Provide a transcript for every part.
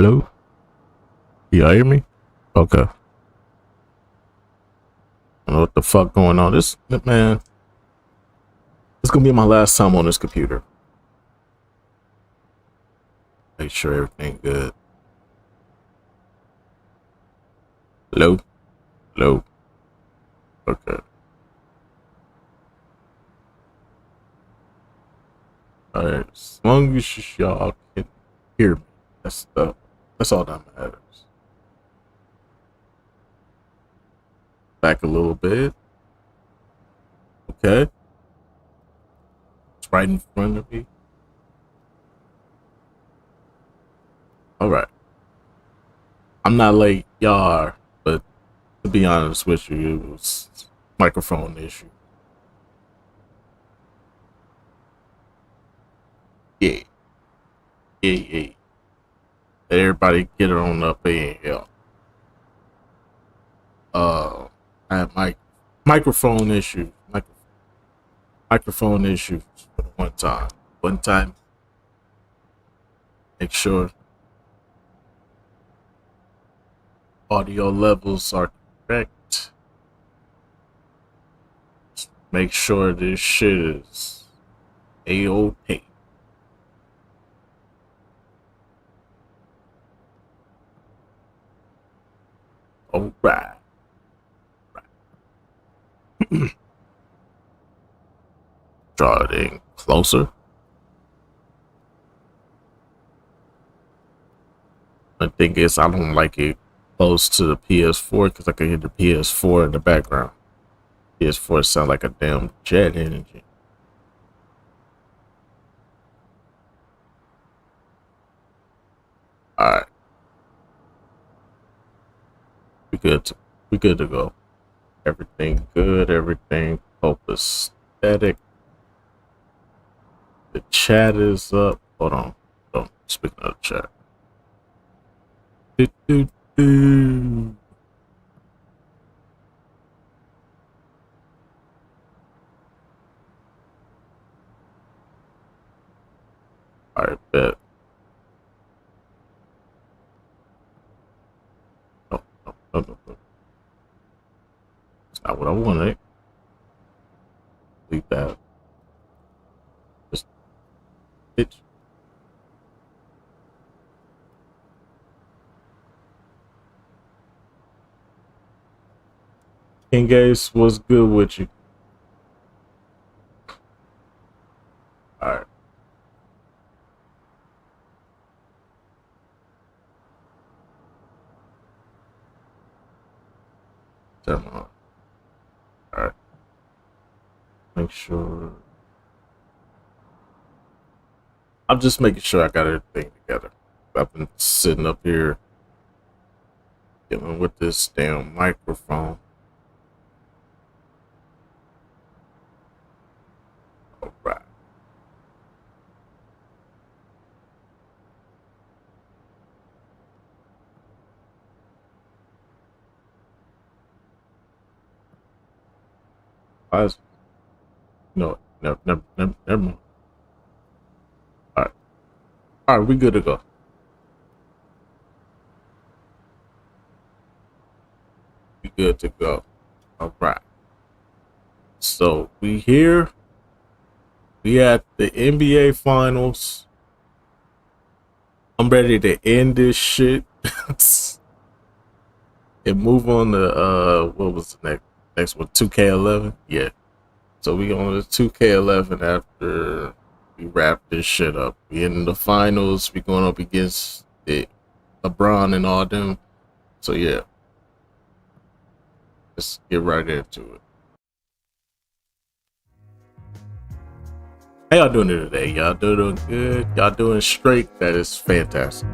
Hello? You hear me? Okay. I don't know what the fuck going on. This man, it's gonna be my last time on this computer. Make sure everything good. Hello? Hello? Okay. Alright. As long as y'all can hear me. That's all that matters. Back a little bit. Okay. It's right in front of me. Alright. I'm not like y'all are, but to be honest with you, it was microphone issue. Yeah. Yeah. Everybody get it on up in here. I had microphone issue. Microphone issues one time. One time. Make sure audio levels are correct. Make sure this shit is A-OK. Alright. Draw it in closer. The thing is, I don't like it close to the PS4 because I can hear the PS4 in the background. PS4 sound like a damn jet engine. Alright. We good to go. Everything good, everything copacetic. The chat is up. Hold on. Oh, speaking of the chat. Alright, bet. No. It's not what I wanted. Leave that. Just bitch. King Gaze, what's good with you? Alright. Turn on. Alright. Make sure. I'm just making sure I got everything together. I've been sitting up here dealing with this damn microphone. Alright. No, never mind. Alright, we good to go. We good to go. Alright. So we here. We at the NBA finals. I'm ready to end this shit. And move on to what was the next one? 2K11? Yeah. So we on to 2K11 after we wrap this shit up. We in the finals. We going up against LeBron and all them. So yeah. Let's get right into it. How y'all doing today? Y'all doing good? Y'all doing straight? That is fantastic.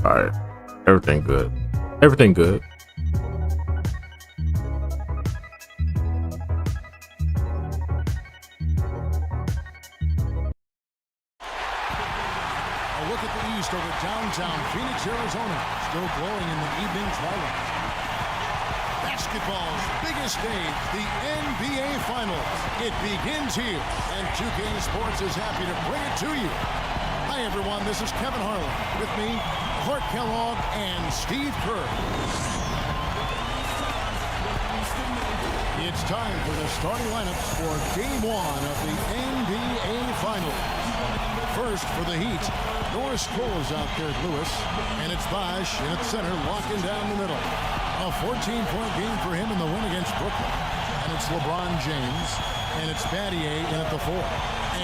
Alright. Everything good. Everything good. look at the east over downtown Phoenix, Arizona. Still glowing in the evening twilight. Basketball's biggest stage, the NBA Finals. It begins here, and 2K Sports is happy to bring it to you. Hi, everyone. This is Kevin Harlan. With me, Clark Kellogg and Steve Kerr. It's time for the starting lineups for Game 1 of the NBA Finals. First for the Heat, Norris Cole is out there at Lewis, and it's Bosh in at center, locking down the middle. A 14-point game for him in the win against Brooklyn. And it's LeBron James, and it's Battier in at the 4.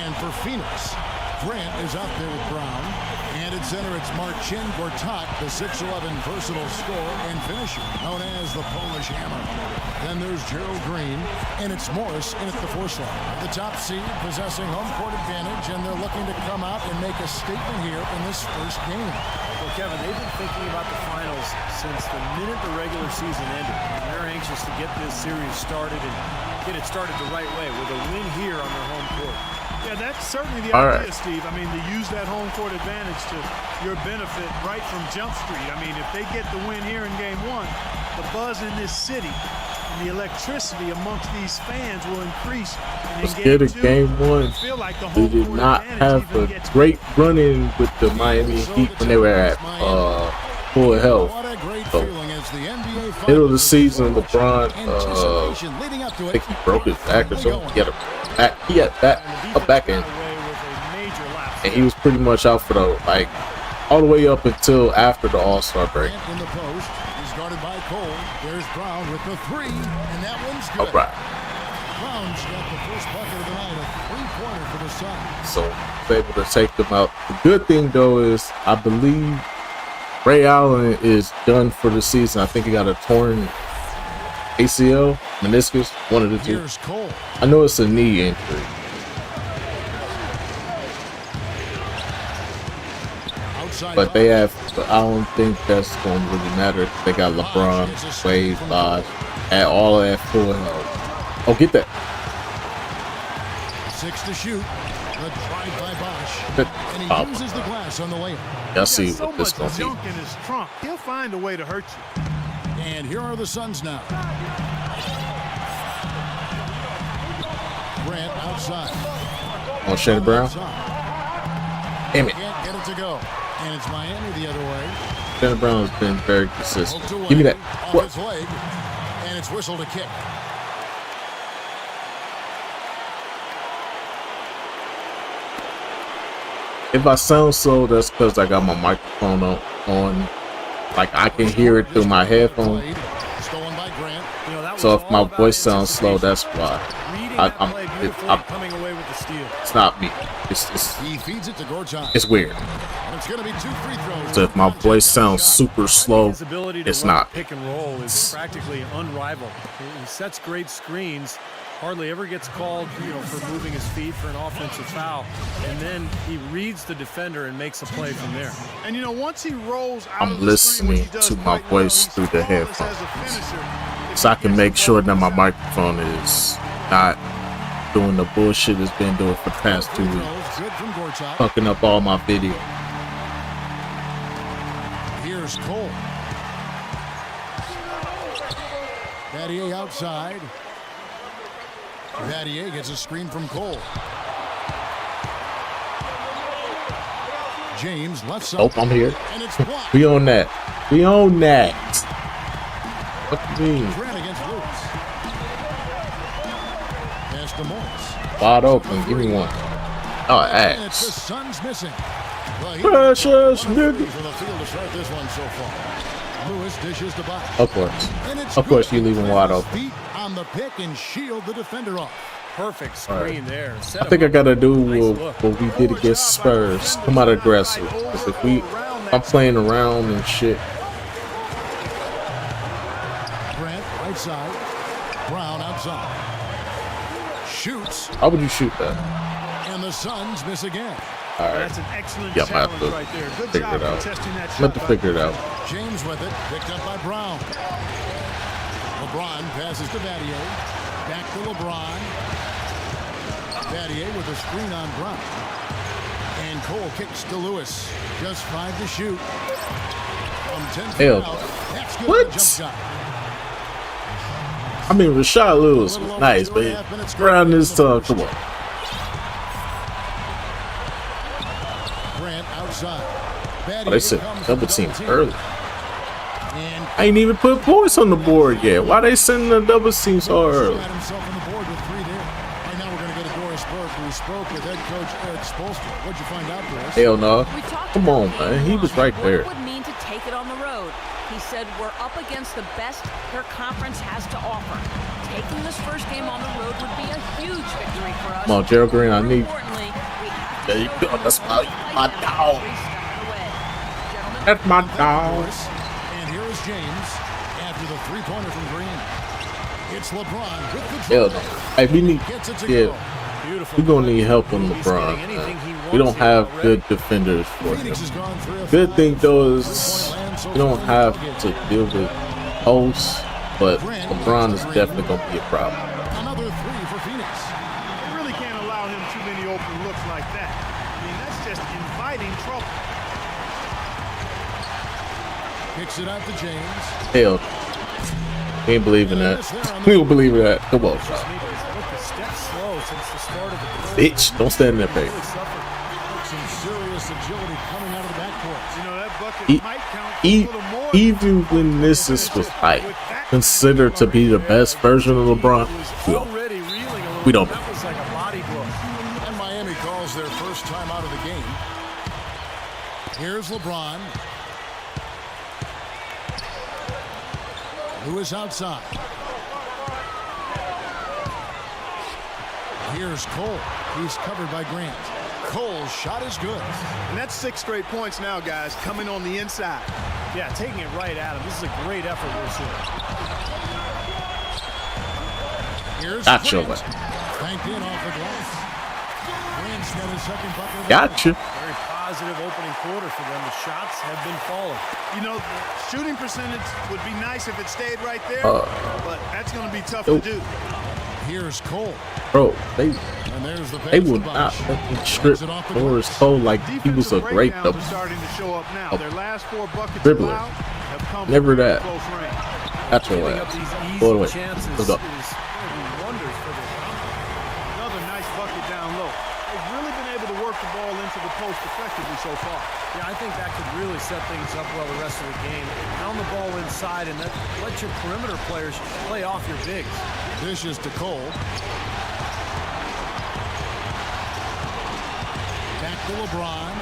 And for Phoenix, Grant is out there with Brown. And at center, it's Marcin Gortat, the 6'11 versatile scorer and finisher, known as the Polish Hammer. Then there's Gerald Green, and it's Morris in at the 4 slot. The top seed possessing home court advantage, and they're looking to come out and make a statement here in this first game. Well, Kevin, they've been thinking about the finals since the minute the regular season ended. And they're anxious to get this series started and get it started the right way with a win here on their home court. Yeah, that's certainly the idea, Steve. I mean, to use that home court advantage to your benefit right from Jump Street. I mean, if they get the win here in Game 1, the buzz in this city and the electricity amongst these fans will increase. And Let's get it, Game 1. They did not have a great run-in with the Miami Heat when they were at full health. So, middle of the season, LeBron, I think he broke his back or something. He had a back end, and he was pretty much out for the all the way up until after the All-Star break. In the post, he's guarded by Cole. There's Brown with the 3, and that one's good. All right. Brown's got the first bucket of the night, a 3-pointer for the Suns. So he's able to take them out. The good thing though is I believe Ray Allen is done for the season. I think he got a torn ACL, meniscus, one of the two. Here's Cole. I know it's a knee injury. But they have, I don't think that's going to really matter. They got LeBron, Wade, Bosh, at all at full health. Oh, get that. 6 to shoot. The drive by Bosh. And he uses the glass on the layup. Y'all see what this going to be. In his trunk. He'll find a way to hurt you. And here are the Suns now. Grant outside. On Shannon Brown. Damn it. Can't get it to go. And it's Miami the other way. Shannon Brown has been very consistent. Give me that. Off his leg. And it's whistled a kick. If I sound slow, that's because I got my microphone on. Like I can hear it through my headphones. So if my voice sounds slow, that's why. It's not me. It's weird. So if my voice sounds super slow, it's not. Pick and roll is practically unrivaled. He sets great screens. Hardly ever gets called, for moving his feet for an offensive foul, and then he reads the defender and makes a play from there. And once he rolls out I'm listening to my voice through the headphones, so I can make sure that my microphone is not doing the bullshit it's been doing for the past 2 weeks, fucking up all my video. Here's Cole. Battier outside. Battier gets a screen from Cole. James left side. Oh, I'm here. We on that. We on that. What do you mean? Grant against Lewis. Pass to Morris. Wide open. Give me one. Oh, ass. And it's the Suns missing. Precious nigga. For the field to start this one so far. Lewis dishes the box. Of course, you leave him wide open. On the pick and shield the defender off. Perfect screen there. I think I gotta do what we did against Spurs. Come out aggressive. Because if I'm playing around and shit. Grant right side. Brown outside. Shoots. How would you shoot that? And the Suns miss again. All right. That's an excellent Yeah, challenge I right there. Good figure job it out. contesting that shot. Let to figure it out. James with it. Picked up by Brown. LeBron passes to Battier. Back to LeBron. Battier with a screen on Brown. And Cole kicks to Lewis. Just 5 to shoot. From 10 feet Hell. out. That's good What? for the jump shot. I mean, Rashad Lewis was nice, but around this time, come on. Grant outside. Oh, they said double team early. I ain't even put points on the board yet. Why they sending the double team so early? Had himself on the board with 3 there. Right now we're going to go to Doris Burke, who spoke with head coach Eric Spoelstra. What'd you find out, Doris? Hell no. We talked Come on, about man. He was right what there. it would mean to take it on the road. He said we're up against the best their conference has to offer. Taking this first game on the road would be a huge victory for us. Come on, Gerald Green, I More need. importantly, we have to There you show go. That's my dog. every step of the way. Gentlemen, That's my dog. Doris. And here is James after the 3-pointer from Green. It's LeBron with the Hell dribble. no. Hey, we need. Gets it to Yeah, go. Beautiful. we're gonna need help on He's LeBron. getting anything he We don't wants have already. good defenders for him. Phoenix has gone 3 of Good 5. thing though is Three-point land so we don't far. have to deal with hosts, but LeBron is definitely gonna be a problem. Another 3 for Phoenix. You really can't allow him too many open looks like that. I mean, that's just inviting trouble. Kicks it out to James. Hell, we ain't believe in that. We don't believe in that. Come on, Just need to look a step slow since the start of the quarter. bitch. Don't stand in that Really face. suffered. Some serious agility coming out of the backcourt. You know, that bucket E- might count for a little more. Even when this is was like considered to be the best version of LeBron, Was we don't. already reeling a little We don't. bit. That was like a body blow. And Miami calls their first time out of the game. Here's LeBron. Lewis outside. Here's Cole. He's covered by Grant. Cole's shot is good. And that's 6 straight points now, guys, coming on the inside. Yeah, taking it right at him. This is a great effort we're seeing. Here's Gotcha. Grant. Banked in off the glass. Grant's got his second bucket. of the Gotcha. Very positive opening quarter for them. The shots have been falling. You know, the shooting percentage would be nice if it stayed right there, but that's going to be tough Nope. to do. Here's Cole. Bro, they And there's the they pass will to not Bosh. let me strip Plays it off the Norris glass. Cole like he was a Defensive great breakdowns double. are starting to show up now. Their last 4 buckets dribbler. allowed have come Never from that. close range. That's your Giving up ass. these Pull it away. easy chances Let's is go. going to do wonders for them. Another nice bucket down low. They've really been able to work the ball into the post effectively so far. Yeah, I think that could really set things up well the rest of the game. Pound the ball inside and let your perimeter players play off your bigs. Dishes to Cole. Back to LeBron.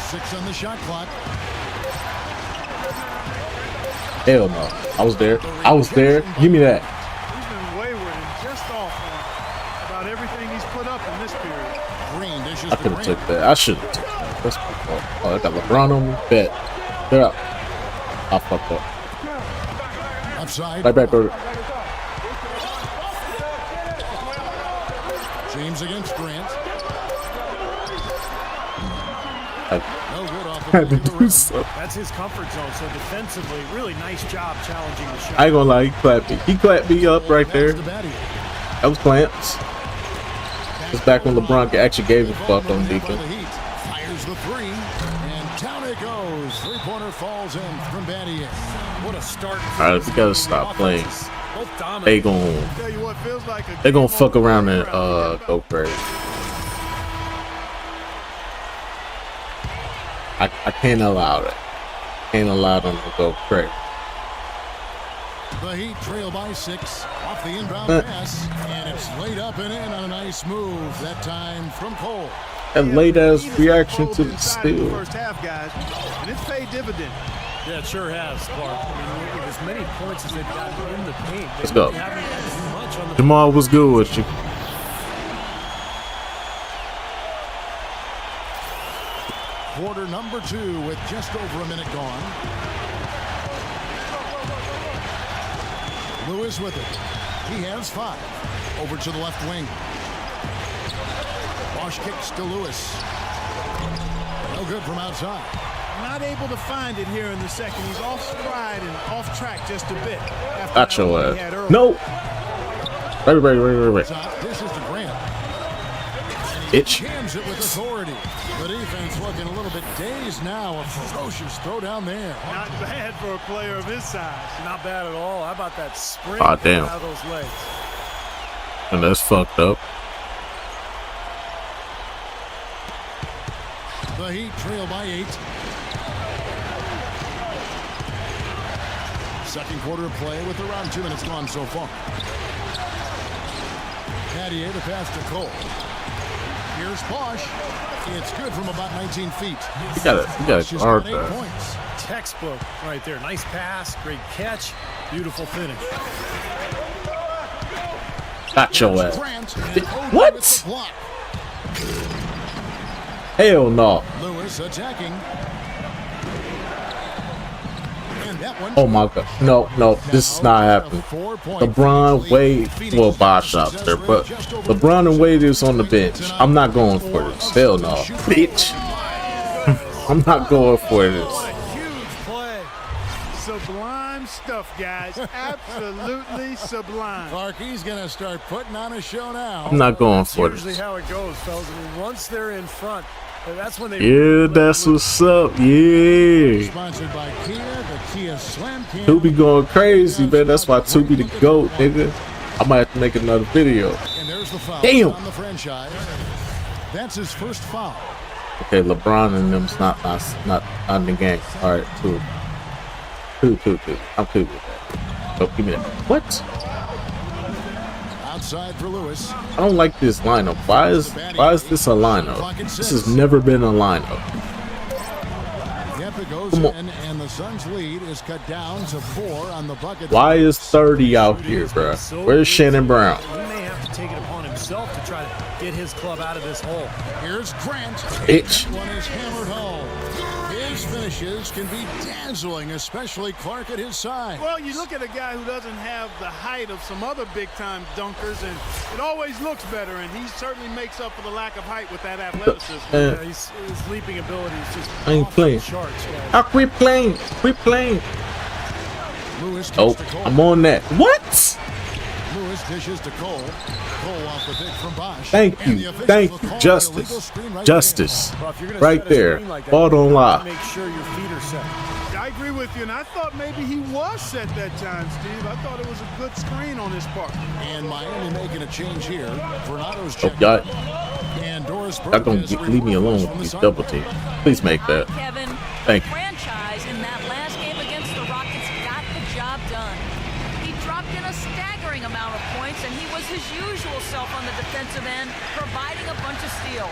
6 on the shot clock. Hell no. I was there. I was there. Give me that. He's been wayward and just off on about everything he's put up in this period. Green dishes I to could have Grant. took that. I should have took that. That's my fault. Oh, I got LeBron on me. Bet. They're out. I fucked up. Upside. Right back, brother. James against Grant. I No good off the had to back of the do rim. something. That's his comfort zone. So defensively, really nice job challenging the shot. I ain't gonna lie. He clapped me. He clapped me up right there. Pass to Battier. That was clamps. It's back when LeBron actually gave a fuck on By defense. the Heat. Fires the 3. And down it goes. 3-pointer falls in from Battier. What a start. All right, we gotta stop playing. Both dominant. They gon' Tell you what, feels like a they gonna game fuck on the around and playground. go crazy. I can't allow that. Can't allow them to go crazy. The Heat trail by 6 off the inbound pass, and it's laid up and in on a nice move. That time from Cole. That late ass Heat has reaction to controlled the inside in the steal. first half, guys, and it's paid dividends. Yeah, it sure has, Clark. I mean, with as many points as they've gotten in the paint, they Let's go. really haven't had too much on the Jamal was good with you. Quarter number 2 with just over a minute gone. Lewis with it. He has 5. Over to the left wing. Bosh kicks to Lewis. No good from outside. Not able to find it here in the second. He's off stride and off track just a bit. After Got that one your he had ass. earlier. No. Right. Top dishes to Grant. Bitch. Jams it with authority. The defense looking a little bit dazed now. A ferocious throw down there. Not bad for a player of his size. Not bad at all. How about that sprint Aw, damn. out of those legs? And that's fucked up. The Heat trail by 8. Second quarter of play with around 2 minutes gone so far. Pattier, the pass to Cole. Here's Bosch. It's good from about 19 feet. You gotta guard 8 that. points. Textbook right there. Nice pass, great catch, beautiful finish. Got your ass. Grant. What? With the block. Hell no. Lewis attacking. And that one. Oh my god. No, this is not happening. LeBron, Wade, well, Bosch out there, but LeBron and Wade is on the bench. I'm not going for this. Hell no. Bitch. I'm not going for this. What a huge play. Sublime stuff, guys. Absolutely sublime. Clarkie's going to start putting on a show now. I'm not going for Usually this. how it goes, fellas. I mean, once they're in front, that's when they. Yeah, that's what's up. Yeah. Sponsored by Kia, the Kia Slam Cam. Tubi going crazy, man. That's why Tubi the GOAT, nigga. I might have to make another video. And there's the foul Damn. on the franchise. That's his first foul. Okay, LeBron and them's not in the game. All right, cool. Cool. I'm cool with that. Oh, give me that. What? Outside for Lewis. I don't like this lineup. Why is this a lineup? This has never been a lineup. Yep, it goes Come on. in, and the Suns' lead is cut down to 4 on the bucket. Why is 30 out here, bro? Where's Shannon Brown? He may have to take it upon himself to try to get his club out of this hole. Here's Grant. Bitch. One is hammered home. His finishes can be dazzling, especially Clark at his side. Well, you look at a guy who doesn't have the height of some other big-time dunkers, and it always looks better, and he certainly makes up for the lack of height with that athleticism. His leaping ability is just I ain't off playing. the charts, guys. Ah, quit playing. Lewis Oh, kicks to Cole. I'm on that. What? Lewis dishes to Cole. Cole off the pick from Bosch. Thank And the you. officials Thank will you. call the Justice. illegal screen right Justice. Well, if you're gonna Right set a there. screen like that, Ball you don't have lie. to Make sure your feet are set. I agree with you, and I thought maybe he was set that time, Steve. I thought it was a good screen on his part. there. And Miami making a change here. Vernado's Oh, checked. y'all, And Doris y'all gonna Burgess leave me alone reports from with the these double sideline. teams. Please make that. Kevin, Thank the you. franchise in that last game against the Rockets got the job done. He dropped in a staggering amount of points, and he was his usual self on the defensive end, providing a bunch of steals.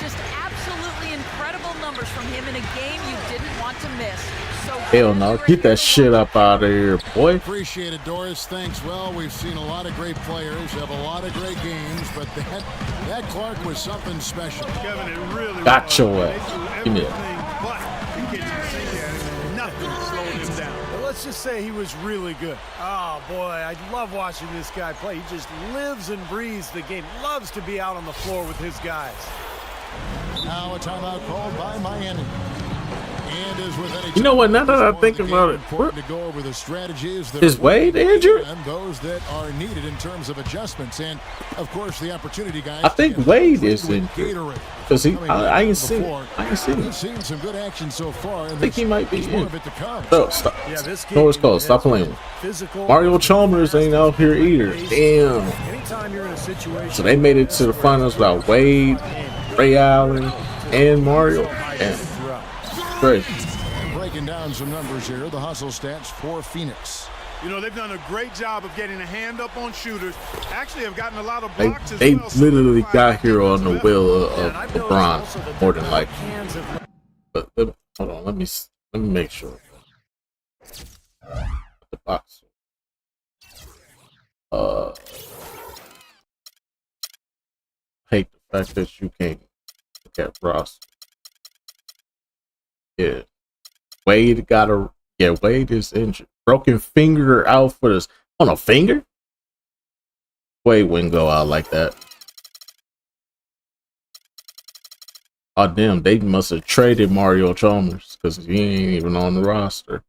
Just absolutely incredible numbers from him in a game you didn't want to miss. So Hell no. Get that shit up out of here, boy. Appreciate it, Doris. Thanks. Well, we've seen a lot of great players have a lot of great games, but that Clark was something special. Kevin, it really Got was. your They ass. threw Give me everything that. but the kitchen sink at him, and nothing slowed him down. Well, let's just say he was really good. Oh, boy, I love watching this guy play. He just lives and breathes the game. Loves to be out on the floor with his guys. Now a timeout called by Miami. And as with any You know what, now that I before think the game, about it, important to go over the strategies that Is are Wade working injured? and those that are needed in terms of adjustments, and of course the opportunity, guys. I think to get Wade with is injured. Gatorade. Because Coming I to ain't the seen floor. it. I ain't seen We've it. seen some good action so far. I think he might be There's more in. of it to come. No, stop. Yeah, this game. Norris Cole, stop has playing. been physical. Mario Chalmers ain't out here either. Damn. Anytime you're in a situation. So they made it to the finals without Wade, Ray Allen, and Mario. Damn. Great. Breaking down some numbers here. The hustle stats for Phoenix. You know, they've done a great job of getting a hand up on shooters. Actually have gotten a lot of They blocks as they well. literally So got here on the will And of I've noticed LeBron also that more than like. cans of But hold on, let me make sure. The box. Hate the fact that you can't look at Ross. Yeah, Wade got a. Yeah, Wade is injured. Broken finger out for this. On a finger? Wade wouldn't go out like that. Oh damn, they must have traded Mario Chalmers because he ain't even on the roster.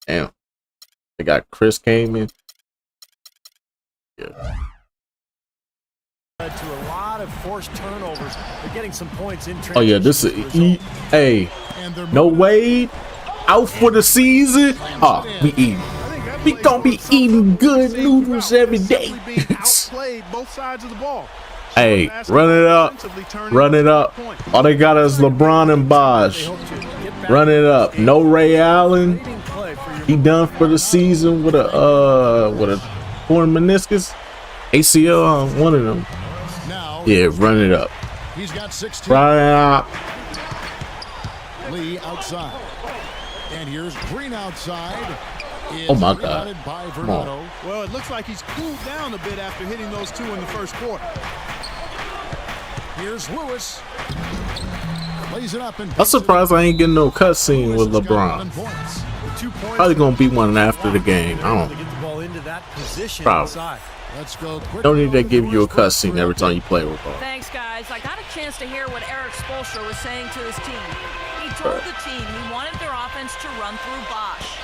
Damn. They got Chris came in. Yeah. led to a lot of forced turnovers. They're getting some points in Oh yeah, this is hey, no Wade out for the season. Oh, we eating. We gonna be eating good noodles every day. Outplayed both sides of the ball. Hey, run it up. Run it up. All they got is LeBron and Bosh. Run it up. No Ray Allen. He done for the season with a torn meniscus. ACL on one of them. Yeah, run it up. He's got 16. Run it up. Lee outside. And here's Green outside. Oh my God. By Come on. Well, it looks like he's cooled down a bit after hitting those two in the first quarter. Here's Lewis. Plays it up and I'm surprised I ain't getting no cutscene with LeBron. Probably gonna be one after the game. I don't. To get the ball into that position Probably. inside. Let's go quick. Don't need to give you a cutscene every time you play with ball. Thanks, guys. I got a chance to hear what Eric Spoelstra was saying to his team. He told the team he wanted their offense to run through Bosh.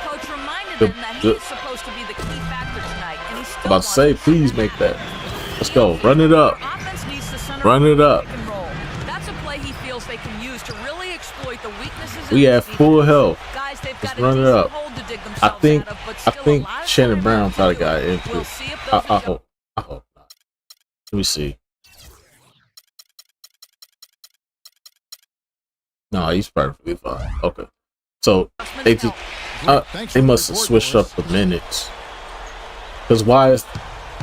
Coach reminded them that he's supposed to be the key factor tonight, and he's still About to say, please make that. Let's go. Run it up. Offense needs to center Run it up. pick and roll. That's a play he feels they can use to really exploit the weaknesses. We in have this full defense. health. Guys, they've Let's got a run it decent up. hole to dig I themselves think out of, but I still think a lot of Shannon center Brown ground probably to got do. into We'll it. see if I those adjust- hope not. Let me see. No, he's perfectly fine. Okay. So they just they must have switched up the minutes. Cause why is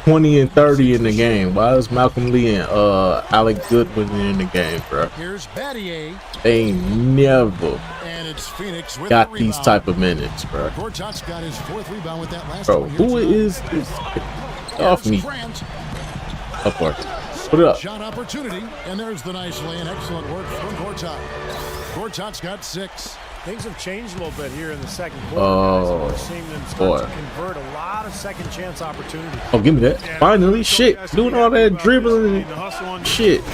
20 and 30 in the game? Why is Malcolm Lee and Alec Goodwin in the game, bro? Here's Battier. They ain't never And it's Phoenix with got the these rebound. type of minutes, bro. Gortat's got his fourth rebound with that last Bro, one. who is this? Off me. Grant. Up there. Put it up. Shot opportunity, and there's the nice lay and excellent work from Gortat. Gortat's got 6. Things have changed a little bit here in the second quarter. Oh, We're seeing them boy. start to convert a lot of second chance opportunities. Oh, give me that. Finally, shit. Doing all that dribbling The hustle on shit.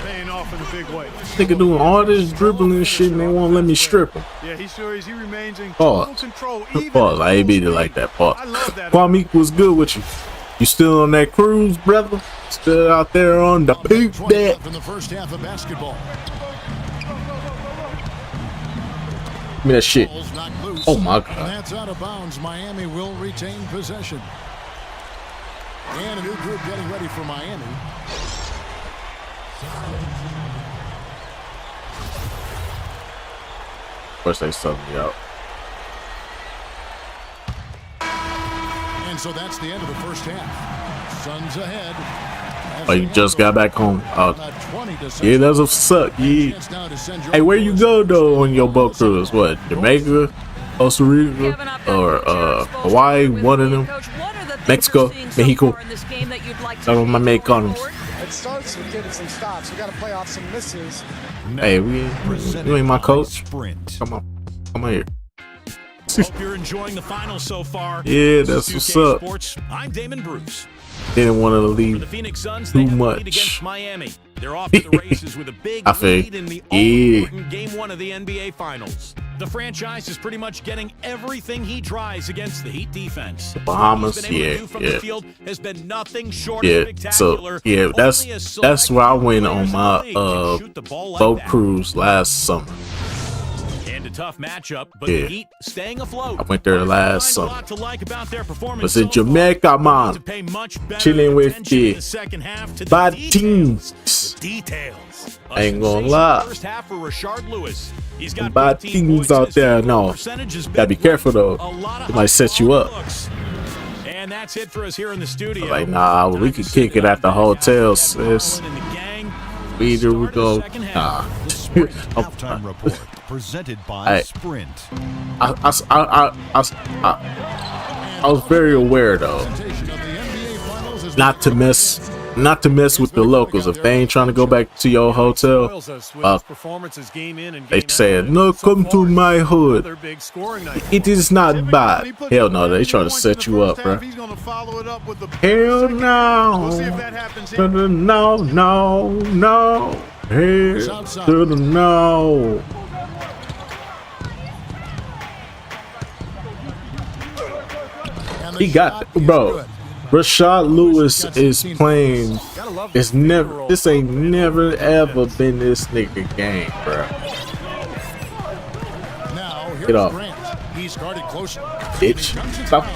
paying off in a big way. Nigga doing all this dribbling shit and they won't let me strip him. Yeah, he remains in Pause. total control. even Pause. in I ain't full beat it like speed. that. Pause. I love that. Kwame was good with you. You still on that cruise, brother? Still out there on the peak 20 deck? left in the first half of basketball. Give me that shit. Ball's knocked loose. Oh my And God. that's out of bounds. Miami will retain possession. And a new group getting ready for Miami. Of course they subbed me out. And so that's the end of the first half. Suns ahead. Oh, you just got back home. Oh, 20 to yeah, that's what's up. Yeah. chance now to send your Hey, where you go though on your boat cruise? What, Jamaica, Costa Rica, or Hawaii? One of them. Mexico, Mexico. Some of my make on them. It starts with getting some stops. We got to play off some misses. Hey, you ain't my coach. Sprint. Come on here. Hope you're enjoying the finals so far. Yeah, This that's is what's 2K up. Sports. I'm Damon Bruce. Didn't want to For the leave Phoenix Suns, too they have the lead much. against Miami. They're off to the races with a big I feel lead in the yeah. all-important Game 1 of the NBA Finals. The franchise is pretty much getting everything he tries against the Heat defense. Bahamas, What he's been able to do from yeah. the field has been nothing short Yeah, of spectacular. so yeah, Only that's a select where I few went players on in the my league can shoot the ball like boat that. cruise last summer. And a tough matchup, but Yeah. the Heat staying afloat. I went there last Find a summer. lot to like about their performance Was in so far. Jamaica, man. To pay much better Chilling with attention the in the second half to the bad details. teams. Details. A I ain't gonna sensational lie. First half for Rashard Lewis. He's got Bad 15 teams points in out his there, field no. goal percentage has Gotta be been careful though. a lot of It might set you up. looks. And that's it for us here in the studio. Like, nah, we could kick it at the hotel, sis. And the gang. Either we go. Second half. Nah. Halftime report presented by Hey. Sprint. I was very aware though, not to mess with the locals. If they ain't trying to go back to your hotel, Spoils us with uh, his performances game in and they game out. said, no, So come far, to my hood. another big scoring night. It is not Typically, when bad. he puts Hell up no, they 30 trying to points set in the you up, first bro. half, He's going to follow it up with a Hell second. no. We'll see if that happens here. No. Hell to the no. He got, bro. Rashad Lewis is playing. Gotta love the It's finger never. roll. This ain't never ever been this nigga game, bro. Now, here's Get off. Grant. He's guarded closely. Bitch. Stop.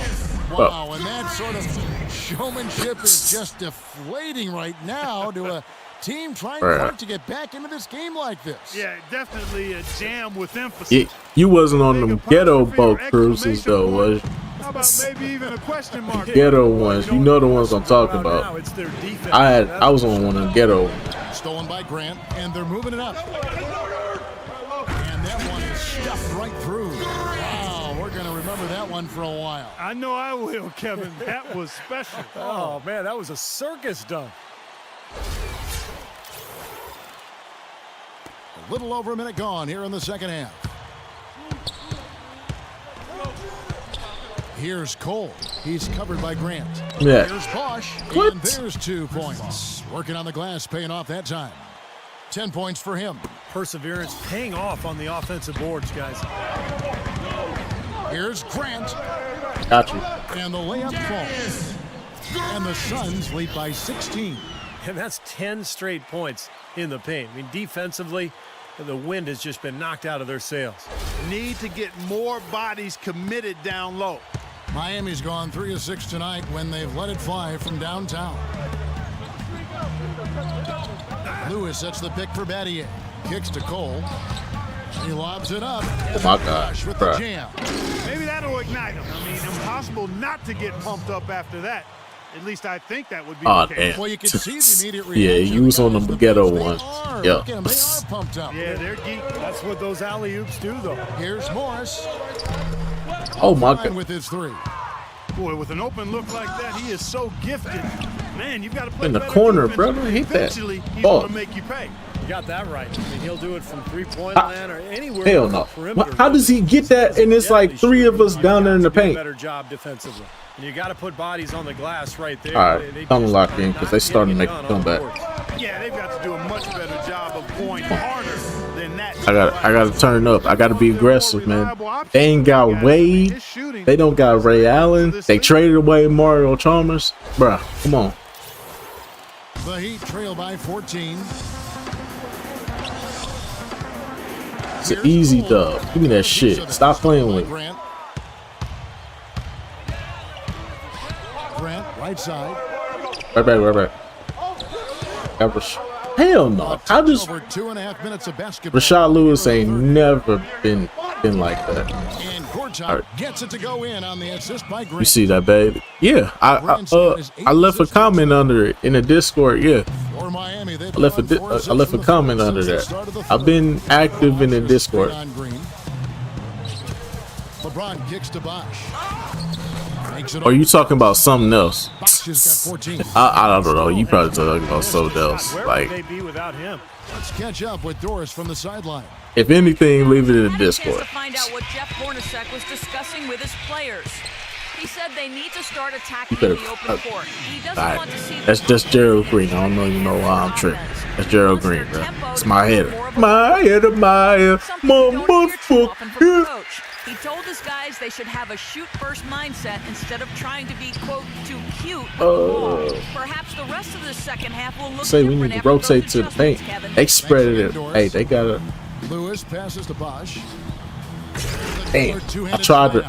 Wow, and that sort of showmanship is just deflating right now to a team trying Bruh. hard to get back into this game like this. Yeah, definitely a jam with emphasis. You wasn't on them Make a ghetto apostrophe boat or cruises though, exclamation was you? point. How about maybe even a question mark? Ghetto ones. You know the ones I'm talking Now about. it's their defense. I was on one of them ghetto. Stolen by Grant, and they're moving it up. And that one is stuffed right through. Wow, we're going to remember that one for a while. I know I will, Kevin. That was special. Oh man, that was a circus dunk. A little over a minute gone here in the second half. Here's Cole. He's covered by Grant. Yeah. Here's Bosch. What? And there's 2 points. Working on the glass, paying off that time. 10 points for him. Perseverance paying off on the offensive boards, guys. Here's Grant. Got you. And the layup falls. And the Suns lead by 16. And that's 10 straight points in the paint. I mean, defensively, the wind has just been knocked out of their sails. Need to get more bodies committed down low. Miami's gone 3 of 6 tonight when they've let it fly from downtown. Lewis sets the pick for Battier. Kicks to Cole. He lobs it up. Oh my God, Bosch with the bruh. jam. Maybe that'll ignite him. I mean, impossible not to get pumped up after that. At least I think that would be Oh the case. damn. Well, you can see the immediate Yeah, reaction. you was on them The ghetto fans, they ones. are. Yeah. Look at 'em, they are pumped up. Yeah, they're geek. That's what those alley-oops do, though. Here's Morris. Oh my Fine God. with his 3. Boy, with an open look like that, he is so gifted. Man, you've got to play In the better corner, defense. brother. Hit that. Eventually, he's Ball. going to make you pay. You got that right. I mean, he'll do it from three-point land or anywhere. Hell on the no. perimeter. How does he get that? And it's like 3 of us down there in the Do a paint. better job defensively. And you got to put bodies on the glass right there. All right, They come just lock are in, 'cause not they starting to make getting a it done on the comeback. boards. Yeah, they've got to do a much better job of going harder than that. I gotta turn up. I gotta be aggressive, man. They ain't got Wade. His shooting. They don't got Ray Allen. They traded away Mario Chalmers. Bruh, come on. The Heat trail by 14. It's an easy dub. Give me that shit. Stop playing with me. Grant. Grant, right side. Right back. Hell no. How does Over 2.5 minutes of basketball. Rashad Lewis ain't never been like that? And Gortat All right. gets it to go in on the assist by Grant. You see that, baby? Yeah, I left a comment under it in the Discord. Yeah, For Miami, I left a comment under that. I've been active in the Discord. LeBron kicks to Bosch. Makes it Are you talking about something else? Bosch has got 14. I don't know. You probably talking about something else. Where Like, would they be without him? Let's catch up with Doris from the sideline. if anything, leave it in the Had a chance Discord. to find out what Jeff Hornacek was discussing with his players. He said they need to start attacking better- the open court. He doesn't Alright, want to see that's just Gerald Green. I don't even know why I'm tripping. That's Gerald Green, bro. It's my header. My header. Something you don't hear too often from a Motherfucker. coach. He told his guys they should have a shoot-first mindset instead of trying to be, quote, too cute with the ball. Perhaps the rest of the second half will look Say we different need to after those rotate to the paint. adjustments, Kevin. They spread it. Hey, they got to. Lewis passes to Bosch. Damn. I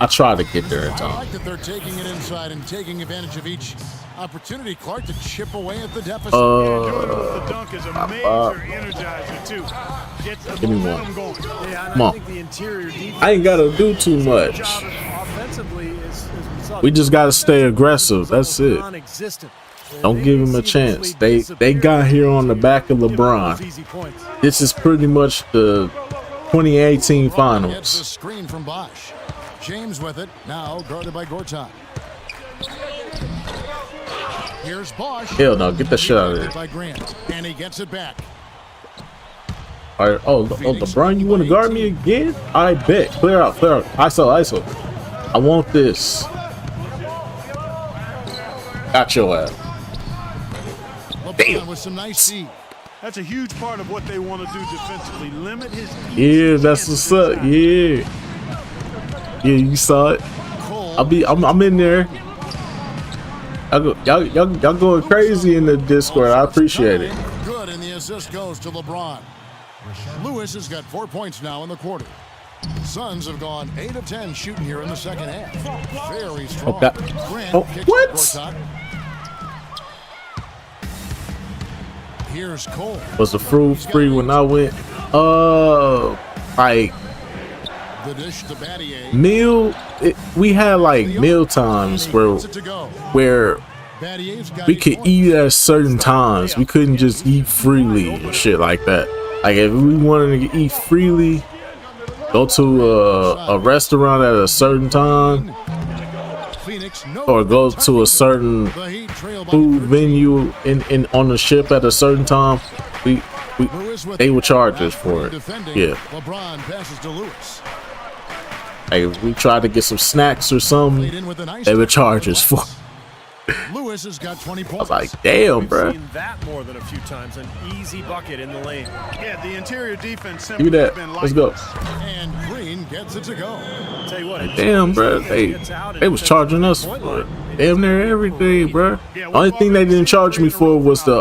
tried to get there in I time. like that they're taking it inside and taking advantage of each opportunity. Clark to chip away at the deficit. Doing it with the dunk is a major energizer, too. Gets the Give me momentum one. going. Yeah, and Come I on. think the interior defense I ain't gotta do too much. job offensively is We just gotta stay aggressive. That's it. non-existent. Don't give him a chance. They got here on the back of LeBron. Easy points. This is pretty much the 2018 Gets a finals. screen from Bosch. James with it. Now guarded by Gortat. Here's Bosch. Hell no, get the shit out of there. By Grant. And he gets it back. All right. Oh, LeBron, you want to guard me again? I bet. Clear out. ISO. I want this. Got your ass. LeBron with some nice D. That's a huge part of what they want to do defensively. Limit his Yeah, that's what's up. Yeah. Yeah, you saw it. Cole. I'm in there. Y'all going crazy in the Discord. I appreciate it. Good, and the assist goes to LeBron. Lewis has got 4 points now in the quarter. Suns have gone 8 of 10 shooting here in the second half. Very strong. Okay. Grant kicks What? to Gortat. Here's Cole. Was the fruit free when I went? Like The dish to Battier. meal. We had like meal times where Battier's got we could eat at certain times. We couldn't just eat freely and shit like that. Like if we wanted to eat freely, go to a restaurant at a certain time, Phoenix, or go to a certain The Heat trail by food 13. venue in on the ship at a certain time. Lewis with They would it. charge us for it. Defending. Yeah. LeBron passes to Lewis. Like if we tried to get some snacks or Played something, in with a nice they would charge us for. Lewis has got 20 I points. was like, damn, We've bro. seen that more than a few times. An easy bucket in the lane. Yeah, the interior defense Give simply me has that. been Let's go. lifeless. And Green gets it to go. Tell you what, Damn, bro. They was charging us for damn near everything, bro. Only thing they didn't charge me for was the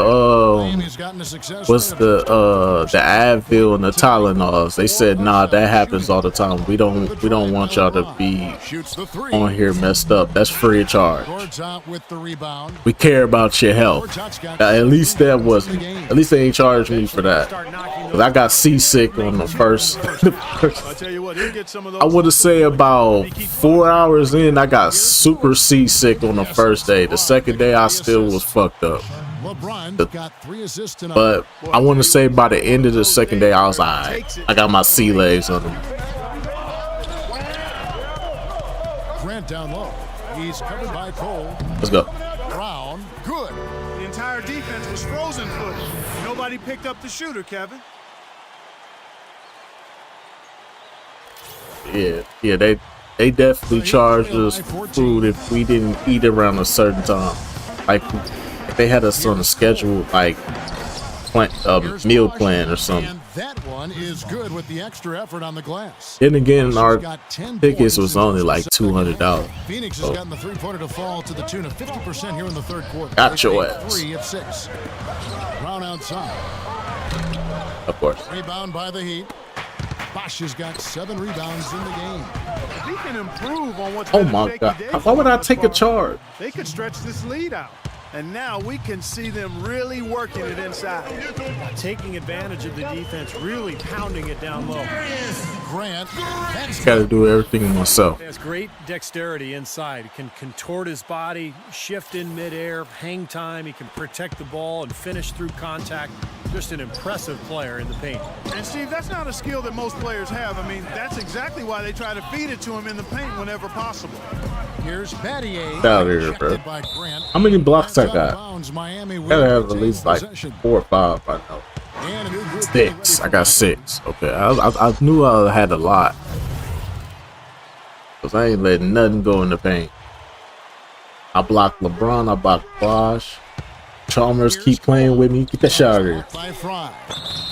Miami's gotten a success what's rate the of Advil and the Tylenols. They said, nah, that happens all the time. We don't want y'all to be shoots the three. on here messed up. That's free of charge. Gortat with the rebound. We care about your health. Gortat's got At least that was. in the game. At least they ain't charged me for that. 'Cause I got seasick on the first. I tell you what, he'll get some of those. I would have say about 4 hours in, I got super seasick on the first day. The second day, I still was fucked up. LeBron's got 3 assists tonight. But I want to say by the end of the second day, I was like, I got my sea legs on them. Grant down low. He's covered by Cole. Let's go. Brown, good. The entire defense was frozen footed. Nobody picked up the shooter, Kevin. Yeah, they definitely charged us food if we didn't eat around a certain time. Like if they had us on a schedule, like meal plan or something. And that one is good with the extra effort on the glass. Then again, our Got 10 tickets points was in the only like second $200. half. Phoenix has gotten the three-pointer to fall to the tune of 50% here in the third quarter. Got your They've ass. 3 of 6. Brown outside. Of course. Rebound by the Heat. Bosch has got 7 rebounds in the game. If he can improve on what's Oh been a my shaky god. day Why would I thus take a far, charge? They could stretch this lead out. And now we can see them really working it inside. taking advantage of the defense, really pounding it down low. Grant. That's Got to do everything myself. He has great dexterity inside. He can contort his body, shift in midair, hang time. He can protect the ball and finish through contact. Just an impressive player in the paint. And Steve, that's not a skill that most players have. I mean, that's exactly why they try to feed it to him in the paint whenever possible. Here's Battier. Get out of here, bro. By Grant. How many blocks I That's out of got? bounds. Miami will Gotta have at retain least like possession. 4 or 5 by now. And a new group 6. I got 6. Okay, I knew I had a lot. Cause I ain't letting nothing go in the paint. I blocked LeBron. I blocked Bosch. Chalmers keep playing with me. Get that shot out of here. by Fry.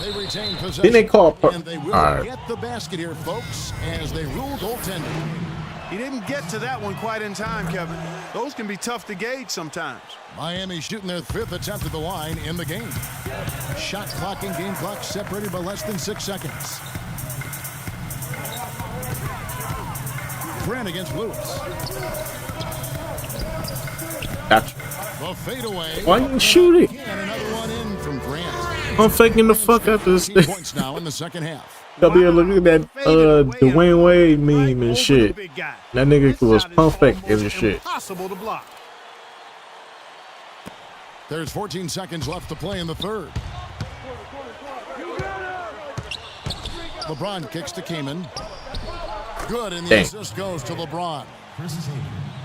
They retain possession. Didn't they call? And they will All right. get the basket here, folks, as they rule goaltending. He didn't get to that one quite in time, Kevin. Those can be tough to gauge sometimes. Miami shooting their 5th attempt at the line in the game. Shot clock and game clock separated by less than 6 seconds. Grant against Lewis. Gotcha. The fadeaway. Why you shoot it? And another one in from Grant. I'm faking the fuck out this 15 thing. points now in the second half. I'll be looking at that Dwayne Wade meme and shit. That nigga was pump faking and shit. Impossible to block. There's 14 seconds left to play in the third. LeBron kicks to Kaman. Good, and the Dang. assist goes to LeBron.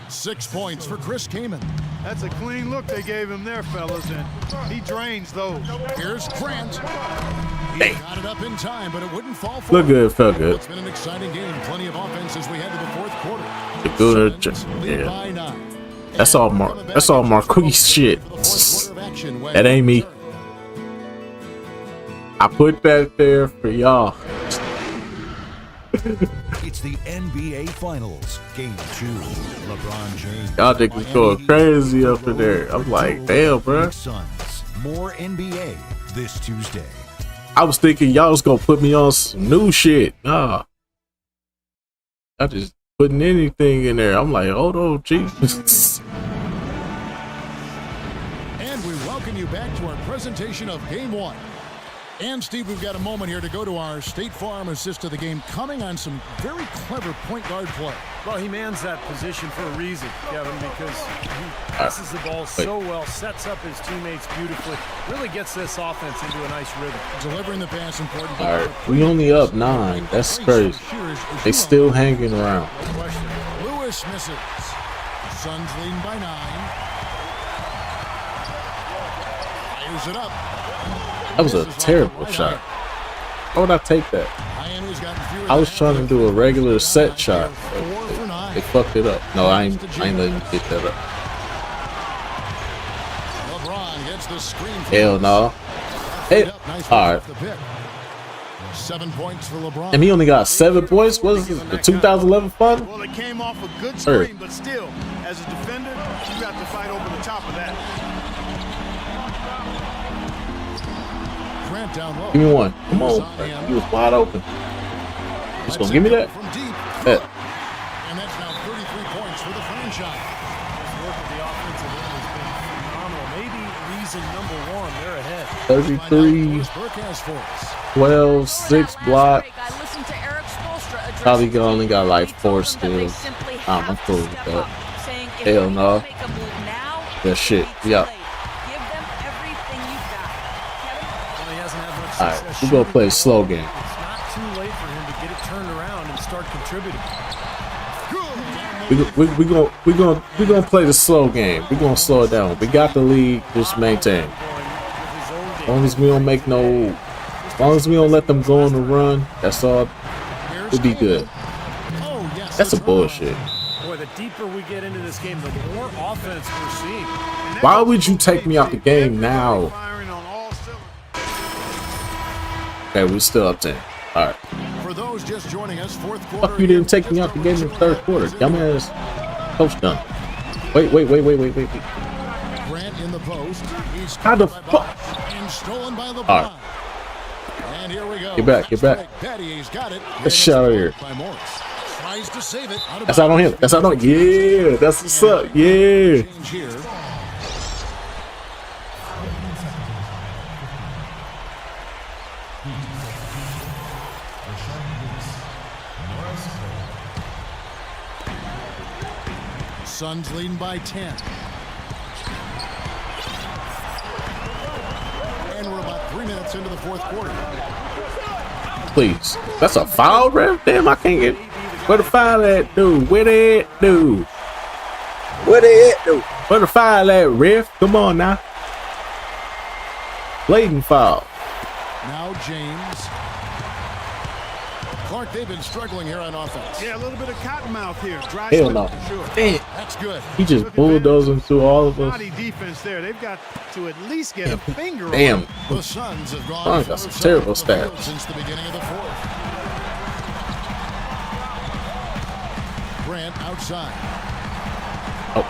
6 points for Chris Kaman. That's a clean look they gave him there, fellas, and he drains those. Here's Grant. He Dang. got it up in time, but it wouldn't fall for Look good, felt good. It's been an exciting game. Plenty of offense as we head to the fourth quarter. The good, Suns lead yeah. by 9. That's all Marquise shit. That ain't me. I put that there for y'all. It's the NBA Finals, Game 2. LeBron James. Y'all niggas going crazy up in there. I'm like, damn, bro. Suns. More NBA this Tuesday. I was thinking y'all was gonna put me on some new shit. Nah. I just putting anything in there. I'm like, hold on, Jesus. And we welcome you back to our presentation of Game 1. And, Steve, we've got a moment here to go to our State Farm assist of the game, coming on some very clever point guard play. Well, he mans that position for a reason, Kevin, because he passes the ball so well, sets up his teammates beautifully, really gets this offense into a nice rhythm. Delivering the pass important. All right, we only up 9. That's crazy. They still hanging around. No question. Lewis misses. Suns leading by 9. Fires it up. That was a terrible shot. Why would I take that? I was trying to do a regular set shot. They fucked it up. No, I ain't letting you get that up. Hell no. Hey, all right. 7 points for LeBron. And he only got 7 points? What is it, the 2011 fun? Well, it came off a good screen, but still, as a defender, you got to fight over the top of that. Down low. Give me one. Come on. He was wide open. Just gonna give me that? Bet. And that's now 33 points for the franchise. His work at the offensive end has been phenomenal. Maybe reason number 1, they're ahead. 33, 12, 6 block. Probably only got like 4 steals. I'm cool with that. Hell no. That shit. Yeah. All right, we're gonna play a slow game. It's not too late for him to get it turned around and start contributing. We're gonna play the slow game. We're gonna slow it down. We got the lead. Just maintain. As long as we don't make no, as long as we don't let them go on the run, that's all. We'll be good. That's a bullshit. Boy, the deeper we get into this game, the more offense we're seeing. Why would you take me out the game now? Okay, we're still up 10. All right. For those just joining us, fourth quarter. Fuck, you didn't take me out the game in the third quarter. Dumbass. Coach done. Wait. Grant in the post. He's How the fuck? And stolen by LeBron. All right. And here we go. Get back. Petty's got it. Let's shut out here. Tries to save it. That's out on him. That's out on. Yeah, that's what's up. Yeah. Suns leading by 10. And we're about 3 minutes into the fourth quarter. Please. That's a foul, ref? Damn, I can't get. Where the foul at, dude? Where they at, dude? Where the foul at, ref? Come on now. Blatant foul. Now James. Clark, they've been struggling here on offense. Yeah, a little bit of cottonmouth here. Dry Hell no. sure. Damn. That's good. He just bulldozing through all of us. Body defense there. They've got to at least get a finger Damn. on. The Suns have gone Bron got some terrible stats. since the beginning of the fourth. Grant outside. Oh.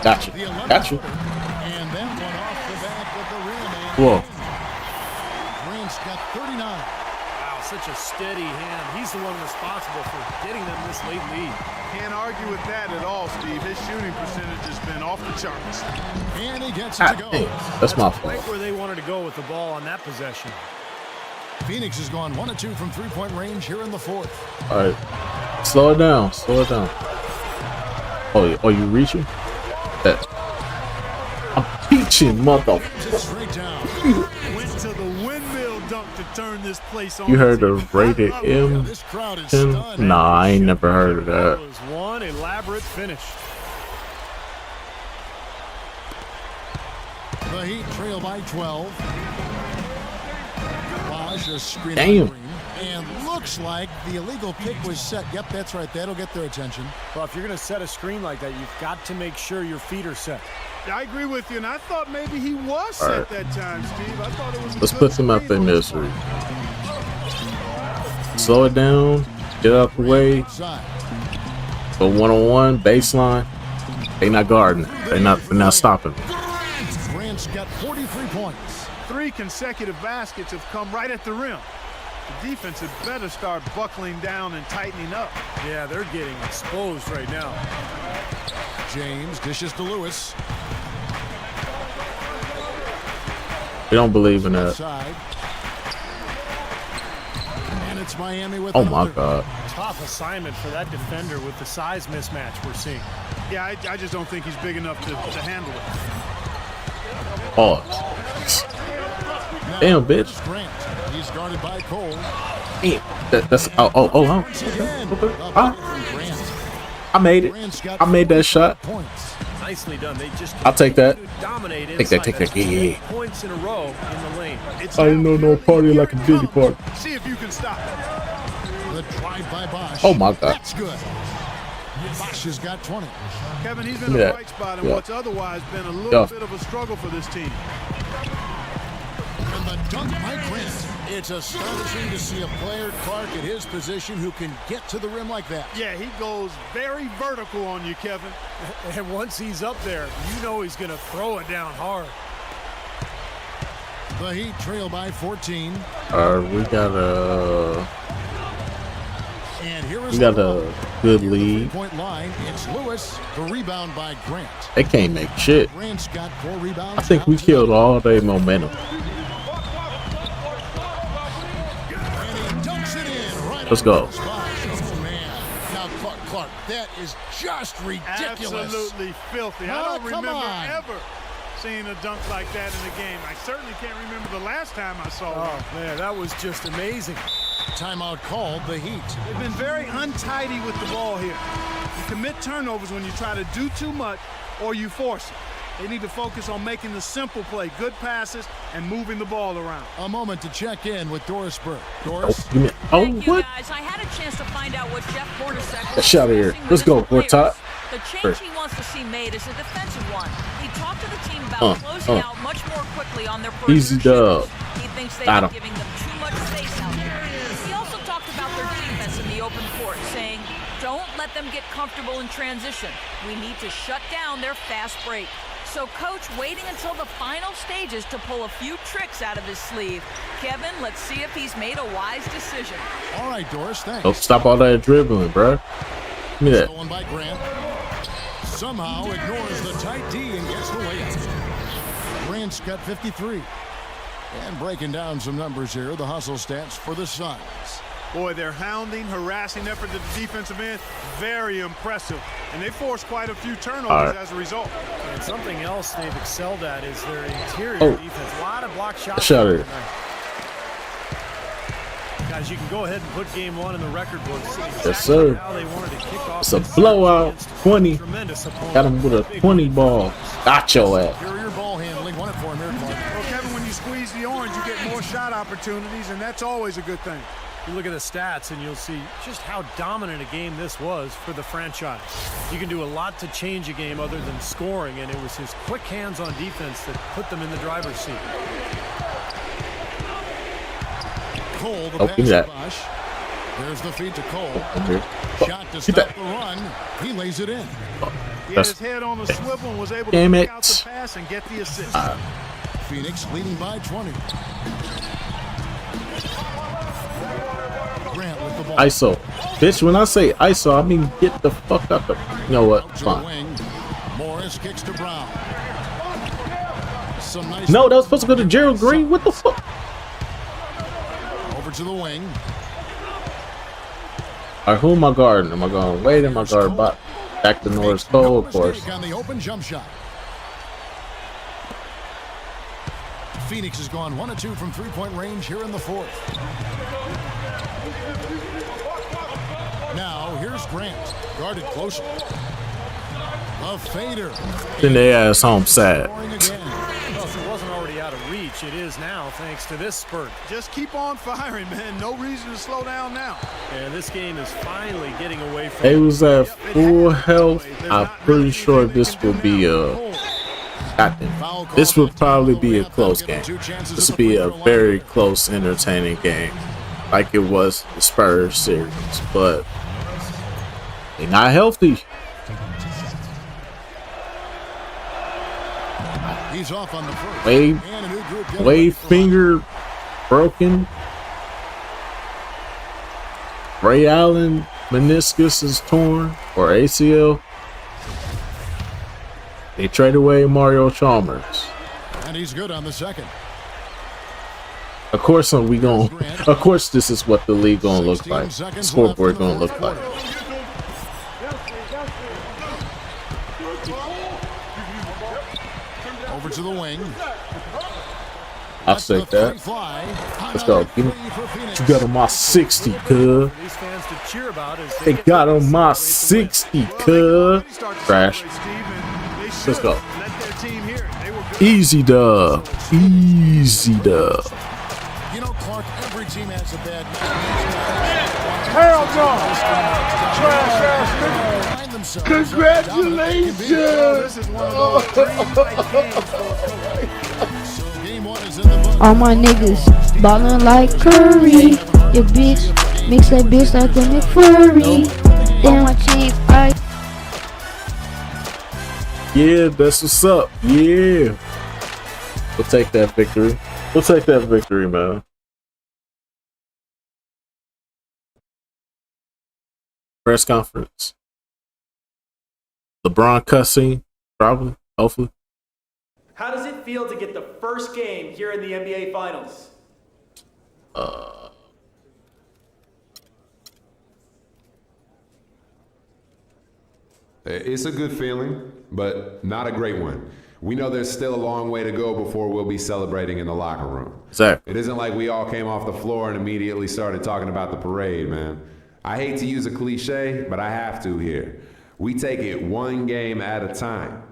Got you. Got you. And that one off the back of the rim. Whoa. Grant's got 39. Wow, such a steady hand. He's the one responsible for getting them this late lead. Can't argue with that at all, Steve. His shooting percentage has been off the charts. And he gets it to go. That's my fault. Right where they wanted to go with the ball on that possession. Phoenix has gone 1 of 2 from three-point range here in the fourth. All right. Slow it down. Oh, you reaching? That. I'm teaching, motherfucker. Straight down. Went to the windmill dunk to turn this place on. You heard of Rated M? This crowd is stunned. Nah, I ain't never heard of that. That was one elaborate finish. The Heat trail by 12. Bosch is screening. Damn. And looks like the illegal pick was set. Yep, that's right. That'll get their attention. Well, if you're going to set a screen like that, you've got to make sure your feet are set. I agree with you, and I thought maybe he was set that time, Steve. I thought it was. Let's put them out their misery. slow it down, get out the way. Side. Go one-on-one, baseline. They not guarding. They're not stopping. Grant's got 43 points. 3 consecutive baskets have come right at the rim. The defense had better start buckling down and tightening up. Yeah, they're getting exposed right now. James dishes to Lewis. They don't believe in that. Side. And it's Miami with Oh my another. God. Tough assignment for that defender with the size mismatch we're seeing. Yeah, I just don't think he's big enough to handle it. Pause. Now, Damn, bitch. here's Grant. He's guarded by Cole. That's Once again, okay. a bucket from Grant. I made it. Grant's got I made that 45 shot. Points. Nicely done. They just I'll take that. dominate Take that, inside. take that. That's Yeah, yeah, 8 points in a row in the lane. It's I didn't know no party like a Diddy party. See if you can stop it. The drive by Bosch. Oh my God. That's good. Bosch has got 20. Kevin, he's in Yeah. a bright spot in Yeah. what's otherwise been a little Yeah. bit of a struggle for this team. And the dunk by Grant. It's astonishing to see a player, Clark, at his position who can get to the rim like that. Yeah, he goes very vertical on you, Kevin. And once he's up there, you know he's going to throw it down hard. The Heat trail by 14. We got And here is we got the a run. good Near the lead. three-point line. It's Lewis. The rebound by Grant. They can't make shit. Grant's got 4 rebounds. I think we now tonight. killed all their momentum. And he dunks it in right Let's on go. the spot. Oh, man. Now, Clark, that is just ridiculous. Absolutely filthy. I Oh, don't come remember on. ever seeing a dunk like that in a game. I certainly can't remember the last time I saw one. Oh, man, that was just amazing. Timeout called. The Heat. They've been very untidy with the ball here. You commit turnovers when you try to do too much or you force it. They need to focus on making the simple play, good passes, and moving the ball around. A moment to check in with Doris Burke. Oh, Doris. you mean, oh Thank you, what? guys. I had a chance to find out what Jeff Hornacek Let's out of here. discussing with Let's go, his players. Gortat. The change he wants to see made is a defensive one. He talked to the team about closing out much more quickly on their Easy perimeter dub. shooters. He thinks they've Got been him. giving them too much space out there. He also talked about their defense in the open court, saying, don't let them get comfortable in transition. We need to shut down their fast break. So Coach waiting until the final stages to pull a few tricks out of his sleeve. Kevin, let's see if he's made a wise decision. All right, Doris, thanks. Don't stop all that dribbling, bro. Give me that. Stolen by Grant. Somehow ignores the tight D and gets the layup. Grant's got 53. And breaking down some numbers here, the hustle stats for the Suns. Boy, their hounding, harassing effort at the defensive end, very impressive. And they forced quite a few turnovers as a result. And something else they've excelled at is their interior Oh. defense. A lot of block shots. Shot it. Guys, you can go ahead and put game 1 in the record books. Yes, sir. How they wanted to kick off It's a this blowout. against 20. tremendous opponent. Got him with a 20 ball. Got your ass. Superior ball handling. Won it for him here, Clark. Well, Kevin, when you squeeze the orange, you get more shot opportunities, and that's always a good thing. You look at the stats and you'll see just how dominant a game this was for the franchise. You can do a lot to change a game other than scoring, and it was his quick hands on defense that put them in the driver's seat. Cole, the Oh, pass give me to that. Bosch. There's the feed to Cole. Okay. Shot to Get stop that. the run. He lays it in. He had That's- his head on the swivel and was able Damn to it. pick out the pass and get the assist. Phoenix leading by 20. Grant with the ball. ISO. Bitch, when I say ISO, I mean get the fuck out the. You know what? Out to the Fine. wing. Morris kicks to Brown. Some nice No, that was supposed to go to Gerald Green. What the fuck? over to the wing. All right, who am I guarding? Am I going Wade? Am I guarding back to Norris Cole, of course. Mistake on the open jump shot. Phoenix has gone 1 of 2 from three-point range here in the fourth. Now here's Grant, guarded closely. A fader. Then they ass home sad. Scoring again. Well, if it wasn't already out of reach, it is now thanks to this spurt. Just keep on firing, man. No reason to slow down now. And this game is finally getting away from They was at full health. I'm pretty sure this will be this would probably be a close game. This will be a very close, entertaining game. like it was the Spurs series, but they're not healthy. He's off on the first. Wade finger broken. Ray Allen meniscus is torn, or ACL. They trade away Mario Chalmers. And he's good on the second. Of course, Of course, this is what the league gonna look like. Scoreboard gonna look like. Over to the wing. I'll take that. Let's go. You got on my 60, cuz. They got on my 60, cuz. Trash. Let's go. Easy dub. Easy dub. You know, Clark, every team has a bad night. Hell no! Trash ass nigga. Congratulations! This is one of those dream-like games. All my niggas ballin' like Curry. Your bitch mix that bitch like the McFlurry. Damn, my cheap, Yeah, that's what's up. Yeah. We'll take that victory. We'll take that victory, man. Press conference. LeBron cussing, probably, hopefully. How does it feel to get the first game here in the NBA Finals? It's a good feeling, but not a great one. We know there's still a long way to go before we'll be celebrating in the locker room. Exactly. It isn't like we all came off the floor and immediately started talking about the parade, man. I hate to use a cliche, but I have to here. We take it one game at a time.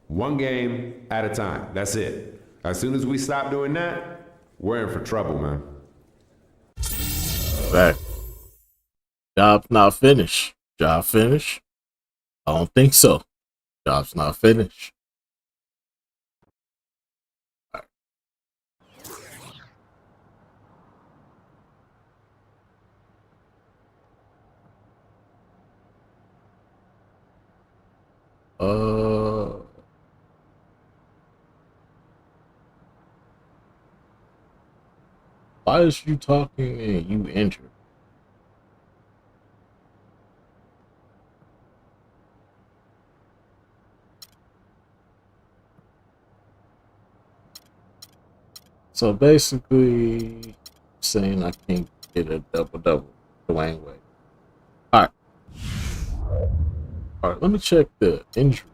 One game at a time. That's it. As soon as we stop doing that, we're in for trouble, man. Back. Job's not finished. Job finished? I don't think so. Job's not finished. Why is you talking and you injured? So basically, saying I can't get a double-double Dwayne Wade. All right, let me check the injury.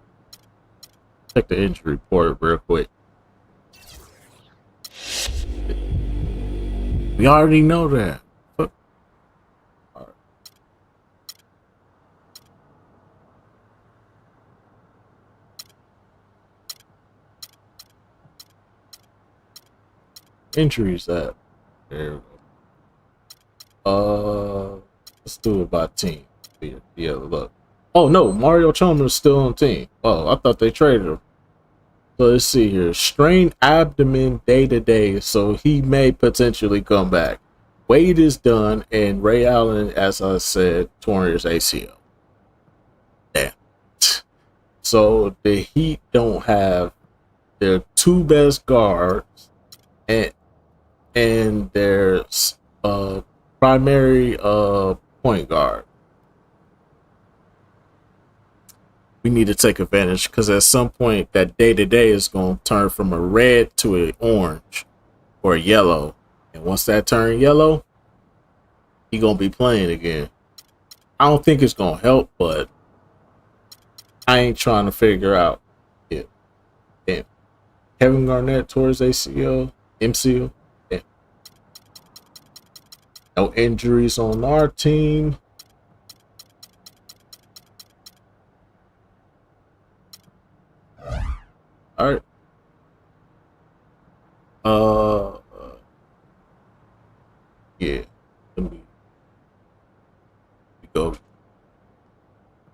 Check the injury report real quick. We already know that. All right. Injuries at there we go. Let's do it by team. Yeah, look. Oh no, Mario Chalmers is still on the team. Oh, I thought they traded him. So let's see here. Strained abdomen day to day, so he may potentially come back. Wade is done, and Ray Allen, as I said, torn his ACL. Damn. So the Heat don't have their two best guards and their primary point guard. We need to take advantage because at some point that day-to-day is going to turn from a red to an orange or a yellow. And once that turn yellow, he going to be playing again. I don't think it's going to help, but I ain't trying to figure out if Kevin Garnett tore his ACL, MCL. Yeah. No injuries on our team. All right. Yeah. Let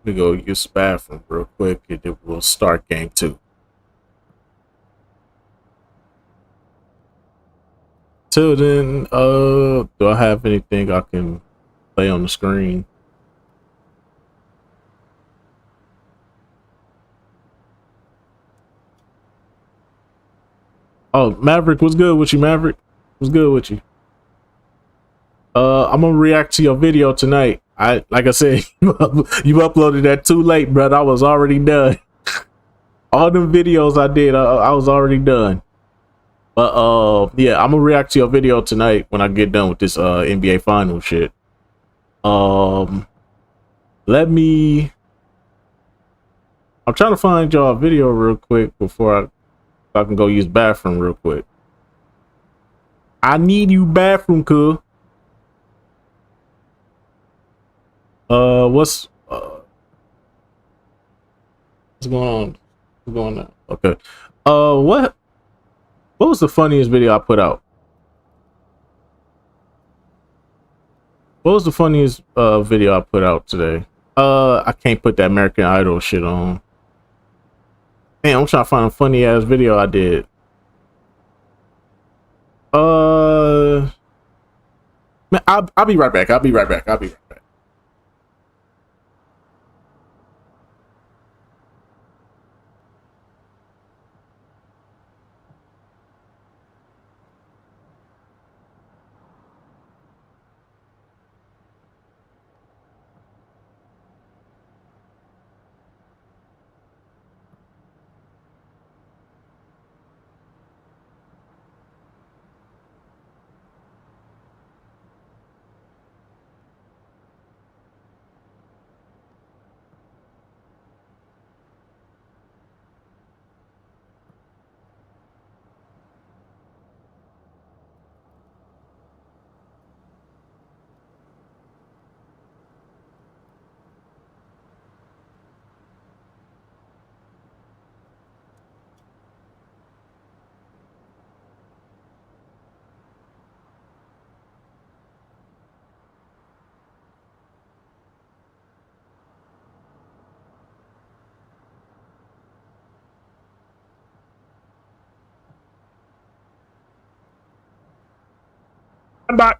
me go use the bathroom real quick, and then we'll start game 2. until then, do I have anything I can play on the screen? Oh, Maverick, what's good with you, Maverick? What's good with you? I'm gonna react to your video tonight. Like I said, you uploaded that too late, brother. I was already done. All them videos I did, I was already done. But yeah, I'm gonna react to your video tonight when I get done with this NBA final shit. Let me. I'm trying to find y'all a video real quick before I can go use bathroom real quick. I need you bathroom, cool. What's going on? What's going on? Okay. What was the funniest video I put out? What was the funniest video I put out today? I can't put that American Idol shit on. Man, I'm trying to find a funny ass video I did. Man, I'll be right back. I'll be right back. I'm back.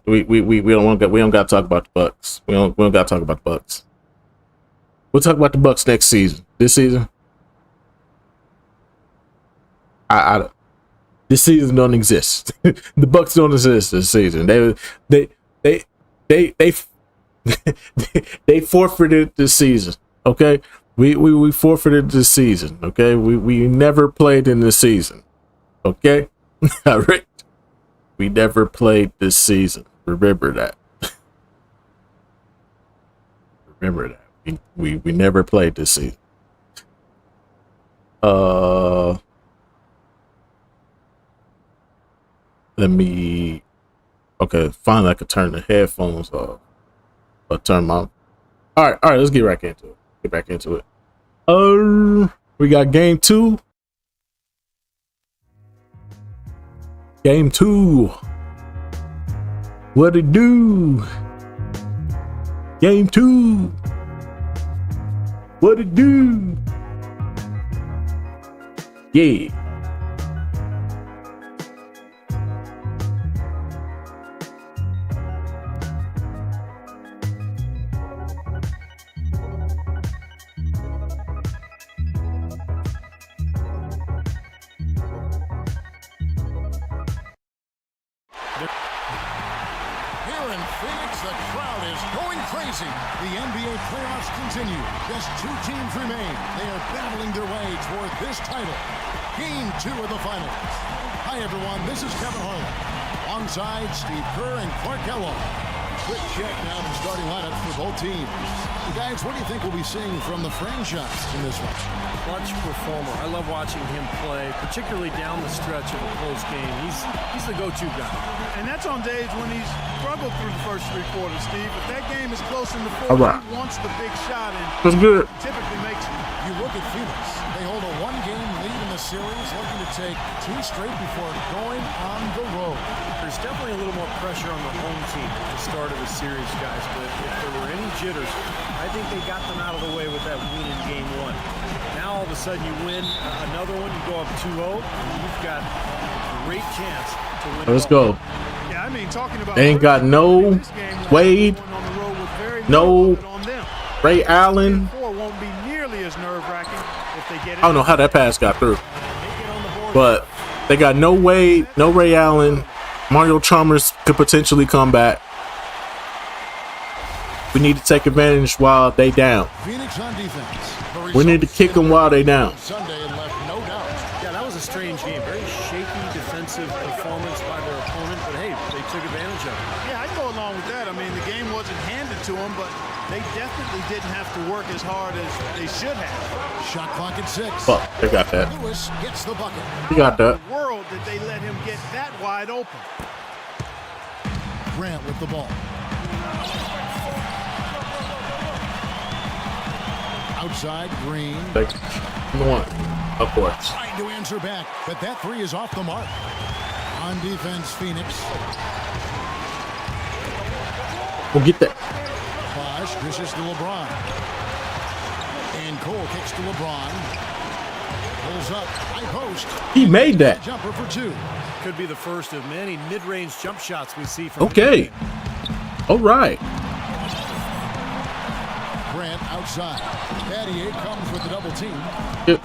We don't got to talk about the Bucks. We don't got to talk about the Bucks. We'll talk about the Bucks next season. This season, this season don't exist. The Bucks don't exist this season. They forfeited this season. Okay, we forfeited this season. Okay, we never played in this season. Okay, all right. We never played this season. Remember that. Remember that. We never played this season. Let me. Okay, finally I could turn the headphones off. Or turn my. All right. Let's get back into it. Get back into it. We got game 2. Game 2. What it do? Game 2. What it do? Yeah. The NBA playoffs continue. Just 2 teams remain. They are battling their way toward this title. Game 2 of the finals. Hi, everyone. This is Kevin Harlan. Alongside Steve Kerr and Clark Kellogg. Quick check now of the starting lineups for both teams. Guys, what do you think we'll be seeing from the franchise in this one? Clutch performer. I love watching him play, particularly down the stretch of a close game. He's the go-to guy. And that's on days when he's struggled through the first 3 quarters, Steve. If that game is close in the fourth, he wants the big shot, and that's good. Typically makes it. You look at Phoenix. They hold a 1-game lead in the series, looking to take 2 straight before going on the road. There's definitely a little more pressure on the home team at the start of the series, guys. But if there were any jitters, I think they got them out of the way with that win in Game 1. Now all of a sudden you win another one, you go up 2-0, and you've got a great chance to win. Let's go. Yeah, I mean, talking about They ain't got no Wade, no Ray Allen. Won't be nearly as nerve-wracking if they get it. I don't know how that pass got through, but they got no Wade, no Ray Allen. Mario Chalmers could potentially come back. We need to take advantage while they down. Phoenix on defense. We need to kick them while they down. Sunday and left no doubt. Yeah, that was a strange game. Very shaky defensive performance by their opponent, but hey, they took advantage of it. Yeah, I'd go along with that. I mean, the game wasn't handed to them, but they definitely didn't have to work as hard as they should have. Shot clock at 6. Fuck, they got that. Lewis gets the bucket. You got that. The world did they let him get that wide open? Grant with the ball. Outside, Green. Come on, of course. Trying to answer back, but that 3 is off the mark. On defense, Phoenix. We'll get that. Bosh dishes to LeBron. And Cole kicks to LeBron. Pulls up, high post. He made that. Jumper for 2. Could be the first of many mid-range jump shots we see from Okay. All right. Grant outside. Battier comes with the double team. Yep.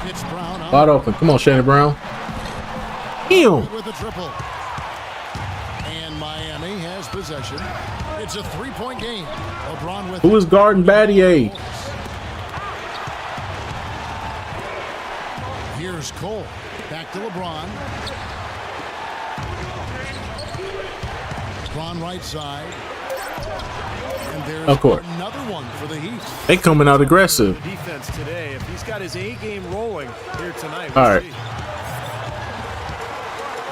It's Brown on Wide open. Come on, Shannon Brown. Ew. with the triple. And Miami has possession. It's a 3-point game. LeBron with Who is guarding Battier? Here's Cole. Back to LeBron. LeBron right side. And there's Of course. another one for the Heat. They coming out aggressive. defense today. If he's got his A game rolling here tonight, All right. see.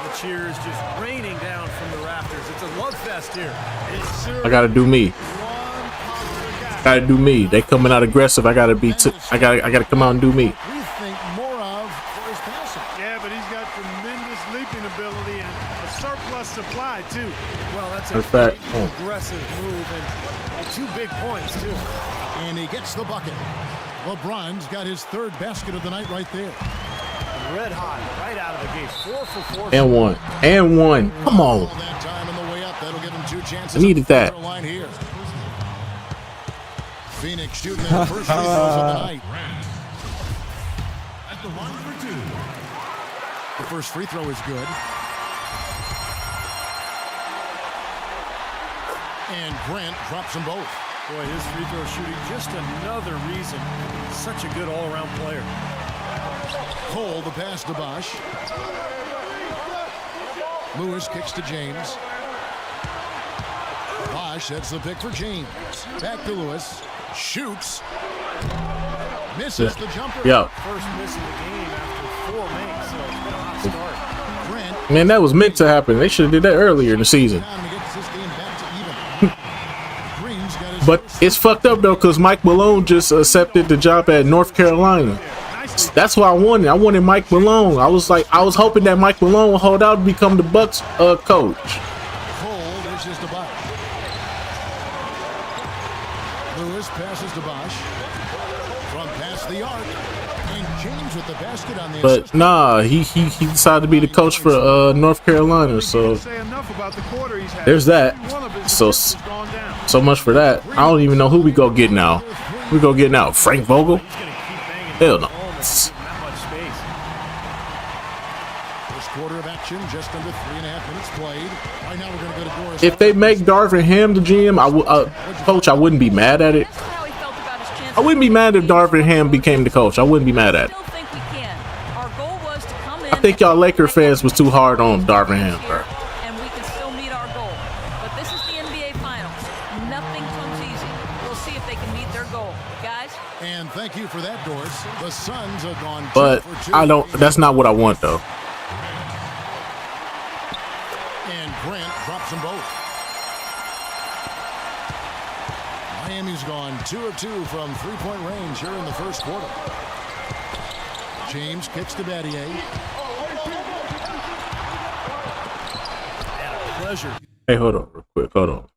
The cheers just raining down from the rafters. It's a love fest here. I gotta do me. Gotta do me. They coming out aggressive. I gotta be. I gotta come out and do me. We think more of for his passing. Yeah, but he's got tremendous leaping ability and a surplus supply, too. Well, that's a In fact, great aggressive move and 2 big points, too. And he gets the bucket. LeBron's got his 3rd basket of the night right there. Red hot right out of the gate. 4 for 4. And one. And one. Come on. All that time on the way up, that'll give him 2 chances. I needed that. at the line here. Phoenix shooting their first free throws of the night. At the line for 2. The first free throw is good. And Grant drops them both. Boy, his free throw shooting, just another reason. Such a good all-around player. Cole, the pass to Bosh. Lewis kicks to James. Bosh sets the pick for James. Back to Lewis. Shoots. Misses the jumper. Yeah. First miss of the game after 4 makes, so it's been a hot start. Grant Man, that was meant to happen. They should have did that earlier in the season. down and gets this game back to even. Green's got his But it's fucked up though, because Mike Malone just accepted the job at North Carolina. That's what I wanted. I wanted Mike Malone. I was hoping that Mike Malone would hold out to become the Bucks coach. Cole dishes to Bosh. Lewis passes to Bosh. From past the arc. And James with the basket on the But assist. nah, he decided to be the coach for North Carolina. So Say enough about the quarter he's had. there's that. One of his So defenses gone down. so much for that. I don't even know who we go get now. We go get now Frank Vogel? He's going to keep banging Hell no. home and give him that much space. First quarter of action, just under 3.5 minutes played. Right now we're going to go to Doris. If they make Darvin Ham the GM, coach, I wouldn't be mad at it. That's how he felt about his chances. I wouldn't be mad if Darvin Ham became the coach. I wouldn't be mad at it. Still think we can. Our goal was to come in. I think y'all Laker fans was too hard on Darvin Ham, bro. And we can still meet our goal. But this is the NBA Finals. Nothing comes easy. We'll see if they can meet their goal. Guys? And thank you for that, Doris. The Suns have gone 2 But for 2. I don't. That's not what I want though. And Grant drops them both. Miami's gone 2 of 2 from 3-point range here in the first quarter. James kicks to Battier. Pleasure. Hey, hold on real quick. Hold on.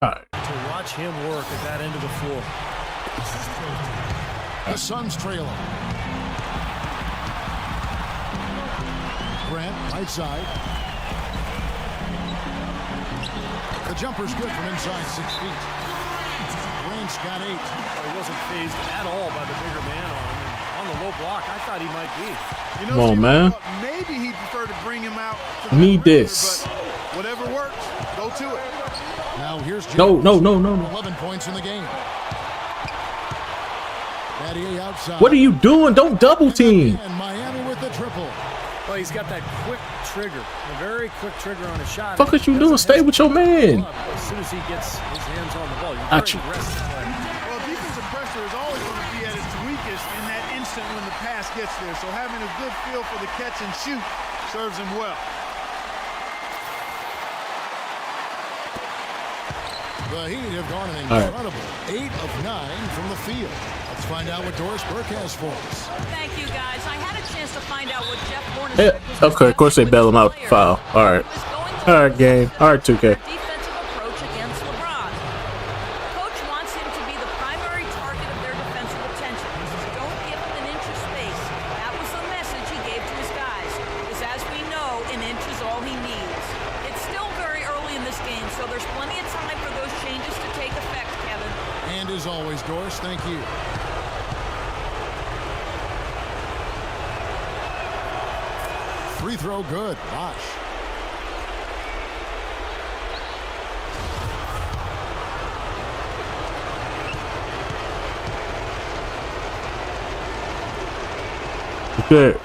All right. To watch him work at that end of the floor. The Suns trail him. Grant, right side. The jumper's good from inside 6 feet. Grant's got 8. He wasn't phased at all by the bigger man on him. And on the low block, I thought he might be. You know, Come on, man. Maybe he'd prefer to bring him out. To Need perimeter, this. But whatever works, go to it. Now here's No, James. no, no, no, no. 11 points in the game. Battier outside. What are you doing? Don't double team. And Miami with the triple. Well, he's got that quick trigger, a very quick trigger on a shot. Fuck is you doing? Stay with your man. As soon as he gets his hands on the ball, you're Got very you. aggressive player. Well, defensive pressure is always going to be at its weakest in that instant when the pass gets there. So having a good feel for the catch and shoot serves him well. The Heat have gone an All right. incredible 8 of 9 from the field. Let's find out what Doris Burke has for us. Thank you, guys. I had a chance to find out what Jeff Horner Yeah, said was okay, of course they bail him out the foul. All right. All right, game. All right, 2K. Defensive approach against LeBron. Coach wants him to be the primary target of their defensive attention. He says, don't give him an inch of space. That was the message he gave to his guys. Because as we know, an inch is all he needs. It's still very early in this game, so there's plenty of time for those changes to take effect, Kevin. And as always, Doris, thank you. Free throw good. Bosh. Good.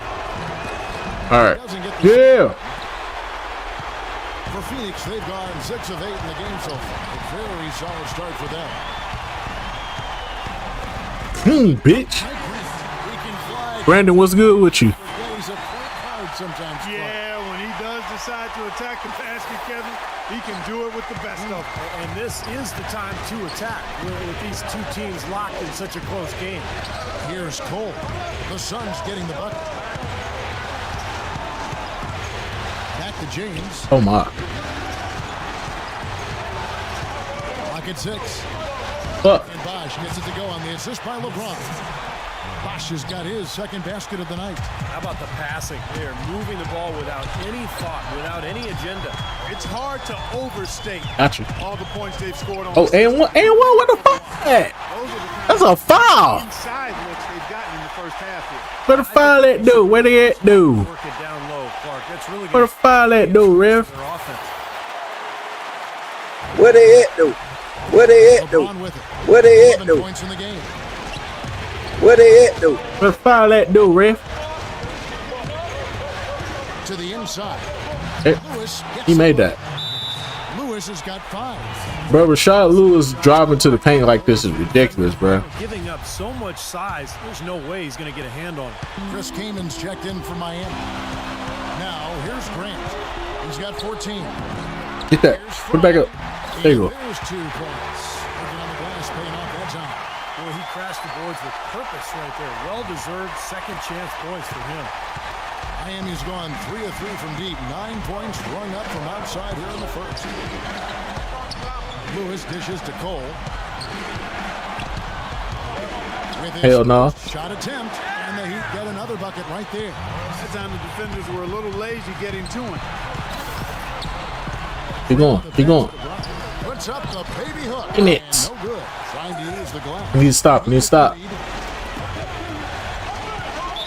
All right. Yeah. For Phoenix, they've gone 6 of 8 in the game so far. A very solid start for them. Bitch. He can fly. Brandon, what's good with you? Yeah, he's a point guard sometimes. Yeah, when he does decide to attack the basket, Kevin, he can do it with the best of them. And this is the time to attack with these two teams locked in such a close game. Here's Cole. The Suns getting the bucket. Back to James. Oh my. Lock at 6. Fuck. And Bosh gets it to go on the assist by LeBron. Bosh has got his second basket of the night. How about the passing? They are moving the ball without any thought, without any agenda. It's hard to overstate Got you. all the points they've scored on. Oh, and one, what the fuck? That? Those are the kind That's a foul. inside looks they've gotten in the first half here. Where the foul at, dude? Where they at, dude? Work it down low, Clark. That's really Where the good. foul at, dude, ref? Their offense. Where they at, though? Where they at, though? LeBron with it. Where they at, 11 though? points in the game. Where they at, though? Where the foul at, dude, ref? To the inside. Hey, Lewis gets he made that. Lewis has got 5. Bro, Rashad Lewis driving to the paint like this is ridiculous, bro. Giving up so much size, there's no way he's going to get a hand on it. Chris Kamen's checked in for Miami. Now, here's Grant. He's got 14. Get that. Put it back up. There you go. There's 2 points. Working on the glass, paying off that time. Boy, he crashed the boards with purpose right there. Well-deserved second chance points for him. Miami's gone 3 of 3 from deep. 9 points rung up from outside here in the first. Lewis dishes to Cole. With his Hell no. shot attempt, and the Heat get another bucket right there. That time the defenders were a little lazy getting to him. Keep going. Keep going. Puts up the baby hook. In it. And no good. Trying to use the glass. You need to stop. You need to stop.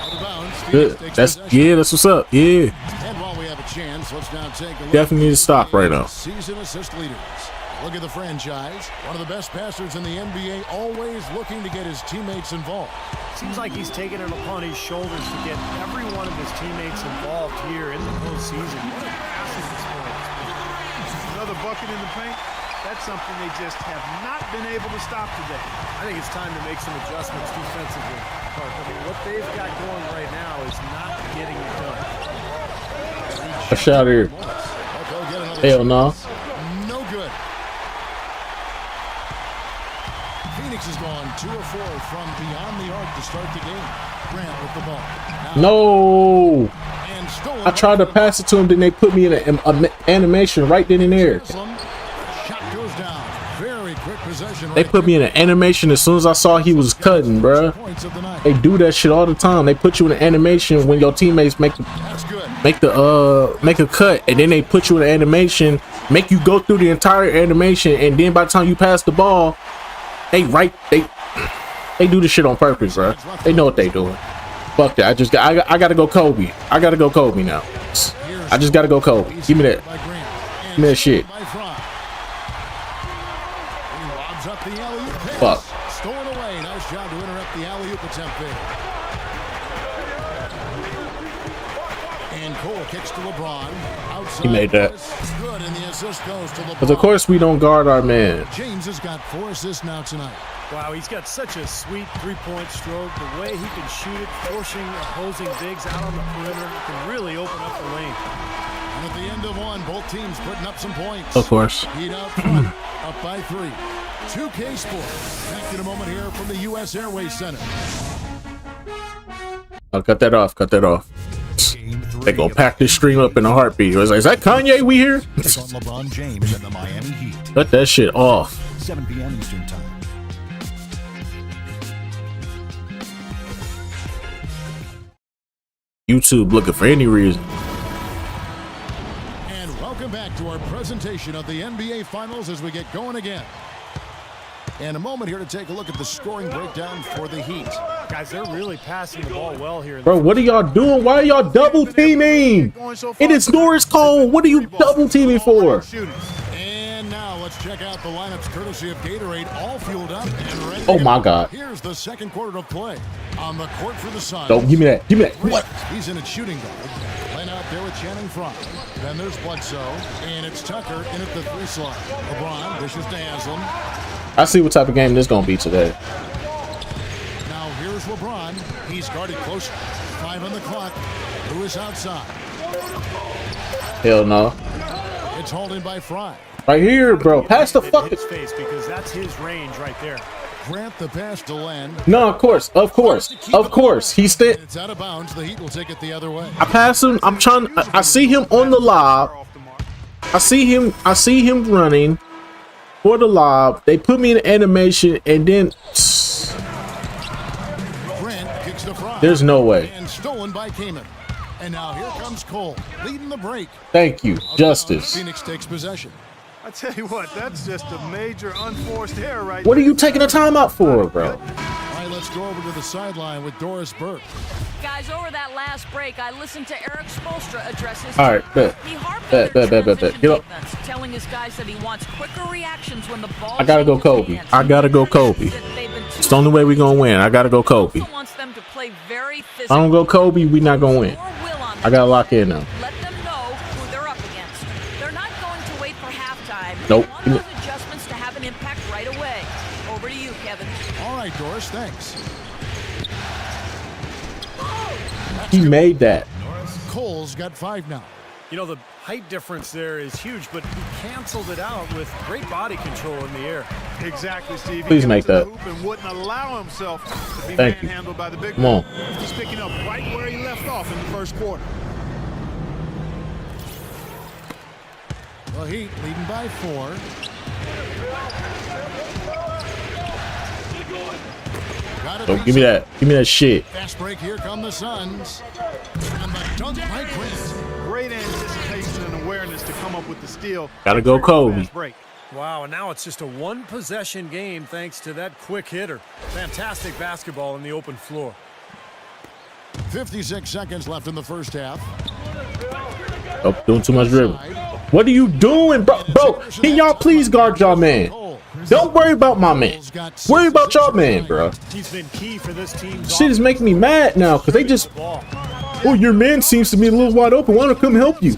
Out of bounds. Phoenix Good. takes That's possession. yeah. That's what's up. Yeah. And while we have a chance, let's now take a look. Definitely need to stop right now. Season assist leaders. Look at the franchise. One of the best passers in the NBA, always looking to get his teammates involved. Seems like he's taken it upon his shoulders to get every one of his teammates involved here in the postseason. What a passing display. Another bucket in the paint. That's something they just have not been able to stop today. I think it's time to make some adjustments defensively. Clark, I mean, what they've got going right now is not getting it done. A shot here. Hell no. No good. Phoenix has gone 2 of 4 from beyond the arc to start the game. Grant with the ball. No. And stolen. I tried to pass it to him, then they put me in an animation right then and there. Shot goes down. Very quick possession. They put me in an animation as soon as I saw he was cutting, bruh. They do that shit all the time. They put you in an animation when your teammates make a cut, and then they put you in an animation, make you go through the entire animation, and then by the time you pass the ball, they do this shit on purpose, bro. They know what they doing. Fuck that. I gotta go Kobe. I gotta go Kobe now. I just gotta go Kobe. Give me that. Give me that shit. Fuck. Stolen away. Nice job to interrupt the alley-oop attempt there. And Cole kicks to LeBron. Outside. He made that. Good, and the assist goes to LeBron. Because of course we don't guard our man. James has got 4 assists now tonight. Wow, he's got such a sweet three-point stroke. The way he can shoot it, forcing opposing bigs out on the perimeter, can really open up the lane. And at the end of one, both teams putting up some points. Of course. Heat out front, up by 3. 2K Sports. Back in a moment here from the U.S. Airways Center. I'll cut that off. Cut that off. They gonna pack this stream up in a heartbeat. I was like, is that Kanye we here? It's on LeBron James and the Miami Heat. Cut that shit off. 7 p.m. Eastern Time. YouTube looking for any reason. And welcome back to our presentation of the NBA Finals as we get going again. And a moment here to take a look at the scoring breakdown for the Heat. Guys, they're really passing the ball well here. Bro, what are y'all doing? Why are y'all double teaming? It is Norris Cole. What are you double teaming for? And now let's check out the lineups courtesy of Gatorade, all fueled up and ready. Oh my God. Here's the second quarter of play on the court for the Suns. Don't give me that. Give me that. What? He's in at shooting guard. Playing out there with Channing Frye. Then there's Bledsoe, and it's Tucker in at the 3 slot. LeBron dishes to Haslam. I see what type of game this gonna be today. Now here's LeBron. He's guarded close. 5 on the clock. Lewis outside. Hell no. It's hauled in by Frye. Right here, bro. Pass the fucking face because that's his range right there. Grant the pass to Len. No, of course. He's still. It's out of bounds. The Heat will take it the other way. I pass him. I'm trying. I see him on the lob. I see him running for the lob. They put me in animation, and then Grant kicks to Frye. There's no way. And stolen by Kaman. And now here comes Cole, leading the break. Thank you, Justice. Phoenix takes possession. I tell you what, that's just a major unforced error right What are you taking a timeout for, bro? All right, let's go over to the sideline with Doris Burke. Guys, over that last break, I listened to Eric Spoelstra address his All right, bet. He harped on the transition Get up. defense, telling his guys that he wants quicker reactions when the ball. I gotta go Kobe. I gotta go Kobe. It's the only way we gonna win. I gotta go Kobe. Wants them to play very If I don't go Kobe, we not gonna win. I gotta lock in now. Let them know who they're up against. They're not going to wait for halftime. Nope. They want those adjustments to have an impact right away. Over to you, Kevin. All right, Doris, thanks. He made that. Cole's got 5 now. You know, the height difference there is huge, but he canceled it out with great body control in the air. Exactly, Steve. Please make that. And wouldn't allow himself to be Thank you. manhandled by the big Come on. He's picking up right where he left off in the first quarter. The Heat leading by 4. Don't give me that. Give me that shit. Fast break. Here come the Suns. And the dunk by Grant. Great anticipation and awareness to come up with the steal. Gotta go Kobe. Wow, and now it's just a one-possession game thanks to that quick hitter. Fantastic basketball in the open floor. 56 seconds left in the first half. Oh, doing too much dribble. What are you doing, bro? Can y'all please guard y'all man? Don't worry about my man. Worry about y'all man, bro. He's been key for this team. Shit is making me mad now because they just. Oh, your man seems to be a little wide open. Why don't I come help you?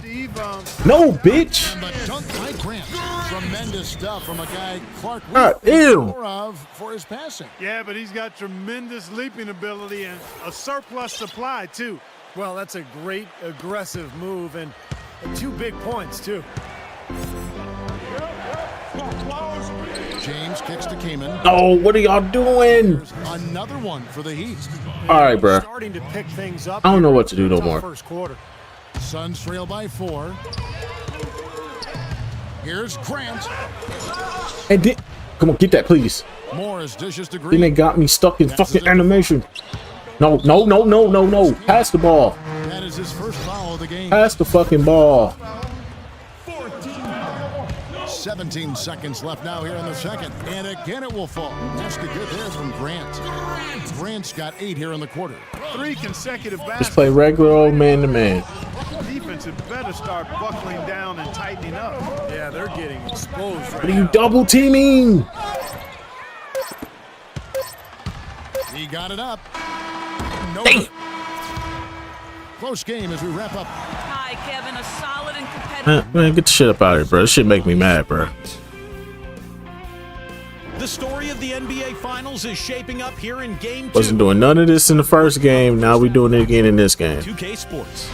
No, bitch. And the dunk by Grant. Tremendous stuff from a guy Clark God Wheat thinks damn. more of for his passing. Yeah, but he's got tremendous leaping ability and a surplus supply, too. Well, that's a great aggressive move and 2 big points, too. James kicks to Kamen. Oh, what are y'all doing? There's another one for the Heat. All right, bro. Starting to pick things up. I don't know what to do no more. First quarter. Suns trail by 4. Here's Grant. And then, come on, get that, please. Morris dishes to Then Green. they got me stuck in fucking animation. No. Pass the ball. That is his first foul of the game. Pass the fucking ball. 17 seconds left now here in the second. And again it will fall. That's the good there from Grant. Grant's got 8 here in the quarter. 3 consecutive Just baskets. play regular old man-to-man. Defense had better start buckling down and tightening up. Yeah, they're getting exposed right What are you now. double teaming? He got it up. No. Damn. Close game as we wrap up. Hi, Kevin. A solid and competitive. Man, get the shit up out of here, bro. This shit make me mad, bro. The story of the NBA Finals is shaping up here in Game 2. Wasn't doing none of this in the first game. Now we doing it again in this game. 2K Sports.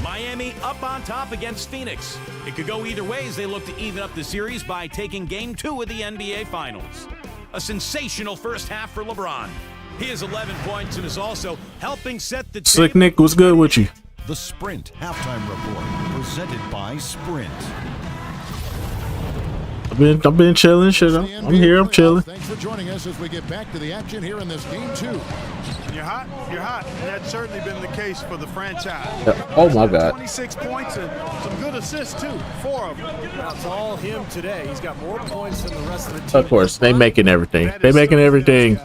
Miami up on top against Phoenix. It could go either way as they look to even up the series by taking Game 2 of the NBA Finals. A sensational first half for LeBron. He has 11 points and is also helping set the Slick table. Nick, what's good with you? The Sprint Halftime Report, presented by Sprint. I've been chilling, shit. I'm here, I'm chilling. Thanks for joining us as we get back to the action here in this game 2. When you're hot, you're hot. And that's certainly been the case for the franchise. Oh my God. 26 points and some good assists, too. 4 of them. That's all him today. He's got more points than the rest of the team. Of course, they making everything. They making everything.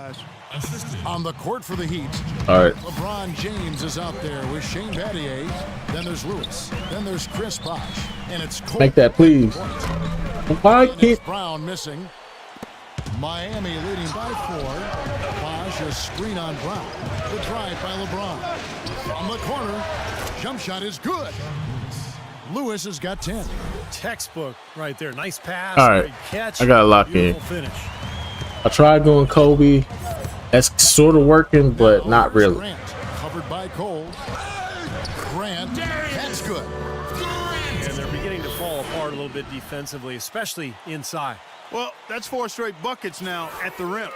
On the court for the Heat. All right. LeBron James is out there with Shane Battier. Then there's Lewis. Then there's Chris Bosh. And it's Cole. Make that, please. Why And it's can't... Brown missing. Miami leading by 4. Bosh a screen on Brown. The drive by LeBron. From the corner. Jump shot is good. Lewis has got 10. Textbook right there. Nice pass. All right. Great catch. I gotta lock in. Beautiful finish. I tried going Kobe. That's sort of working, but not really. Grant, covered by Cole. Grant, that's good. And they're beginning to fall apart a little bit defensively, especially inside. Well, that's 4 straight buckets now at the rim.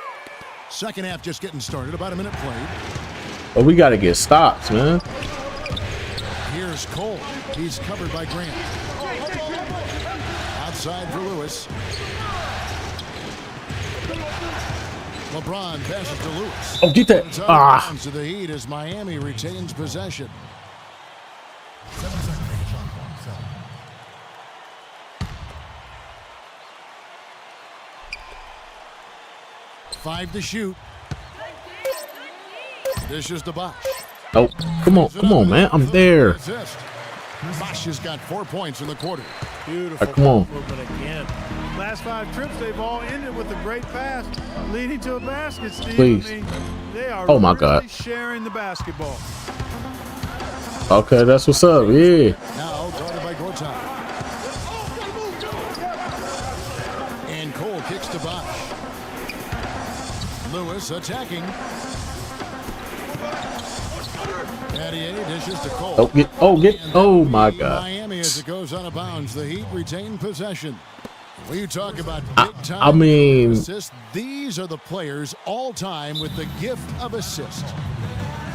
Second half just getting started. About a minute played. But we got to get stops, man. Here's Cole. He's covered by Grant. Outside for Lewis. LeBron passes to Lewis. Oh, get that. It's out of Ah. bounds to the Heat as Miami retains possession. Five to shoot. Dishes to Bosh. Oh, come on, man. I'm there. Assist. Bosh has got 4 points in the quarter. Beautiful come on. movement again. Last 5 trips, they've all ended with a great pass, leading to a basket, Steve. Please. I mean, they are Oh, my really God. sharing the basketball. Okay, that's what's up. Yeah. Now guarded by Gortat. And Cole kicks to Bosh. Lewis attacking. Battier dishes to Cole. Oh my God. Miami as it goes out of bounds. The Heat retain possession. We talk about big time. I mean, assists. These are the players all time with the gift of assist.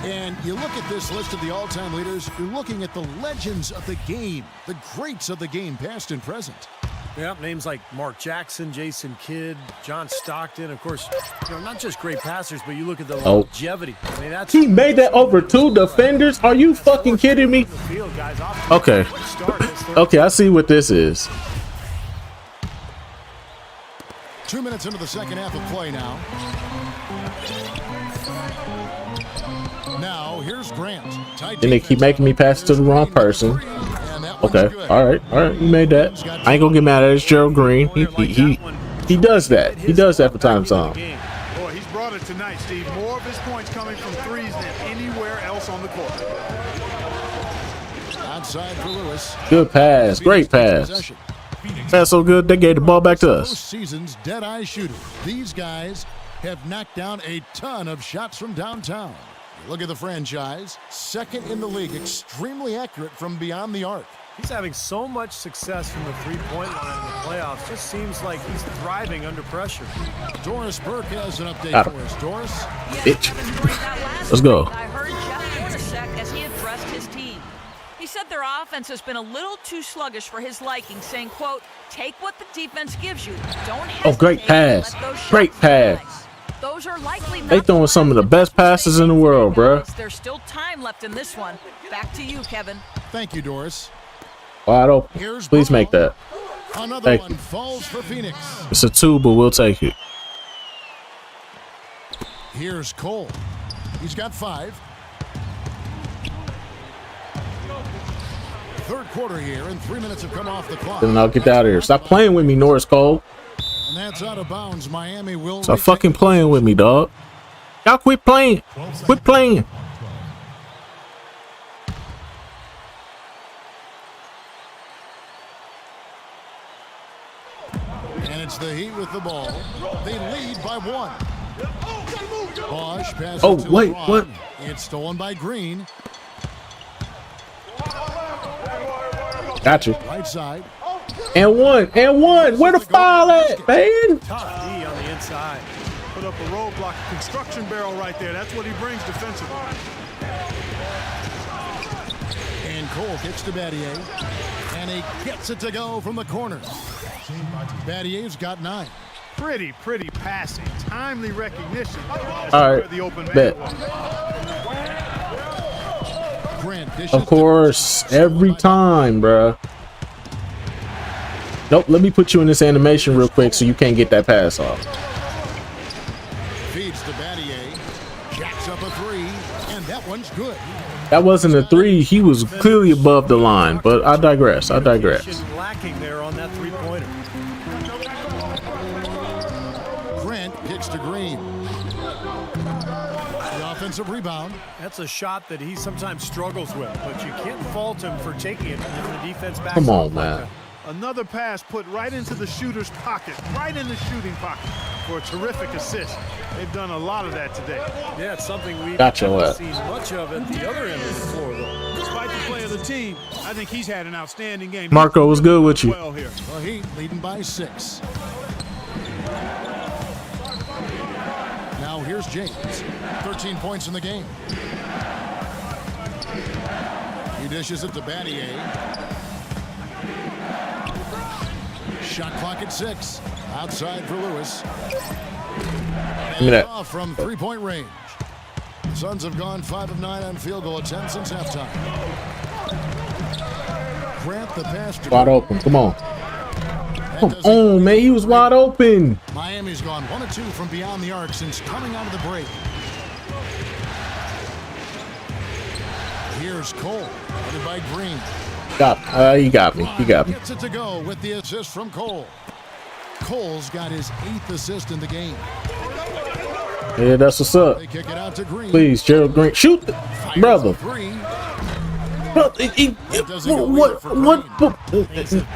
And you look at this list of the all-time leaders, you're looking at the legends of the game, the greats of the game, past and present. Yeah, names like Mark Jackson, Jason Kidd, John Stockton. Of course, not just great passers, but you look at the longevity. I mean, that's he made that over 2 defenders. Are you fucking kidding me? Okay. Okay, I see what this is. 2 minutes into the second half of play now. Now, here's Grant. Tight Then they keep making me pass it to the wrong person. Okay, all right, you made that. I ain't gonna get mad at it. It's Gerald Green. He does that. He does that from time to time. Boy, he's brought it tonight, Steve. More of his points coming from threes than anywhere else on the court. Outside for Lewis. Good pass, great pass. That's so good. They gave the ball back to us. Season's dead-eye shooter. These guys have knocked down a ton of shots from downtown. Look at the franchise. Second in the league. Extremely accurate from beyond the arc. He's having so much success from the three-point line in the playoffs. Just seems like he's thriving under pressure. Doris Burke has an update for us. Doris? Bitch. Let's go. I heard Jeff Hornacek as he addressed his team. He said their offense has been a little too sluggish for his liking, saying, quote, take what the defense gives you. Don't hesitate. Oh, great pass. Great pass. Those are likely They throwing some of the best passes in the world, bro. There's still time left in this one. Back to you, Kevin. Thank you, Doris. Wide open. Please make that. Another one falls for Phoenix. It's a 2, but we'll take it. Here's Cole. He's got 5. Third quarter here, and 3 minutes have come off the clock. Then I'll get out of here. Stop playing with me, Norris Cole. And that's out of bounds. Miami will. Stop fucking playing with me, dog. Y'all quit playing. Quit playing. And it's the Heat with the ball. They lead by 1. Bosch passes Oh, to wait, LeBron. what? It's stolen by Green. Got you. Right side. And one. Where the foul at, man? Tough D on the inside. Put up a roadblock, a construction barrel right there. That's what he brings defensively. And Cole kicks to Battier. And he gets it to go from the corner. Battier's got 9. Pretty passing. Timely recognition. All right. The open Bet. Grant dishes Of course. Every time, bruh. Nope. Let me put you in this animation real quick so you can't get that pass off. feeds to Battier. Jacks up a 3. And that one's good. That wasn't a 3. He was clearly above the line, but I digress. Lacking there on that three-pointer. Grant kicks to Green. The offensive rebound. That's a shot that he sometimes struggles with, but you can't fault him for taking it if the defense backs Come up on, like man. that. Another pass put right into the shooter's pocket, right in the shooting pocket for a terrific assist. They've done a lot of that today. Yeah, it's something we've Gotcha, not what? seen much of at the other end of the floor, though. Despite the play of the team, I think he's had an outstanding game. Marco, what's good with you? Well here. The Heat leading by 6. Now here's James. 13 points in the game. He dishes it to Battier. Shot clock at 6. Outside for Lewis. Give me that. Off from three-point range. The Suns have gone 5 of 9 on field goal attempts since halftime. Grant the pass to Wide open. Come on. Come on, man. He was wide open. Miami's gone 1 of 2 from beyond the arc since coming out of the break. Here's Cole, headed by Green. He got me. Gets it to go with the assist from Cole. Cole's got his 8th assist in the game. Yeah, that's what's up. They kick it out to Green. Please, Gerald Green. Shoot, brother. 3. What?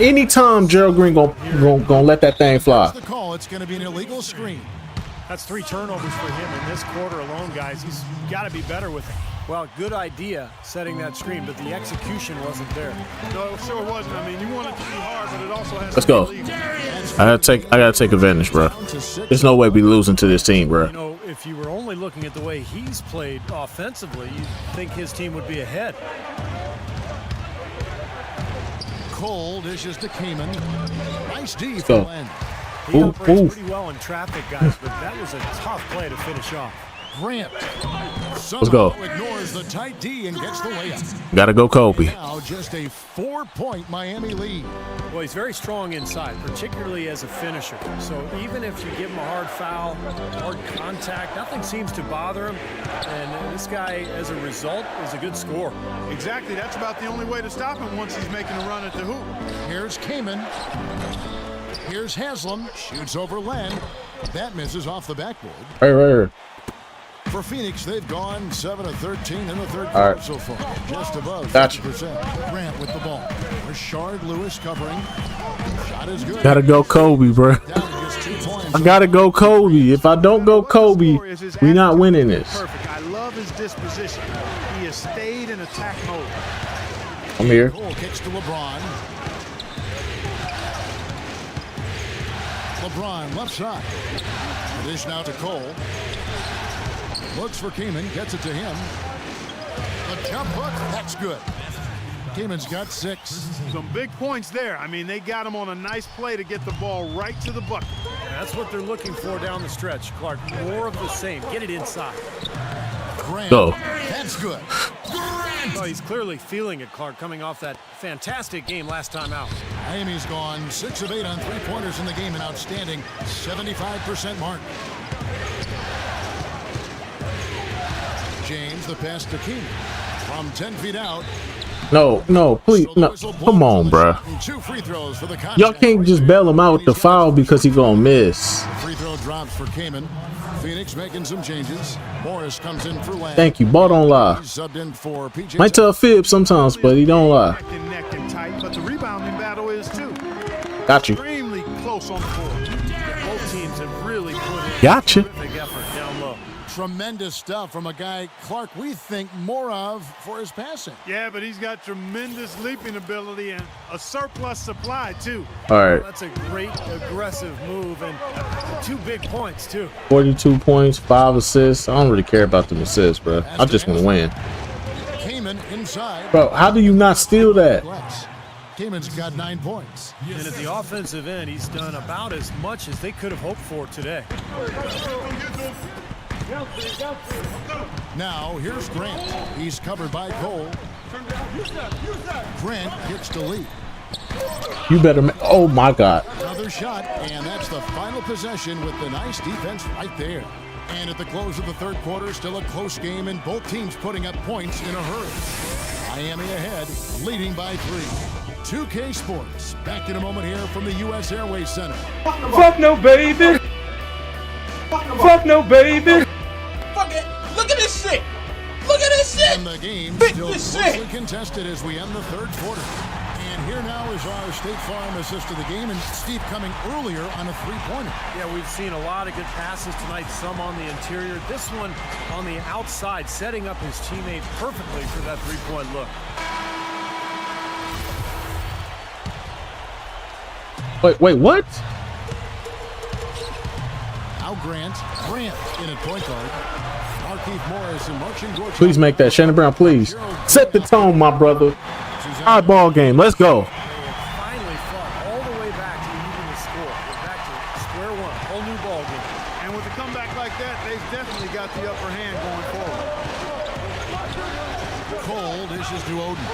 Anytime Gerald Green gonna let that thing fly. The call, it's going to be an illegal screen. That's 3 turnovers for him in this quarter alone, guys. He's got to be better with it. Well, good idea setting that screen, but the execution wasn't there. No, it sure wasn't. I mean, you want it to be hard, but it also has Let's to be go. legal. I gotta take advantage, bro. There's no way we losing to this team, bro. You know, if you were only looking at the way he's played offensively, you'd think his team would be ahead. Cole dishes to Kaman. Nice D Let's for go. Len. He operates pretty well in traffic, guys, but that was a tough play to finish off. Grant. Let's go. Ignores the tight D and gets the layup. Gotta go, Kobe. Now just a 4-point Miami lead. Well, he's very strong inside, particularly as a finisher. So even if you give him a hard foul, hard contact, nothing seems to bother him. And this guy, as a result, is a good scorer. Exactly. That's about the only way to stop him once he's making a run at the hoop. Here's Kaman. Here's Haslam. Shoots over Len. That misses off the backboard. Right. For Phoenix, they've gone 7 of 13 in the third All quarter right. so far. Just above Gotcha. 50%. Grant with the ball. Rashard Lewis covering. Shot is good. Gotta go Kobe, bro. I gotta go Kobe. If I don't go Kobe, we not winning this. Perfect. I love his disposition. He has stayed in attack mode. I'm here. Cole kicks to LeBron. LeBron left side. The dish now to Cole. Looks for Kaman, gets it to him. The jump hook, that's good. Kaman's got 6. Some big points there. I mean, they got him on a nice play to get the ball right to the bucket. That's what they're looking for down the stretch, Clark. More of the same. Get it inside. Grant, Go. that's good. Oh, he's clearly feeling it, Clark, coming off that fantastic game last time out. Miami's gone 6 of 8 on 3-pointers in the game, an outstanding 75% mark. James, the pass to King. From 10 feet out. No, please, no. Come on, bro. 2 free throws for the contact. Y'all can't just bail him out with the foul because he gonna miss. Free throw drops for Kaman. Phoenix making some changes. Morris comes in for Lamb. Thank you. Ball don't lie. He's subbed in for PJ. Might tell a fib sometimes, but he don't lie. Neck and tight, but the rebounding battle is too. Got you. Extremely close on the board. Both teams have really put in Gotcha. a terrific effort down low. Tremendous stuff from a guy, Clark, we think more of for his passing. Yeah, but he's got tremendous leaping ability and a surplus supply, too. All right. That's a great aggressive move and 2 big points, too. 42 points, 5 assists. I don't really care about the assists, bro. I just want to win. Kaman inside. Bro, how do you not steal that? Kaman's got 9 points. And at the offensive end, he's done about as much as they could have hoped for today. Now, here's Grant. He's covered by Cole. Grant gets the lead. You better. Oh my God. Another shot, and that's the final possession with the nice defense right there. And at the close of the third quarter, still a close game, and both teams putting up points in a hurry. Miami ahead, leading by 3. 2K Sports. Back in a moment here from the U.S. Airways Center. Fuck no, baby. Fuck no, baby. Fuck it. Look at this shit. Look at this shit. And the game still closely contested as we end the third quarter. And here now is our State Farm assist to the game, and Steve coming earlier on a 3-pointer. Yeah, we've seen a lot of good passes tonight, some on the interior. This one on the outside, setting up his teammate perfectly for that 3-point look. Wait, what? Now Grant in at point guard. Markieff Morris and Marcin Gortat. Please make that. Shannon Brown, please. Set the tone, my brother. All right, ball game. Let's go. Finally fought all the way back to even the score. We're back to square one, whole new ball game. And with a comeback like that, they've definitely got the upper hand going forward. Cole dishes to Oden.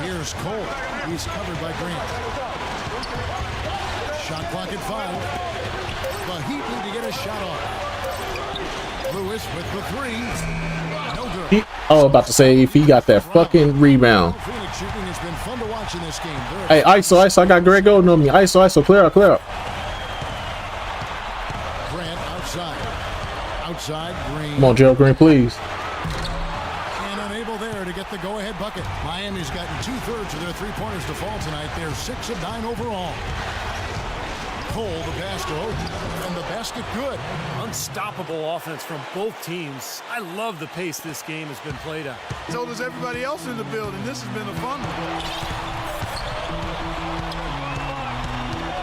Here's Cole. He's covered by Grant. Shot clock at 5. The Heat need to get a shot off. Lewis with the 3. No good. About to say if he got that fucking rebound. Phoenix shooting has been fun to watch in this game. Hey, ISO, I got Greg Oden on me. ISO, clear out. Grant outside Green. Come on, Gerald Green, please. And unable there to get the go-ahead bucket. Miami's gotten 2/3 of their 3-pointers to fall tonight. They're 6 of 9 overall. Cole, the pass to Oden, and the basket good. Unstoppable offense from both teams. I love the pace this game has been played at. So does everybody else in the building. This has been a fun one.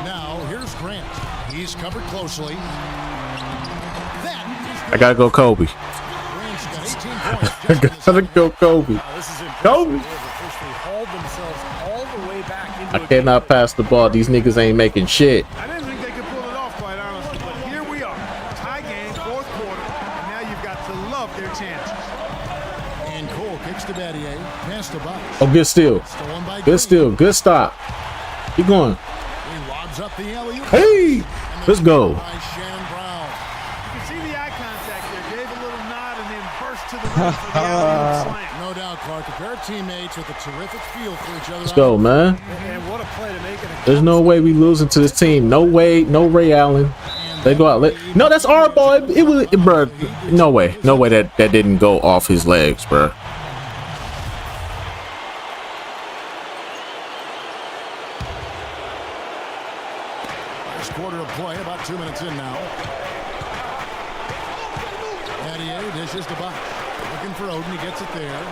Now, here's Grant. He's covered closely. I gotta go Kobe. Grant's got 18 points. I gotta go Kobe. Wow, this is impressive. Kobe. They have officially hauled themselves all the way back into I cannot pass the ball. These niggas ain't making shit. I didn't think they could pull it off, quite honestly, but here we are. Tie game, fourth quarter, and now you've got to love their chances. And Cole kicks to Battier, pass to Box. Oh, good steal. Stolen by Good steal. Good stop. Keep going. He lobs up the alley-oop. Hey, let's go. By Shannon Brown. You can see the eye contact there. Gave a little nod and then burst to the rim for the alley-oop slam. No doubt, Clark. A pair of teammates with a terrific feel for each other. Let's go, man. And what a play to make it. There's no way we losing to this team. No way. No Ray Allen. They go out. No, that's our ball. It was, bro. No way. No way that didn't go off his legs, bro. 2 minutes in now. Adier dishes to Buck. Looking for Oden. He gets it there.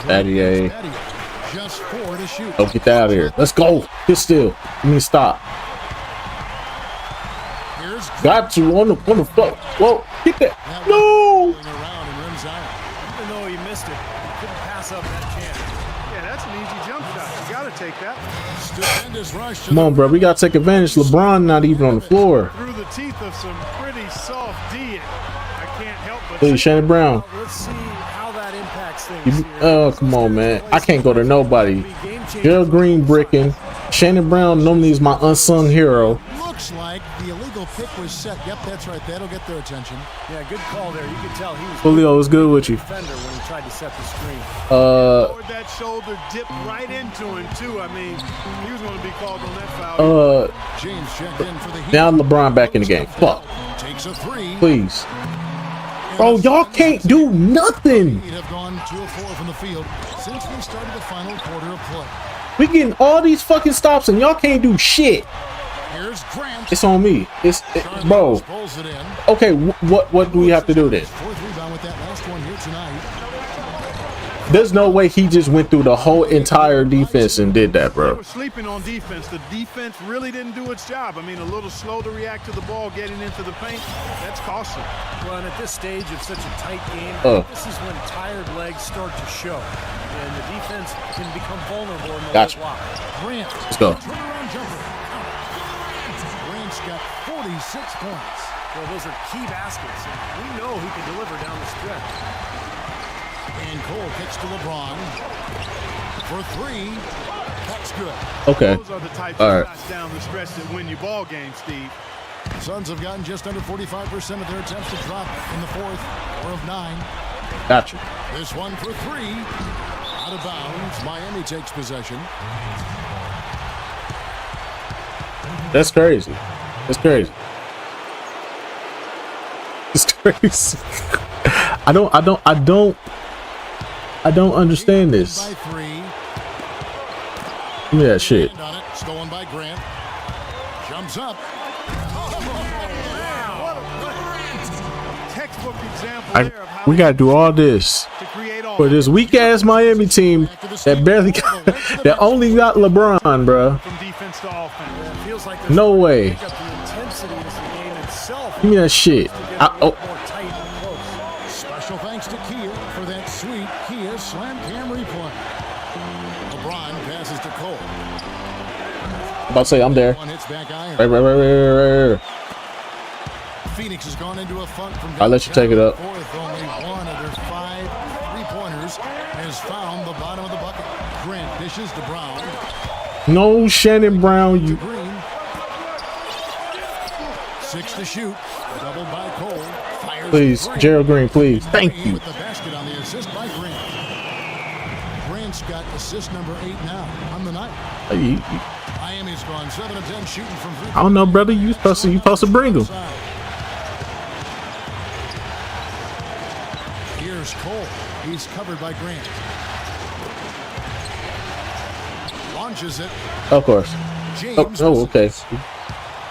Adier. Just 4 to shoot. Oh, get that out of here. Let's go. Get still. I mean, stop. Got you on the floor. Whoa, get that. No. Even though he missed it, he couldn't pass up that chance. Yeah, that's an easy jump shot. You got to take that. Stupendous rush. Come on, bro. We got to take advantage. LeBron not even on the floor. Through the teeth of some pretty soft D. I can't help but. Please, Shannon Brown. Let's see how that impacts things here. Oh, come on, man. I can't go to nobody. Gerald Green bricking. Shannon Brown normally is my unsung hero. Looks like the illegal pick was set. Yep, that's right. That'll get their attention. Yeah, good call there. You could tell he was Julio was good with you. defender when he tried to set the screen. That shoulder dipped right into him too. I mean, he was going to be called on that foul. James checked in for the Heat. Now LeBron back in the game. Fuck. Takes a 3. Please. Bro, y'all can't do nothing. Heat have gone 2 of 4 from the field since we started the final quarter of play. We getting all these fucking stops and y'all can't do shit. Here's Grant. It's on me. Bro. Pulls it in. Okay, what do we have to do then? 4th rebound with that last one here tonight. There's no way he just went through the whole entire defense and did that, They bro. were sleeping on defense. The defense really didn't do its job. I mean, a little slow to react to the ball getting into the paint. That's costly. Well, and at this stage of such a tight game, this is when tired legs start to show. And the defense can become vulnerable in the Gotcha. late block. Grant. Let's go. Turnaround jumper. Grant's got 46 points. Well, those are key baskets. And we know he can deliver down the stretch. And Cole kicks to LeBron for 3. That's good. Okay. Those are the types All of right. shots down the stretch that win you ball games, Steve. Suns have gotten just under 45% of their attempts to drop in the 4th, 4 of 9. Gotcha. This one for 3. Out of bounds. Miami takes possession. That's crazy. That's crazy. It's crazy. I don't understand this. By 3. Give me that shit. On it. Stolen by Grant. Jumps up. Textbook example there of how We gotta do all this to create for this weak ass Miami team that barely got, that only got LeBron, bro. from defense to offense. It feels like No way. pick up the intensity as the game itself. Give me that shit. To get a Oh, little more tight and close. Special thanks to Kia for that sweet Kia Slam Cam replay. LeBron passes to Cole. about to say I'm there. One hits back iron. Right. Phoenix has gone into a funk from I'll let you take it up. fourth. Only one of their 5 3-pointers has found the bottom of the bucket. Grant dishes to Brown. No, Shannon Brown, you. Green. 6 to shoot. Doubled by Cole. Fires Please, Green. Gerald Green, please. Thank you. With the basket on the assist by Grant. Grant's got assist number 8 now on the night. Miami's gone 7 of 10 shooting from 3. I don't know, brother. You supposed to bring him. Here's Cole. He's covered by Grant. Launches it. Of course. James. Oh, okay.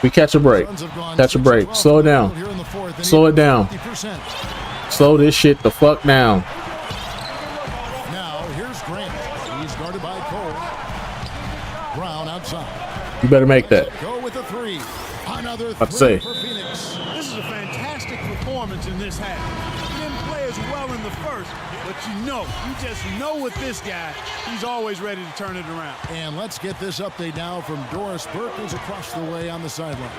We catch a break. Catch a break. Slow it down. Here in the 4th, and Slow it down. 50%. Slow this shit the fuck down. Now here's Grant. He's guarded by Cole. Brown outside. You better make that. Go with the 3. Another About to 3 say. for Phoenix. This is a fantastic performance in this half. He didn't play as well in the first, but you just know with this guy, he's always ready to turn it around. And let's get this update now from Doris Burke, who's across the way on the sideline.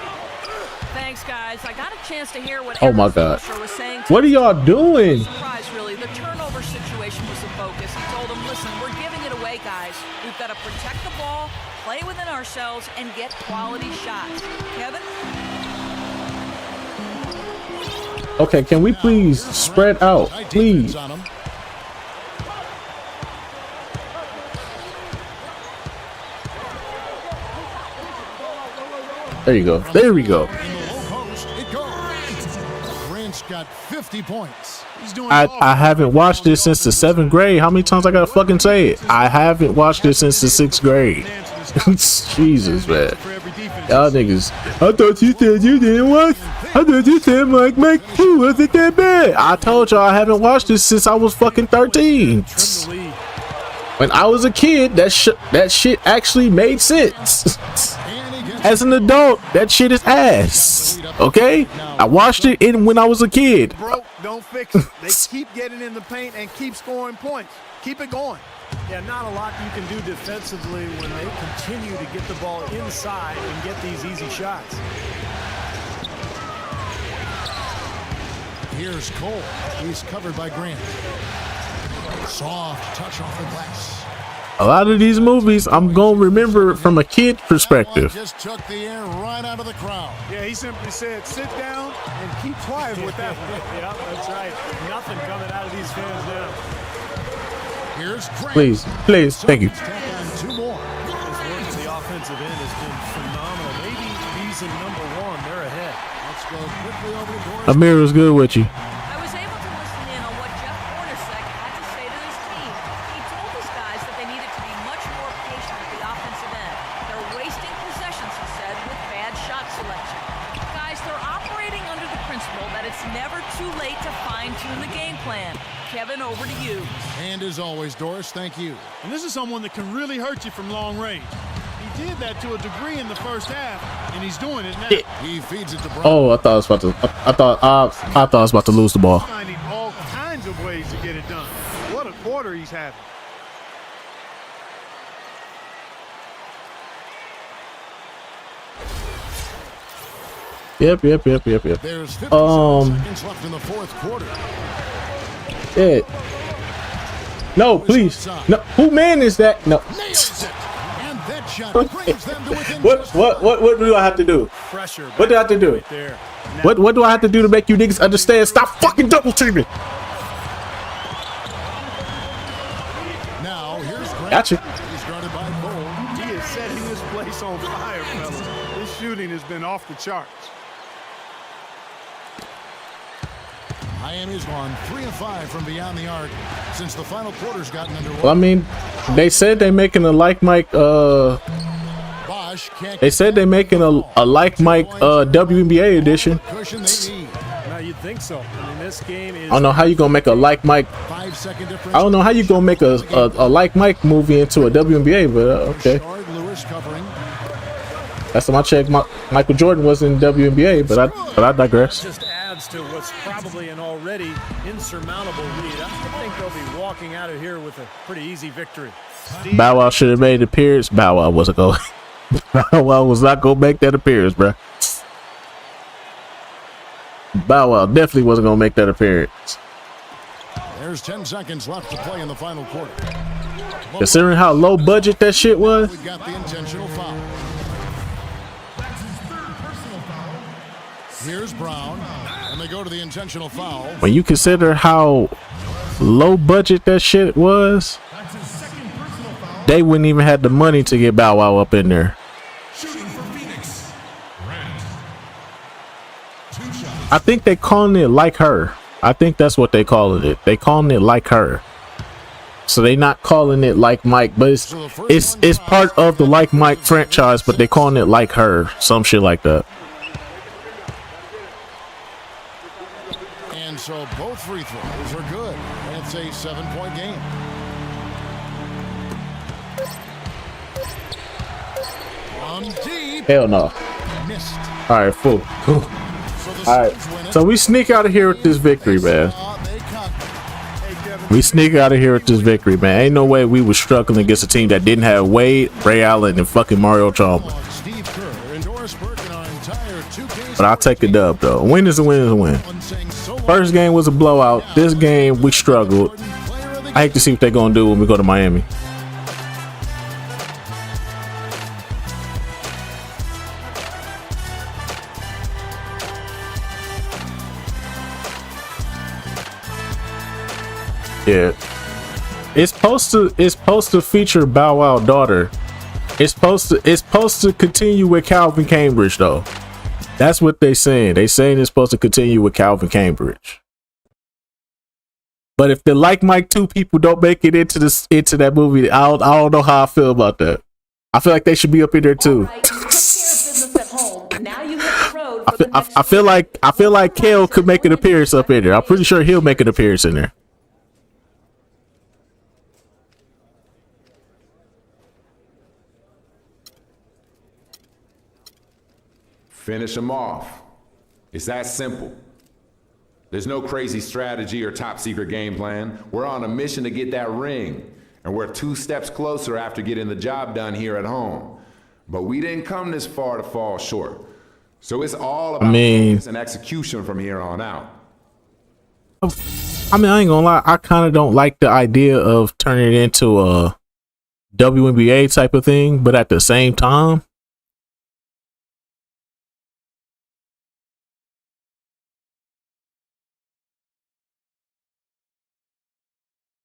Thanks, guys. I got a chance to hear what Oh my Eric God. Spoelstra was saying. What are y'all doing? Surprise, really. The turnover situation was the focus. He told them, listen, we're giving it away, guys. We've got to protect the ball, play within ourselves, and get quality shots. Kevin? Okay, can we please spread out? Please. On him. There you go. There we go. In the low post, it goes. Grant's got 50 points. He's doing I haven't watched this since the 7th grade. How many times I gotta fucking say it? I haven't watched this since the 6th grade. answer to Jesus, man. Y'all niggas. I thought you said you didn't watch. I thought you said Mike 2 wasn't that bad. I told y'all I haven't watched this since I was fucking 13. When I was a kid, that shit actually made sense. As an adult, that shit is ass. Okay? I watched it when I was a kid. Broke, don't fix it. They keep getting in the paint and keep scoring points. Keep it going. Yeah, not a lot you can do defensively when they continue to get the ball inside and get these easy shots. Here's Cole. He's covered by Grant. Soft touch off the glass. A lot of these movies I'm gonna remember from a kid perspective. Just took the air right out of the crowd. Yeah, he simply said, sit down and keep quiet with that one. Yeah, that's right. Nothing coming out of these fans now. Here's Grant. Please, thank you. Two more. His work to the offensive end has been phenomenal. Maybe reason number one, they're ahead. Let's go quickly over the course. Amir was good with you. I was able to listen in on what Jeff Hornacek had to say to his team. He told his guys that they needed to be much more patient at the offensive end. They're wasting possessions, he said, with bad shot selection. Guys, they're operating under the principle that it's never too late to fine-tune the game plan. Kevin, over to you. And as always, Doris, thank you. And this is someone that can really hurt you from long range. He did that to a degree in the first half, and he's doing it now. He feeds it to Brown. Oh, I thought I was about to. I thought I was about to lose the ball. Finding all kinds of ways to get it done. What a quarter he's having. Yep. There's 50 seconds left in the fourth quarter. Yeah. No, please. No. Who man is that? No. And that shot brings them to within What do I have to do? Pressure. What do I have to do? Right there. What do I have to do to make you niggas understand? Stop fucking double teaming. Now here's Grant. Gotcha. He's guarded by Cole. He is setting this place on fire, fellas. This shooting has been off the charts. Miami's gone 3 of 5 from beyond the arc since the final quarter's gotten underway. Well, I mean, they said they're making a like Mike. Bosh can't They said they're making a like Mike WNBA edition. cushion they need. Now you'd think so. I mean, this game is. I don't know how you gonna make a like Mike. 5-second difference. I don't know how you gonna make a like Mike movie into a WNBA, but okay. Shard Lewis covering. Last time I checked, Michael Jordan was in WNBA, but I digress. Just adds to what's probably an already insurmountable lead. I think they'll be walking out of here with a pretty easy victory. Bow Wow should have made an appearance. Bow Wow wasn't going. Bow Wow was not gonna make that appearance, bro. Bow Wow definitely wasn't gonna make that appearance. There's 10 seconds left to play in the final quarter. Considering how low budget that shit was. We got the intentional foul. Here's Brown, and they go to the intentional foul. When you consider how low budget that shit was, they wouldn't even have the money to get Bow Wow up in there. I think they calling it like her. I think that's what they calling it. They calling it like her. So they not calling it like Mike, but it's part of the like Mike franchise, but they calling it like her, some shit like that. And so both free throws are good. And it's a 7-point game. On deep. Hell no. Missed. All right, full. All right, so we sneak out of here with this victory, man. We sneak out of here with this victory, man. Ain't no way we were struggling against a team that didn't have Wade, Ray Allen, and fucking Mario Chalmers. But I'll take a dub, though. A win is a win is a win. First game was a blowout. This game, we struggled. I hate to see what they're going to do when we go to Miami. Yeah, it's supposed to feature Bow Wow daughter. It's supposed to continue with Calvin Cambridge though. That's what they saying. They saying it's supposed to continue with Calvin Cambridge. But if the like Mike 2 people don't make it into that movie, I don't know how I feel about that. I feel like they should be up in there too. I feel like Kale could make an appearance up in there. I'm pretty sure he'll make an appearance in there. Finish them off. It's that simple. There's no crazy strategy or top secret game plan. We're on a mission to get that ring, and we're 2 steps closer after getting the job done here at home. But we didn't come this far to fall short. So it's all about focus and execution from here on out. I mean, I ain't gonna lie, I kind of don't like the idea of turning it into a WNBA type of thing, but at the same time,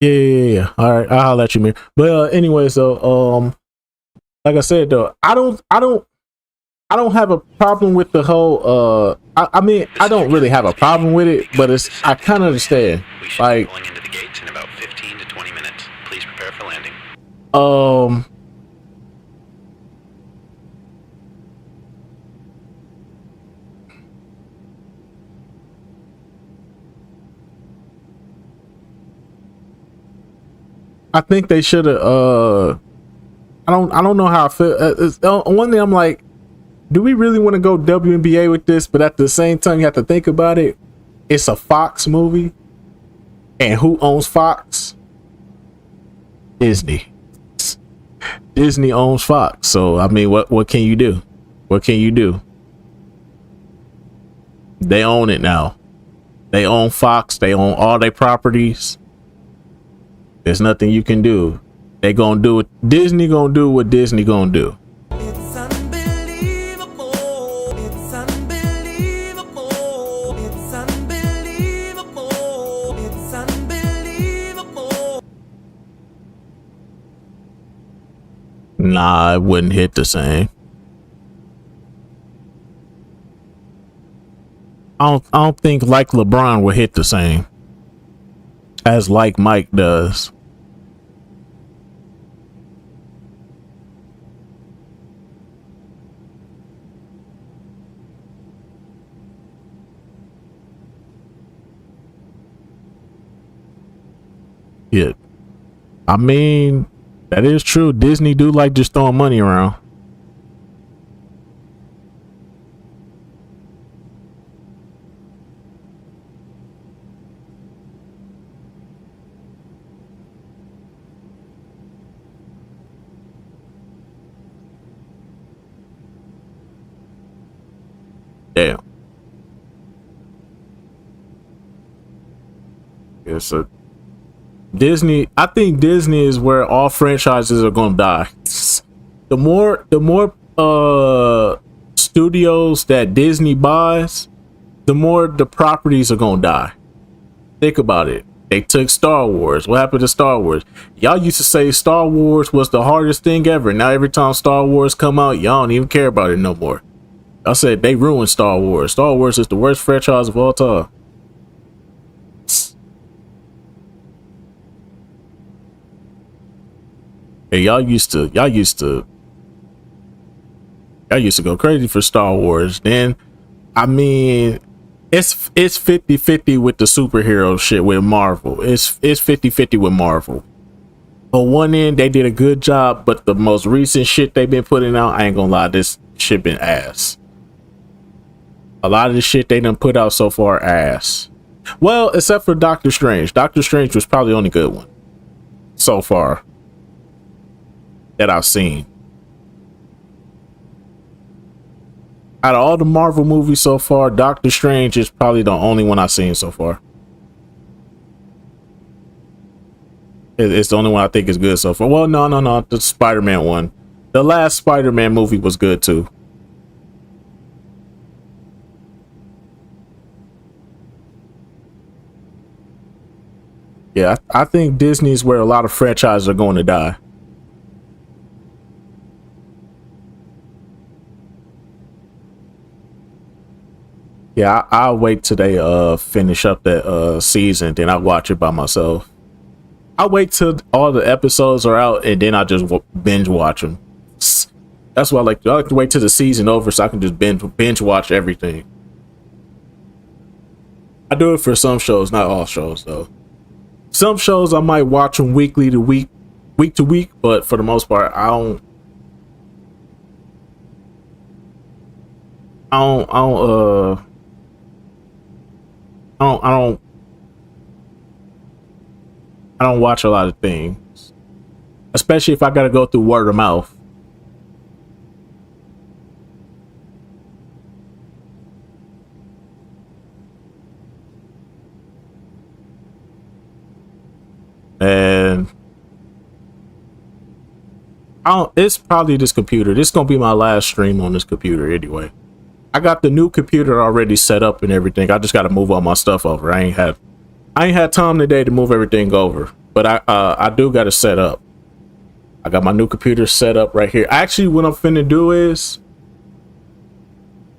yeah. All right, I'll let you, man. But anyway, so like I said though, I don't have a problem with the whole I mean, I don't really have a problem with it, but I kind of understand. Like, pulling into the gates in about 15 to 20 minutes. Please prepare for landing. I think they should have. I don't know how I feel. One thing I'm like, do we really want to go WNBA with this? But at the same time, you have to think about it. It's a Fox movie, and who owns Fox? Disney. Disney owns Fox. So I mean, what can you do? What can you do? They own it now. They own Fox. They own all their properties. There's nothing you can do. They gonna do it. Disney gonna do what Disney gonna do. It's unbelievable. It's unbelievable. It's unbelievable. It's unbelievable. Nah, it wouldn't hit the same. I don't think like LeBron would hit the same as like Mike does. Yeah, I mean, that is true. Disney do like just throwing money around. Damn. Yeah, so Disney, I think Disney is where all franchises are gonna die. The more studios that Disney buys, the more the properties are gonna die. Think about it. They took Star Wars. What happened to Star Wars? Y'all used to say Star Wars was the hardest thing ever. Now every time Star Wars come out, y'all don't even care about it no more. I said they ruined Star Wars. Star Wars is the worst franchise of all time. Hey, y'all used to go crazy for Star Wars. Then, I mean, it's 50-50 with the superhero shit with Marvel. It's 50-50 with Marvel. On one end, they did a good job, but the most recent shit they've been putting out, I ain't gonna lie, this shit been ass. A lot of the shit they done put out so far, ass. Well, except for Doctor Strange. Doctor Strange was probably the only good one so far that I've seen. Out of all the Marvel movies so far, Doctor Strange is probably the only one I've seen so far. It's the only one I think is good so far. Well, no. The Spider-Man one. The last Spider-Man movie was good too. Yeah, I think Disney's where a lot of franchises are going to die. Yeah, I'll wait till they finish up that season, then I'll watch it by myself. I'll wait till all the episodes are out and then I just binge watch them. That's why I like to wait till the season over so I can just binge watch everything. I do it for some shows, not all shows though. Some shows I might watch them week to week, but for the most part, I don't watch a lot of things, especially if I gotta go through word of mouth. And it's probably this computer. This is gonna be my last stream on this computer anyway. I got the new computer already set up and everything. I just got to move all my stuff over. I ain't had time today to move everything over, but I do got it set up. I got my new computer set up right here. Actually, what I'm finna do is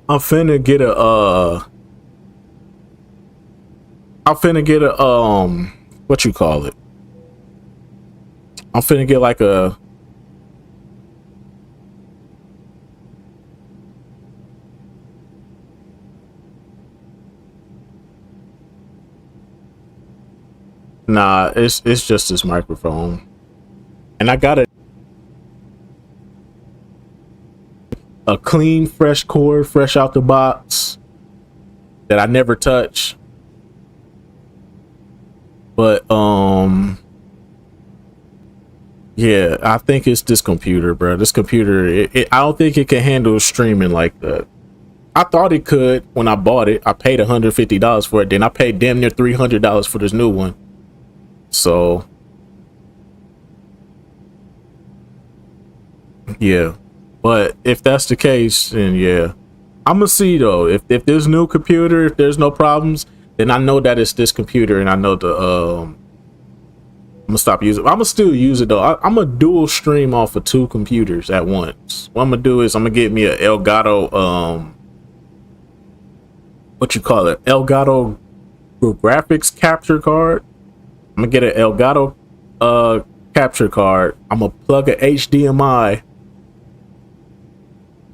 I'm finna get a what you call it? I'm finna get like a Nah, it's just this microphone. And I got a clean, fresh cord, fresh out the box that I never touch. But yeah, I think it's this computer, bro. This computer, I don't think it can handle streaming like that. I thought it could when I bought it. I paid $150 for it. Then I paid damn near $300 for this new one. So yeah, but if that's the case, then yeah, I'm gonna see though. If this new computer, if there's no problems, then I know that it's this computer, and I know the I'm gonna stop using. I'm gonna still use it though. I'm gonna dual stream off of 2 computers at once. What I'm gonna do is I'm gonna get me a Elgato what you call it, Elgato graphics capture card. I'm gonna get an Elgato capture card. I'm gonna plug a HDMI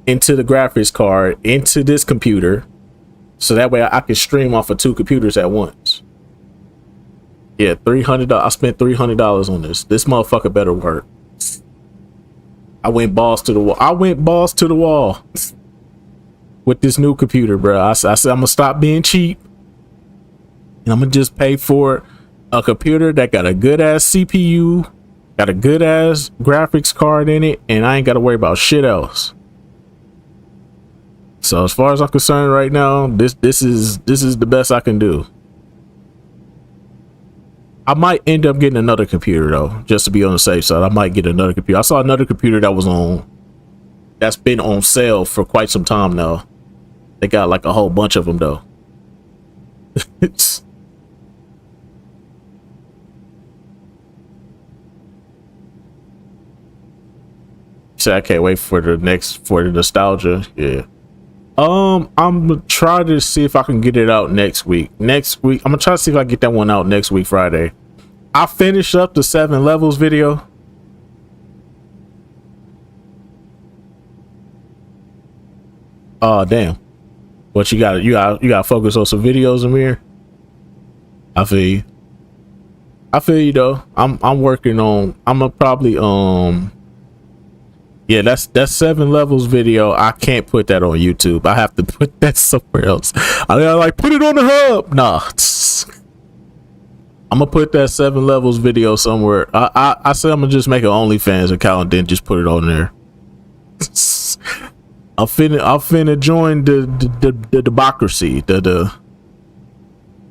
into the graphics card into this computer, so that way I can stream off of 2 computers at once. Yeah, $300. I spent $300 on this. This motherfucker better work. I went balls to the wall. With this new computer, bro. I said I'm gonna stop being cheap, and I'm gonna just pay for a computer that got a good ass CPU, got a good ass graphics card in it, and I ain't gotta worry about shit else. So as far as I'm concerned right now, this is the best I can do. I might end up getting another computer though, just to be on the safe side. I might get another computer. I saw another computer that's been on sale for quite some time now. They got like a whole bunch of them though. So I can't wait for the nostalgia. Yeah. I'm gonna try to see if I can get it out next week. I'm gonna try to see if I can get that one out next week, Friday. I finished up the 7 levels video. Oh damn. But you gotta focus on some videos, Amir. I feel you though. I'm working on, I'm gonna probably yeah, that's 7 levels video. I can't put that on YouTube. I have to put that somewhere else. I gotta like put it on the hub. Nah. I'm gonna put that 7 levels video somewhere. I said I'm gonna just make an OnlyFans account and then just put it on there. I'm finna join the democracy of the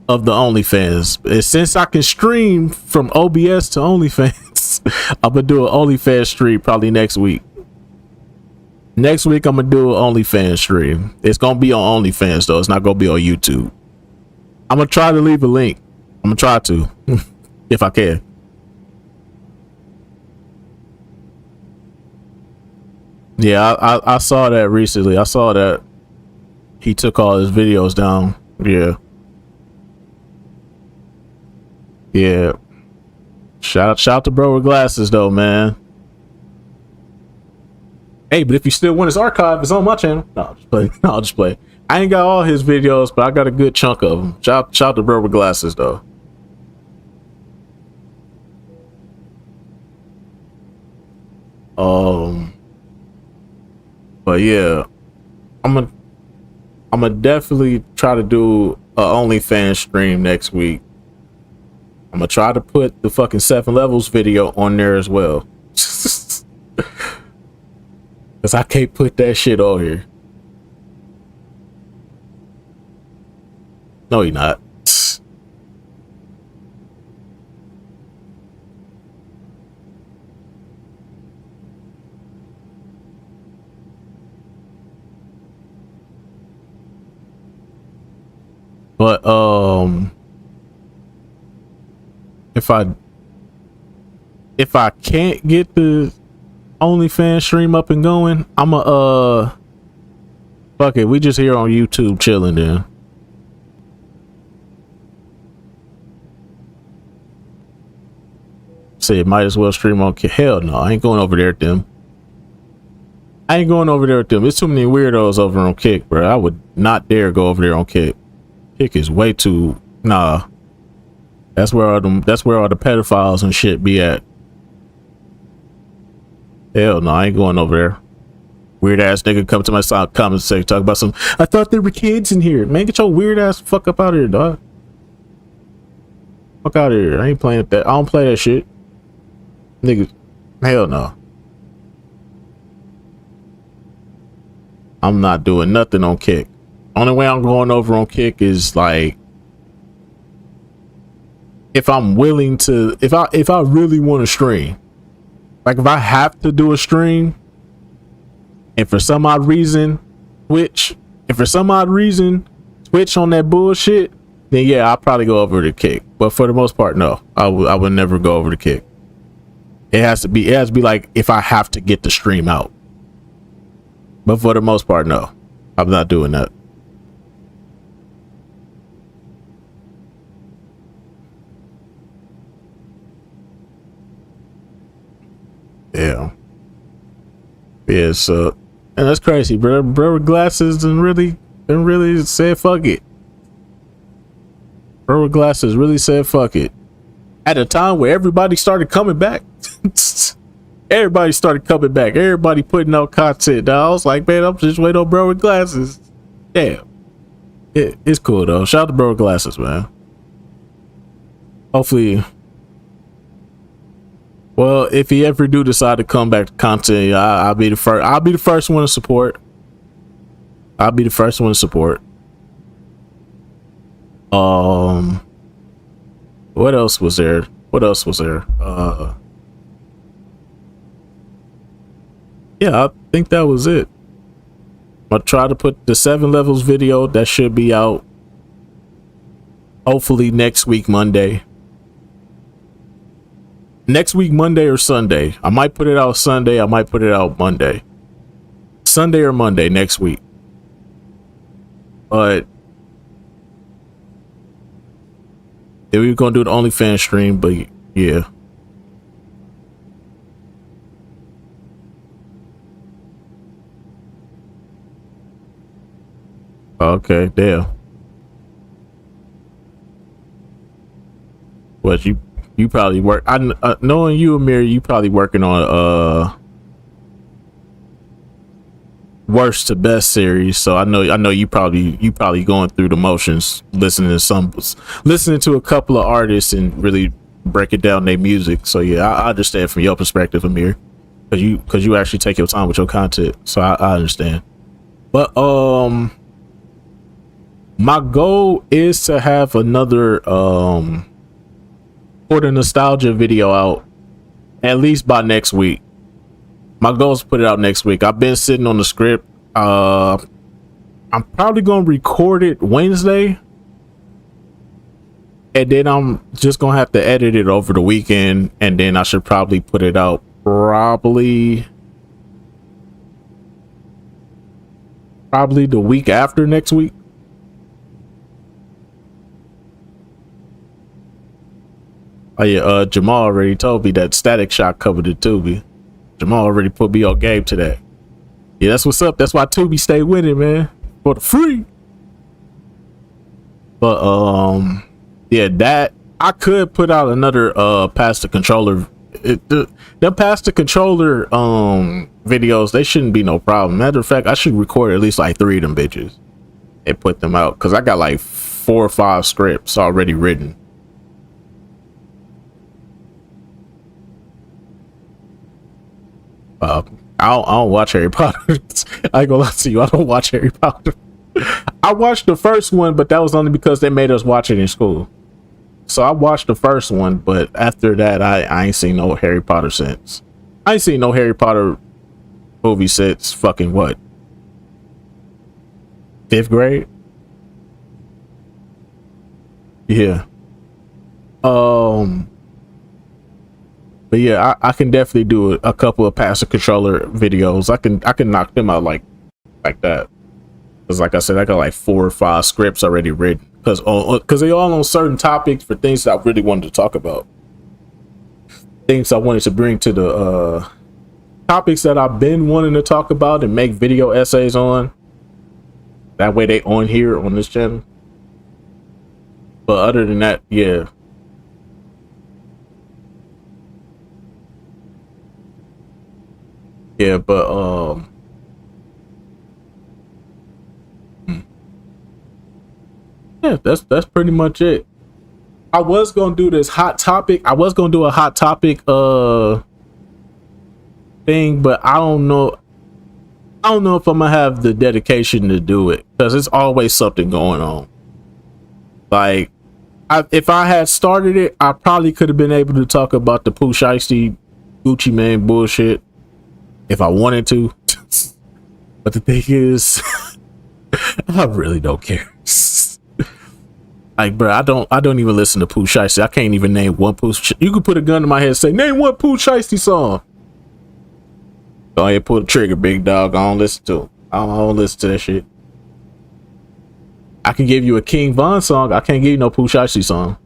OnlyFans. And since I can stream from OBS to OnlyFans, I'm gonna do an OnlyFans stream probably next week. Next week I'm gonna do an OnlyFans stream. It's gonna be on OnlyFans though. It's not gonna be on YouTube. I'm gonna try to leave a link. I'm gonna try to, if I can. Yeah, I saw that recently. I saw that he took all his videos down. Yeah. Shout to bro with glasses though, man. Hey, but if you still want his archive, it's on my channel. No, I'll just play. No, I'll just play. I ain't got all his videos, but I got a good chunk of them. Shout to Bro with Glasses though. But yeah, I'm gonna definitely try to do a OnlyFans stream next week. I'm gonna try to put the fucking 7 levels video on there as well. Cause I can't put that shit on here. No, you're not. But if I can't get the OnlyFans stream up and going, I'ma fuck it, we just here on YouTube chilling then. Say it might as well stream on Kick. Hell no, I ain't going over there with them. I ain't going over there with them. There's too many weirdos over on Kick, bro. I would not dare go over there on Kick. Kick is way too nah. That's where all the pedophiles and shit be at. Hell no, I ain't going over there. Weird ass nigga come to my side comment section talk about some. I thought there were kids in here. Man, get your weird ass fuck up out of here, dog. Fuck out of here. I ain't playing with that. I don't play that shit. Niggas, hell no. I'm not doing nothing on Kick. Only way I'm going over on Kick is like if I'm willing to, if I really want to stream. Like if I have to do a stream and for some odd reason Twitch on that bullshit, then yeah, I'll probably go over to Kick. But for the most part, no. I would never go over to Kick. It has to be like if I have to get the stream out. But for the most part, no. I'm not doing that. Yeah, so and that's crazy, bro. Bro with Glasses and really said fuck it. Bro with Glasses really said fuck it. At a time where everybody started coming back. Everybody started coming back. Everybody putting out content. I was like, man, I'm just waiting on Bro with Glasses. Damn. It's cool though. Shout out to Bro with Glasses, man. Hopefully. Well, if he ever do decide to come back to content, I'll be the first. I'll be the first one to support. What else was there? Yeah, I think that was it. I'll try to put the 7 levels video that should be out hopefully next week Monday. Next week, Monday or Sunday. I might put it out Sunday. I might put it out Monday. Sunday or Monday next week. But then we were going to do the OnlyFans stream, but yeah. Okay, damn. What you probably work. Knowing you, Amir, you probably working on worst to best series. So I know you probably going through the motions, listening to a couple of artists and really breaking down their music. So yeah, I understand from your perspective, Amir, because you actually take your time with your content. So I understand. But my goal is to have another for the nostalgia video out at least by next week. My goal is to put it out next week. I've been sitting on the script. I'm probably gonna record it Wednesday, and then I'm just gonna have to edit it over the weekend, and then I should probably put it out probably the week after next week. Oh yeah, Jamal already told me that Static Shock covered it too. Jamal already put me on game to that. Yeah, that's what's up. That's why Tubi stay winning, man, for the free. But yeah, that I could put out another pass the controller. The pass the controller videos, they shouldn't be no problem. Matter of fact, I should record at least like 3 of them bitches and put them out, because I got like 4 or 5 scripts already written. I don't watch Harry Potter. I ain't gonna lie to you, I don't watch Harry Potter. I watched the first one, but that was only because they made us watch it in school. So I watched the first one, but after that, I ain't seen no Harry Potter since. I ain't seen no Harry Potter movie since fucking what? 5th grade? Yeah. But yeah, I can definitely do a couple of pass the controller videos. I can knock them out like that. Because like I said, I got like 4 or 5 scripts already written. Because they all on certain topics for things that I really wanted to talk about. Things I wanted to bring to the topics that I've been wanting to talk about and make video essays on. That way they on here on this channel. But other than that, yeah. Yeah, but yeah, that's pretty much it. I was gonna do this hot topic. I was gonna do a hot topic thing, but I don't know if I'm gonna have the dedication to do it, because it's always something going on. Like, if I had started it, I probably could have been able to talk about the Pooh Shiesty Gucci Mane bullshit if I wanted to. But the thing is, I really don't care. Like, bro, I don't even listen to Pooh Shiesty. I can't even name one Pooh. You could put a gun to my head and say, name one Pooh Shiesty song. Go ahead, pull the trigger, big dog. I don't listen to it. I don't listen to that shit. I can give you a King Von song. I can't give you no Pooh Shiesty song.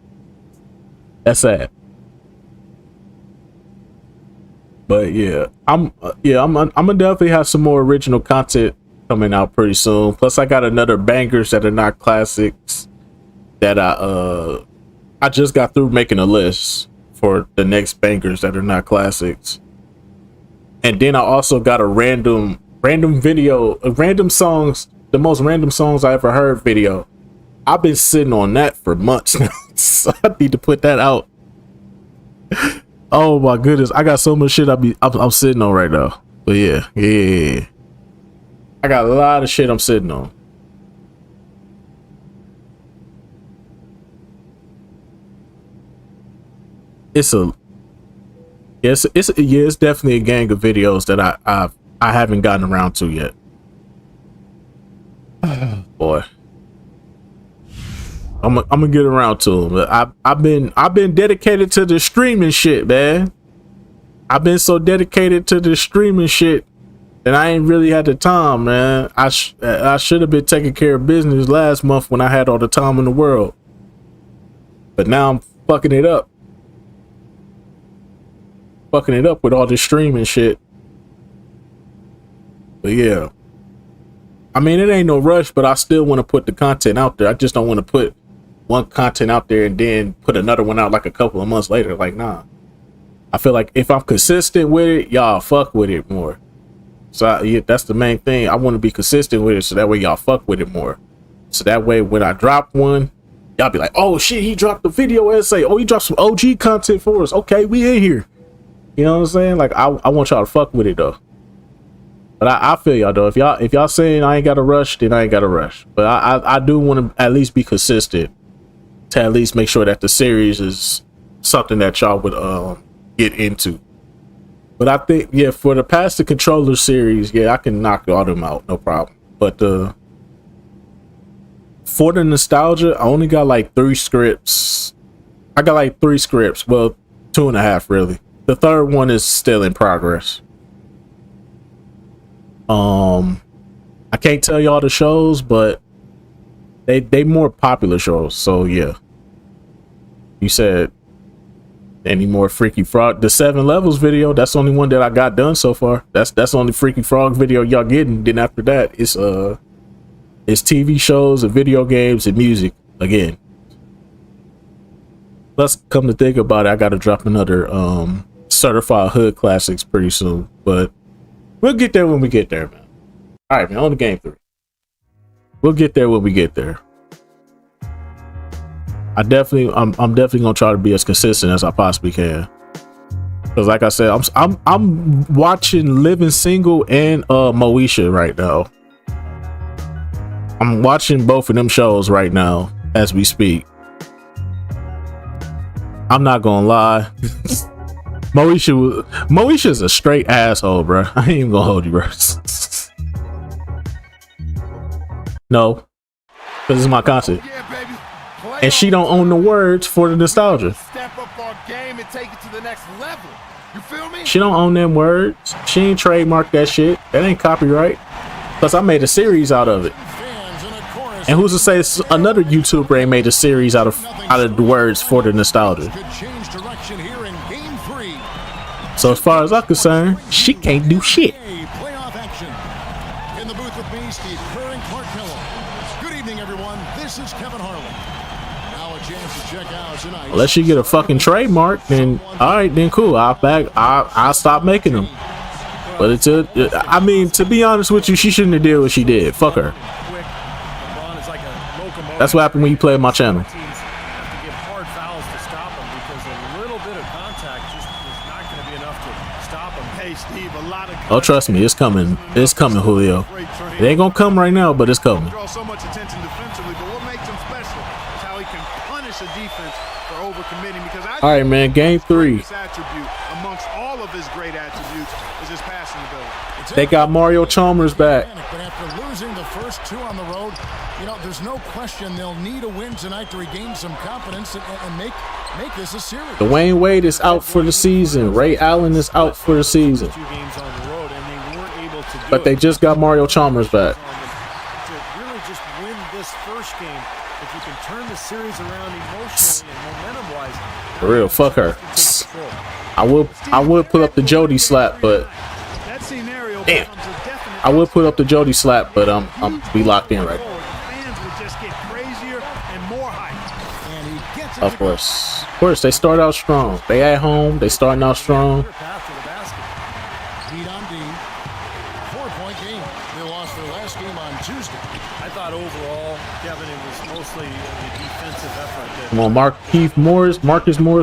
That's sad. But yeah, I'm gonna definitely have some more original content coming out pretty soon. Plus, I got another bangers that are not classics that I just got through making a list for the next bangers that are not classics. And then I also got a random video, random songs, the most random songs I ever heard video. I've been sitting on that for months now. So I need to put that out. Oh my goodness, I got so much shit I'm sitting on right now. But yeah. I got a lot of shit I'm sitting on. It's definitely a gang of videos that I haven't gotten around to yet. Boy, I'm gonna get around to them. But I've been dedicated to the streaming shit, man. I've been so dedicated to the streaming shit that I ain't really had the time, man. I should have been taking care of business last month when I had all the time in the world. But now I'm fucking it up. Fucking it up with all this streaming shit. But yeah, I mean, it ain't no rush, but I still want to put the content out there. I just don't want to put one content out there and then put another one out like a couple of months later. Like, nah. I feel like if I'm consistent with it, y'all fuck with it more. So yeah, that's the main thing. I want to be consistent with it, so that way y'all fuck with it more. So that way when I drop one, y'all be like, oh shit, he dropped the video essay. Oh, he dropped some OG content for us. Okay, we in here. You know what I'm saying? Like, I want y'all to fuck with it though. But I feel y'all though. If y'all saying I ain't got to rush, then I ain't got to rush. But I do want to at least be consistent to at least make sure that the series is something that y'all would get into. But I think, yeah, for the Pass the Controller series, yeah, I can knock all them out, no problem. But for the nostalgia, I only got like 3 scripts. I got like 3 scripts. Well, 2.5 really. The third one is still in progress. I can't tell y'all the shows, but they more popular shows. So yeah. You said Any more Freaky Frog? The 7 levels video, that's the only one that I got done so far. That's the only Freaky Frog video y'all getting. Then after that, it's TV shows and video games and music again. Let's come to think about it, I gotta drop another Certified Hood Classics pretty soon. But we'll get there when we get there, man. Alright, man, on to game 3. We'll get there when we get there. I'm definitely gonna try to be as consistent as I possibly can. Because like I said, I'm watching Living Single and Moesha right now. I'm watching both of them shows right now as we speak. I'm not gonna lie. Moesha's a straight asshole, bro. I ain't even gonna hold you, bro. No, because it's my content. And she don't own the words for the nostalgia. Step up our game and take it to the next level. You feel me? She don't own them words. She ain't trademarked that shit. That ain't copyright. Plus, I made a series out of it. And who's to say another YouTuber ain't made a series out of the words for the nostalgia? So as far as I'm concerned, she can't do shit. Playoff action. In the booth with me, Steve Kerr and Clark Miller. Good evening, everyone. This is Kevin Harlan. Now a chance to check out tonight. Unless she get a fucking trademark, then all right, then cool. I'll stop making them. But it's I mean, to be honest with you, she shouldn't have did what she did. Fuck her. That's what happened when you play my channel. Oh, trust me, it's coming. It's coming, Julio. It ain't gonna come right now, but it's coming. Draw so much attention defensively, but what makes him special is how he can punish a defense for overcommitting. Because all right, man, game 3. Attribute amongst all of his great attributes is his passing ability. They got Mario Chalmers back. But after losing the first 2 on the road, you know, there's no question they'll need a win tonight to regain some confidence and make this a series. Dwayne Wade is out for the season. Ray Allen is out for the season. But they just got Mario Chalmers back. To really just win this first game, if you can turn the series around emotionally and momentum-wise. For real, fuck her. I would put up the Jody slap, but damn, I would put up the Jody slap, but I'm be locked in right now. Of course, they start out strong. They at home. They starting out strong. Come on, Marcus Morris,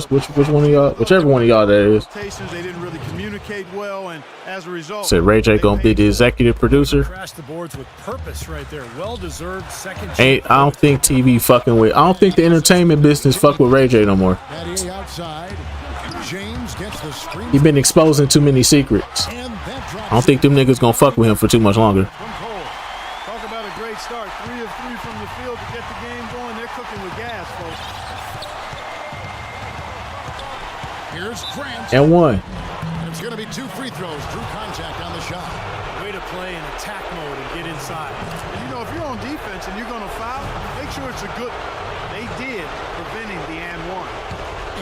whichever one of y'all that is. They didn't really communicate well, and as a result, said Ray J gonna be the executive producer. Crashed the boards with purpose right there. Well-deserved second. I don't think TV fucking with. I don't think the entertainment business fuck with Ray J no more. He been exposing too many secrets. I don't think them niggas gonna fuck with him for too much longer. Talk about a great start. 3 of 3 from the field to get the game going. They're cooking with gas, folks. Here's Grant. And 1. And it's going to be 2 free throws. Drew contact on the shot. Way to play in attack mode and get inside. And you know, if you're on defense and you're going to foul, make sure it's a good. They did, preventing the and 1.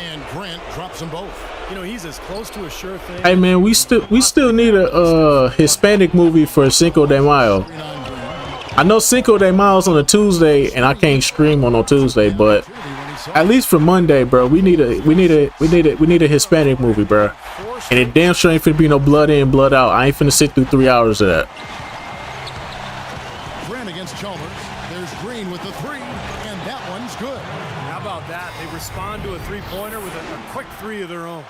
And Grant drops them both. You know, he's as close to a sure thing. Hey man, we still need a Hispanic movie for Cinco de Mayo. I know Cinco de Mayo's on a Tuesday, and I can't stream on no Tuesday, but at least for Monday, bro, we need a Hispanic movie, bro. And it damn sure ain't finna be no blood in, blood out. I ain't finna sit through 3 hours of that. Grant against Chalmers. There's Green with the 3, and that one's good. How about that? They respond to a 3-pointer with a quick 3 of their own.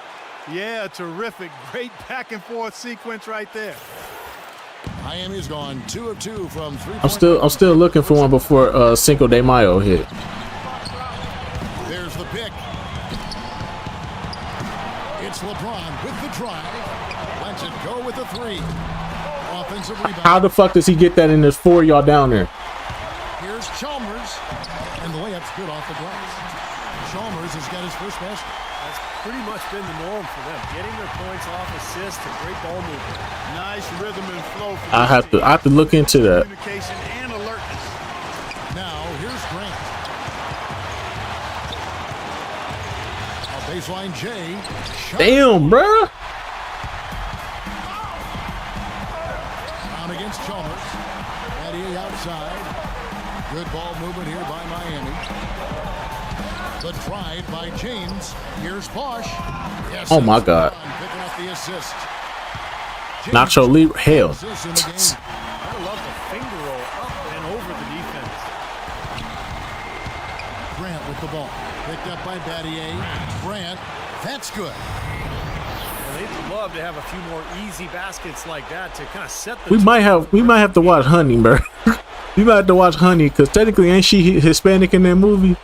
Yeah, terrific. Great back and forth sequence right there. Miami's gone 2 of 2 from 3. I'm still looking for one before Cinco de Mayo hit. There's the pick. It's LeBron with the drive. Lets it go with the 3. Offensive rebound. How the fuck does he get that in? There's 4 of y'all down there. Here's Chalmers, and the layup's good off the glass. Chalmers has got his first basket. That's pretty much been the norm for them, getting their points off assists and great ball movement. Nice rhythm and flow. I have to look into that. Communication and alertness. Now here's Grant. A Baseline Jay. Damn, bruh. On against Chalmers. Battier outside. Good ball movement here by Miami. The drive by James. Here's Bosch. Yes, Oh my God. picking up the assist. Nacho Libre. Hell. Assists in the game. I love the finger roll up and over the defense. Grant with the ball. Picked up by Battier. Grant. That's good. Well, they'd love to have a few more easy baskets like that to kind of set the We might have to watch Honey, bro. We might have to watch Honey because technically ain't she Hispanic in that movie?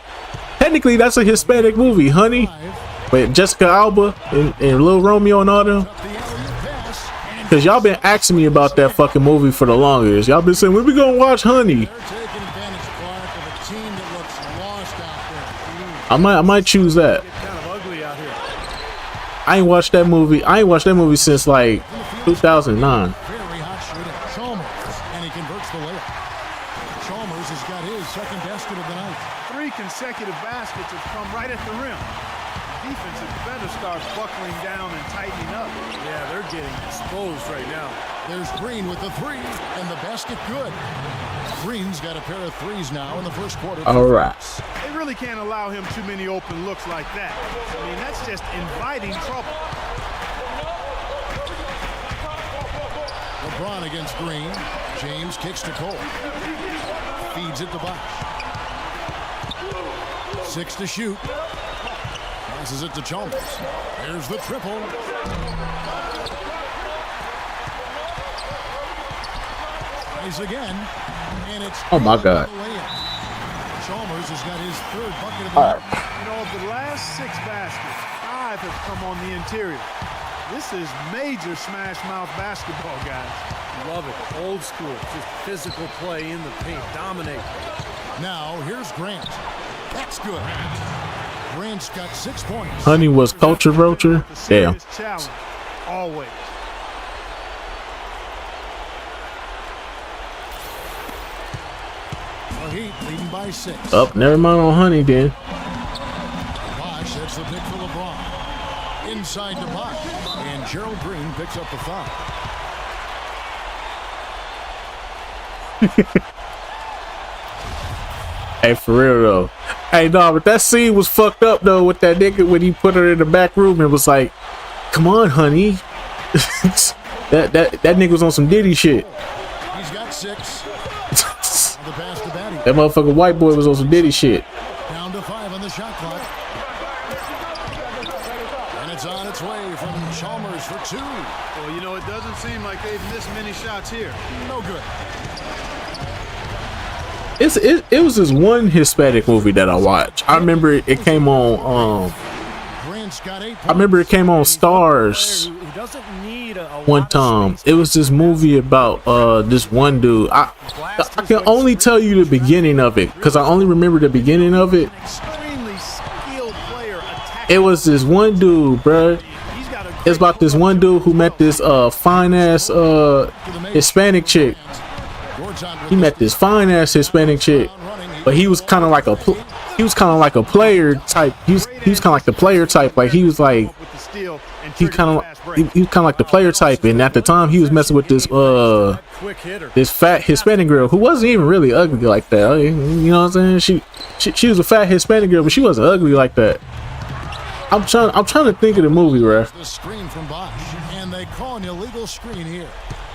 Technically that's a Hispanic movie, Honey. But Jessica Alba and Lil Romeo and all them. Cause y'all been asking me about that fucking movie for the longest. Y'all been saying when we gonna watch Honey. I might choose that. I ain't watched that movie. I ain't watched that movie since like 2009. Very hot shooting. Chalmers. And he converts the layup. Chalmers has got his second basket of the night. 3 consecutive baskets have come right at the rim. Defense had better start buckling down and tightening up. Yeah, they're getting exposed right now. There's Green with the three, and the basket good. Green's got a pair of threes now in the first quarter. All right. They really can't allow him too many open looks like that. I mean, that's just inviting trouble. LeBron against Green. James kicks to Cole. Feeds it to Bosch. 6 to shoot. Passes it to Chalmers. There's the triple. Tries again. And it's Oh my God. Chalmers has got his third bucket of the night. You know, of the last 6 baskets, 5 have come on the interior. This is major smash mouth basketball, guys. Love it. Old school. Just physical play in the paint. Dominate. Now, here's Grant. That's good. Grant's got 6 points. Honey was Culture Roacher. Damn. Challenge. Always. The Heat leading by 6. Up, never mind on Honey then. Bosch, that's the pick for LeBron. Inside to Bosch. And Gerald Green picks up the foul. Hey, for real though. Hey, no, but that scene was fucked up though with that nigga when he put her in the back room and was like, "Come on, honey." that nigga was on some Diddy shit. He's got 6. The pass to Batty. That motherfucking white boy was on some Diddy shit. Down to 5 on the shot clock. And it's on its way from Chalmers for 2. Well, you know, it doesn't seem like they've missed many shots here. No good. It was this one Hispanic movie that I watched. I remember it came on Grant's got 8 points. I remember it came on Stars one time. It was this movie about this one dude. I can only tell you the beginning of it because I only remember the beginning of it. Extremely skilled player. It was this one dude, bruh. It's about this one dude who met this fine ass Hispanic chick. He met this fine ass Hispanic chick, but he was kind of like a player type. He was kind of like the player type. Like he was like he kind of like the player type. And at the time, he was messing with this fat Hispanic girl who wasn't even really ugly like that. You know what I'm saying? She was a fat Hispanic girl, but she wasn't ugly like that. I'm trying to think of the movie, ref. The screen from Bosch, and they call an illegal screen here.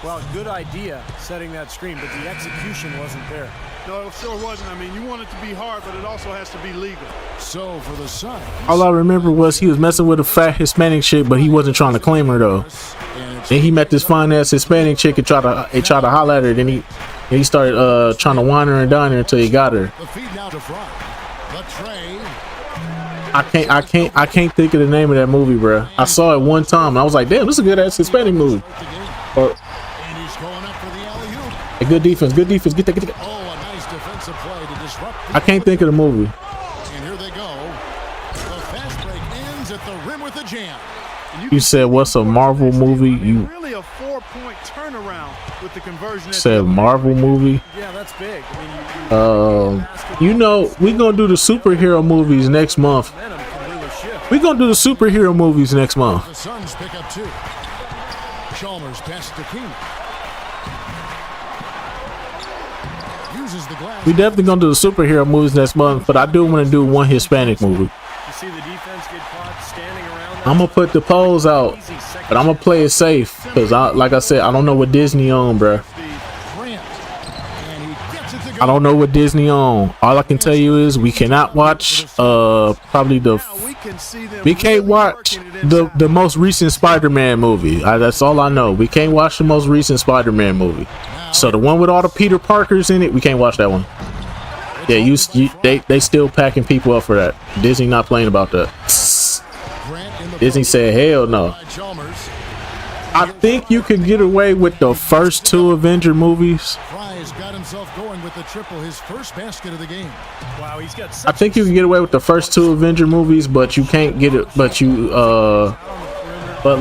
Well, good idea setting that screen, but the execution wasn't there. No, it sure wasn't. I mean, you want it to be hard, but it also has to be legal. So for the Suns, all I remember was he was messing with a fat Hispanic chick, but he wasn't trying to claim her though. Then he met this fine ass Hispanic chick and tried to holler at her. Then he started trying to wine her and dine her until he got her. the feed now to front. The tray. I can't think of the name of that movie, bro. I saw it one time and I was like, damn, this is a good ass Hispanic movie. Or a good defense. Get that. Oh, a nice defensive play to disrupt. I can't think of the movie. And here they go. The fast break ends at the rim with a jam. You said what's a Marvel movie? You Really a 4-point turnaround with the conversion. said Marvel movie. Yeah, that's big. I mean, You know, we gonna do the superhero movies next month. momentum can really shift. We're gonna do the superhero movies next month. The Suns pick up 2. Chalmers passes to King. Uses the glass. We definitely gonna do the superhero movies next month, but I do want to do one Hispanic movie. You see the defense get caught standing around. I'm gonna put the polls out, but I'm gonna play it safe because, like I said, I don't know what Disney on, bro. I don't know what Disney on. All I can tell you is we cannot watch probably we can't watch the most recent Spider-Man movie. That's all I know. We can't watch the most recent Spider-Man movie. So the one with all the Peter Parkers in it, we can't watch that one. Yeah, they still packing people up for that. Disney not playing about that. Disney said hell no. I think you could get away with the first 2 Avenger movies. Fry's got himself going with the triple, his first basket of the game. Wow, he's got I think you can get away with the first 2 Avenger movies, but you can't get it. But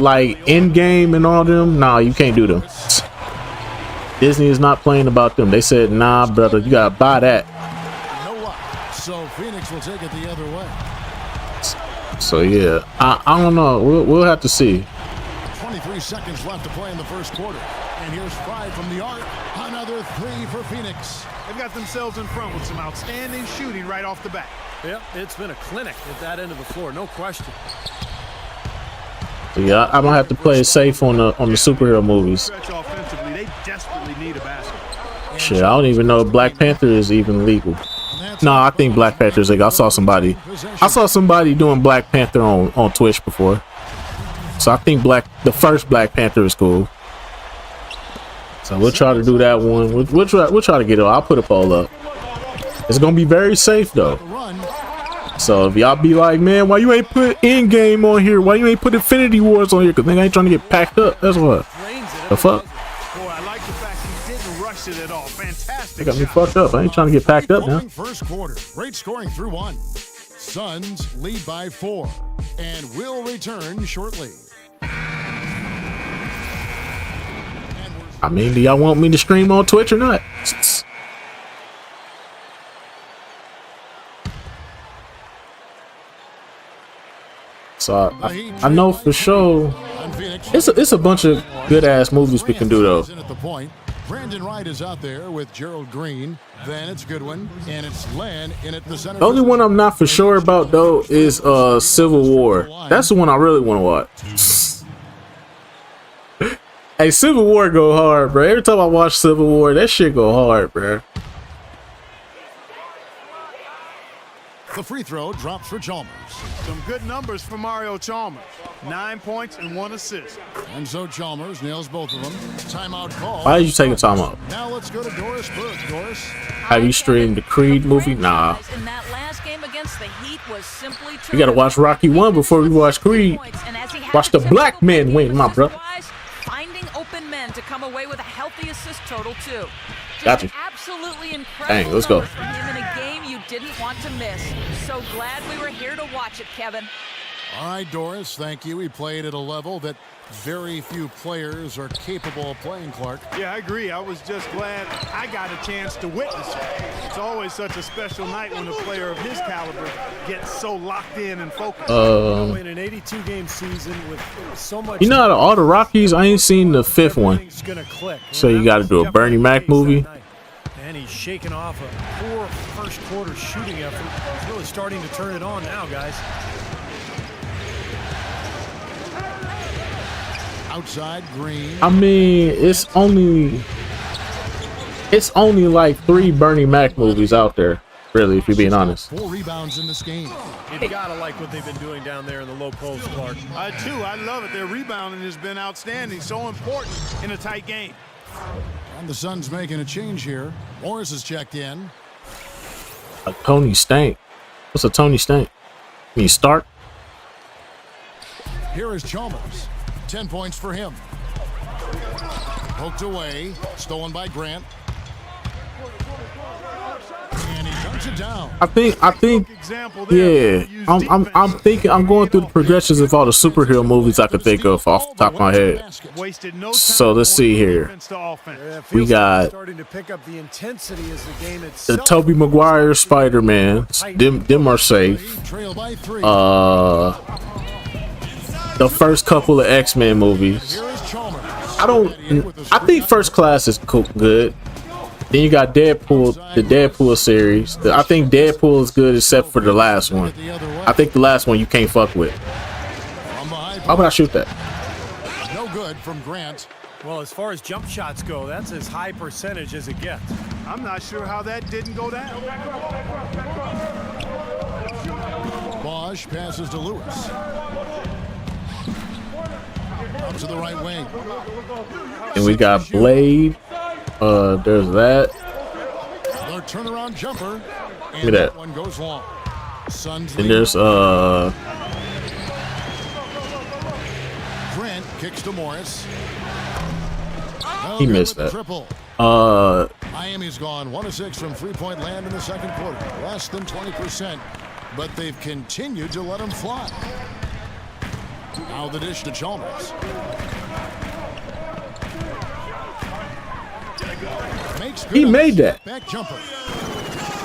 like Endgame and all them, nah, you can't do them. Disney is not playing about them. They said, nah, brother, you gotta buy that. So Phoenix will take it the other way. So yeah, I don't know. We'll have to see. 23 seconds left to play in the first quarter. And here's Fry from the arc. Another 3 for Phoenix. They've got themselves in front with some outstanding shooting right off the bat. Yep, it's been a clinic at that end of the floor, no question. So yeah, I'm gonna have to play it safe on the superhero movies. Offensively, they desperately need a basket. Shit, I don't even know if Black Panther is even legal. No, I think Black Panther is legal. I saw somebody doing Black Panther on Twitch before. So I think the first Black Panther is cool. So we'll try to do that one. We'll try to get it. I'll put a poll up. It's gonna be very safe though. So if y'all be like, man, why you ain't put Endgame on here? Why you ain't put Infinity Wars on here? Because they ain't trying to get packed up. That's what. The fuck? Boy, I like the fact he didn't rush it at all. Fantastic. They got me fucked up. I ain't trying to get packed up now. First quarter. Great scoring through 1. Suns lead by 4. And will return shortly. I mean, do y'all want me to stream on Twitch or not? So I know for sure it's a bunch of good ass movies we can do though. Brandon Wright is out there with Gerald Green. Then it's Goodwin and it's Len in at the center. The only one I'm not for sure about though is Civil War. That's the one I really want to watch. Hey, Civil War go hard, bro. Every time I watch Civil War, that shit go hard, bro. The free throw drops for Chalmers. Some good numbers for Mario Chalmers. 9 points and 1 assist. And so Chalmers nails both of them. Timeout call. Why did you take a timeout? Now let's go to Doris Burke. Doris. Have you streamed the Creed movie? Nah. In that last game against the Heat was simply We gotta watch Rocky 1 before we watch Creed. Watch the black men win, my brother. Finding open men to come away with a healthy assist total too. Gotcha. Absolutely incredible. Dang, let's go. From him in a game you didn't want to miss. So glad we were here to watch it, Kevin. All right, Doris, thank you. He played at a level that very few players are capable of playing, Clark. Yeah, I agree. I was just glad I got a chance to witness it. It's always such a special night when a player of his caliber gets so locked in and focused. In an 82-game season with so much. You know, out of all the Rockies, I ain't seen the 5th one. So you got to do a Bernie Mac movie. And he's shaking off a poor first quarter shooting effort. He's really starting to turn it on now, guys. Outside Green. I mean, it's only like 3 Bernie Mac movies out there, really, if you're being honest. 4 rebounds in this game. You've got to like what they've been doing down there in the low post, Clark. I do. I love it. Their rebounding has been outstanding. So important in a tight game. And the Suns making a change here. Morris has checked in. A Tony Stank. What's a Tony Stank? You mean Stark? Here is Chalmers. 10 points for him. Poked away. Stolen by Grant. And he dunks Knocks it down. I think, yeah. I'm thinking. I'm going through the progressions of all the superhero movies I could think of off the top of my head. So let's see here. We got the Tobey Maguire Spider-Man. Them are safe. The first couple of X-Men movies. I think First Class is good. Then you got Deadpool, the Deadpool series. I think Deadpool is good except for the last one. I think the last one you can't fuck with. Why would I shoot that? No good from Grant. Well, as far as jump shots go, that's as high percentage as it gets. I'm not sure how that didn't go down. Bosch passes to Lewis. Up to the right wing. And we got Blade. There's that. Their turnaround jumper. Look at that. One goes long. Suns and there's Grant kicks to Morris. He missed that. Triple. Miami's gone 1 of 6 from 3-point land in the second quarter. Less than 20%, but they've continued to let them fly. Now the dish to Chalmers. He made that. Back jumper.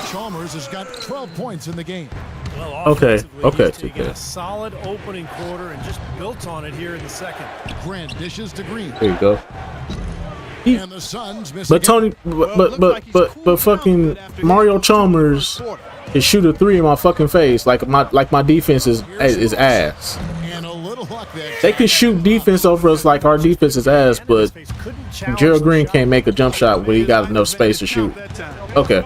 Chalmers has got 12 points in the game. Well, okay. He's taken a solid opening quarter and just built on it here in the second. Grant dishes to Green. There you go. And the Suns miss but Tony, but fucking Mario Chalmers can shoot a 3 in my fucking face. Like my defense is ass. And a little luck there. They can shoot defense over us like our defense is ass, but Gerald Green can't make a jump shot when he got enough space to shoot. Okay.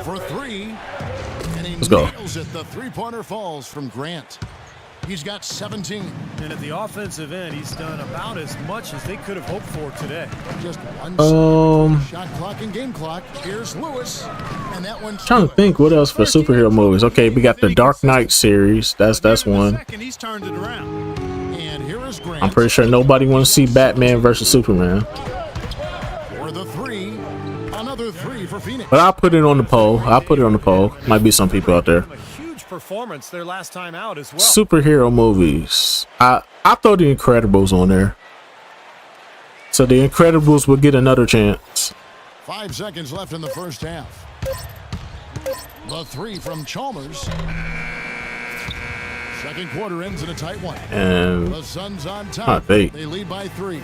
For 3, and he Let's go. nails it. The 3-pointer falls from Grant. He's got 17. And at the offensive end, he's done about as much as they could have hoped for today. Just 1 shot clock and game clock. Here's Lewis, and that one's Trying to think what else for superhero movies. Okay, we got the Dark Knight series. That's one. He's turned it around. And here is Grant. I'm pretty sure nobody wants to see Batman versus Superman. For the 3, another 3 for Phoenix. But I'll put it on the poll. Might be some people out there. Performance their last time out as well. Superhero movies. I throw the Incredibles on there. So the Incredibles will get another chance. 5 seconds left in the first half. The 3 from Chalmers. Second quarter ends in a tight one. And the Suns on top. They lead by 3.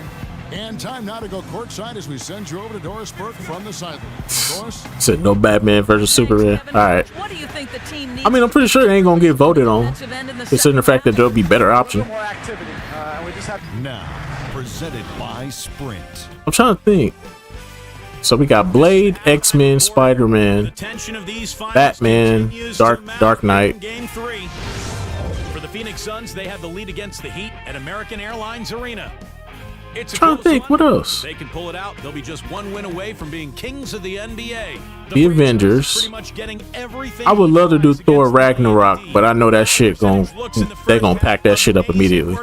And time now to go courtside as we send you over to Doris Burke from the sideline. Doris? Said no Batman versus Superman. All right. What do you think the team needs? I mean, I'm pretty sure they ain't gonna get voted on, considering the fact that there'll be better option. Now, presented by Sprint. I'm trying to think. So we got Blade, X-Men, Spider-Man, Batman, Dark Knight. Game 3. For the Phoenix Suns, they have the lead against the Heat at American Airlines Arena. It's Trying to think, what else? They can pull it out. They'll be just 1 win away from being kings of the NBA. The Avengers. Pretty much getting everything. I would love to do Thor Ragnarok, but I know that shit they're gonna pack that shit up immediately.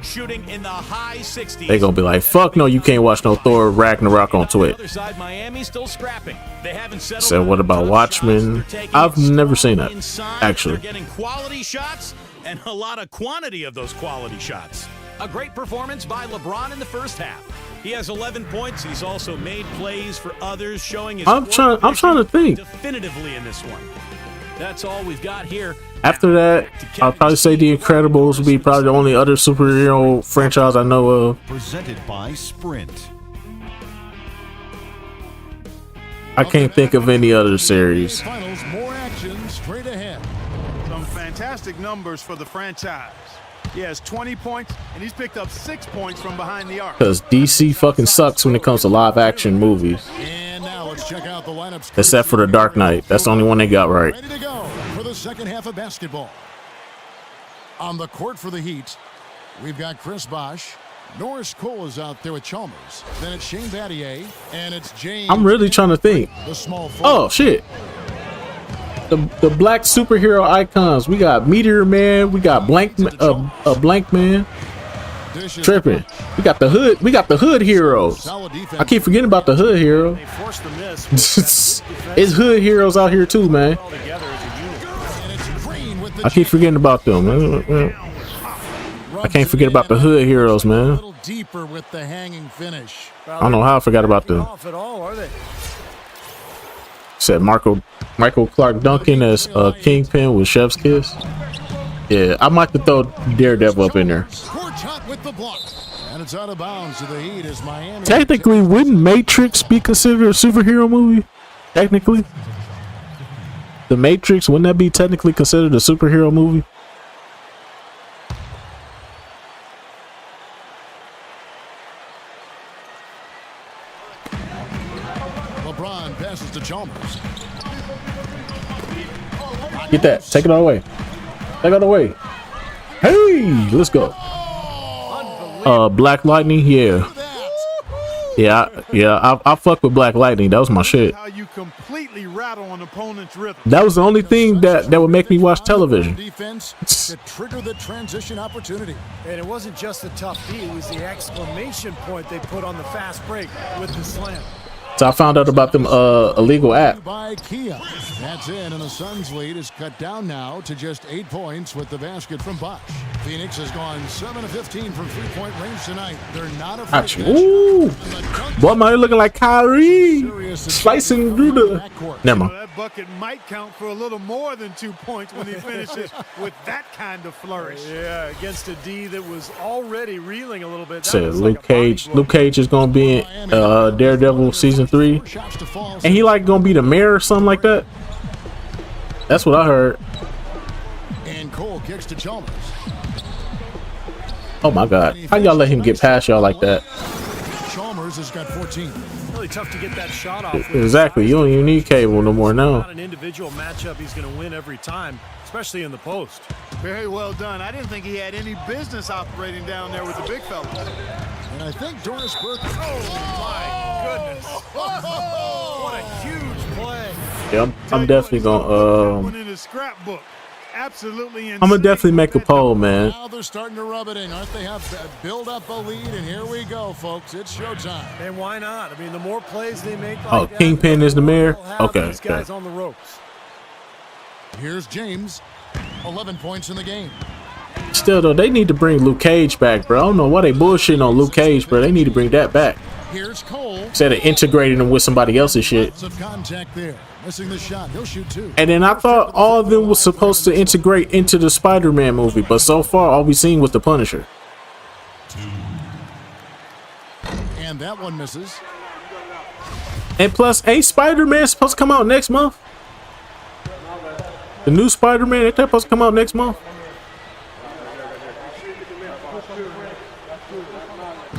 Shooting in the high 60s. They're gonna be like, fuck no, you can't watch no Thor Ragnarok on Twitch. Other side, Miami still scrapping. They haven't settled. So what about Watchmen? I've never seen that, actually. They're getting quality shots and a lot of quantity of those quality shots. A great performance by LeBron in the first half. He has 11 points. He's also made plays for others, showing his I'm trying to think. definitively in this one. That's all we've got here. After that, I'll probably say The Incredibles will be probably the only other superhero franchise I know of. Presented by Sprint. I can't think of any other series. Finals, more action straight ahead. Some fantastic numbers for the franchise. He has 20 points, and he's picked up 6 points from behind the arc. Because DC fucking sucks when it comes to live action movies. And now let's check out the lineups. Except for The Dark Knight. That's the only one they got right. Ready to go for the second half of basketball. On the court for the Heat, we've got Chris Bosh. Norris Cole is out there with Chalmers. Then it's Shane Battier, and it's James. I'm really trying to think. The small oh, shit. The black superhero icons. We got Meteor Man. We got Blank Man. Tripping. We got the hood. We got the hood heroes. I keep forgetting about the hood hero. They forced the miss. It's hood heroes out here too, man. I keep forgetting about them, man. I can't forget about the hood heroes, man. A little deeper with the hanging finish. I don't know how I forgot about them. Off at all, are they? Said Michael Clark Duncan as Kingpin with Chef's Kiss. Yeah, I might have to throw Daredevil up in there. With the block. And it's out of bounds to the Heat as Miami. Technically, wouldn't Matrix be considered a superhero movie? Technically, The Matrix, wouldn't that be technically considered a superhero movie? LeBron passes to Chalmers. Get that. Take it all away. Take it away. Hey, let's go. Black Lightning, yeah. I fuck with Black Lightning. That was my shit. How you completely rattle an opponent's rhythm. That was the only thing that would make me watch television. Defense to trigger the transition opportunity. And it wasn't just the tough D, it was the exclamation point they put on the fast break with the slam. So I found out about them illegal app. By Kia. That's in, and the Suns' lead is cut down now to just 8 points with the basket from Bosh. Phoenix has gone 7 of 15 from three-point range tonight. They're not afraid. Ooh, boy, man, looking like Kyrie slicing through the. Never mind. That bucket might count for a little more than 2 points when he finishes with that kind of flourish. Yeah, against a D that was already reeling a little bit. Said Luke Cage. Luke Cage is gonna be in Daredevil season 3, and he like gonna be the mayor or something like that. That's what I heard. And Cole kicks to Chalmers. Oh my God! How y'all let him get past y'all like that? Chalmers has got 14. Really tough to get that shot off. Exactly. You don't even need Cable no more now. Not an individual matchup he's going to win every time, especially in the post. Very well done. I didn't think he had any business operating down there with the big fella. And I think Doris Burke. Oh my goodness! What a huge play! Yeah, I'm definitely gonna in his scrapbook. Absolutely insane. I'm gonna definitely make a poll, man. Now they're starting to rub it in, aren't they? Have build up a lead, and here we go, folks. It's showtime. And why not? I mean, the more plays they make. Oh, like Kingpin is the mayor. Okay. These guys on the ropes. Here's James, 11 points in the game. Still though, they need to bring Luke Cage back, bro. I don't know why they bullshitting on Luke Cage, bro. They need to bring that back. Here's Cole. Instead of integrating him with somebody else's shit. Lots of contact there. Missing the shot. He'll shoot 2. And then I thought all of them was supposed to integrate into the Spider-Man movie, but so far all we seen was the Punisher. And that one misses. And plus, ain't Spider-Man supposed to come out next month? The new Spider-Man, ain't that supposed to come out next month?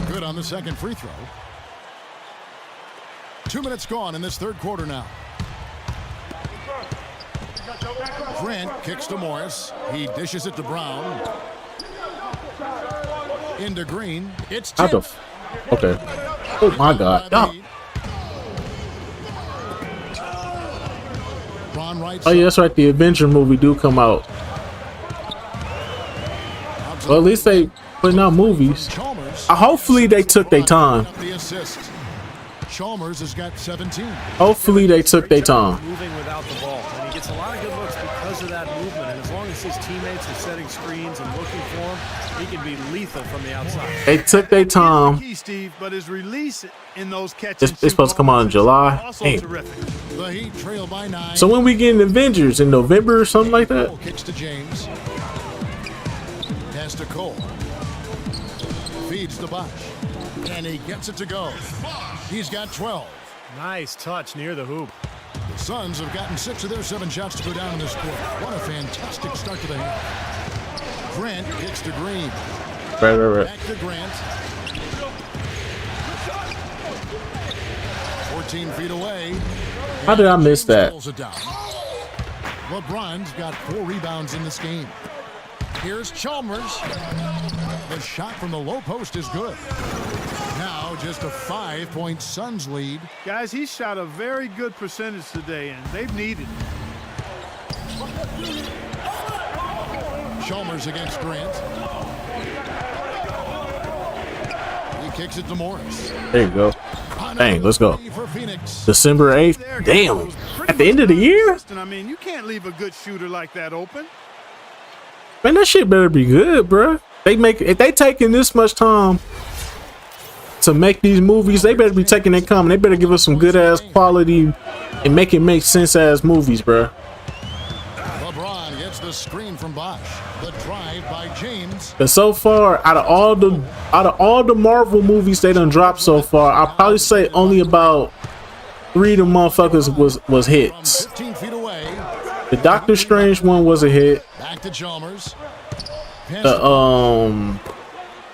Good on the second free throw. 2 minutes gone in this third quarter now. Grant kicks to Morris. He dishes it to Brown. Into Green. It's How the okay. Oh my God. Oh yeah, that's right. The Avenger movie do come out. Well, at least they putting out movies. Hopefully they took their time. The assist. Chalmers has got 17. Hopefully they took their time. Moving without the ball, and he gets a lot of good looks because of that movement. And as long as his teammates are setting screens and looking for him, he can be lethal from the outside. They took their time. Steve, but his release in those catches. It's supposed to come out in July. The Heat trail by 9. So when we getting Avengers in November or something like that? Kicks to James. Pass to Cole. Feeds to Bosh. And he gets it to go. He's got 12. Nice touch near the hoop. The Suns have gotten 6 of their 7 shots to go down in this quarter. What a fantastic start to the half. Grant kicks to Green. Right. Back to Grant. 14 feet away. How did I miss that? LeBron's got 4 rebounds in this game. Here's Chalmers. The shot from the low post is good. Now just a 5-point Suns lead. Guys, he shot a very good percentage today, and they've needed it. Chalmers against Grant. kicks it to Morris. There you go. Dang, let's go. For Phoenix. December 8th. Damn. At the end of the year? I mean, you can't leave a good shooter like that open. Man, that shit better be good, bruh. If they taking this much time to make these movies, they better be taking their time. They better give us some good ass quality and make it make sense as movies, bruh. LeBron gets the screen from Bosch. The drive by James. And so far, out of all the Marvel movies they done dropped so far, I'll probably say only about 3 of the motherfuckers was hits. 15 feet away. The Doctor Strange one was a hit. Back to Chalmers.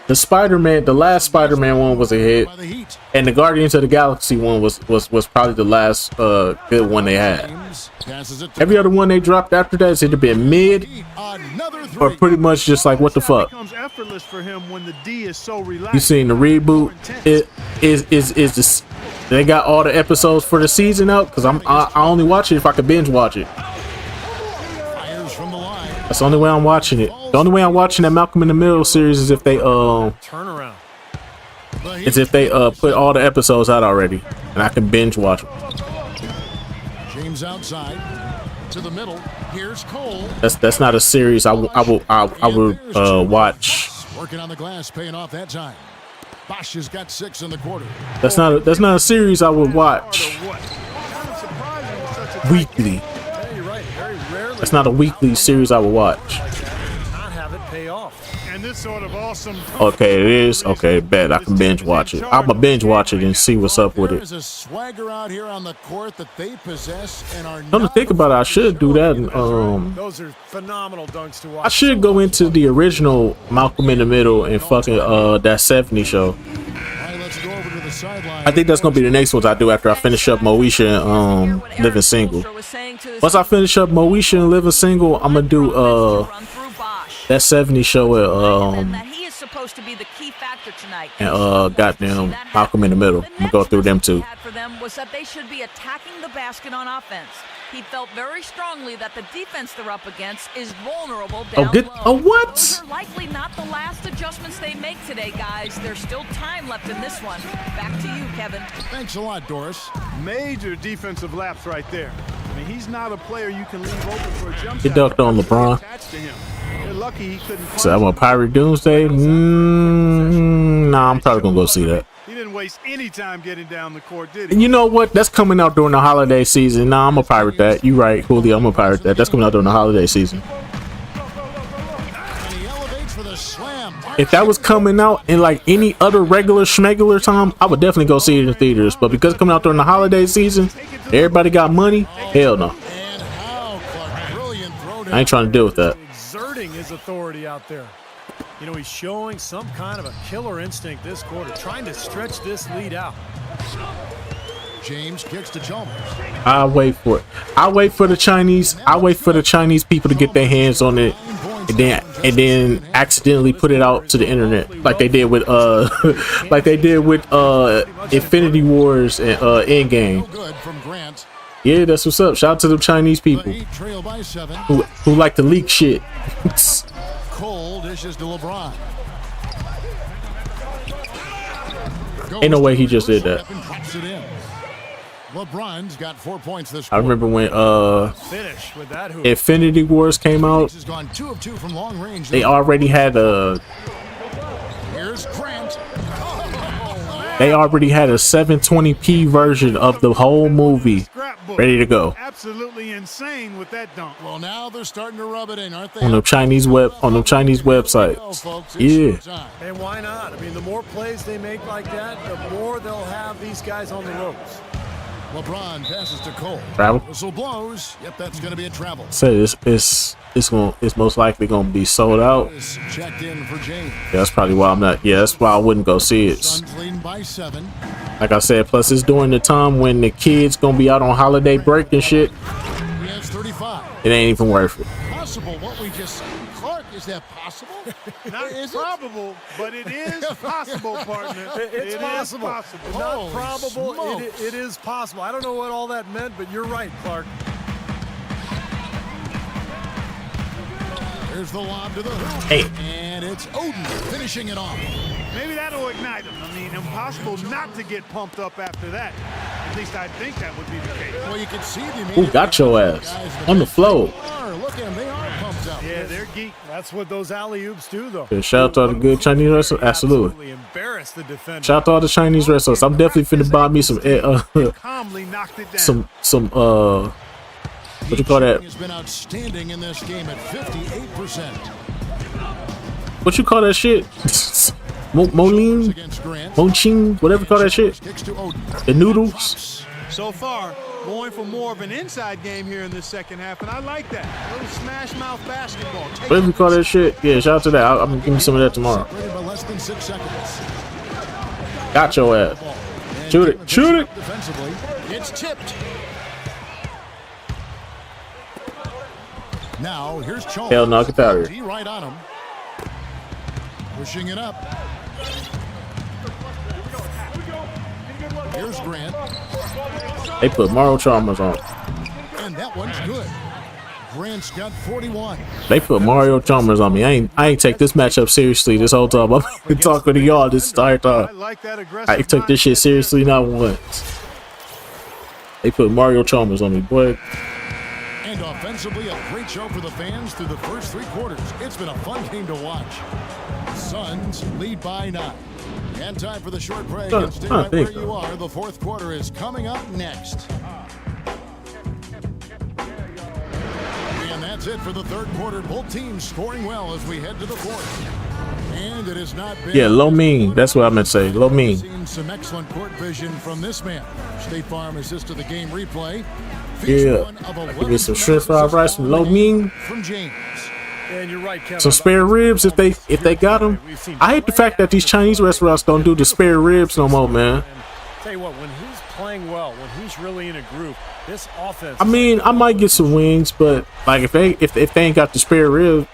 The Spider-Man, the last Spider-Man one was a hit, and the Guardians of the Galaxy one was probably the last good one they had. Every other one they dropped after that has either been mid or pretty much just like what the fuck. You seen the reboot? It is this? They got all the episodes for the season out because I only watch it if I could binge watch it. That's the only way I'm watching it. The only way I'm watching that Malcolm in the Middle series is if they turnaround. Is if they put all the episodes out already and I can binge watch them. James outside to the middle. Here's Cole. That's not a series I would watch. Working on the glass, paying off that time. Bosch has got 6 in the quarter. That's not a series I would watch weekly. That's not a weekly series I would watch. Not have it pay off. And this sort of awesome. Okay, it is. Okay, bet I can binge watch it. I'm gonna binge watch it and see what's up with it. There's a swagger out here on the court that they possess and are Come to think about it, I should do that. And, those are phenomenal dunks to watch. I should go into the original Malcolm in the Middle and fucking that 70 show. I think that's gonna be the next ones I do after I finish up Moesha and Living Single. Once I finish up Moesha and Living Single, I'm gonna do that 70 show at he is supposed to be the key factor tonight. and goddamn Malcolm in the Middle. I'm gonna go through them too. For them was that they should be attacking the basket on offense. He felt very strongly that the defense they're up against is vulnerable down low. What? Those are likely not the last adjustments they make today, guys. There's still time left in this one. Back to you, Kevin. Thanks a lot, Doris. Major defensive lapse right there. I mean, he's not a player you can leave open for a jump He shot. ducked on LeBron. They're lucky he couldn't. So I'm a Pirate Doomsday. Nah, I'm probably gonna go see that. He didn't waste any time getting down the court, did he? And you know what? That's coming out during the holiday season. Nah, I'm gonna pirate that. You right, Julio. I'm gonna pirate that. That's coming out during the holiday season. If that was coming out in like any other regular schmegular time, I would definitely go see it in theaters. But because it's coming out during the holiday season, everybody got money. Hell no. I ain't trying to deal with that. Exerting his authority out there. You know, he's showing some kind of a killer instinct this quarter, trying to stretch this lead out. James kicks to Chalmers. I wait for it. I wait for the Chinese people to get their hands on it and then accidentally put it out to the internet like they did with Infinity Wars and Endgame. Yeah, that's what's up. Shout out to the Chinese people who like to leak shit. Cole dishes to LeBron. Ain't no way he just did that. LeBron's got 4 points this I remember when Finish with that hoop. Infinity Wars came out. He's gone 2 of 2 from long range. They already had a Here's Grant. They already had a 720p version of the whole movie ready to go. Absolutely insane with that dunk. Well, now they're starting to rub it in, aren't they? On the Chinese websites. Yeah. And why not? I mean, the more plays they make like that, the more they'll have these guys on the ropes. LeBron passes to Cole. Travel. Whistle blows. Yep, that's going to be a travel. So it's most likely gonna be sold out. Checked in for James. Yeah, that's probably why I'm not. Yeah, that's why I wouldn't go see it. Suns leading by 7. Like I said, plus it's during the time when the kids gonna be out on holiday break and shit. He has 35. It ain't even worth it. Possible what we just said. Clark, is that possible? Not probable, but it is possible, partner. It's possible. Not probable. It is possible. I don't know what all that meant, but you're right, Clark. Here's the lob to the hoop. Hey. And it's Oden finishing it off. Maybe that'll ignite him. I mean, impossible not to get pumped up after that. At least I think that would be the case. Well, you can see the Who got your ass on the floor? Look at them, they are pumped up. Yeah, they're geek. That's what those alley-oops do, though. Yeah, shout out to all the good Chinese wrestlers. Absolutely. Embarrass the defender. Shout out to all the Chinese wrestlers. I'm definitely finna buy me some Calmly knocked it down. some what you call that? Has been outstanding in this game at 58%. What you call that shit? Moline? Monchin? Whatever you call that shit? The noodles? So far, going for more of an inside game here in the second half, and I like that. A little smash mouth basketball. Whatever you call that shit? Yeah, shout out to that. I'm gonna give me some of that tomorrow. Less than 6 seconds. Got your ass. Shoot it. Shoot it. Defensively, it's tipped. Now, here's Chalmers. Hell no, get out of He here. right on him. Pushing it up. Here's Grant. They put Mario Chalmers on. And that one's good. Grant's got 41. They put Mario Chalmers on me. I ain't take this matchup seriously this whole time. I've been talking to y'all this entire time. I took this shit seriously not once. They put Mario Chalmers on me, boy. And offensively, a great show for the fans through the first 3 quarters. It's been a fun game to watch. Suns lead by 9. And time for the short break. And stay right where you are. The 4th quarter is coming up next. And that's it for the 3rd quarter. Both teams scoring well as we head to the 4th. And it has not been. Yeah, low mean. That's what I meant to say. Low mean. Seen some excellent court vision from this man. State Farm assisted the game replay. Yeah, I could get some shrimp fried rice from Low Mean. From James. And you're right, Kevin. Some spare ribs if they got them. I hate the fact that these Chinese restaurants don't do the spare ribs no more, man. Tell you what, when he's playing well, when he's really in a groove, this offense. I mean, I might get some wings, but like if they ain't got the spare ribs,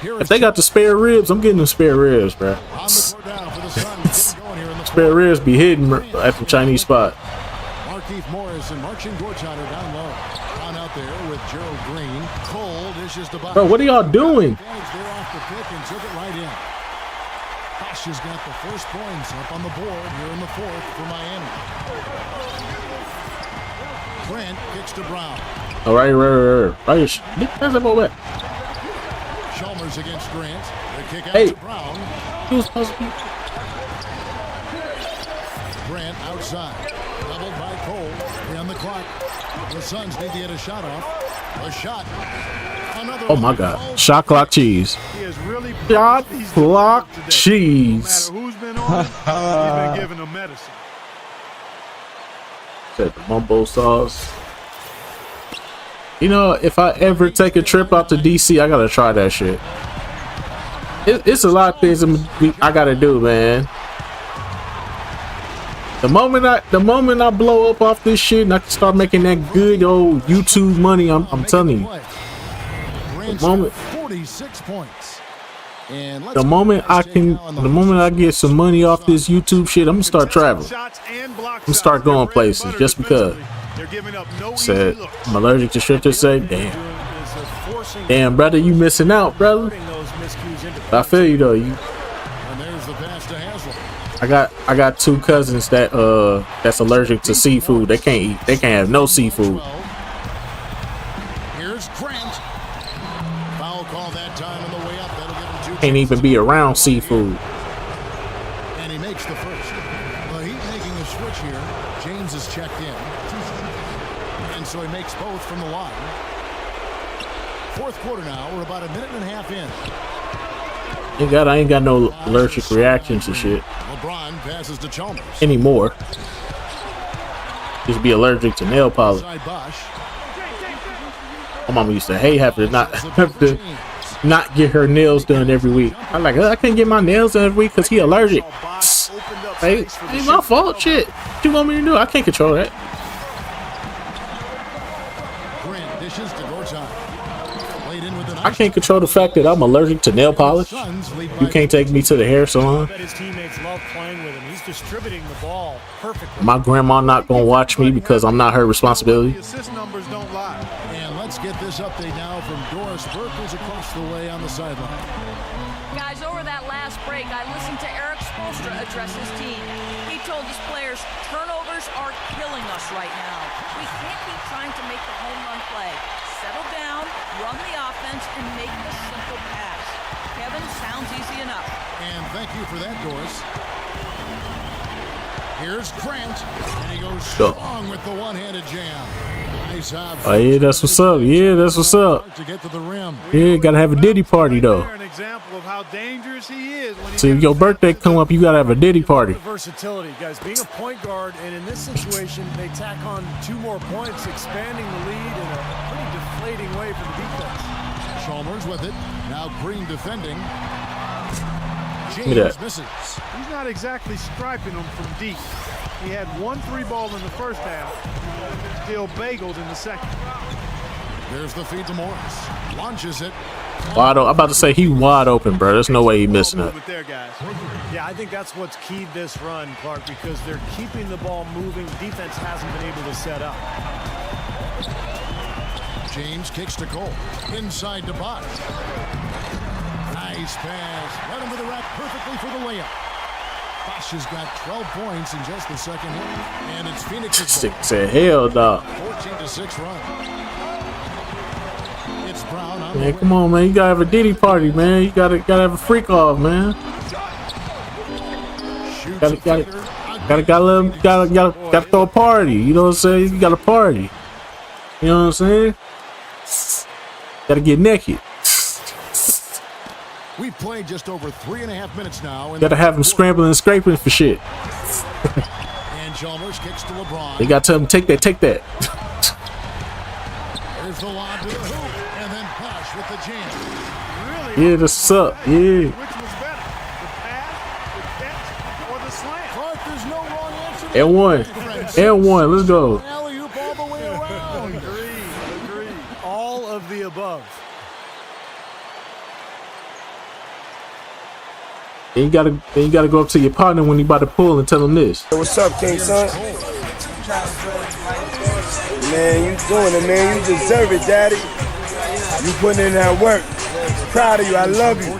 if they got the spare ribs, I'm getting the spare ribs, bro. Spare ribs be hidden at the Chinese spot. Markeith Morris and Marcin Gortat down low. On out there with Gerald Green. Cole dishes to Bosch. Bro, what are y'all doing? They're off the pick and took it right in. Bosch has got the first points up on the board here in the 4th for Miami. Grant kicks to Brown. All right. That's about that. Chalmers against Grant. The kick out Hey. to Brown. He was supposed to be. Grant outside. Doubled by Cole. 3 on the clock. The Suns need to get a shot off. A shot. Another Oh my God! Shot clock cheese. He has really Shot clock cheese. No matter who's been on it, he's been giving them medicine. Said the mumbo sauce. You know, if I ever take a trip out to DC, I gotta try that shit. It's a lot of things I gotta do, man. The moment I blow up off this shit and I can start making that good old YouTube money, I'm telling you. The moment 46 points. And the moment I get some money off this YouTube shit, I'm gonna start traveling. I'm gonna start going places just because. Said I'm allergic to shit to say, damn brother, you missing out, brother. But I feel you though. And there's the pass to Haslem. I got 2 cousins that's allergic to seafood. They can't have no seafood. Here's Grant. Foul call that time on the way up. That'll give him 2. Can't even be around seafood. And he makes the first. The Heat making a switch here. James is checked in. And so he makes both from the line. 4th quarter now. We're about a minute and a half in. I ain't got no allergic reactions to shit LeBron passes to Chalmers. anymore. Just be allergic to nail polish. Side Bosch. My mama used to hate having to not get her nails done every week. I'm like, I can't get my nails done every week because he allergic. Hey, ain't my fault. Shit. What you want me to do? I can't control that. Grant dishes to Gortat. Played in with the I can't control the fact that I'm allergic to nail polish. You can't take me to the hair salon. His teammates love playing with him. He's distributing the ball perfectly. My grandma not gonna watch me because I'm not her responsibility. The assist numbers don't lie. And let's Let's get this update now from Doris Burke, who's across the way on the sideline. Guys, over that last break, I listened to Eric Spoelstra address his team. He told his players, turnovers are killing us right now. We can't keep trying to make the home run play. Settle down, run the offense, and make the simple pass. Kevin, sounds easy enough. And thank you for that, Doris. Here's Grant, and he goes strong with the one-handed jam. Nice job. Oh yeah, that's what's up. Yeah, that's what's up. To get to the rim. Yeah, gotta have a Diddy party though. An example of how dangerous he is. When So if your birthday come up, you gotta have a Diddy party. Versatility, guys. Being a point guard, and in this situation, they tack on 2 more points, expanding the lead in a pretty deflating way for the defense. Chalmers with it. Now Green defending. Look at that. Misses. He's not exactly striping them from deep. He had 1 3-ball in the first half, still bageled in the second. There's the feed to Morris. Launches it. Wide open. I'm about to say he wide open, bro. There's no way he missing it. Yeah, I think that's what's keyed this run, Clark, because they're keeping the ball moving. Defense hasn't been able to set up. James kicks to Cole. Inside to Bott. Nice pass. Right into the rack perfectly for the layup. Bosch has got 12 points in just the second half. And it's Phoenix's ball. Said hell no. 14-6 run. It's Brown on Man, come on, man. You gotta have a Diddy party, man. You gotta have a freak off, man. Gotta throw a party. You know what I'm saying? You gotta party. You know what I'm saying? Gotta get naked. We've played just over 3.5 minutes now. Gotta have him scrambling and scraping for shit. And Chalmers kicks to LeBron. They gotta tell him, take that. There's the lob to the hoop. And then Bosch with the jam. Yeah, that's what's up. Yeah. Which was better, the pass, the catch, or the slam? Clark, there's no wrong answer. And one. Let's go. Alley-oop all the way around. Agreed. All of the above. And you gotta go up to your partner when you about to pull and tell him this. Hey, what's up, King Son? Man, you doing it, man. You deserve it, Daddy. You putting in that work. Proud of you. I love you.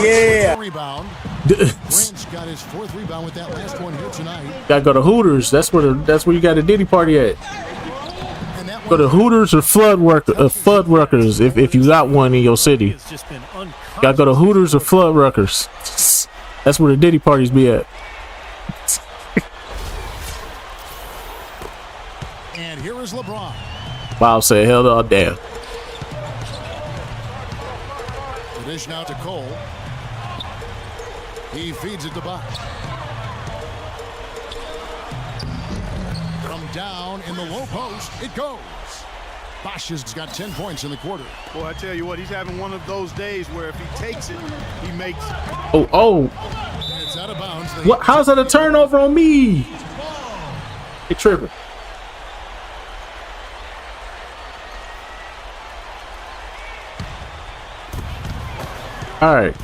Yeah. Rebound. Grant's got his 4th rebound with that last one here tonight. Gotta go to Hooters. That's where you got a Diddy party at. Go to Hooters or Fuddruckers if you got one in your city. Gotta go to Hooters or Fuddruckers. That's where the Diddy parties be at. And here is LeBron. Bob said, hell no, damn. The dish now to Cole. He feeds it to Bosch. From down in the low post, it goes. Bosch has got 10 points in the quarter. Boy, I tell you what, he's having one of those days where if he takes it, he makes it. Oh. It's out of bounds. What? How's that a turnover on me? Hey, tripping. All right.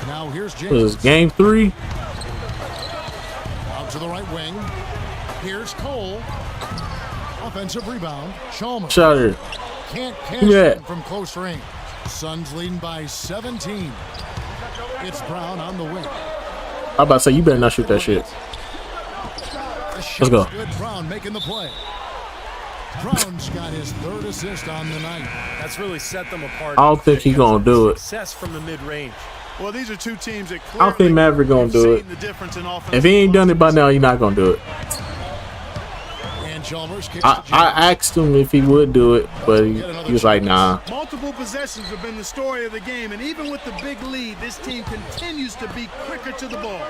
Now here's This is James. game 3. Out to the right wing. Here's Cole. Offensive rebound. Chalmers. Shot here. Can't cash in from close range. Suns leading by 17. It's Brown on the wing. I'm about to say, you better not shoot that shit. Let's go. Good. Brown making the play. Brown's got his 3rd assist on the night. That's really set them apart. I don't think he's gonna do it. Success from the mid-range. Well, these are two teams that I don't think Maverick gonna do it. If he ain't done it by now, he's not gonna do it. And Chalmers kicks I asked him if he would do it, but he was like, nah. Multiple possessions have been the story of the game, and even with the big lead, this team continues to be quicker to the ball.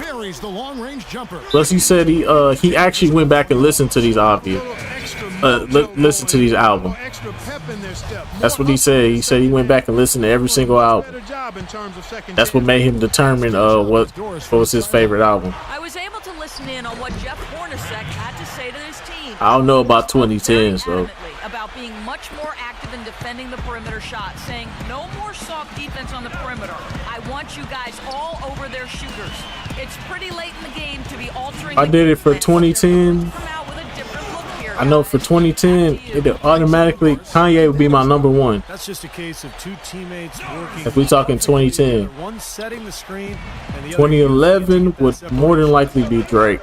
Buries the long-range jumper. Plus, he said he actually went back and listened to these listen to these albums. That's what he said. He said he went back and listened to every single album. That's what made him determine what was his favorite album. I was able to listen in on what Jeff Hornacek had to say to his team. I don't know about 2010, so. About being much more active in defending the perimeter shot, saying no more soft defense on the perimeter. I want you guys all over their shooters. It's pretty late in the game to be altering. I did it for 2010. Come out with a different look here. I know for 2010, it automatically Kanye would be my number one. That's just a case of two teammates working. If we talking 2010, one setting the screen and the 2011 would more than likely be Drake,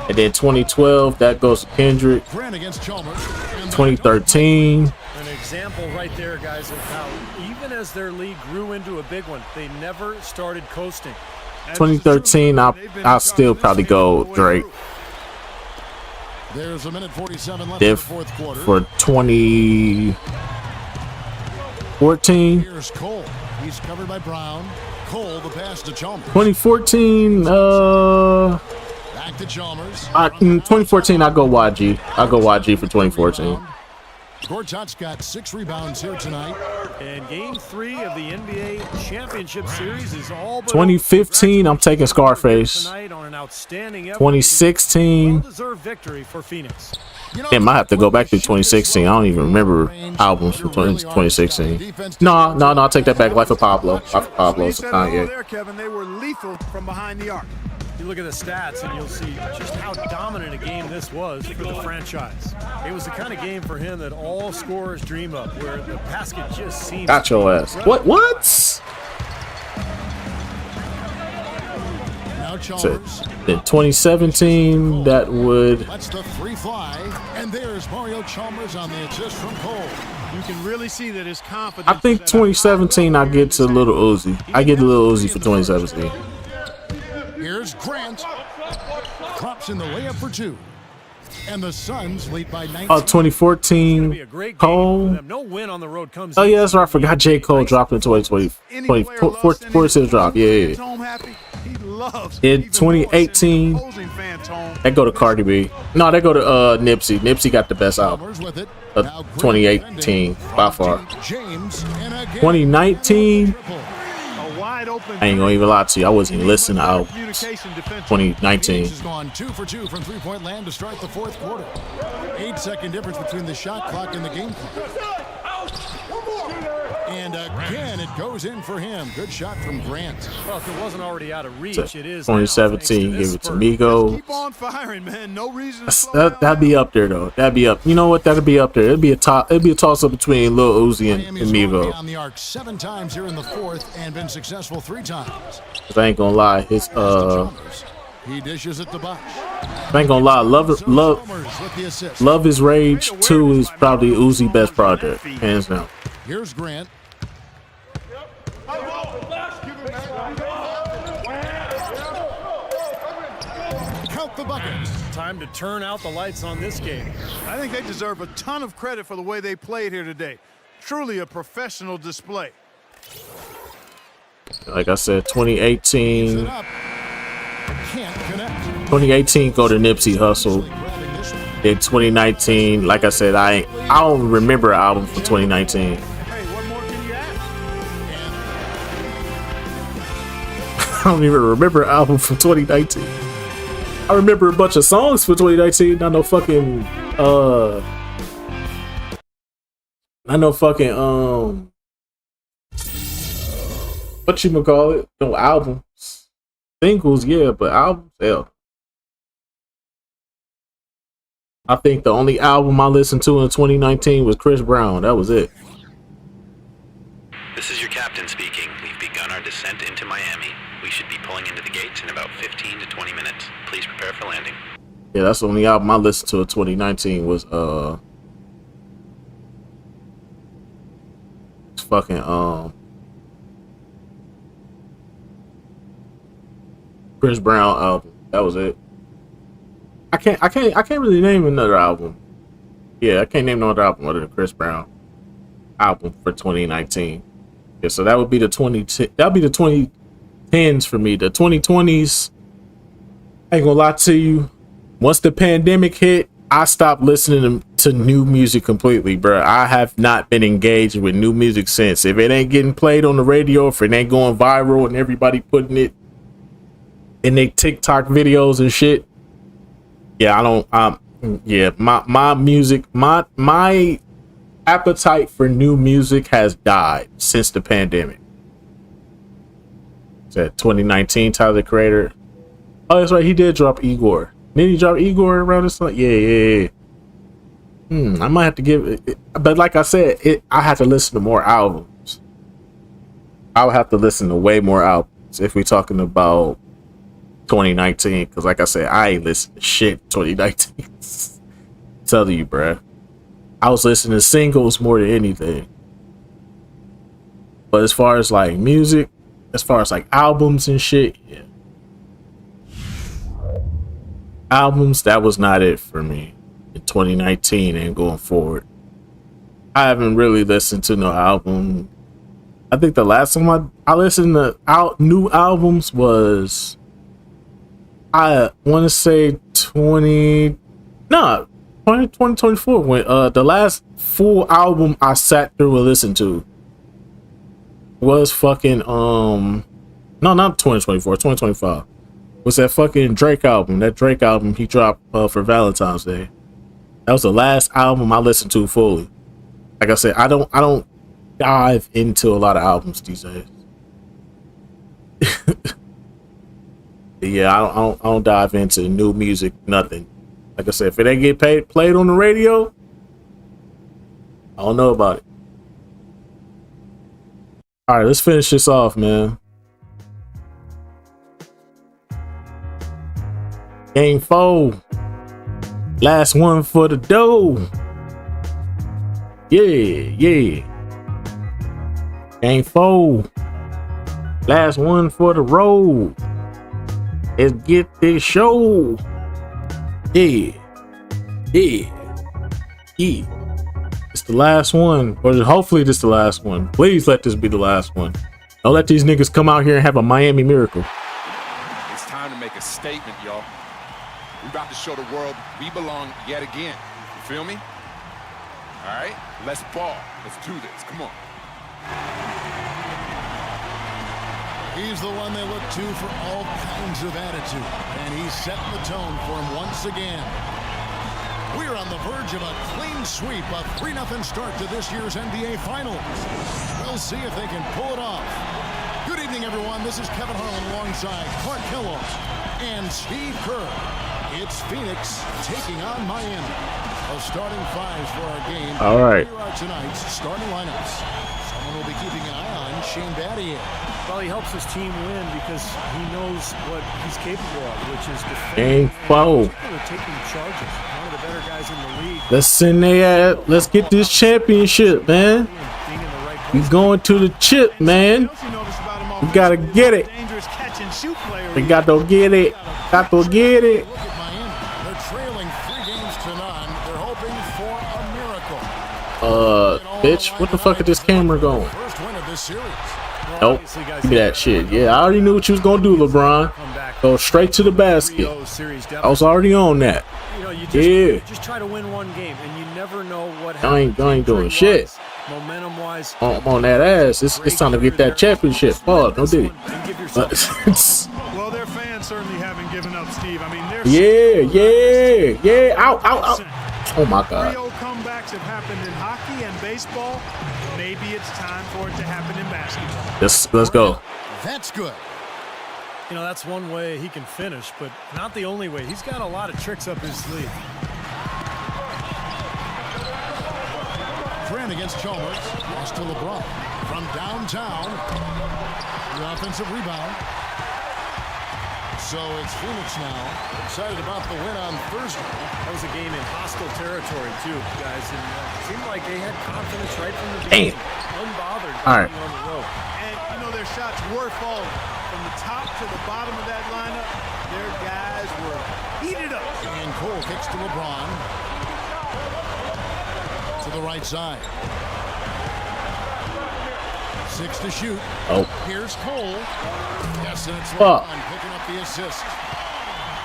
and then 2012 that goes to Kendrick. 2013. An example right there, guys, of how even as their league grew into a big one, they never started coasting. 2013, I'll still probably go Drake. There's a minute 47 left Then in the fourth quarter. for 2014, Here's Cole. He's covered by Brown. Cole, the pass to Chalmers. 2014, Back to Chalmers. 2014, I'll go YG. I'll go YG for 2014. Gortat's got 6 rebounds here tonight. And game 3 of the NBA Championship Series is all but 2015, I'm taking Scarface. tonight on an outstanding effort. 2016, Well-deserved victory for Phoenix. damn, I have to go back to 2016. I don't even remember albums from 2016. No, I'll take that back. Life of Pablo. Life of Pablo is Kanye. There, Kevin, they were lethal from behind the arc. You look at the stats and you'll see just how dominant a game this was for the franchise. It was the kind of game for him that all scorers dream of, where the basket just seems... Got your ass. What? Now So, Chalmers. then 2017, that would... Lets the 3 fly. And there's Mario Chalmers on the assist from Cole. You can really see that his confidence... I think 2017, I get to Little Uzi. I get a Little Uzi for 2017. Here's Grant. Drops in the layup for 2. And the Suns lead by 19. 2014, Cole. No win on the road comes. Oh, yeah, that's right. I forgot J. Cole dropped in 2020. 46 drop. Yeah. In 2018, that go to Cardi B. No, that go to Nipsey. Nipsey got the best album of 2018 by far. 2019, I ain't gonna even lie to you. I wasn't even listening to albums. 2019. Has gone 2 for 2 from three-point land to start the fourth quarter. 8-second difference between the shot clock and the game clock. And again, it goes in for him. Good shot from Grant. Well, if it wasn't already out of reach, So, it is. 2017, give it to Migo. Keep on firing, man. No reason to slow down. That'd be up there though. That'd be up. You know what? That'd be up there. It'd be a toss up between Lil Uzi and Migo. On the arc 7 times here in the fourth and been successful 3 times. Cause I ain't gonna lie, his He dishes it to Bosh. I ain't gonna lie, Love Is Rage 2 is probably Uzi's best project, hands down. Here's Grant. Count the buckets. Time to turn out the lights on this game. I think they deserve a ton of credit for the way they played here today. Truly a professional display. Like I said, 2018. Can't connect. 2018 go to Nipsey Hussle. Then 2019, like I said, I don't remember an album from 2019. I don't even remember an album from 2019. I remember a bunch of songs for 2019. Not no fucking what you call it? No albums. Singles, yeah, but albums, hell. I think the only album I listened to in 2019 was Chris Brown. That was it. This is your captain speaking. We've begun our descent into Miami. We should be pulling into the gates in about 15 to 20 minutes. Please prepare for landing. Yeah, that's the only album I listened to in 2019 was fucking Chris Brown album. That was it. I can't really name another album. Yeah, I can't name no other album other than Chris Brown album for 2019. Yeah, so that would be the 2010s for me. The 2020s, I ain't gonna lie to you. Once the pandemic hit, I stopped listening to new music completely, bro. I have not been engaged with new music since. If it ain't getting played on the radio, if it ain't going viral and everybody putting it in their TikTok videos and shit, yeah, I don't. Yeah, my music, my appetite for new music has died since the pandemic. It's that 2019 Tyler the Creator. Oh, that's right, he did drop Igor. Did he drop Igor around this time? Yeah. I might have to give it, but like I said, I have to listen to more albums. I would have to listen to way more albums if we're talking about 2019. Because like I said, I ain't listened to shit 2019. Tell you, bruh. I was listening to singles more than anything. But as far as like music, as far as like albums and shit, yeah. Albums, that was not it for me in 2019 and going forward. I haven't really listened to no album. I think the last time I listened to new albums was, I want to say 2024 when the last full album I sat through and listened to was fucking no, not 2024, 2025 was that fucking Drake album. That Drake album he dropped for Valentine's Day. That was the last album I listened to fully. Like I said, I don't dive into a lot of albums these days. Yeah, I don't dive into new music, nothing. Like I said, if it ain't get played on the radio, I don't know about it. All right, let's finish this off, man. Game 4. Last one for the dough. Yeah. Game 4. Last one for the road. Let's get this show. Yeah. It's the last one. Or hopefully this is the last one. Please let this be the last one. Don't let these niggas come out here and have a Miami miracle. It's time to make a statement, y'all. We about to show the world we belong yet again. You feel me? All right, let's ball. Let's do this. Come on. He's the one they look to for all kinds of attitude, and he's setting the tone for him once again. We're on the verge of a clean sweep, a 3-0 start to this year's NBA Finals. We'll see if they can pull it off. Good evening, everyone. This is Kevin Harlan alongside Clark Kellogg and Steve Kerr. It's Phoenix taking on Miami. A starting 5s for our game. All right. Here are tonight's starting lineups. Someone will be keeping an eye on Shane Battier. Well, he helps his team win because he knows what he's capable of, which is Game defending 4. and taking charges. One of the better guys in the league. Let's send their ass. Let's get this championship, man. We going to the chip, man. We gotta get it. We got to get it. Got to get it. They're trailing 3 games to none. They're hoping for a miracle. Bitch, what the fuck is this camera going? First win of this series. Nope. Give me that shit. Yeah, I already knew what you was gonna do, LeBron. Go straight to the basket. I was already on that. You just try to win one game, and you never know what happens. I ain't doing shit. Momentum wise, I'm on that ass. It's time to get that championship. Oh, no did Well, their fans certainly haven't given up, Steve. I mean, they're yeah. Ow. Oh my God. 3-0 comebacks have happened in hockey and baseball. Maybe it's time for it to happen in basketball. Let's go. That's good. You know, that's one way he can finish, but not the only way. He's got a lot of tricks up his sleeve. Grant against Chalmers. Lost to LeBron. From downtown. The offensive rebound. So it's Phoenix now. Excited about the win on Thursday. That was a game in hostile territory, too, guys. And it seemed like they had confidence right from the beginning. Unbothered on the road. And, you know, their shots were falling. From the top to the bottom of that lineup, their guys were heated up. And Cole kicks to LeBron. To the right side. 6 to shoot. Oh. Here's Cole. Yes, and it's LeBron picking up the assist.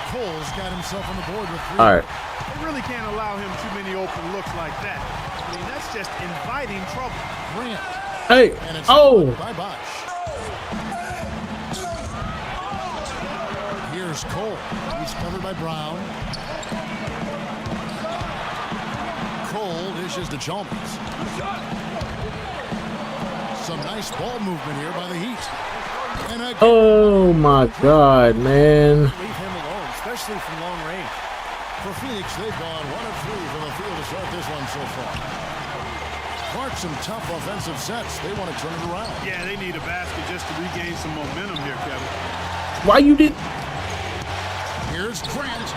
Cole's got himself on the board with 3. All right. They really can't allow him too many open looks like that. I mean, that's just inviting trouble. Grant. Hey. And it's by Bosh. Here's Cole. He's covered by Brown. Cole dishes to Chalmers. Some nice ball movement here by the Heat. Oh my God, man. Leave him alone, especially from long range. For Phoenix, they've gone 1 of 3 from the field to start this one so far. Clark, some tough offensive sets. They want to turn it around. Yeah, they need a basket just to regain some momentum here, Kevin. Why you did? Here's Grant.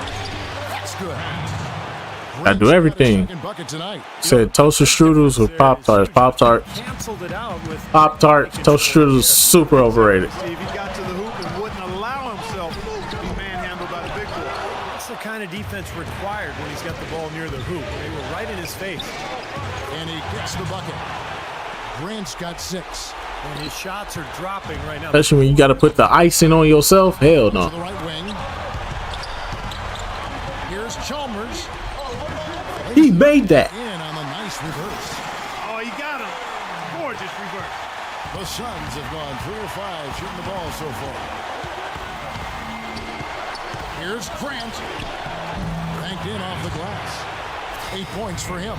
That's good. I do everything. Said toaster strudels with Pop-Tarts. Pop-Tarts. Pop-Tarts, toaster strudels, super overrated. Steve, he got to the hoop and wouldn't allow himself to be manhandled by the big boy. That's the kind of defense required when he's got the ball near the hoop. They were right in his face. And he gets the bucket. Grant's got 6. And his shots are dropping right now. Especially when you got to put the icing on yourself. Hell no. To the right wing. Here's Chalmers. He made that. In on the nice reverse. Oh, he got him. Gorgeous reverse. The Suns have gone 3 of 5 shooting the ball so far. Here's Grant. Banked in off the glass. 8 points for him.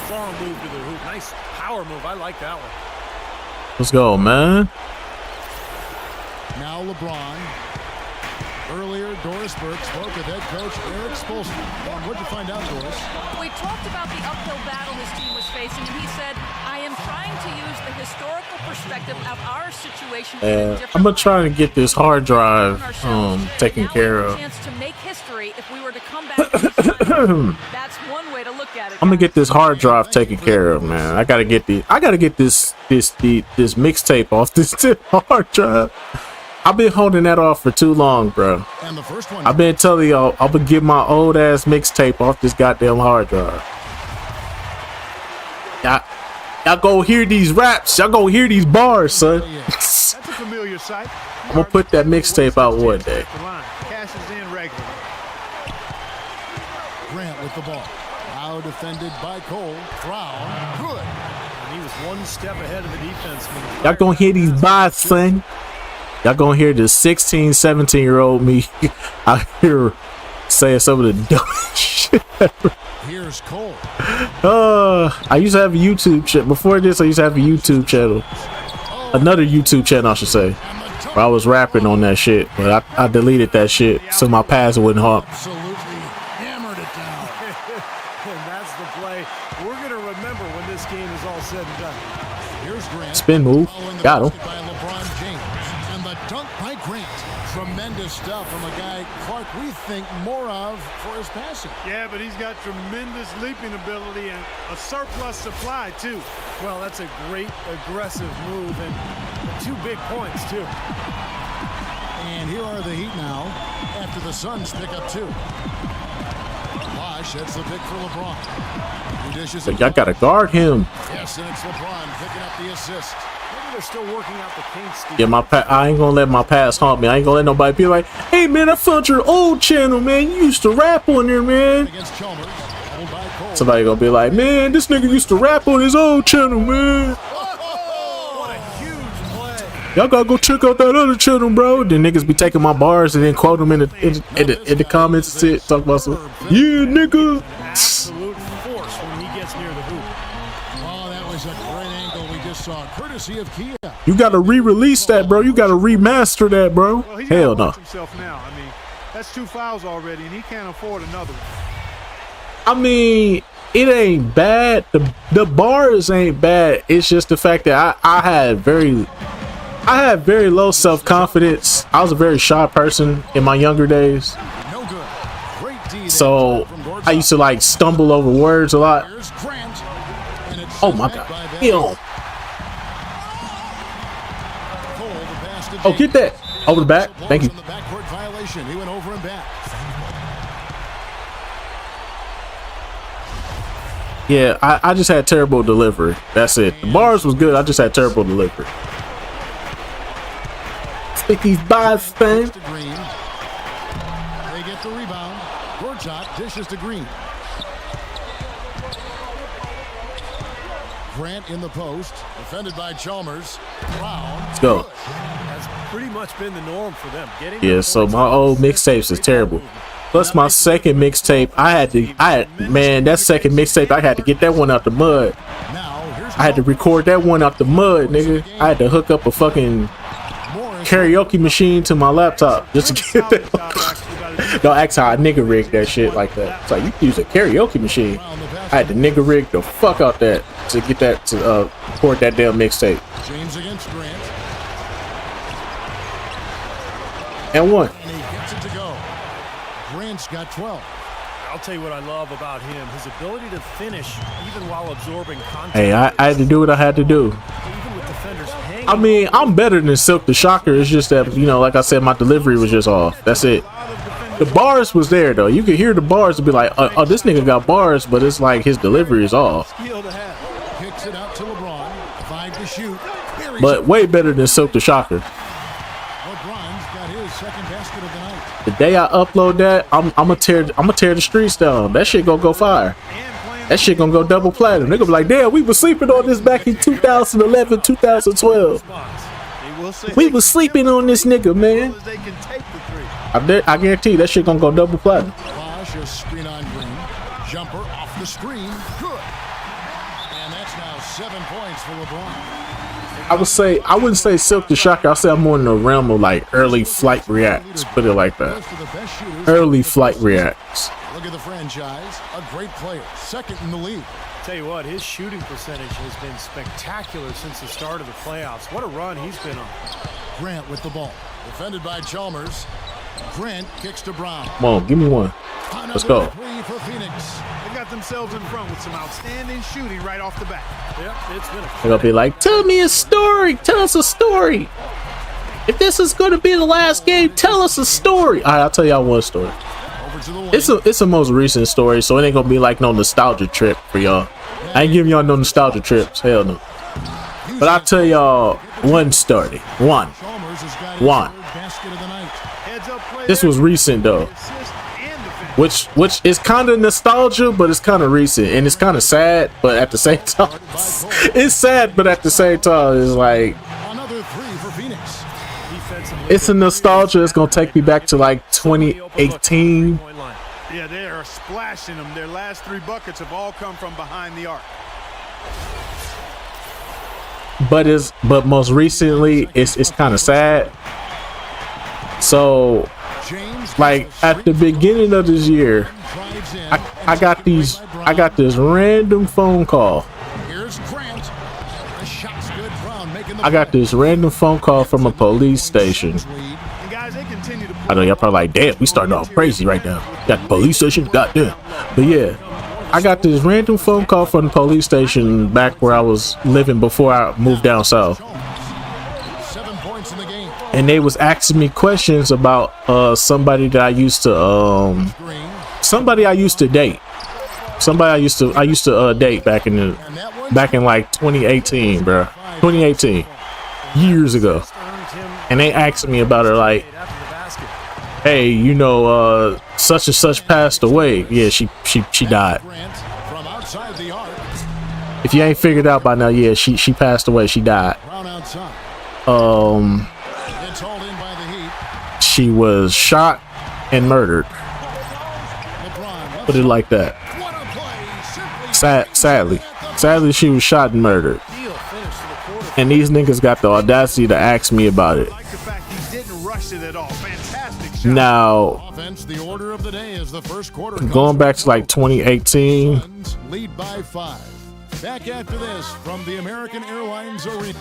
Strong move to the hoop. Nice power move. I like that one. Let's go, man. Now LeBron. Earlier, Doris Burke spoke with head coach Eric Spoelstra. What'd you find out, Doris? We talked about the uphill battle his team was facing, and he said, I am trying to use the historical perspective of our situation. I'm gonna try to get this hard drive taken care of. Chance to make history if we were to come back. That's one way to look at it. I'm gonna get this hard drive taken care of, man. I gotta get this mixtape off this hard drive. I've been holding that off for too long, bro. And the first one. I've been telling y'all I'm gonna get my old ass mixtape off this goddamn hard drive. Y'all go hear these raps. Y'all go hear these bars, son. That's a familiar sight. I'm gonna put that mixtape out one day. Cashes in regularly. Grant with the ball. Now defended by Cole. Brown. Good. And he was one step ahead of the defense. Y'all gonna hear these bars, son. Y'all gonna hear the 16, 17-year-old me out here saying some of the dumb shit. Here's Cole. I used to have a YouTube channel. Before this, I used to have a YouTube channel. Another YouTube channel, I should say. Where I was rapping on that shit. But I deleted that shit so my past wouldn't haunt. Absolutely hammered it down. And that's the play we're going to remember when this game is all said and done. Here's Grant. Spin move. Got him. By LeBron James. And the dunk by Grant. Tremendous stuff from a guy Clark we think more of for his passing. Yeah, but he's got tremendous leaping ability and a surplus supply too. Well, that's a great aggressive move and 2 big points too. And here are the Heat now after the Suns pick up 2. Bosh hits the pick for LeBron. So y'all gotta guard him. Yes, and it's LeBron picking up the assist. Maybe they're still working out the kinks. Yeah, I ain't gonna let my past haunt me. I ain't gonna let nobody be like, hey man, I found your old channel, man. You used to rap on there, man. Somebody gonna be like, man, this nigga used to rap on his old channel, man. What a huge play. Y'all gotta go check out that other channel, bro. Then niggas be taking my bars and then quote them in the comments and shit. Talk about some, yeah, nigga. Absolute force when he gets near the hoop. Oh, that was a great angle we just saw, courtesy of Kia. You gotta re-release that, bro. You gotta remaster that, bro. Well, he hell no. Himself now. I mean, that's 2 fouls already, and he can't afford another one. I mean, it ain't bad. The bars ain't bad. It's just the fact that I had very low self-confidence. I was a very shy person in my younger days. No good. Great D So I used to like stumble over words a lot. Oh my god. Ew. Oh, get that. Over the back. Thank you. The backcourt violation. He went over and back. Yeah, I just had terrible delivery. That's it. The bars was good. I just had terrible delivery. Stick these bars, thing. They get the rebound. Gortat dishes to Green. Grant in the post, defended by Chalmers. Brown. Let's go. That's pretty much been the norm for them. Yeah, so my old mixtapes is terrible. Plus my second mixtape, that second mixtape, I had to get that one out the mud. I had to record that one out the mud, nigga. I had to hook up a fucking karaoke machine to my laptop just to get that. Don't ask how I nigga rigged that shit like that. It's like you can use a karaoke machine. I had to nigga rig the fuck out that to get that to record that damn mixtape. James against Grant. And one. And he gets it to go. Grant's got 12. I'll tell you what I love about him, his ability to finish even while absorbing contact. Hey, I had to do what I had to do. Even with defenders hanging. I mean, I'm better than Silk the Shocker. It's just that, you know, like I said, my delivery was just off. That's it. The bars was there though. You could hear the bars to be like, oh, this nigga got bars, but it's like his delivery is off. Kicks it out to LeBron. 5 to shoot. But way better than Silk the Shocker. LeBron's got his second basket of the night. The day I upload that, I'm gonna tear the streets down. That shit gonna go fire. That shit gonna go double platinum. They gonna be like, damn, we was sleeping on this back in 2011, 2012. We was sleeping on this nigga, man. I guarantee you that shit gonna go double platinum. Bosh, a screen on Green. Jumper off the screen. Good. And that's now 7 points for LeBron. I wouldn't say Silk the Shocker. I'll say I'm more in the realm of like early flight reacts. Put it like that. Early flight reacts. Look at the franchise. A great player. Second in the league. Tell you what, his shooting percentage has been spectacular since the start of the playoffs. What a run he's been on. Grant with the ball. Defended by Chalmers. Grant kicks to Brown. Come on, give me one. Let's go. Three for Phoenix. They got themselves in front with some outstanding shooting right off the bat. Yep, it's been a They're gonna be like, tell me a story. Tell us a story. If this is gonna be the last game, tell us a story. All right, I'll tell y'all one story. It's a most recent story, so it ain't gonna be like no nostalgia trip for y'all. I ain't giving y'all no nostalgia trips. Hell no. But I'll tell y'all one story. One. This was recent though. Which is kind of nostalgia, but it's kind of recent, and it's kind of sad, but at the same time, it's sad, but at the same time, it's like it's a nostalgia. It's gonna take me back to like 2018. Yeah, they are splashing them. Their last 3 buckets have all come from behind the arc. But most recently, it's kind of sad. So, like at the beginning of this year, I got this random phone call. I got this random phone call from a police station. I know y'all probably like, damn, we starting off crazy right now. Got the police station, goddamn. But yeah, I got this random phone call from the police station back where I was living before I moved down south. And they was asking me questions about somebody that I used to date. Somebody I used to date back in like 2018, bro. 2018, years ago. And they asked me about her like, hey, you know, such and such passed away. Yeah, she died. If you ain't figured out by now, yeah, she passed away. She died. She was shot and murdered. Put it like that. Sadly, she was shot and murdered. And these niggas got the audacity to ask me about it. Now, going back to like 2018. Lead by 5. Back after this from the American Airlines Arena.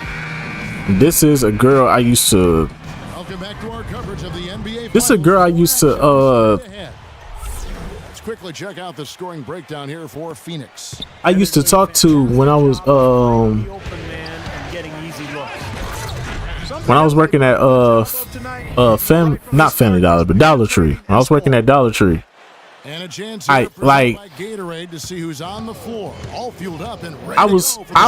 This is a girl I used to. Welcome back to our coverage of the NBA. This is a girl I used to. Let's quickly check out the scoring breakdown here for Phoenix. I used to talk to when I was working at not Family Dollar, but Dollar Tree. When I was working at Dollar Tree. And a chance I like Gatorade to see who's on the floor, all fueled up and ready I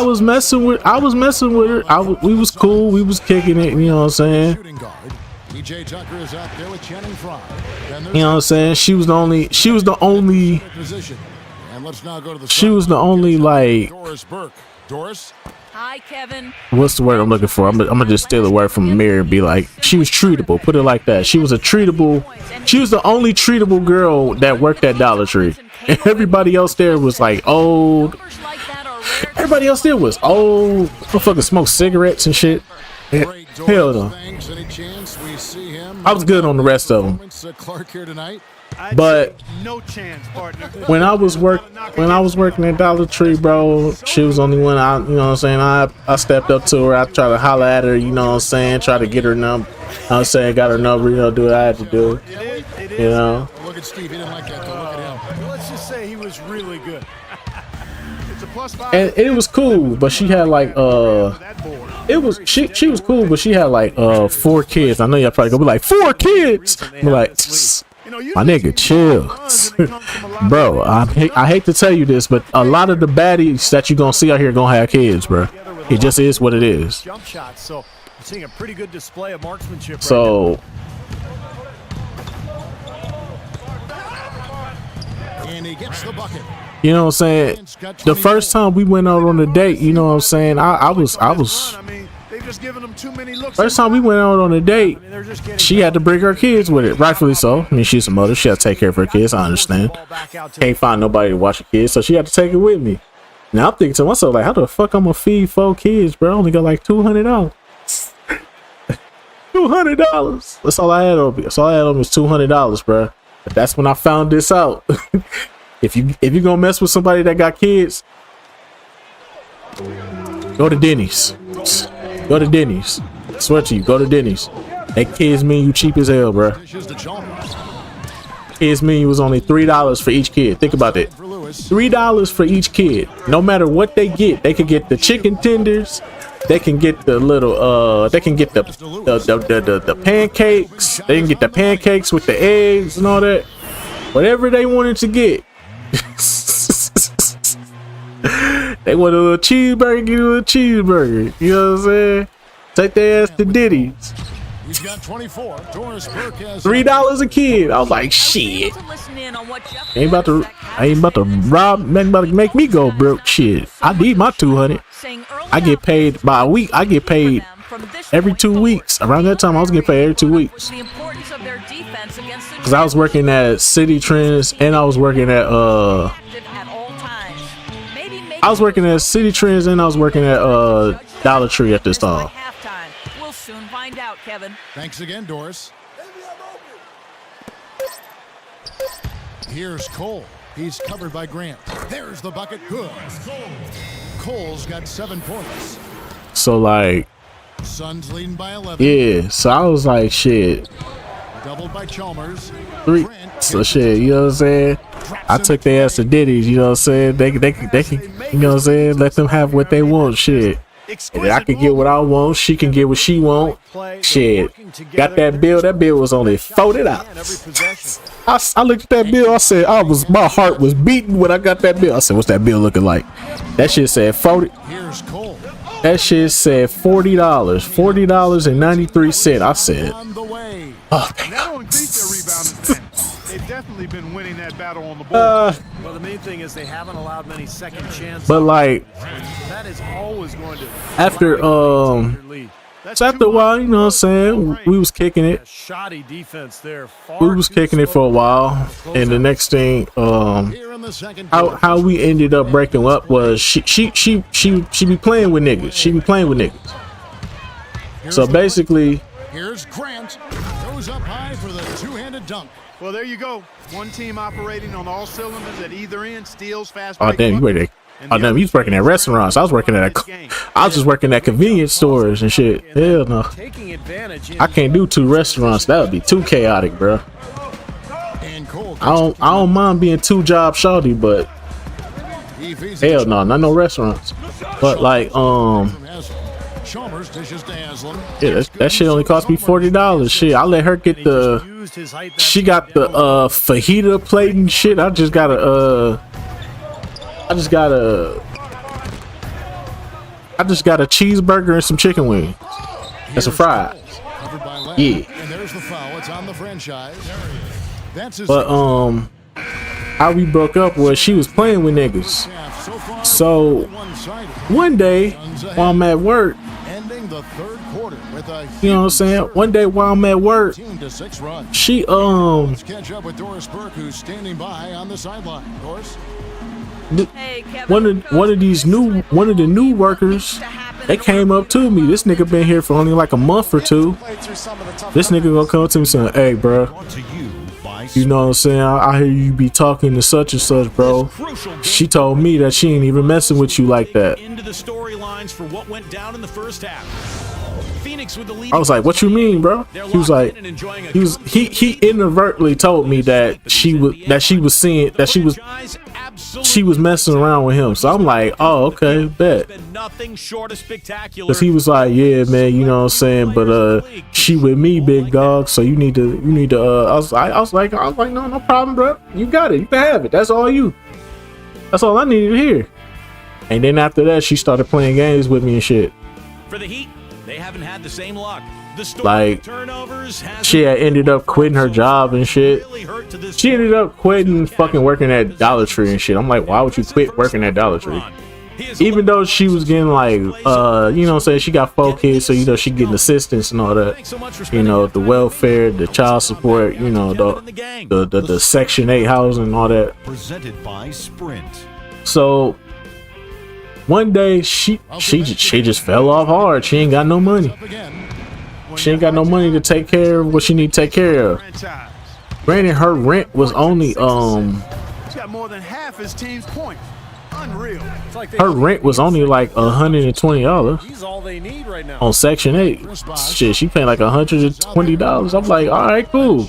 was messing with her. We was cool. We was kicking it. You know what I'm saying? PJ Tucker is out there with Channing Frye. You know what I'm saying? She was the only position. And let's now go to the she was the only like Doris Burke. Doris. Hi, Kevin. What's the word I'm looking for? I'm gonna just steal a word from Amir and be like, she was treatable. Put it like that. She was the only treatable girl that worked at Dollar Tree. And everybody else there was like old. Everybody else there was old. Motherfuckers smoke cigarettes and shit. Hell no. Thanks. Any chance we see him? I was good on the rest of them. Clark here tonight. But no chance, partner. when I was working at Dollar Tree, bro, she was the only one I, you know what I'm saying, I stepped up to her. I tried to holler at her, you know what I'm saying, try to get her number. I was saying, got her number, you know, do what I had to do. You know. Look at Steve. He didn't like that. Though. Look at him. Let's just say he was really good. It's a +5. And it was cool, but she had like it was she was cool, but she had like 4 kids. I know y'all probably gonna be like 4 kids. I'm like, my nigga, chill. Bro, I hate to tell you this, but a lot of the baddies that you gonna see out here gonna have kids, bro. It just is what it is. Jump shots, so I'm seeing a pretty good display of marksmanship. So and he gets the bucket. you know what I'm saying? The first time we went out on a date, you know what I'm saying? I was first time we went out on a date, she had to bring her kids with it, rightfully so. I mean, she's a mother, she had to take care of her kids, I understand. Can't find nobody to watch her kids, so she had to take it with me. Now I'm thinking to myself, like, how the fuck I'm gonna feed 4 kids, bro? I only got like $200. $200. That's all I had on me. That's all I had on me was $200, bro. But that's when I found this out. If you gonna mess with somebody that got kids, go to Denny's. Go to Denny's. I swear to you, go to Denny's. That kids mean you cheap as hell, bro. Kids mean you was only $3 for each kid. Think about that. $3 for each kid. No matter what they get, they could get the chicken tenders. They can get the little they can get the pancakes. They can get the pancakes with the eggs and all that. Whatever they wanted to get. They want a little cheeseburger, get a little cheeseburger. You know what I'm saying? Take their ass to Diddy's. He's got 24. Doris Burke has $3 a kid. I was like, shit. I ain't about to rob, man, about to make me go broke. Shit. I need my 200. I get paid by a week. I get paid every 2 weeks. Around that time, I was getting paid every 2 weeks. Because I was working at City Trends and I was working at City Trends and I was working at Dollar Tree at this time. We'll soon find out, Kevin. Thanks again, Doris. Here's Cole. He's covered by Grant. There's the bucket. Good. Cole's got 7 points. So like, Suns leading by 11. yeah. So I was like, shit. Doubled by Chalmers. 3. So shit, you know what I'm saying? I took their ass to Diddy's, you know what I'm saying? They can, you know what I'm saying? Let them have what they want, shit. And I can get what I want, she can get what she want. Shit. Got that bill. That bill was only $40. I looked at that bill, I said, my heart was beating when I got that bill. I said, what's that bill looking like? That shit said 40. Here's Cole. That shit said $40. $40.93. I said, oh, They've definitely been winning that battle on the board. Well, the main thing is they haven't allowed many second chances. But like, that is always going to after so after a while, you know what I'm saying, we was kicking it. Shoddy defense there. We was kicking it for a while, and the next thing, how we ended up breaking up was she be playing with niggas. She be playing with niggas. So basically, here's Grant. Goes up high for the two-handed dunk. Well, there you go. One team operating on all cylinders at either end. Steals, fast oh break. damn, you waited. Oh damn, you was working at restaurants. I was working at I was just working at convenience stores and shit. Hell no. I can't do 2 restaurants. That would be too chaotic, bro. I don't mind being 2 job shawty, but hell no, not no restaurants. But like yeah, that shit only cost me $40. Shit, I let her get she got the fajita plate and shit. I just got a cheeseburger and some chicken wings and some fries. Yeah. And there's the foul. It's on the franchise. But how we broke up was she was playing with niggas. So one day while I'm at work, the third quarter with a you know what I'm saying? One day while I'm at work, she Let's catch up with Doris Burke, who's standing by on the sideline. Doris. One of the new workers they came up to me. This nigga been here for only like a month or two. This nigga gonna come to me saying, "Hey, bro, you know what I'm saying? I hear you be talking to such and such, bro. She told me that she ain't even messing with you like that." Into the storylines for what went down in the first half. Phoenix with the lead. I was like, "What you mean, bro?" He was like, he inadvertently told me that she was seeing that she was messing around with him. So I'm like, "Oh, okay, bet." Nothing short of spectacular. Cause he was like, "Yeah, man, you know what I'm saying, but she with me, big dog. So you need to I was like, no problem, bro. You got it. You can have it. That's all you. That's all I needed to hear." And then after that, she started playing games with me and shit. For the Heat, they haven't had the same luck. Like, she had ended up quitting her job and shit. She ended up quitting fucking working at Dollar Tree and shit. I'm like, why would you quit working at Dollar Tree? Even though she was getting like, you know what I'm saying, she got 4 kids, so you know she getting assistance and all that. You know, the welfare, the child support, you know, the Section 8 housing and all that. Presented by Sprint. So one day she just fell off hard. She ain't got no money. She ain't got no money to take care of what she need to take care of. Granted, her rent was only He's got more than half his team's points. Unreal. her rent was only like $120 He's all they need right now. on Section 8. Shit, she paying like $120. I'm like, all right, cool.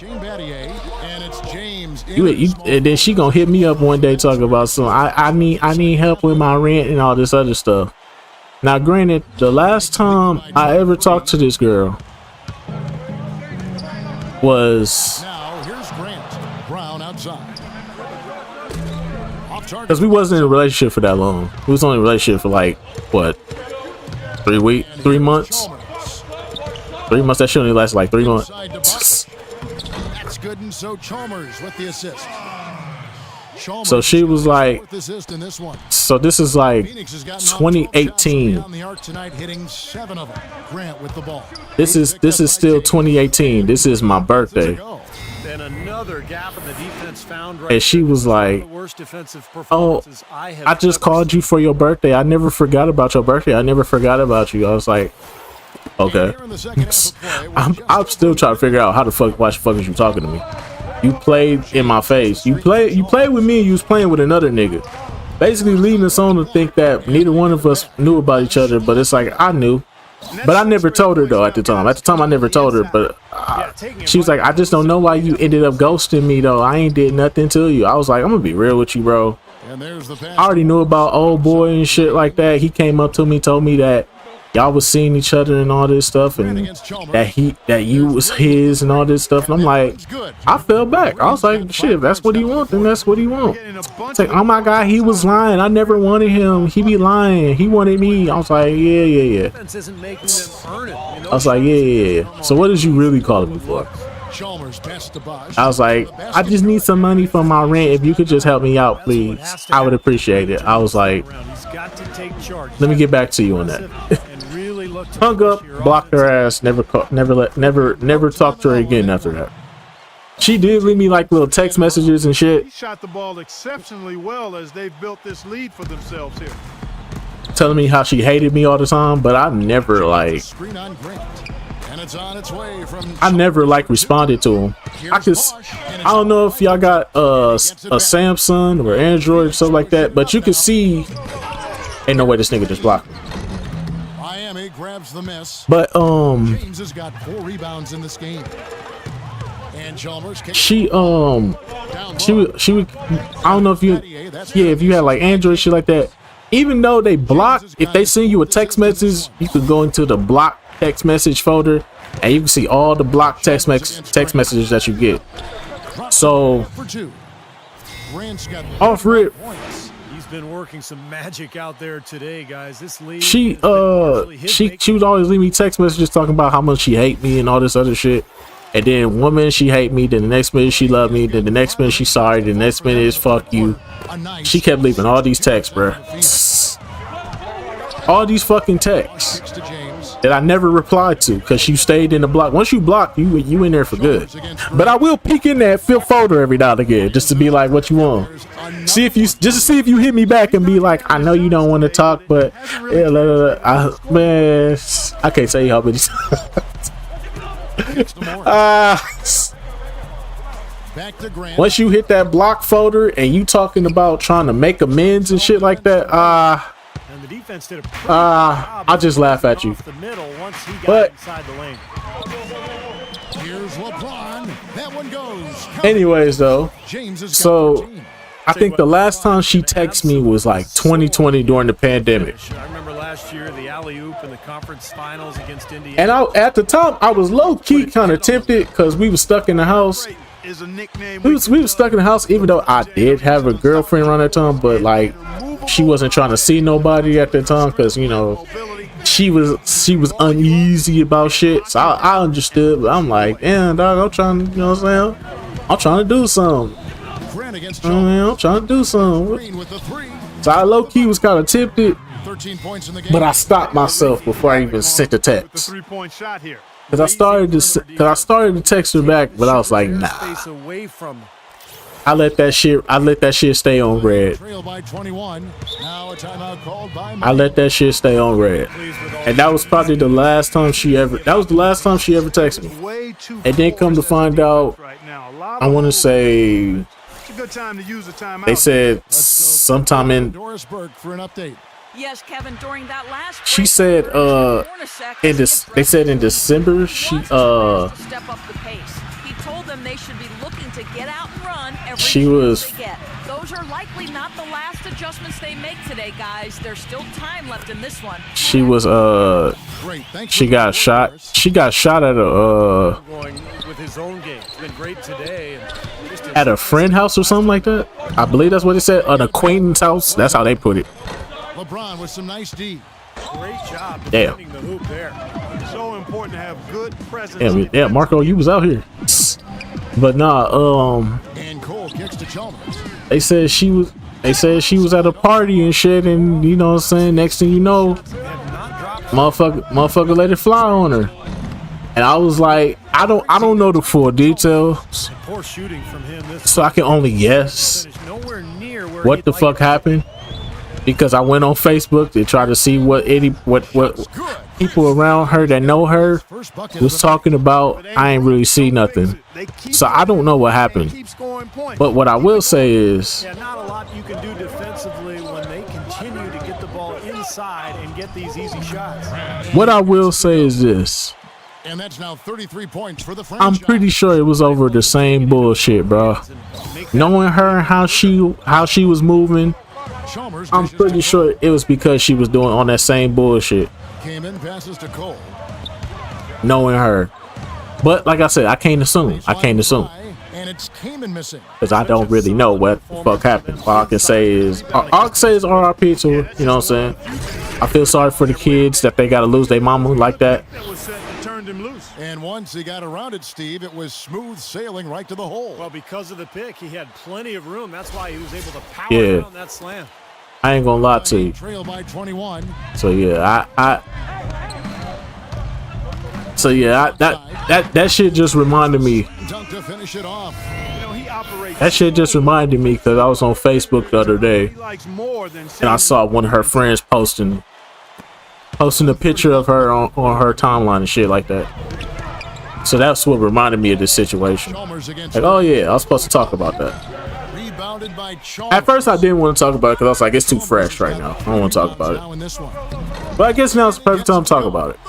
And then she gonna hit me up one day talking about some I need help with my rent and all this other stuff. Now, granted, the last time I ever talked to this girl was because we wasn't in a relationship for that long. We was only in a relationship for like what, 3 months. 3 months. That shit only lasted like 3 months. That's good, and so Chalmers with the assist. So she was like, so this is like 2018. This is still 2018. This is my birthday. And another gap in the defense found right. And she was like, "Oh, I just called you for your birthday. I never forgot about your birthday. I never forgot about you." I was like, "Okay." I'm still trying to figure out why the fuck is you talking to me? You played in my face. You played with me and you was playing with another nigga. Basically leading us on to think that neither one of us knew about each other, but it's like I knew. But I never told her though at the time. At the time I never told her, but she was like, "I just don't know why you ended up ghosting me though. I ain't did nothing to you." I was like, "I'm gonna be real with you, bro. I already knew about old boy and shit like that. He came up to me, told me that y'all was seeing each other and all this stuff, and that you was his and all this stuff." And I'm like, I fell back. I was like, shit, if that's what he want, then that's what he want. It's like, oh my god, he was lying. I never wanted him. He be lying. He wanted me. I was like, yeah. I was like, yeah. So what is you really calling me for? I was like, I just need some money for my rent. If you could just help me out, please, I would appreciate it. I was like, let me get back to you on that. Hung up, blocked her ass, never talked to her again after that. She did leave me like little text messages and shit. He shot the ball exceptionally well as they've built this lead for themselves here. Telling me how she hated me all the time, but I never like responded to him. I don't know if y'all got a Samsung or Android or something like that, but you can see ain't no way this nigga just blocked me. Miami grabs the miss. But James has got 4 rebounds in this game. And Chalmers she would, I don't know if you had like Android shit like that. Even though they block, if they send you a text message, you could go into the block text message folder and you can see all the blocked text messages that you get. So off rip, he's been working some magic out there today, guys. This lead, she would always leave me text messages talking about how much she hate me and all this other shit. And then one minute she hate me, then the next minute she love me, then the next minute she sorry, then the next minute is fuck you. She kept leaving all these texts, bro. All these fucking texts. that I never replied to because you stayed in the block. Once you block, you in there for good. But I will peek in that fifth folder every now and again just to be like, what you want? See if you just to see if you hit me back and be like, I know you don't want to talk, but yeah, man, I can't tell you how many. Once you hit that block folder and you talking about trying to make amends and shit like that, and the defense did a pretty good job I'll just laugh at you. off the middle once he got But inside the lane. Here's LeBron. That one goes. anyways, though, James has got so 13. I think the last time she texted me was like 2020 during the pandemic. I remember last year the alley-oop in the conference finals against Indiana. And at the time, I was low-key kind of tempted because we were stuck in the house. We was stuck in the house, even though I did have a girlfriend around that time, but like she wasn't trying to see nobody at that time because, you know, she was uneasy about shit. So I understood, but I'm like, damn, dog, I'm trying to, you know what I'm saying? I'm trying to do something. I'm trying to do something. So I low-key was kind of tempted, 13 points in the game. but I stopped myself before I even sent the text. Three-point shot here. Cause I started to text her back, but I was like, nah. I let that shit stay on red. Trail by 21. Now a timeout called by I let that shit stay on red. And that was probably the last time she ever texted me. And then come to find out, I want to say they said sometime in Doris Burke for an update. Yes, Kevin, during that last she said they said in December she step up the pace. He told them they should be looking to get out and run every chance they get. Those are likely not the last adjustments they make today, guys. There's still time left in this one. She was she got shot. She got shot at a with his own game. It's been great today. At a friend house or something like that. I believe that's what it said. An acquaintance house. That's how they put it. LeBron with some nice D. Great job Damn. defending the hoop there. So important to have good presence. Yeah, Marco, you was out here. But nah, And Cole kicks to Chalmers. they said she was at a party and shit, and you know what I'm saying, next thing you know, motherfucker let it fly on her. And I was like, I don't know the full details. Poor shooting from him. So I can only guess what the fuck happened. Because I went on Facebook to try to see what people around her that know her was talking about. I ain't really see nothing. So I don't know what happened. But what I will say is, not a lot you can do defensively when they continue to get the ball inside and get these easy shots. what I will say is this. And that's now 33 points for the franchise. I'm pretty sure it was over the same bullshit, bro. Knowing her and how she was moving, I'm pretty sure it was because she was doing on that same bullshit. Came in, passes to Cole. Knowing her. But like I said, I can't assume. And it's Kamen missing. Because I don't really know what the fuck happened. All I can say is RIP to her, you know what I'm saying? I feel sorry for the kids that they gotta lose their mama like that. And once he got around it, Steve, it was smooth sailing right to the hole. Well, because of the pick, he had plenty of room. That's why he was able to power down that slam. I ain't gonna lie to you. Trail by 21. So yeah, that shit just reminded me. Dunk to finish it off. That shit just reminded me because I was on Facebook the other day and I saw one of her friends posting a picture of her on her timeline and shit like that. So that's what reminded me of this situation. Like, oh yeah, I was supposed to talk about that. Rebounded by Chalmers. At first, I didn't want to talk about it because I was like, it's too fresh right now. I don't want to talk about it. But I guess now's the perfect time to talk about it.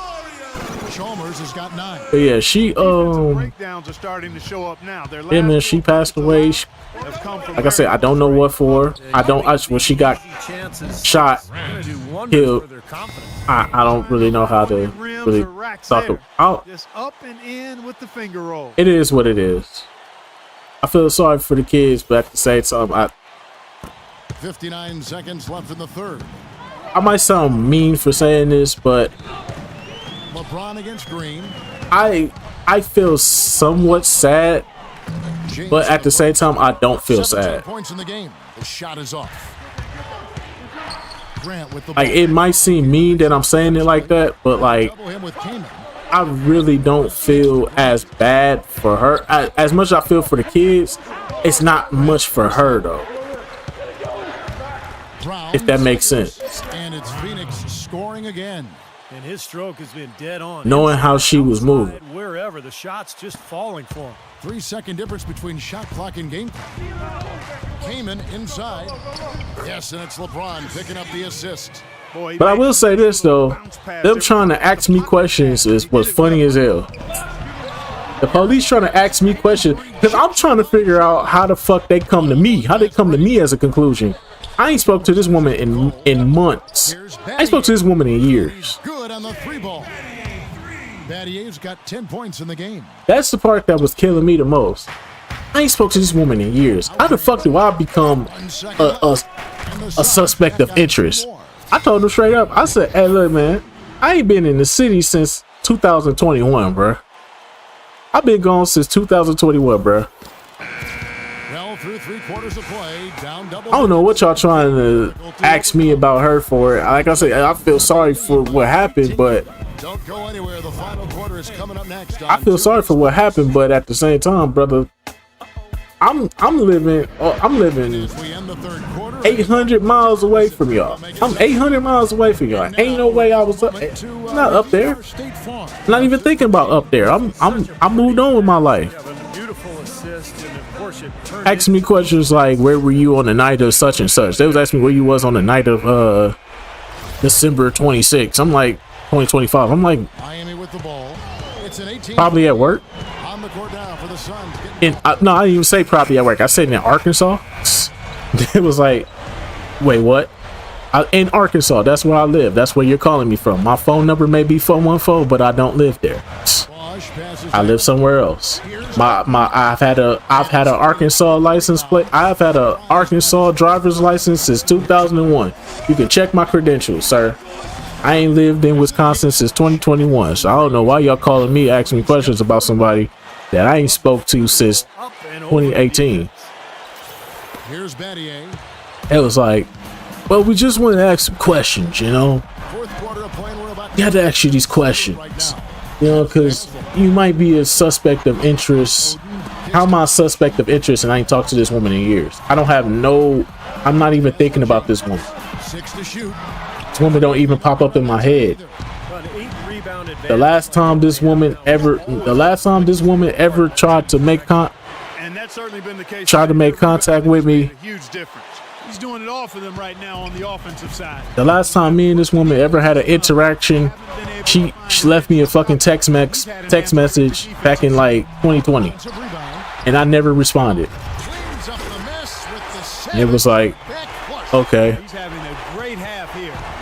Chalmers has got 9. But yeah, she breakdowns are starting to show up now. yeah, man, she passed away. Like I said, I don't know what for. When she got shot, killed, I don't really know how to really talk about. Just up and in with the finger roll. It is what it is. I feel sorry for the kids, but at the same time, 59 seconds left in the third. I might sound mean for saying this, but LeBron against Green. I feel somewhat sad, but at the same time, I don't feel sad. Points in the game. The shot is off. like, it might seem mean that I'm saying it like that, but like, I really don't feel as bad for her. As much as I feel for the kids, it's not much for her though. If that makes sense. And it's Phoenix scoring again. And his stroke has been dead on. Knowing how she was moving. Wherever, the shot's just falling for him. 3-second difference between shot clock and game clock. Kaman inside. Yes, and it's LeBron picking up the assist. But I will say this though, them trying to ask me questions was funny as hell. The police trying to ask me questions because I'm trying to figure out how the fuck they come to me. How they come to me as a conclusion. I ain't spoke to this woman in months. I ain't spoke to this woman in years. Good on the 3-ball. Battier's got 10 points in the game. That's the part that was killing me the most. I ain't spoke to this woman in years. How the fuck do I become a suspect of interest? I told him straight up. I said, hey, look, man, I ain't been in the city since 2021, bro. I've been gone since 2021, bro. Well, through 3 quarters of play, down double. I don't know what y'all trying to ask me about her for. Like I said, I feel sorry for what happened, but don't go anywhere. The final quarter is coming up next. I feel sorry for what happened, but at the same time, brother, I'm living 800 miles away from y'all. I'm 800 miles away from y'all. Ain't no way I was not up there. Not even thinking about up there. I moved on with my life. Asking me questions like, where were you on the night of such and such? They was asking me where you was on the night of December 26th. I'm like 2025. I'm like, Miami with the ball. It's an 18. Probably at work. On the court now for the Suns. No, I didn't even say probably at work. I said in Arkansas. It was like, wait, what? In Arkansas, that's where I live. That's where you're calling me from. My phone number may be 414, but I don't live there. I live somewhere else. I've had a Arkansas license plate. I've had a Arkansas driver's license since 2001. You can check my credentials, sir. I ain't lived in Wisconsin since 2021, so I don't know why y'all calling me asking me questions about somebody that I ain't spoke to since 2018. Here's Battier. It was like, well, we just want to ask some questions, you know. You have to ask you these questions, you know, because you might be a suspect of interest. How am I a suspect of interest and I ain't talked to this woman in years? I'm not even thinking about this woman. 6 to shoot. This woman don't even pop up in my head. The last time this woman ever tried to make contact with me. Huge difference. He's doing it all for them right now on the offensive side. The last time me and this woman ever had an interaction, she left me a fucking text message back in like 2020, and I never responded. And it was like, okay.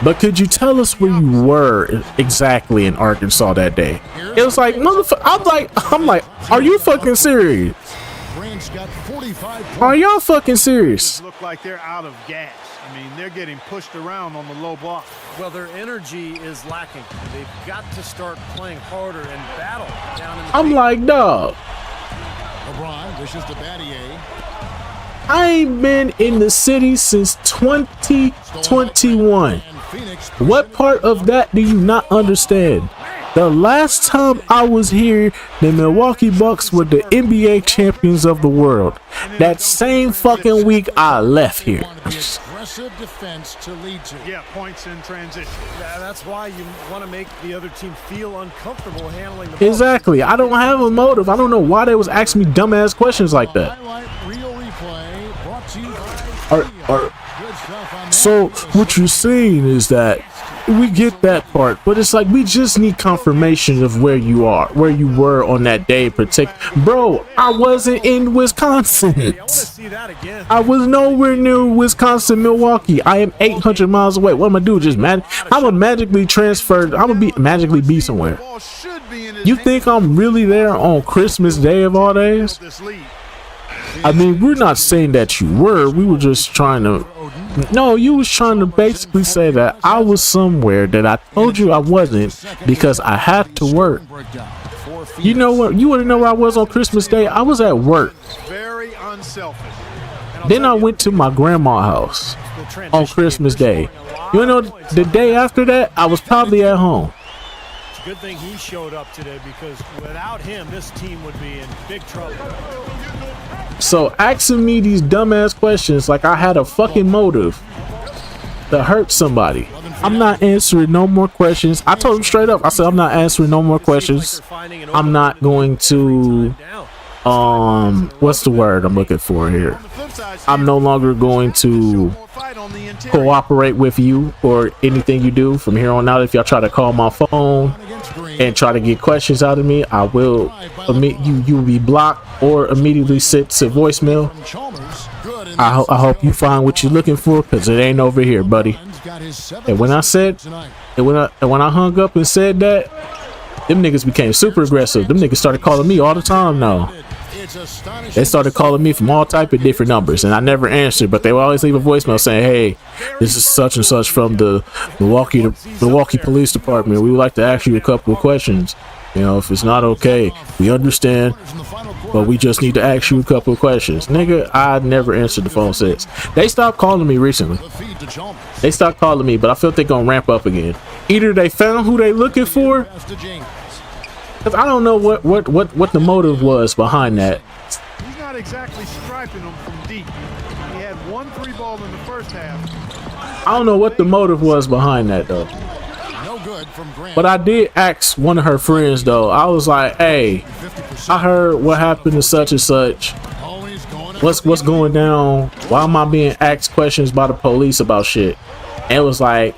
But could you tell us where you were exactly in Arkansas that day? It was like, motherfucker. I'm like, are you fucking serious? Are y'all fucking serious? Look like they're out of gas. I mean, they're getting pushed around on the low block. Well, their energy is lacking. They've got to start playing harder and battle down in the I'm like, dog. LeBron wishes to Battier. I ain't been in the city since 2021. What part of that do you not understand? The last time I was here, the Milwaukee Bucks were the NBA champions of the world. That same fucking week I left here. Defense to lead to. Yeah, points in transition. Yeah, that's why you want to make the other team feel uncomfortable handling the ball. Exactly. I don't have a motive. I don't know why they was asking me dumbass questions like that. So what you're saying is that we get that part, but it's like we just need confirmation of where you were on that day. Bro, I wasn't in Wisconsin. I was nowhere near Wisconsin, Milwaukee. I am 800 miles away. What am I do? Just I'm gonna magically transfer. I'm gonna magically be somewhere. You think I'm really there on Christmas Day of all days? I mean, we're not saying that you were. We were just trying to. No, you was trying to basically say that I was somewhere that I told you I wasn't because I had to work. You know what? You want to know where I was on Christmas Day? I was at work. Very unselfish. Then I went to my grandma's house. on Christmas Day. You know, the day after that, I was probably at home. It's a good thing he showed up today because without him, this team would be in big trouble. So asking me these dumbass questions like I had a fucking motive to hurt somebody. I'm not answering no more questions. I told him straight up. I said, I'm not answering no more questions. I'm not going to, what's the word I'm looking for here? I'm no longer going to cooperate with you or anything you do from here on out. If y'all try to call my phone and try to get questions out of me, I will admit you will be blocked or immediately sent to voicemail. I hope you find what you're looking for, because it ain't over here, buddy. And when I said, and when I hung up and said that, them niggas became super aggressive. Them niggas started calling me all the time now. They started calling me from all type of different numbers, and I never answered, but they would always leave a voicemail saying, hey, this is such and such from the Milwaukee Police Department. We would like to ask you a couple of questions. You know, if it's not okay, we understand, but we just need to ask you a couple of questions. Nigga, I never answered the phone since. They stopped calling me recently. They stopped calling me, but I feel they're gonna ramp up again. Either they found who they looking for, because I don't know what the motive was behind that. He's not exactly striping them from deep. He had 1 3 ball in the first half. I don't know what the motive was behind that though. But I did ask one of her friends though. I was like, hey, I heard what happened to such and such. What's going down? Why am I being asked questions by the police about shit? And it was like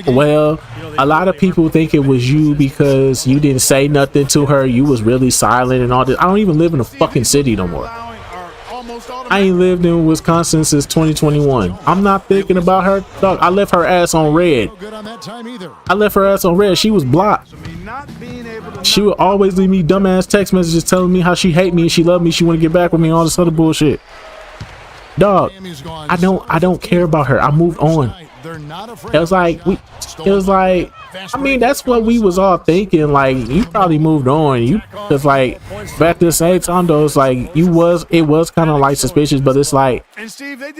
well, a lot of people think it was you because you didn't say nothing to her. You was really silent and all this. I don't even live in a fucking city no more. I ain't lived in Wisconsin since 2021. I'm not thinking about her. Dog, I left her ass on red. I left her ass on red. She was blocked. She would always leave me dumbass text messages telling me how she hate me and she loved me. She want to get back with me and all this other bullshit. Dog, I don't care about her. I moved on. It was like I mean, that's what we was all thinking. Like, you probably moved on. Because like back at the same time though, it's like it was kind of like suspicious, but it's like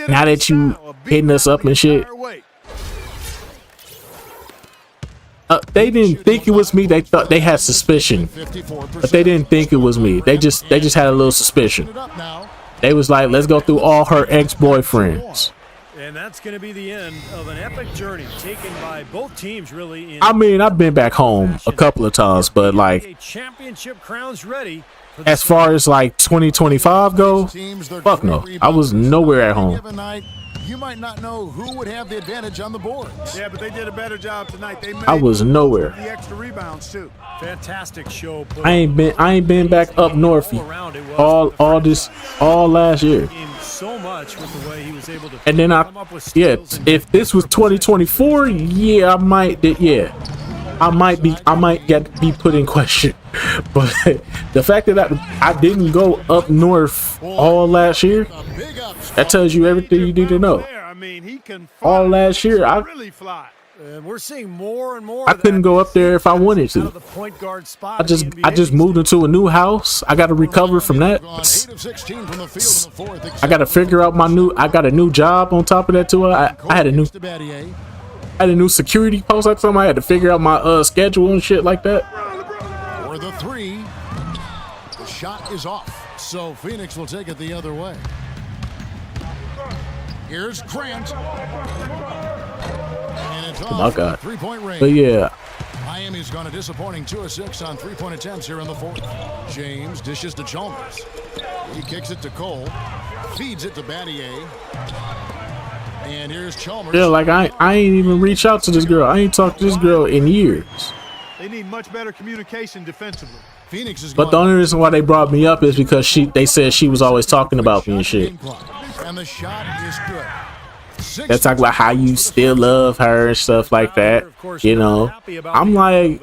now that you hitting us up and shit, they didn't think it was me. They thought they had suspicion, but they didn't think it was me. They just had a little suspicion. They was like, let's go through all her ex-boyfriends. And that's going to be the end of an epic journey taken by both teams, really. I mean, I've been back home a couple of times, but like, championship crowns ready. As far as like 2025 go, fuck no. I was nowhere at home. You might not know who would have the advantage on the boards. Yeah, but they did a better job tonight. They made I was nowhere. The extra rebounds too. Fantastic show. I ain't been back up north all last year. So much with the way he was able to and then if this was 2024, I might be put in question. But the fact that I didn't go up north all last year, that tells you everything you need to know. All last year, and we're seeing more and more. I couldn't go up there if I wanted to. I just moved into a new house. I got to recover from that. I got to figure out I got a new job on top of that too. I had a new security post at something. I had to figure out my schedule and shit like that. For the three, the shot is off, so Phoenix will take it the other way. Here's Grant. Oh my God. But yeah. Miami's gone a disappointing 2 of 6 on 3-point attempts here in the fourth. James dishes to Chalmers. He kicks it to Cole. Feeds it to Battier. And here's Chalmers. Yeah, like I ain't even reach out to this girl. I ain't talked to this girl in years. They need much better communication defensively. Phoenix is but the only reason why they brought me up is because they said she was always talking about me and shit. And the shot is good. They talk about how you still love her and stuff like that. You know, I'm like,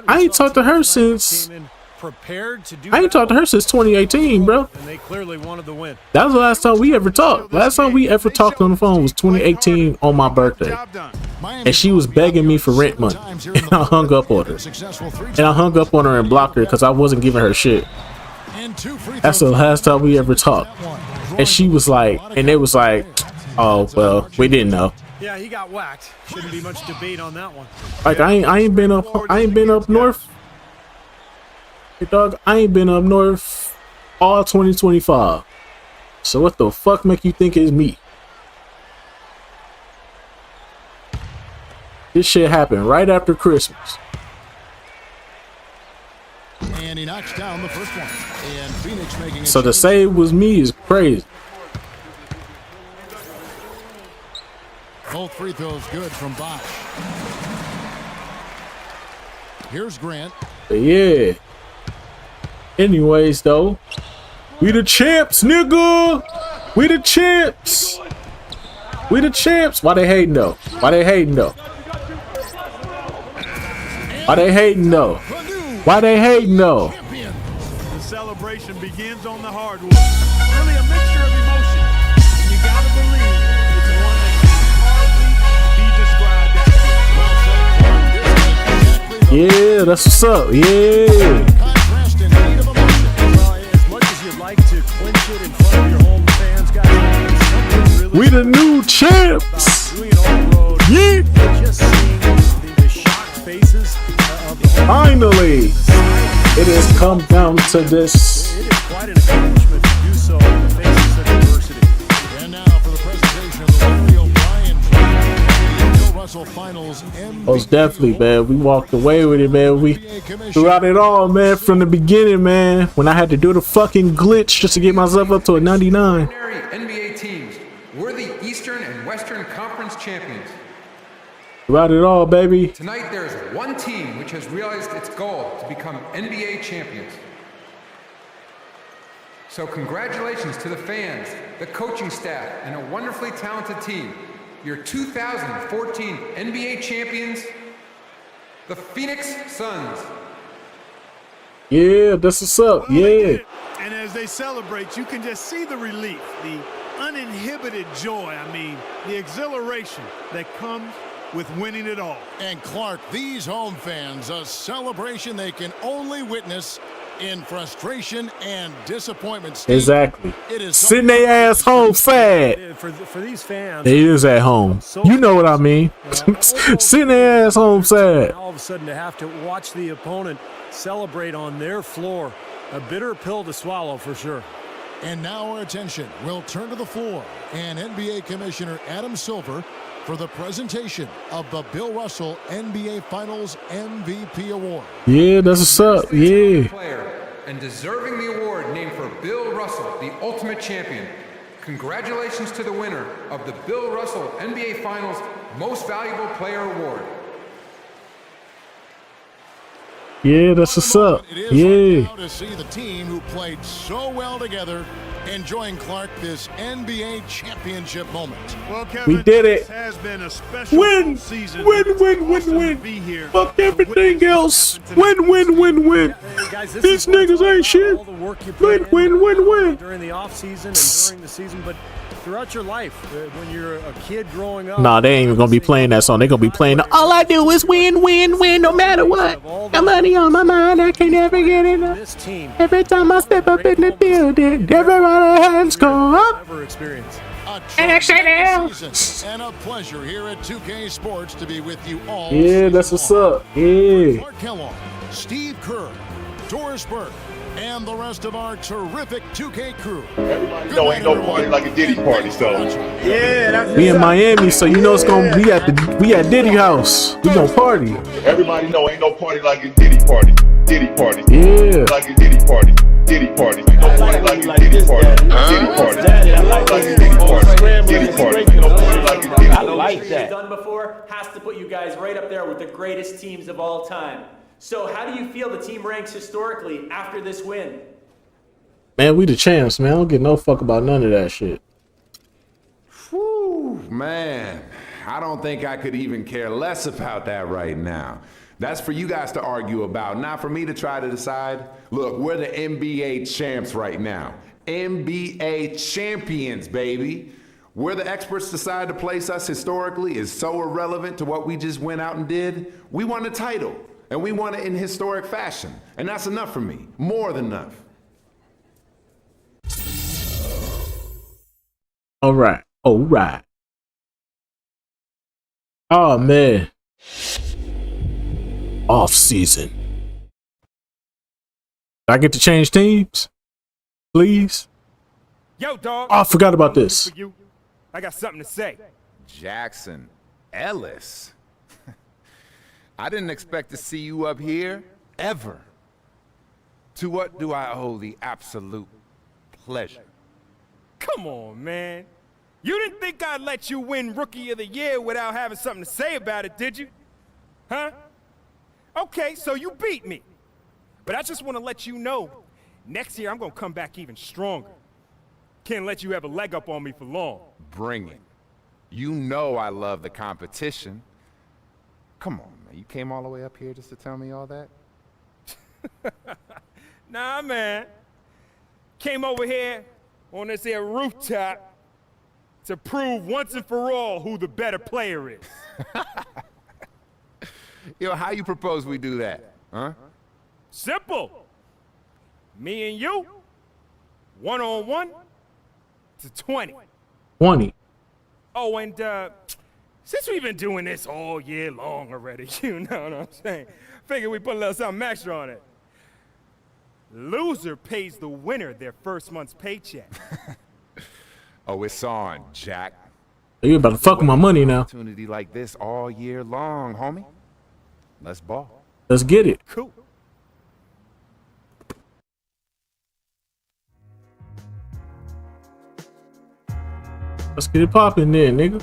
I ain't talked to her since. I ain't talked to her since 2018, bro. And they clearly wanted the win. That was the last time we ever talked. Last time we ever talked on the phone was 2018 on my birthday. And she was begging me for rent money. And I hung up on her. And I hung up on her and blocked her because I wasn't giving her shit. And 2 free That's the throws. last time we ever talked. And she was like, and they was like, oh well, we didn't know. Yeah, he got whacked. Shouldn't be much debate on that one. Like I ain't been up north. Hey dog, I ain't been up north all 2025. So what the fuck make you think it's me? This shit happened right after Christmas. And he knocks down the first one. And Phoenix making So to say it was me is crazy. both free throws good from Bosch. Here's Grant. But yeah. Anyways, though, we the champs, nigga. We the champs. We the champs. Why they hating though? Why they hating though? Why they hating though? Why they hating though? The celebration begins on the hardwood. Really a mixture of emotion. You gotta believe it's one that can hardly be described as Yeah, that's what's up. Yeah. Well, as much as you'd like to clinch it in front of your home fans, guys, We the new champs. Yeah. just seeing the shocked faces of the home. Finally, it has come down to this. It is quite an accomplishment to do so in the face of such adversity. And now for the presentation of the Larry O'Brien Bill Russell Finals MVP. Most definitely, man. We walked away with it, man. We throughout it all, man. From the beginning, man. When I had to do the fucking glitch just to get myself up to a 99. NBA teams, we're the Eastern and Western Conference champions. Throughout it all, baby. Tonight there is one team which has realized its goal to become NBA champions. So congratulations to the fans, the coaching staff, and a wonderfully talented team. Your 2014 NBA champions, the Phoenix Suns. Yeah, that's what's up. Yeah. And as they celebrate, you can just see the relief, the uninhibited joy, the exhilaration that comes with winning it all. And Clark, these home fans, a celebration they can only witness in frustration and disappointment. Steve, Exactly. it is Sitting their ass home sad. For these fans, They is at home. You know what I mean. Sitting their ass home sad. all of a sudden to have to watch the opponent celebrate on their floor, a bitter pill to swallow for sure. And now our attention will turn to the floor and NBA Commissioner Adam Silver for the presentation of the Bill Russell NBA Finals MVP Award. Yeah, that's what's up. Yeah. Player and deserving the award named for Bill Russell, the ultimate champion. Congratulations to the winner of the Bill Russell NBA Finals Most Valuable Player Award. Yeah, that's what's up. It is Yeah. right now to see the team who played so well together enjoying, Clark, this NBA championship moment. Well, Kevin, We did it. this has been a special Win. season. Win, win, Awesome win, to be here. Fuck everything else. Win, win, win, win. Guys, this These is what it's niggas all ain't about, shit. all the work you Win, put win, win, win. during the offseason and during the season, but throughout your life, when you're a kid growing up. Nah, they ain't even gonna be playing that song. They gonna be playing all I do is win, win, win, no matter what. Got money on my mind, I can't ever get enough. This team, Every time I step up in the building, everybody's hands go up. ever experience. A And tremendous season and a pleasure here at 2K Sports to be with you all. Yeah, that's what's up. Yeah. Clark Kellogg, Steve Kerr, Doris Burke, and the rest of our terrific 2K crew. Everybody know ain't no party like a Diddy party, so. Yeah, that's We in Miami, so you know it's gonna be at Diddy house. We gonna party. Everybody know ain't no party like a Diddy party. Diddy party. Yeah. Like a Diddy party. Diddy party. Ain't no party like a Diddy party. Diddy party. Like a Diddy party. Diddy party. Ain't no party like a Diddy party. What he's done before has to put you guys right up there with the greatest teams of all time. So how do you feel the team ranks historically after this win? Man, we the champs, man. I don't give no fuck about none of that shit. Whew, man, I don't think I could even care less about that right now. That's for you guys to argue about, not for me to try to decide. Look, we're the NBA champs right now. NBA champions, baby. Where the experts decide to place us historically is so irrelevant to what we just went out and did. We won a title, and we won it in historic fashion. And that's enough for me, more than enough. All right. All right. Oh, man. Off season. I get to change teams? Please? Yo, dog. Oh, I forgot about this. For you. I got something to say. Jackson Ellis. I didn't expect to see you up here, ever. To what do I owe the absolute pleasure? Come on, man. You didn't think I'd let you win Rookie of the Year without having something to say about it, did you? Huh? Okay, so you beat me. But I just want to let you know, next year I'm going to come back even stronger. Can't let you have a leg up on me for long. Bring it. You know I love the competition. Come on, man. You came all the way up here just to tell me all that? Nah, man. Came over here on this here rooftop to prove once and for all who the better player is. Yo, how you propose we do that? Huh? Simple. Me and you, 1-on-1 to 20. 20. Oh, and since we've been doing this all year long already, you know what I'm saying? Figure we put a little something extra on it. Loser pays the winner their first month's paycheck. Oh, it's on, Jack. You about to fuck with my money now. Opportunity like this all year long, homie. Let's ball. Let's get it. Cool. Let's get it popping then, nigga.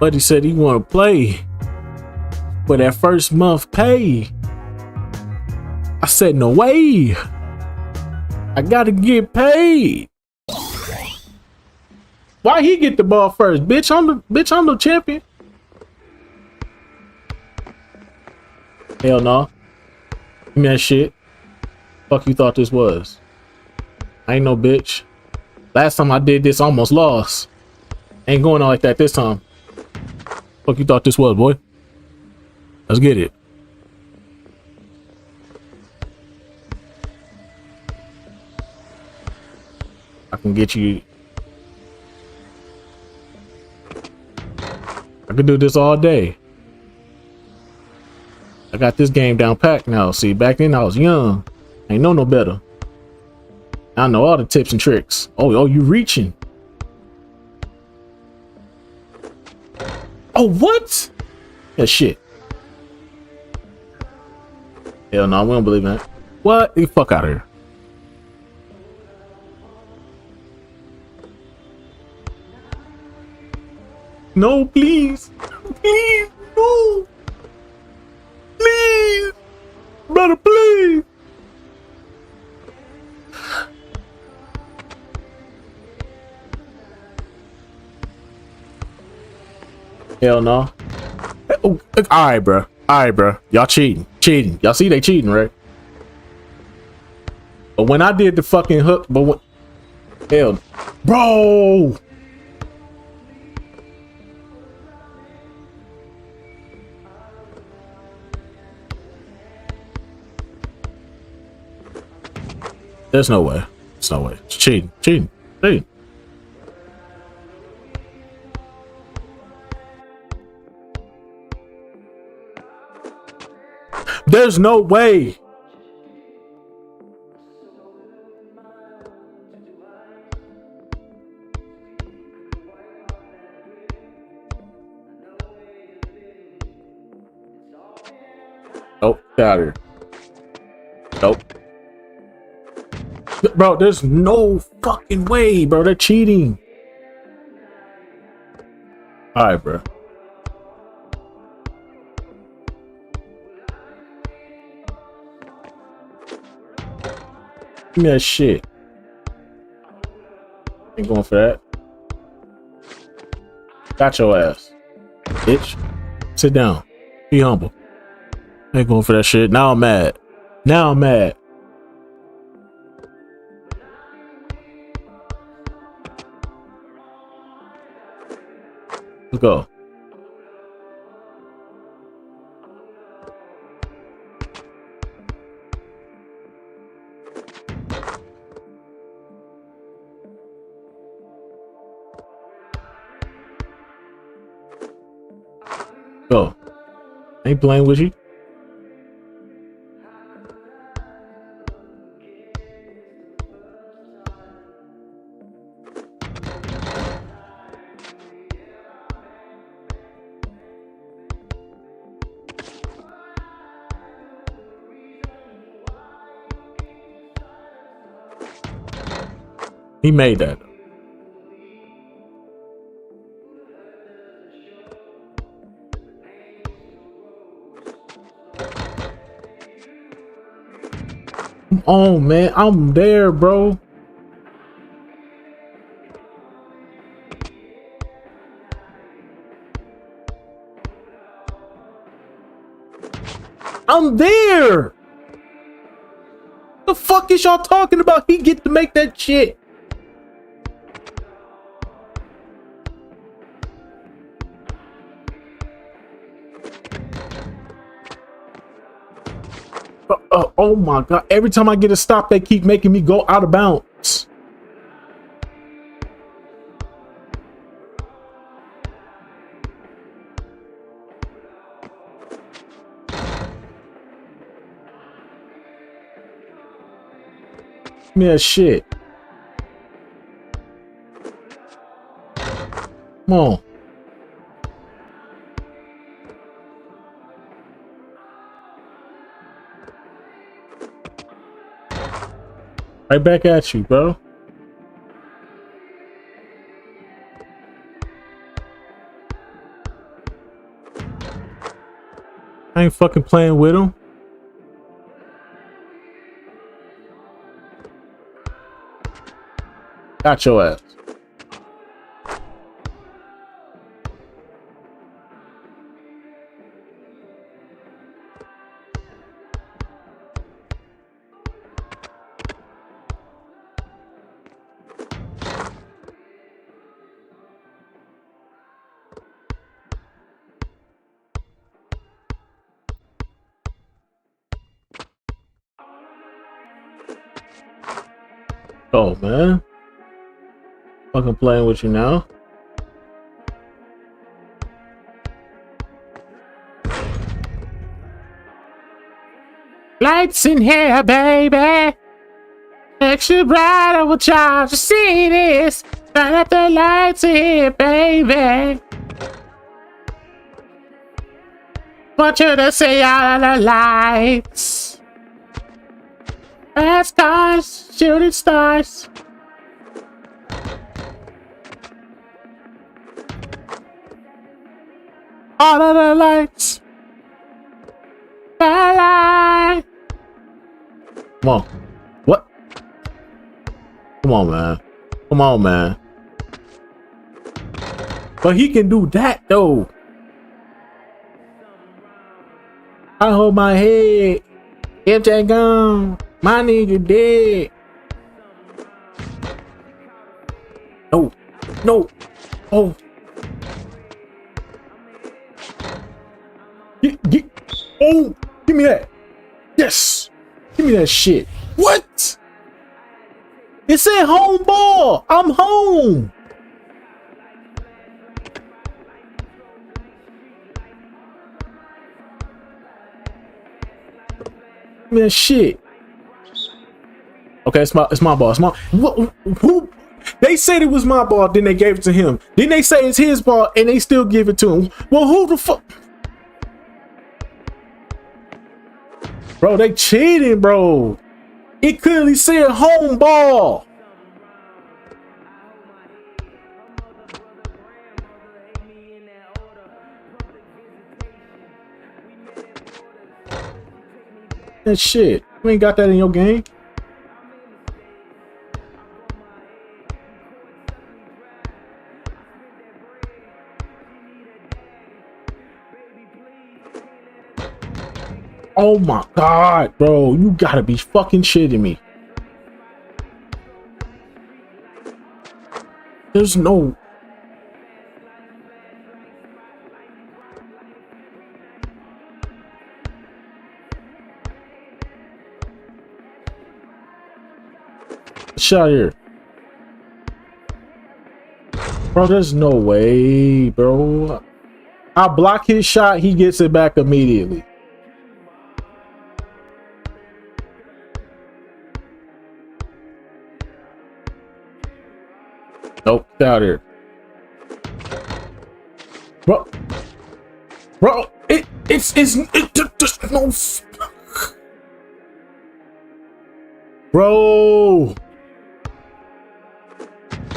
Buddy said he want to play for that first month pay. I said, no way. I gotta get paid. Why he get the ball first? Bitch, I'm the champion. Hell no. Give me that shit. Fuck you thought this was? I ain't no bitch. Last time I did this, I almost lost. Ain't going on like that this time. Fuck you thought this was, boy? Let's get it. I can get you. I can do this all day. I got this game down packed now. See, back then I was young. I ain't know no better. I know all the tips and tricks. Oh, you reaching. Oh, what? That shit. Hell no, we don't believe in that. What? Get the fuck out of here. No, please. Please, no. Please. Brother, please. Hell no. Oh, alright, bro. Alright, bro. Y'all cheating. Cheating. Y'all see they cheating, right? But when I did the fucking hook, but what? Hell. Bro! There's no way. There's no way. It's cheating. Cheating. Cheating. There's no way. Nope. Get out of here. Nope. Bro, there's no fucking way, bro. They're cheating. All right, bro. Give me that shit. Ain't going for that. Got your ass, bitch. Sit down. Be humble. Ain't going for that shit. Now I'm mad. Now I'm mad. Let's go. Go. Ain't playing with you. He made that. Come on, man. I'm there, bro. I'm there. The fuck is y'all talking about? He get to make that shit. Oh my god, every time I get a stop they keep making me go out of bounds. Give me that shit. Come on. Right back at you, bro. I ain't fucking playing with him. Got your ass. Oh man, fucking playing with you now. Lights in here, baby. Extra bright, I will charge to see this. Turn up the lights in here, baby. Want you to see all of the lights. Fast cars, shooting stars. All of the lights. Light. Come on. What? Come on, man. Come on, man. But he can do that, though. I hold my head. MJ gone. My nigga dead. No. No. Oh. Oh. Give me that. Yes. Give me that shit. What? It said home ball. I'm home. Give me that shit. Okay, it's my ball. It's my who? They said it was my ball, then they gave it to him. Then they say it's his ball, and they still give it to him. Well, who the fuck? Bro, they cheating, bro. It clearly said home ball. That shit. You ain't got that in your game. Oh my god, bro. You gotta be fucking shitting me. There's no... Shut here. Bro, there's no way, bro. I block his shot, he gets it back immediately. Nope, get out here. Bro, it's just no. Bro,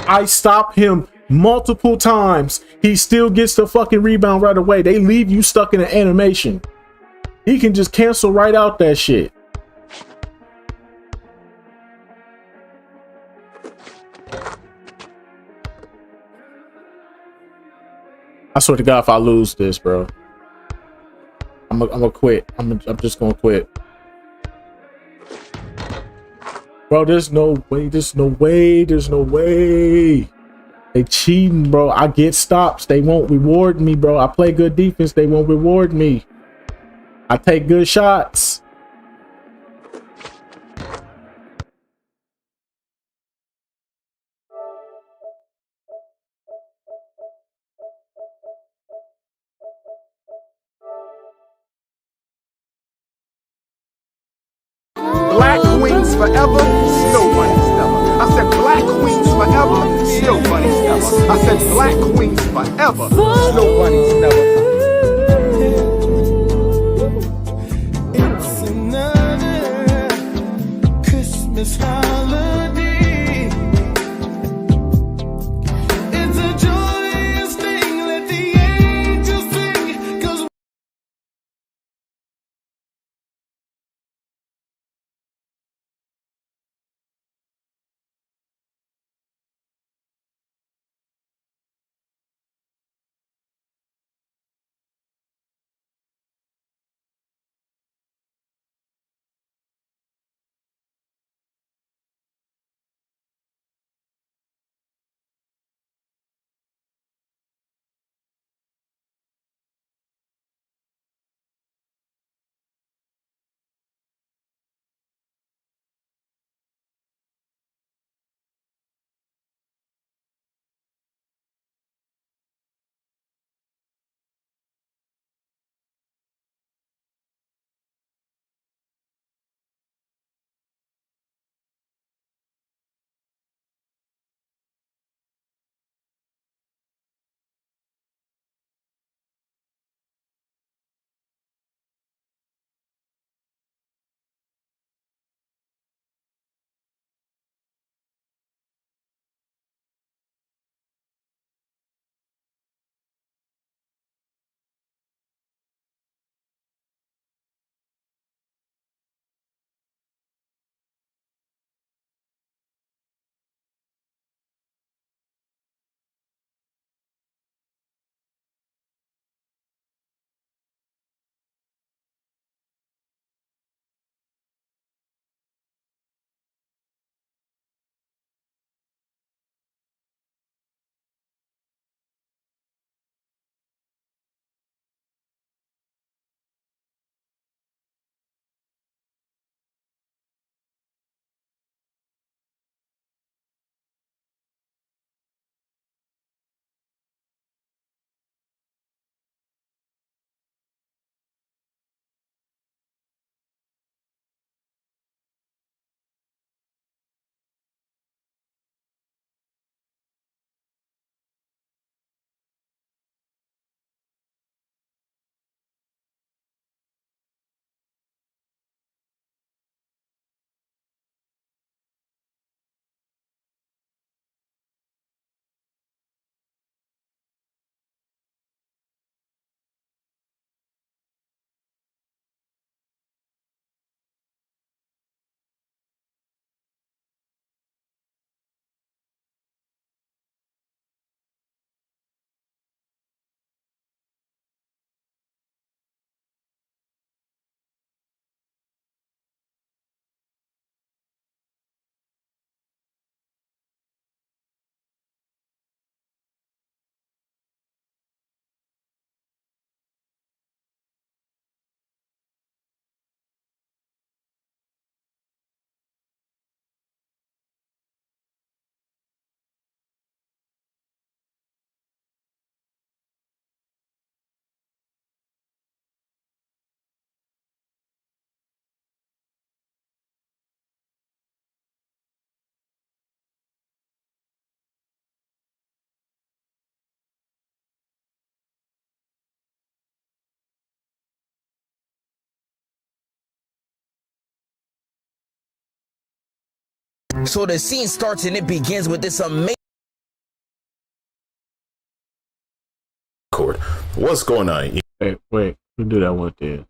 I stop him multiple times. He still gets the fucking rebound right away. They leave you stuck in an animation. He can just cancel right out that shit. I swear to God, if I lose this, bro, I'm gonna quit. I'm just gonna quit. Bro, there's no way. There's no way. There's no way. They cheating, bro. I get stops. They won't reward me, bro. I play good defense. They won't reward me. I take good shots. Black queens forever, still bunny stella. I said black queens forever, still bunny stella. I said black queens forever, still bunny stella. It's another Christmas holiday. So the scene starts and it begins with this amazing. What's going on? Hey, wait, we'll do that one then.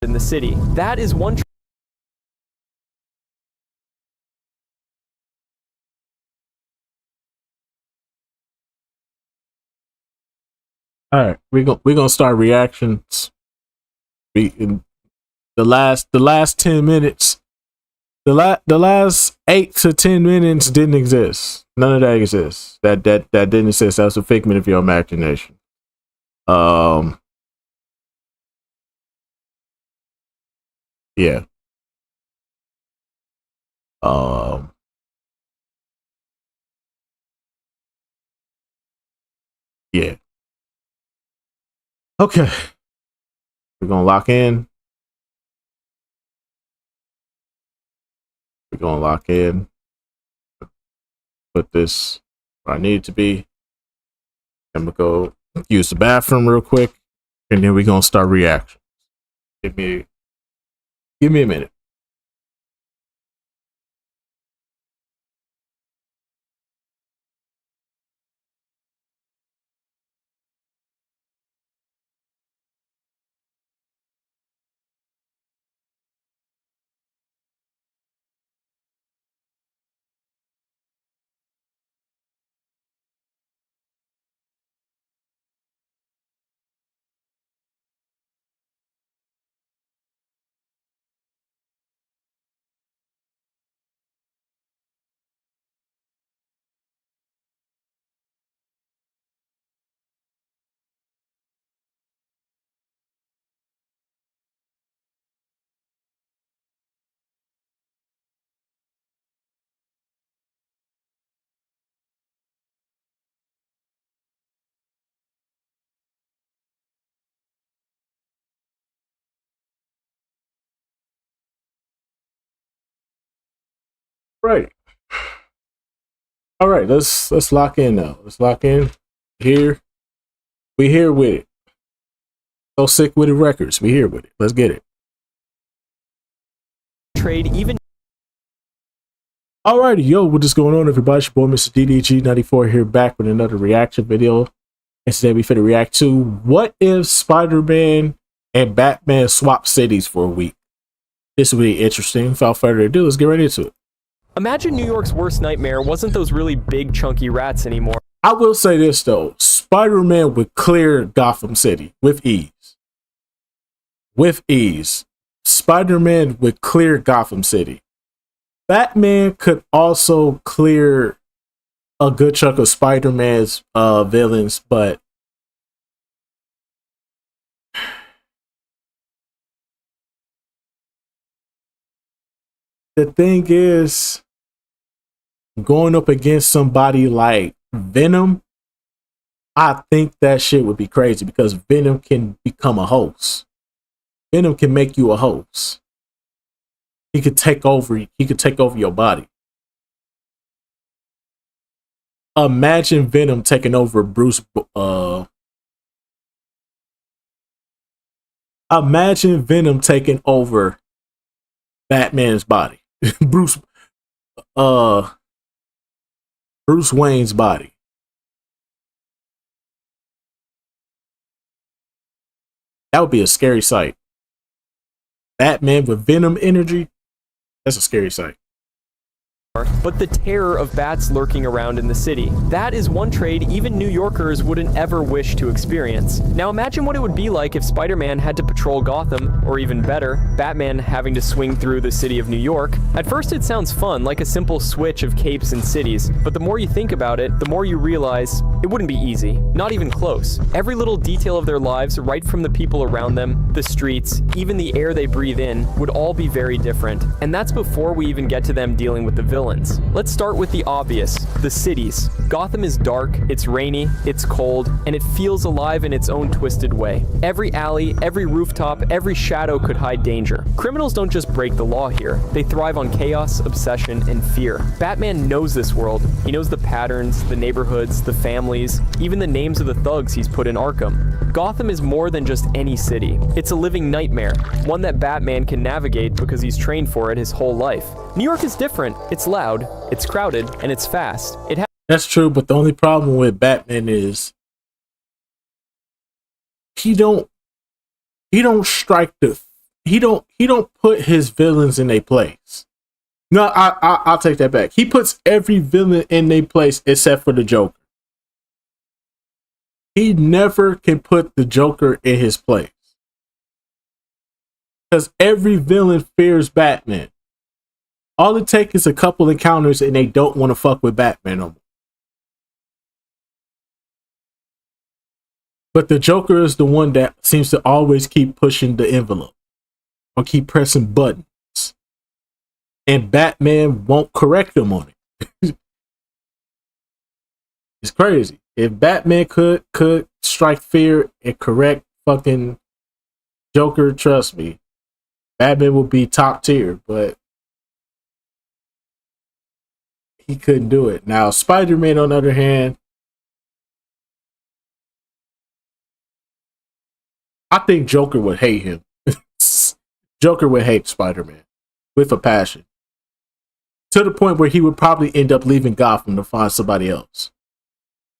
In the city, that is one. All right, we're gonna start reactions. In the last 10 minutes, the last 8 to 10 minutes didn't exist. None of that exists. That didn't exist. That was a figment of your imagination. Yeah. Yeah. Okay. We're gonna lock in. We're gonna lock in. Put this where I need it to be. I'm gonna go use the bathroom real quick, and then we're gonna start reactions. Give me a minute. Right. All right, let's lock in now. Let's lock in. Here. We here with it. So Sick With It Records. We here with it. Let's get it. Trade even. Alrighty, yo, what's just going on, everybody? It's your boy, Mr. DDG94 here, back with another reaction video. And today we finna react to what if Spider-Man and Batman swap cities for a week. This will be interesting. Without further ado, let's get right into it. Imagine New York's worst nightmare wasn't those really big chunky rats anymore. I will say this though, Spider-Man would clear Gotham City with ease. With ease. Spider-Man would clear Gotham City. Batman could also clear a good chunk of Spider-Man's villains, but the thing is, going up against somebody like Venom, I think that shit would be crazy because Venom can become a host. Venom can make you a host. He could take over. He could take over your body. Imagine Venom taking over Bruce. Imagine Venom taking over Batman's body. Bruce Wayne's body. That would be a scary sight. Batman with Venom energy. That's a scary sight. But the terror of bats lurking around in the city. That is one trade even New Yorkers wouldn't ever wish to experience. Now imagine what it would be like if Spider-Man had to patrol Gotham, or even better, Batman having to swing through the city of New York. At first it sounds fun, like a simple switch of capes and cities, but the more you think about it, the more you realize it wouldn't be easy. Not even close. Every little detail of their lives, right from the people around them, the streets, even the air they breathe in, would all be very different. And that's before we even get to them dealing with the villains. Let's start with the obvious, the cities. Gotham is dark, it's rainy, it's cold, and it feels alive in its own twisted way. Every alley, every rooftop, every shadow could hide danger. Criminals don't just break the law here, they thrive on chaos, obsession, and fear. Batman knows this world. He knows the patterns, the neighborhoods, the families, even the names of the thugs he's put in Arkham. Gotham is more than just any city. It's a living nightmare, one that Batman can navigate because he's trained for it his whole life. New York is different. It's loud, it's crowded, and it's fast. That's true, but the only problem with Batman is he don't put his villains in their place. No, I'll take that back. He puts every villain in their place except for the Joker. He never can put the Joker in his place. Because every villain fears Batman. All it takes is a couple encounters and they don't want to fuck with Batman no more. But the Joker is the one that seems to always keep pushing the envelope or keep pressing buttons. And Batman won't correct him on it. It's crazy. If Batman could strike fear and correct fucking Joker, trust me, Batman would be top tier, but he couldn't do it. Now, Spider-Man, on the other hand, I think Joker would hate him. Joker would hate Spider-Man with a passion. To the point where he would probably end up leaving Gotham to find somebody else.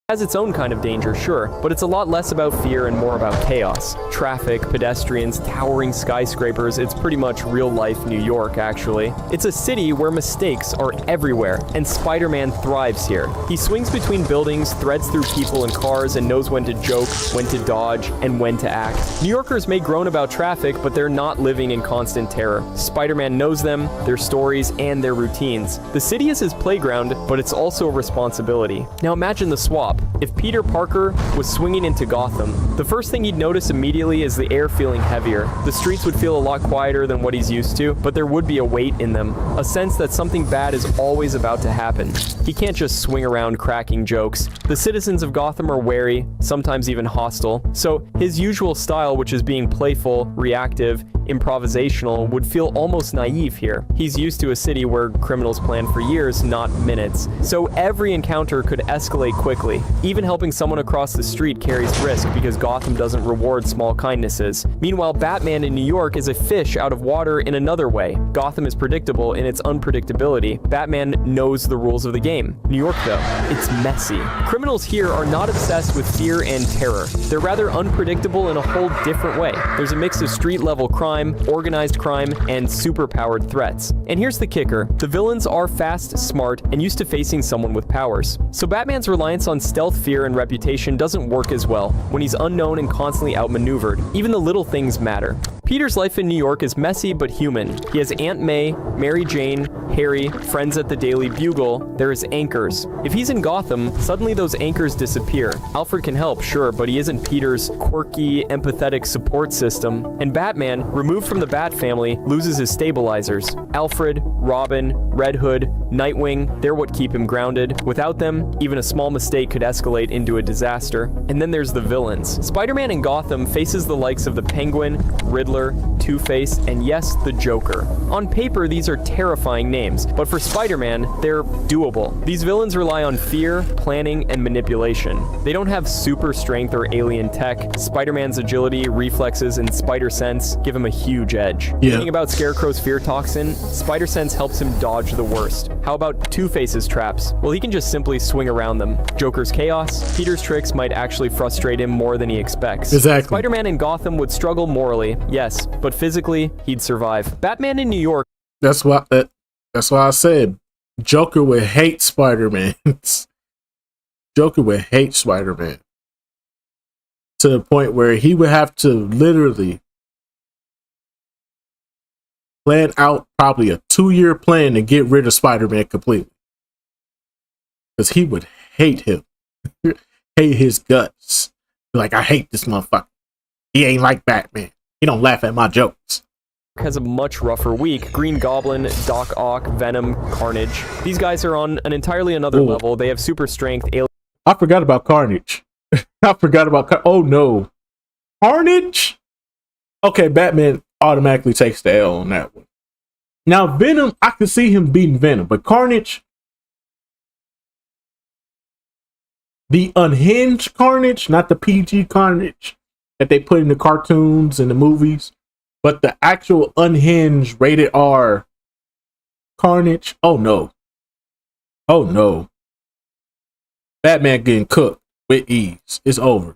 Has its own kind of danger, sure, but it's a lot less about fear and more about chaos. Traffic, pedestrians, towering skyscrapers, it's pretty much real-life New York, actually. It's a city where mistakes are everywhere, and Spider-Man thrives here. He swings between buildings, threads through people and cars, and knows when to joke, when to dodge, and when to act. New Yorkers may groan about traffic, but they're not living in constant terror. Spider-Man knows them, their stories, and their routines. The city is his playground, but it's also a responsibility. Now imagine the swap. If Peter Parker was swinging into Gotham, the first thing he'd notice immediately is the air feeling heavier. The streets would feel a lot quieter than what he's used to, but there would be a weight in them, a sense that something bad is always about to happen. He can't just swing around cracking jokes. The citizens of Gotham are wary, sometimes even hostile, so his usual style, which is being playful, reactive, improvisational, would feel almost naive here. He's used to a city where criminals plan for years, not minutes. So every encounter could escalate quickly. Even helping someone across the street carries risk because Gotham doesn't reward small kindnesses. Meanwhile, Batman in New York is a fish out of water in another way. Gotham is predictable in its unpredictability. Batman knows the rules of the game. New York, though, it's messy. Criminals here are not obsessed with fear and terror. They're rather unpredictable in a whole different way. There's a mix of street-level crime, organized crime, and superpowered threats. And here's the kicker. The villains are fast, smart, and used to facing someone with powers. So Batman's reliance on stealth, fear, and reputation doesn't work as well when he's unknown and constantly outmaneuvered. Even the little things matter. Peter's life in New York is messy but human. He has Aunt May, Mary Jane, Harry, friends at the Daily Bugle. There is anchors. If he's in Gotham, suddenly those anchors disappear. Alfred can help, sure, but he isn't Peter's quirky, empathetic support system. And Batman, removed from the Bat family, loses his stabilizers. Alfred, Robin, Red Hood, Nightwing, they're what keep him grounded. Without them, even a small mistake could escalate into a disaster. And then there's the villains. Spider-Man in Gotham faces the likes of the Penguin, Riddler, Two-Face, and yes, the Joker. On paper, these are terrifying names, but for Spider-Man, they're doable. These villains rely on fear, planning, and manipulation. They don't have super strength or alien tech. Spider-Man's agility, reflexes, and spider sense give him a huge edge. Thinking about Scarecrow's fear toxin, spider sense helps him dodge the worst. How about Two-Face's traps? Well, he can just simply swing around them. Joker's chaos, Peter's tricks might actually frustrate him more than he expects. Exactly. Spider-Man in Gotham would struggle morally, yes, but physically, he'd survive. Batman in New York. That's why I said Joker would hate Spider-Man. Joker would hate Spider-Man to the point where he would have to literally plan out probably a 2-year plan to get rid of Spider-Man completely. Because he would hate him. Hate his guts. Like, I hate this motherfucker. He ain't like Batman. He don't laugh at my jokes. Has a much rougher week. Green Goblin, Doc Ock, Venom, Carnage. These guys are on an entirely another level. They have super strength. I forgot about Carnage. I forgot about oh no. Carnage? Okay, Batman automatically takes the L on that one. Now Venom, I can see him beating Venom, but Carnage, the unhinged Carnage, not the PG Carnage, that they put in the cartoons and the movies. But the actual unhinged rated R Carnage, oh no. Oh no. Batman getting cooked with ease. It's over.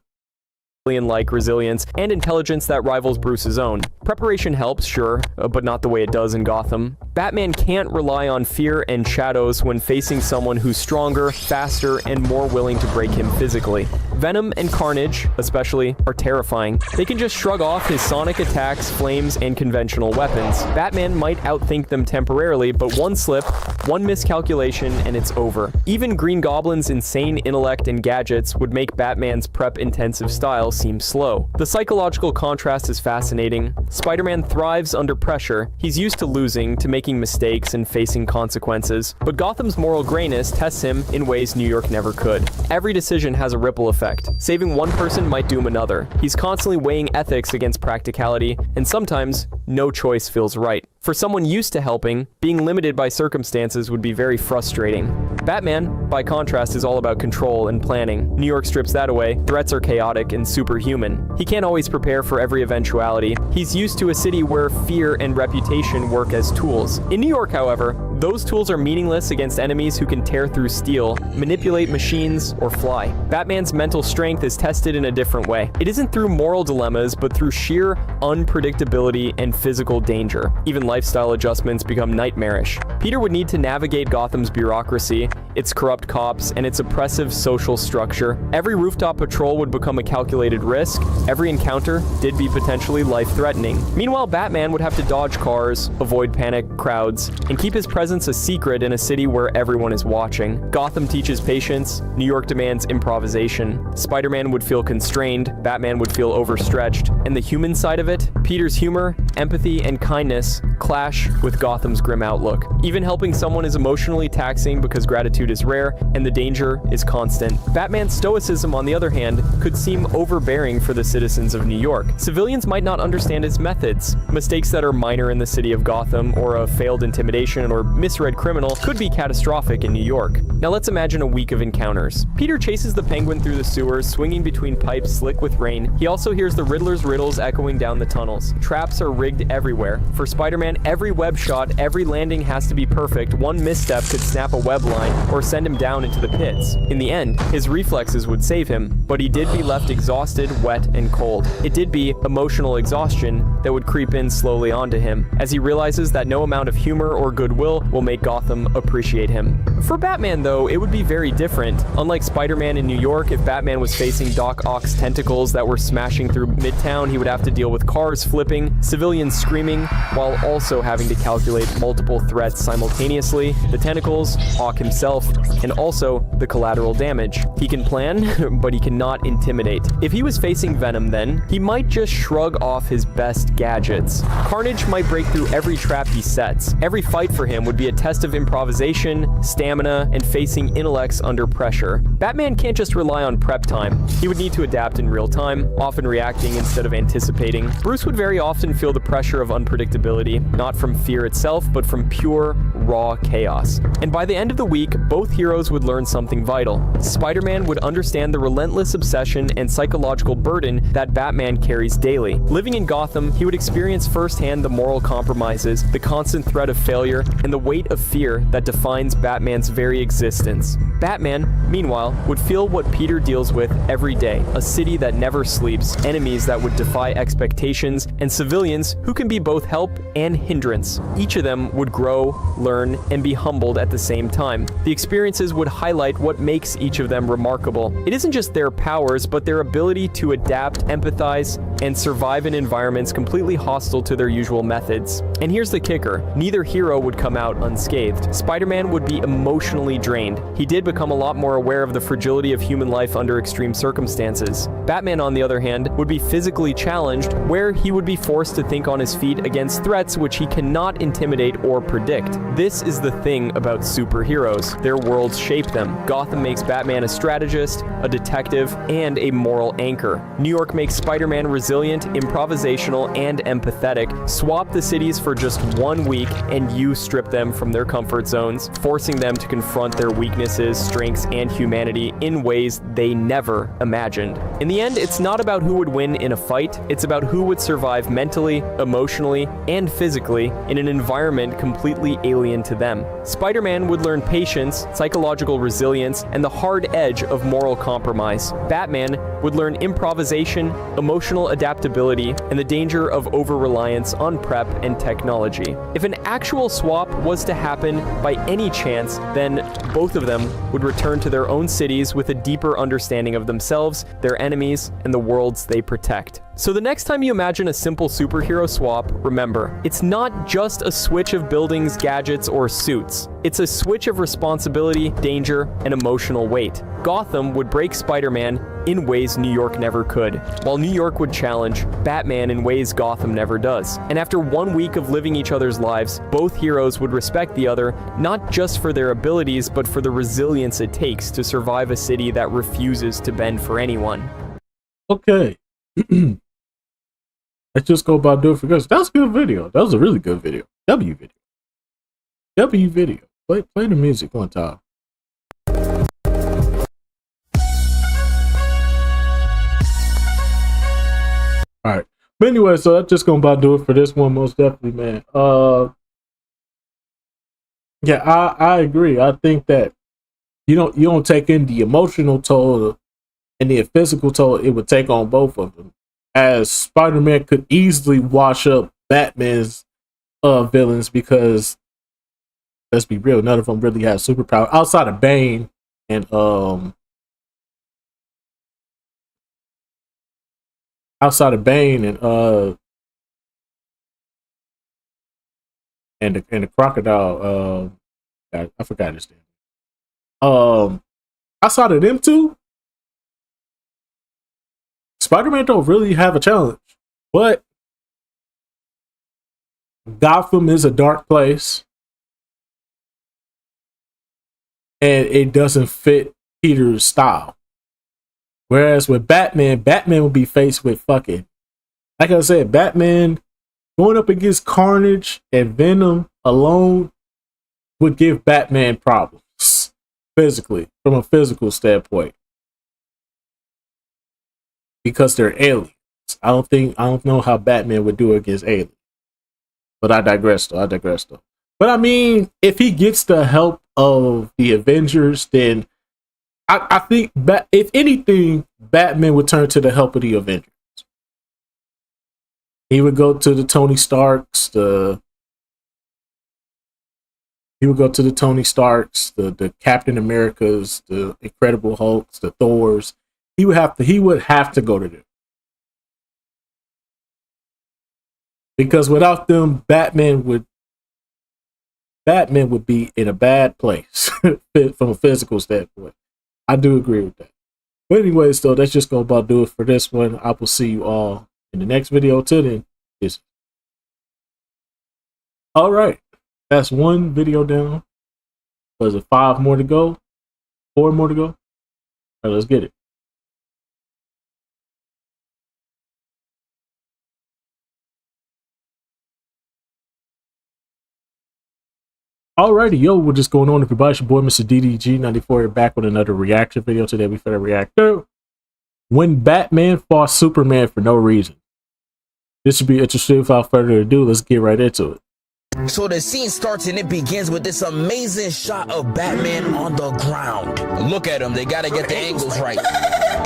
Like resilience and intelligence that rivals Bruce's own. Preparation helps, sure, but not the way it does in Gotham. Batman can't rely on fear and shadows when facing someone who's stronger, faster, and more willing to break him physically. Venom and Carnage, especially, are terrifying. They can just shrug off his sonic attacks, flames, and conventional weapons. Batman might outthink them temporarily, but one slip, one miscalculation, and it's over. Even Green Goblin's insane intellect and gadgets would make Batman's prep-intensive style seem slow. The psychological contrast is fascinating. Spider-Man thrives under pressure. He's used to losing, to making mistakes, and facing consequences. But Gotham's moral grayness tests him in ways New York never could. Every decision has a ripple effect. Saving one person might doom another. He's constantly weighing ethics against practicality, and sometimes no choice feels right. For someone used to helping, being limited by circumstances would be very frustrating. Batman, by contrast, is all about control and planning. New York strips that away. Threats are chaotic and superhuman. He can't always prepare for every eventuality. He's used to a city where fear and reputation work as tools. In New York, however, those tools are meaningless against enemies who can tear through steel, manipulate machines, or fly. Batman's mental strength is tested in a different way. It isn't through moral dilemmas, but through sheer unpredictability and physical danger. Even lifestyle adjustments become nightmarish. Peter would need to navigate Gotham's bureaucracy, its corrupt cops, and its oppressive social structure. Every rooftop patrol would become a calculated risk. Every encounter did be potentially life-threatening. Meanwhile, Batman would have to dodge cars, avoid panic crowds, and keep his presence a secret in a city where everyone is watching. Gotham teaches patience. New York demands improvisation. Spider-Man would feel constrained. Batman would feel overstretched. And the human side of it? Peter's humor, empathy, and kindness clash with Gotham's grim outlook. Even helping someone is emotionally taxing because gratitude is rare and the danger is constant. Batman's stoicism, on the other hand, could seem overbearing for the citizens of New York. Civilians might not understand his methods. Mistakes that are minor in the city of Gotham, or a failed intimidation or misread criminal, could be catastrophic in New York. Now let's imagine a week of encounters. Peter chases the Penguin through the sewers, swinging between pipes slick with rain. He also hears the Riddler's riddles echoing down the tunnels. Traps are rigged everywhere. For Spider-Man, every web shot, every landing has to be perfect. One misstep could snap a web line or send him down into the pits. In the end, his reflexes would save him, but he did be left exhausted, wet, and cold. It did be emotional exhaustion that would creep in slowly onto him, as he realizes that no amount of humor or goodwill will make Gotham appreciate him. For Batman, though, it would be very different. Unlike Spider-Man in New York, if Batman was facing Doc Ock's tentacles that were smashing through Midtown, he would have to deal with cars flipping, civilians screaming, while also having to calculate multiple threats simultaneously: the tentacles, Ock himself, and also the collateral damage. He can plan, but he cannot intimidate. If he was facing Venom then, he might just shrug off his best gadgets. Carnage might break through every trap he sets. Every fight for him would be a test of improvisation, stamina, and facing intellects under pressure. Batman can't just rely on prep time. He would need to adapt in real time, often reacting instead of anticipating. Bruce would very often feel the pressure of unpredictability, not from fear itself, but from pure, raw chaos. And by the end of the week, both heroes would learn something vital. Spider-Man would understand the relentless obsession and psychological burden that Batman carries daily. Living in Gotham, he would experience firsthand the moral compromises, the constant threat of failure, and the weight of fear that defines Batman's very existence. Batman, meanwhile, would feel what Peter deals with every day: a city that never sleeps, enemies that would defy expectations, and civilians who can be both help and hindrance. Each of them would grow, learn, and be humbled at the same time. The experiences would highlight what makes each of them remarkable. It isn't just their powers, but their ability to adapt, empathize, and survive in environments completely hostile to their usual methods. And here's the kicker: neither hero would come out unscathed. Spider-Man would be emotionally drained. He did become a lot more aware of the fragility of human life under extreme circumstances. Batman, on the other hand, would be physically challenged, where he would be forced to think on his feet against threats which he cannot intimidate or predict. This is the thing about superheroes. Their worlds shape them. Gotham makes Batman a strategist, a detective, and a moral anchor. New York makes Spider-Man resilient resilient, improvisational, and empathetic, swap the cities for just 1 week and you strip them from their comfort zones, forcing them to confront their weaknesses, strengths, and humanity in ways they never imagined. In the end, it's not about who would win in a fight, it's about who would survive mentally, emotionally, and physically in an environment completely alien to them. Spider-Man would learn patience, psychological resilience, and the hard edge of moral compromise. Batman would learn improvisation, emotional adaptability, and the danger of over-reliance on prep and technology. If an actual swap was to happen by any chance, then both of them would return to their own cities with a deeper understanding of themselves, their enemies, and the worlds they protect. So the next time you imagine a simple superhero swap, remember, it's not just a switch of buildings, gadgets, or suits. It's a switch of responsibility, danger, and emotional weight. Gotham would break Spider-Man in ways New York never could, while New York would challenge Batman in ways Gotham never does. And after 1 week of living each other's lives, both heroes would respect the other, not just for their abilities, but for the resilience it takes to survive a city that refuses to bend for anyone. Okay. Let's just go about doing it for good. That was a good video. That was a really good video. W video. W video. Play the music one time. Alright. But anyway, so that's just gonna about do it for this one, most definitely, man. Yeah, I agree. I think that you don't take in the emotional toll and the physical toll it would take on both of them. As Spider-Man could easily wash up Batman's villains, because let's be real, none of them really have superpower outside of Bane and the crocodile. I forgot his name. Outside of them two, Spider-Man don't really have a challenge. But Gotham is a dark place, and it doesn't fit Peter's style. Whereas with Batman would be faced with fucking, like I said, Batman going up against Carnage and Venom alone would give Batman problems physically, from a physical standpoint, because they're aliens. I don't know how Batman would do against aliens. But I digress though. But I mean, if he gets the help of the Avengers, then I think if anything, Batman would turn to the help of the Avengers. He would go to the Tony Starks, the Captain Americas, the Incredible Hulks, the Thors. He would have to go to them. Because without them, Batman would be in a bad place from a physical standpoint. I do agree with that. But anyways, though, that's just going to about do it for this one. I will see you all in the next video. Till then, peace. All right, that's one video down. Was it 5 more to go? 4 more to go? All right, let's get it. Alrighty, yo, what's just going on, everybody? It's your boy, Mr. DDG94, here back with another reaction video. Today we finna react to when Batman fought Superman for no reason. This should be interesting. Without further ado, let's get right into it. So the scene starts and it begins with this amazing shot of Batman on the ground. Look at him, they gotta get the angles right.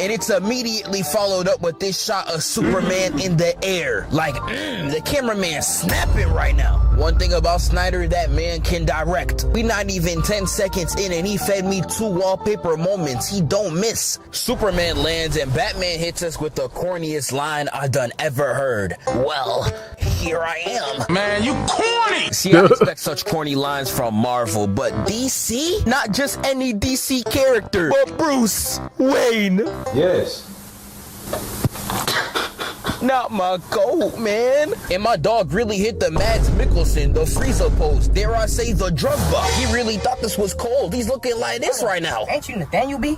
And it's immediately followed up with this shot of Superman in the air. Like, the cameraman snapping right now. One thing about Snyder, that man can direct. We not even 10 seconds in and he fed me 2 wallpaper moments. He don't miss. Superman lands and Batman hits us with the corniest line I done ever heard. Well, here I am. Man, you corny! See, I expect such corny lines from Marvel, but DC? Not just any DC character, but Bruce Wayne. Yes. Not my goat, man. And my dog really hit the Mads Mikkelsen, the Frieza pose. Dare I say the drug buck. He really thought this was cold. He's looking like this right now. Ain't you Nathaniel B?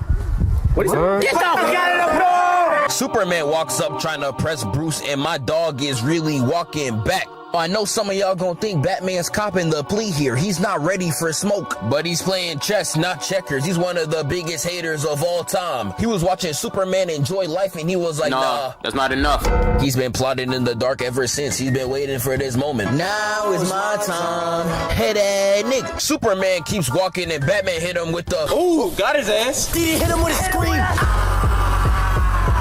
What is it? Get the fuck out of the pool! Superman walks up trying to press Bruce, and my dog is really walking back. I know some of y'all gonna think Batman's copping the plea here. He's not ready for smoke, but he's playing chess, not checkers. He's one of the biggest haters of all time. He was watching Superman enjoy life, and he was like, nah, that's not enough. He's been plotting in the dark ever since. He's been waiting for this moment. Now is my time. Hey, that nigga. Superman keeps walking, and Batman hit him with the... Ooh, got his ass. He hit him with a scream.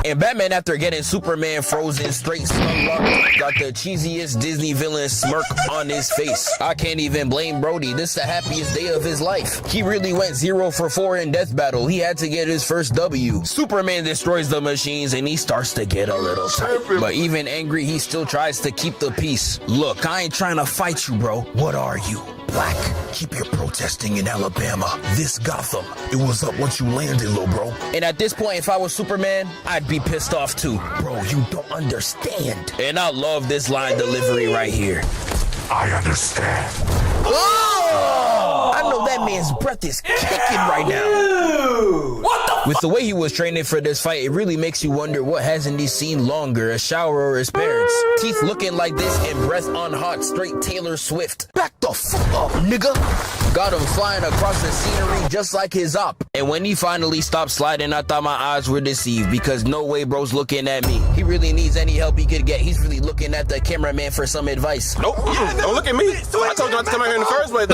And Batman, after getting Superman frozen straight slumlocked, got the cheesiest Disney villain smirk on his face. I can't even blame Brody. This is the happiest day of his life. He really went 0 for 4 in Death Battle. He had to get his first W. Superman destroys the machines, and he starts to get a little tight. But even angry, he still tries to keep the peace. Look, I ain't trying to fight you, bro. What are you? Black. Keep your protesting in Alabama. This Gotham. It was up once you landed, little bro. And at this point, if I was Superman, I'd be pissed off too. Bro, you don't understand. And I love this line delivery right here. I understand. Oh! I know that man's breath is kicking right now. What the With the way he was training for this fight, it really makes you wonder what hasn't he seen longer, a shower or his parents. Teeth looking like this and breath on hot, straight Taylor Swift. Back the fuck up, nigga. Got him flying across the scenery just like his op. And when he finally stopped sliding, I thought my eyes were deceived, because no way bro's looking at me. He really needs any help he could get. He's really looking at the cameraman for some advice. Nope, don't look at me. I told you not to come out here in the first place.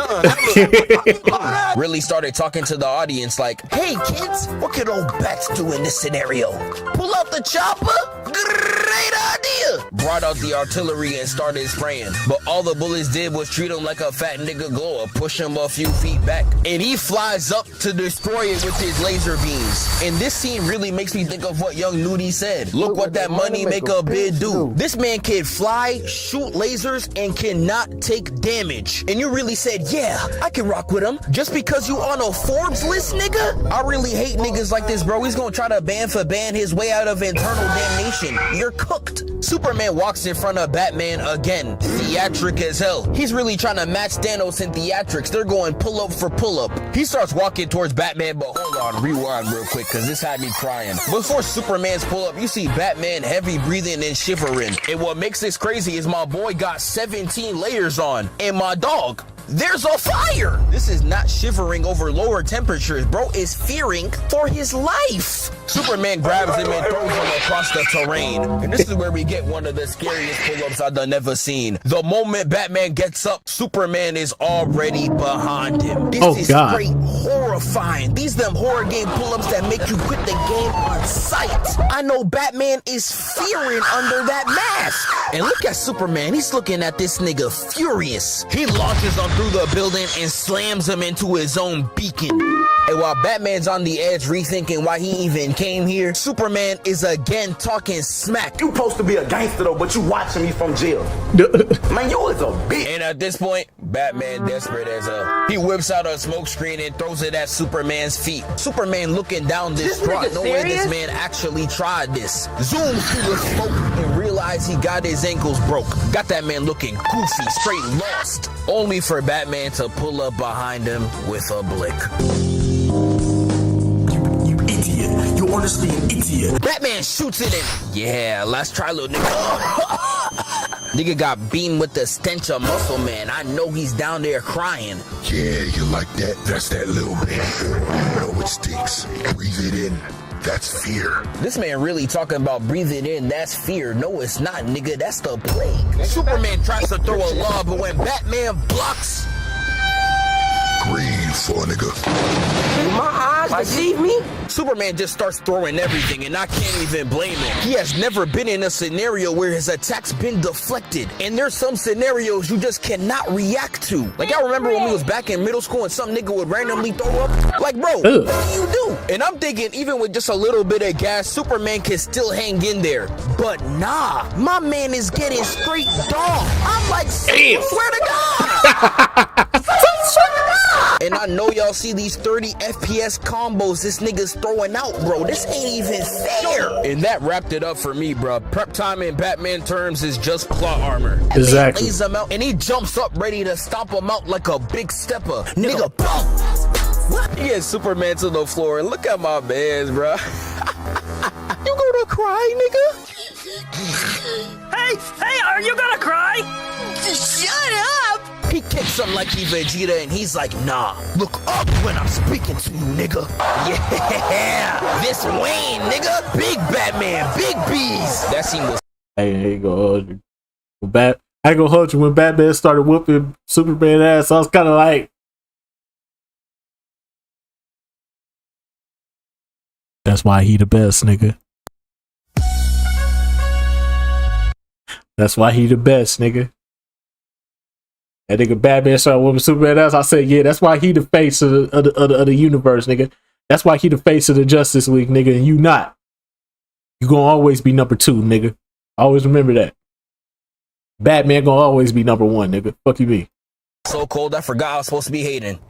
Really started talking to the audience like, hey kids, what could old Bats do in this scenario? Pull out the chopper? Great idea! Brought out the artillery and started spraying, but all the bullets did was treat him like a fat nigga glow, push him a few feet back, and he flies up to destroy it with his laser beams. And this scene really makes me think of what Young Nudie said. Look what that money make a bid do. This man can fly, shoot lasers, and cannot take damage. And you really said, yeah, I can rock with him. Just because you on a Forbes list, nigga? I really hate niggas like this, bro. He's gonna try to ban his way out of internal damnation. You're cooked. Superman walks in front of Batman again. Theatric as hell. He's really trying to match Thanos in theatrics. They're going pull up for pull up. He starts walking towards Batman, but hold on, rewind real quick, because this had me crying. Before Superman's pull up, you see Batman heavy breathing and shivering. And what makes this crazy is my boy got 17 layers on, and my dog, there's a fire! This is not shivering over lower temperatures, bro. Is fearing for his life. Superman grabs him and throws him across the terrain. And this is where we get one of the scariest pull-ups I've done ever seen. The moment Batman gets up, Superman is already behind him. This is straight horrifying. These them horror game pull-ups that make you quit the game on sight. I know Batman is fearing under that mask. And look at Superman. He's looking at this nigga furious. He launches him through the building and slams him into his own beacon. And while Batman's on the edge rethinking why he even came here, Superman is again talking smack. You supposed to be a gangster though, but you watching me from jail. Man, you is a bitch. And at this point, Batman desperate as hell. He whips out a smoke screen and throws it at Superman's feet. Superman looking down distraught, no way this man actually tried this. Zooms through the smoke and realize he got his ankles broke. Got that man looking goofy, straight lost. Only for Batman to pull up behind him with a blick. You idiot. You honestly an idiot. Batman shoots it in. Yeah, let's try, little nigga. Nigga got beaten with the stench of Muscle Man. I know he's down there crying. Yeah, you like that? That's that little bit. You know it stinks. Breathe it in. That's fear. This man really talking about breathing in, that's fear. No, it's not, nigga. That's the plague. Superman tries to throw a lob, but when Batman blocks... Grieve for nigga. My eyes deceive me? Superman just starts throwing everything, and I can't even blame him. He has never been in a scenario where his attack's been deflected. And there's some scenarios you just cannot react to. Like, I remember when we was back in middle school and some nigga would randomly throw up. Like, bro, what do you do? And I'm thinking, even with just a little bit of gas, Superman can still hang in there. But nah, my man is getting straight dog. I'm like, swear to God. And I know y'all see these 30 FPS combos this nigga's throwing out, bro. This ain't even fair. And that wrapped it up for me, bro. Prep time in Batman terms is just claw armor. Exactly. He lays him out, and he jumps up ready to stomp him out like a big stepper. Nigga, boom. He gets Superman to the floor, and look at my mans, bro. You gonna cry, nigga? Hey, are you gonna cry? Shut up! He kicks him like he Vegeta and he's like, nah, look up when I'm speaking to you, nigga. Yeah, this Wayne, nigga. Big Batman, big bees. That scene was... Hey, I ain't gonna hold you. I ain't gonna hold you. When Batman started whooping Superman ass, I was kind of like, that's why he the best, nigga. That's why he the best, nigga. That nigga Batman started whooping Superman ass. I said, yeah, that's why he the face of the universe, nigga. That's why he the face of the Justice League, nigga, and you not. You gonna always be number 2, nigga. Always remember that. Batman gonna always be number 1, nigga. Fuck you be. So cold, I forgot I was supposed to be hating.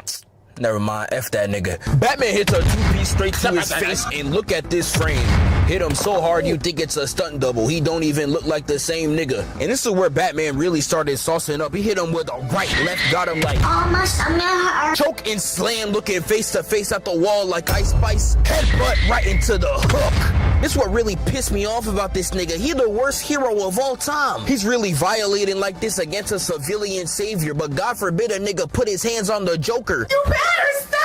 Never mind, F that nigga. Batman hits a 2-piece straight to his face, and look at this frame. Hit him so hard you think it's a stunt double. He don't even look like the same nigga. And this is where Batman really started saucing up. He hit him with a right, left, got him like, oh, my stomach hurt. Choke and slam, looking face to face at the wall like Ice Spice. Headbutt right into the hook. This is what really pissed me off about this nigga. He the worst hero of all time. He's really violating like this against a civilian savior, but God forbid a nigga put his hands on the Joker. You better stop!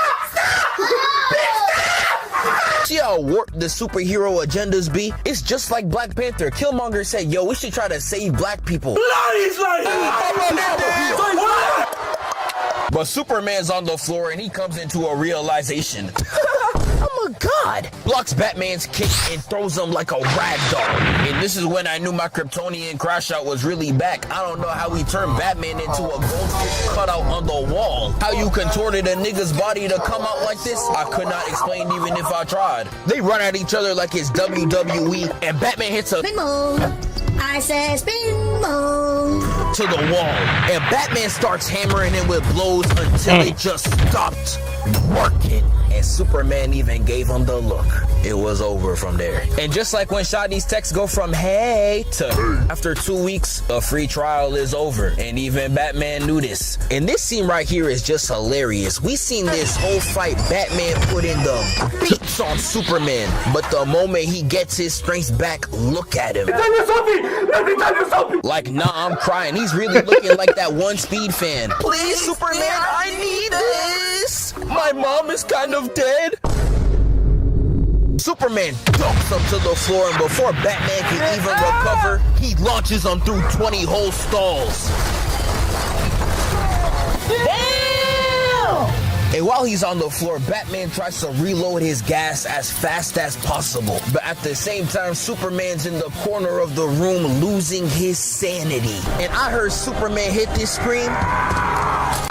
See how warped the superhero agendas be? It's just like Black Panther. Killmonger said, yo, we should try to save black people. But Superman's on the floor and he comes into a realization. I'm a god. Blocks Batman's kick and throws him like a rag doll. And this is when I knew my Kryptonian crash out was really back. I don't know how he turned Batman into a goldfish cutout on the wall. How you contorted a nigga's body to come out like this, I could not explain even if I tried. They run at each other like it's WWE, and Batman hits a spin move. I said spin move to the wall, and Batman starts hammering him with blows until it just stopped working. And Superman even gave him the look. It was over from there. And just like when Shadi's texts go from hey to after 2 weeks, a free trial is over. And even Batman knew this. And this scene right here is just hilarious. We seen this whole fight Batman put in the beats on Superman. But the moment he gets his strength back, look at him. Let me tell you something. Like, nah, I'm crying. He's really looking like that One Speed fan. Please, Superman, I need this. My mom is kind of dead. Superman dunks him to the floor, and before Batman can even recover, he launches him through 20 whole stalls. Damn! And while he's on the floor, Batman tries to reload his gas as fast as possible. But at the same time, Superman's in the corner of the room losing his sanity. And I heard Superman hit this scream.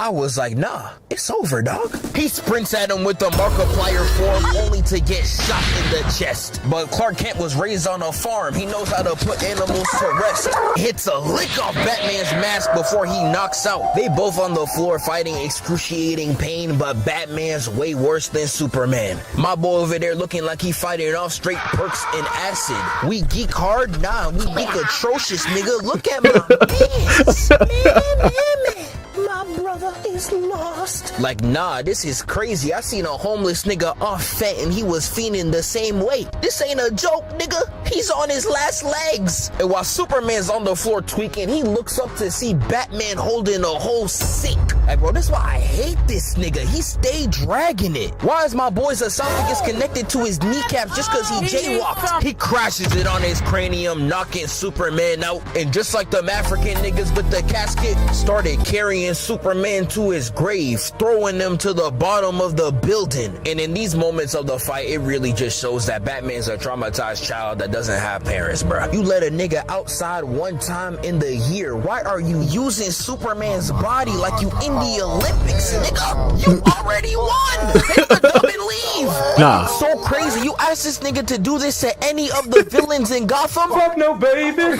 I was like, nah, it's over, dog. He sprints at him with the Markiplier form only to get shot in the chest. But Clark Kent was raised on a farm. He knows how to put animals to rest. Hits a lick off Batman's mask before he knocks out. They both on the floor fighting excruciating pain, but Batman's way worse than Superman. My boy over there looking like he fighting off straight perks and acid. We geek hard? Nah, we geek atrocious, nigga. Look at my man. My brother is lost. Like, nah, this is crazy. I seen a homeless nigga off fat and he was fiending the same way. This ain't a joke, nigga. He's on his last legs. And while Superman's on the floor tweaking, he looks up to see Batman holding a whole sink. Like, bro, that's why I hate this nigga. He stayed dragging it. Why is my boy's esophagus connected to his kneecaps just cause he jaywalked? He crashes it on his cranium, knocking Superman out. And just like them African niggas with the casket, started carrying Superman to his grave, throwing them to the bottom of the building. And in these moments of the fight, it really just shows that Batman's a traumatized child that doesn't have parents, bruh. You let a nigga outside one time in the year. Why are you using Superman's body like you in the Olympics, nigga? You already won! Take the dub and leave! Nah. So crazy. You asked this nigga to do this to any of the villains in Gotham? Fuck no, baby!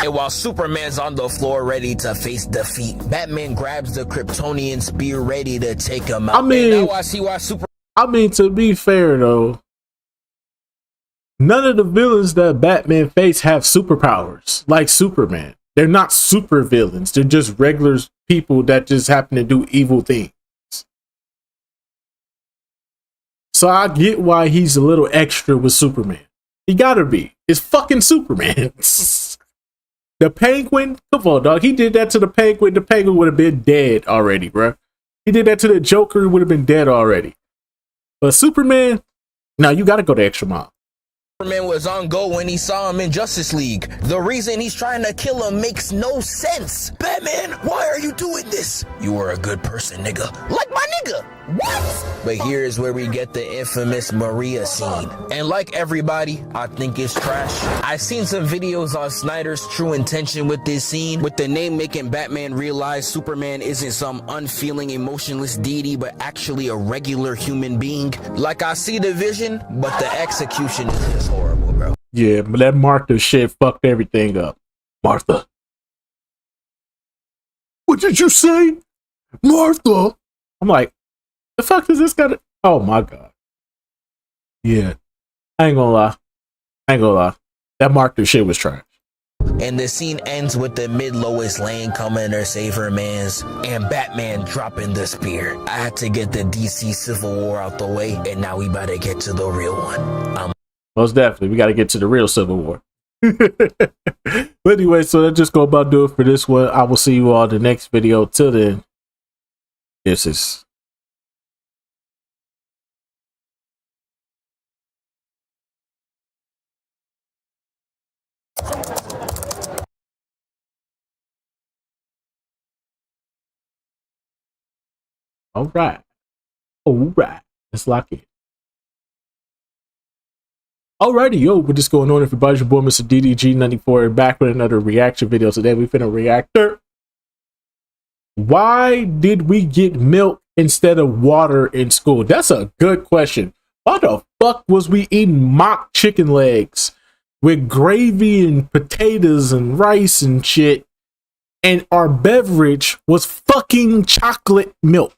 And while Superman's on the floor ready to face defeat, Batman grabs the Kryptonian spear ready to take him out. I mean, and now I see why to be fair though, none of the villains that Batman faced have superpowers like Superman. They're not super villains. They're just regular people that just happen to do evil things. So I get why he's a little extra with Superman. He gotta be. It's fucking Superman. The Penguin, come on, dog. He did that to the Penguin. The Penguin would have been dead already, bro. He did that to the Joker. He would have been dead already. But Superman, now you gotta go the extra mile. Superman was on go when he saw him in Justice League. The reason he's trying to kill him makes no sense. Batman, why are you doing this? You were a good person, nigga. Like my nigga. What? But here's where we get the infamous Maria scene. And like everybody, I think it's trash. I've seen some videos on Snyder's true intention with this scene, with the name making Batman realize Superman isn't some unfeeling, emotionless deity, but actually a regular human being. Like, I see the vision, but the execution is just horrible, bro. Yeah, but that Martha shit fucked everything up. Martha. What did you say? Martha. I'm like, the fuck does this got? Oh my god. Yeah, I ain't gonna lie. That Martha shit was trash. And the scene ends with the mid-Lois Lane coming to save her mans and Batman dropping the spear. I had to get the DC Civil War out the way, and now we better get to the real one. Most definitely, we got to get to the real Civil War. But anyway, so that's just gonna about do it for this one. I will see you all in the next video. Till then, this is. All right. Let's lock in. Alrighty, yo, what is going on, everybody? It's your boy, Mr. DDG94, back with another reaction video. Today we finna reactor. Why did we get milk instead of water in school? That's a good question. Why the fuck was we eating mock chicken legs with gravy and potatoes and rice and shit, and our beverage was fucking chocolate milk?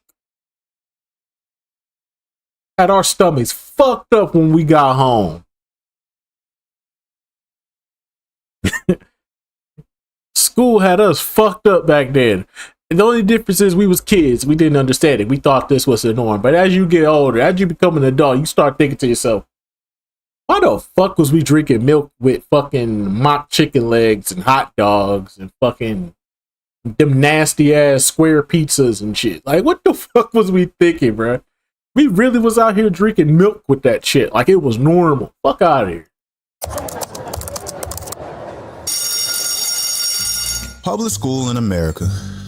Had our stomachs fucked up when we got home. School had us fucked up back then. The only difference is we was kids. We didn't understand it. We thought this was the norm. But as you get older, as you become an adult, you start thinking to yourself, why the fuck was we drinking milk with fucking mock chicken legs and hot dogs and fucking them nasty ass square pizzas and shit? Like, what the fuck was we thinking, bro? We really was out here drinking milk with that shit. Like it was normal. Fuck out of here. Public school in America,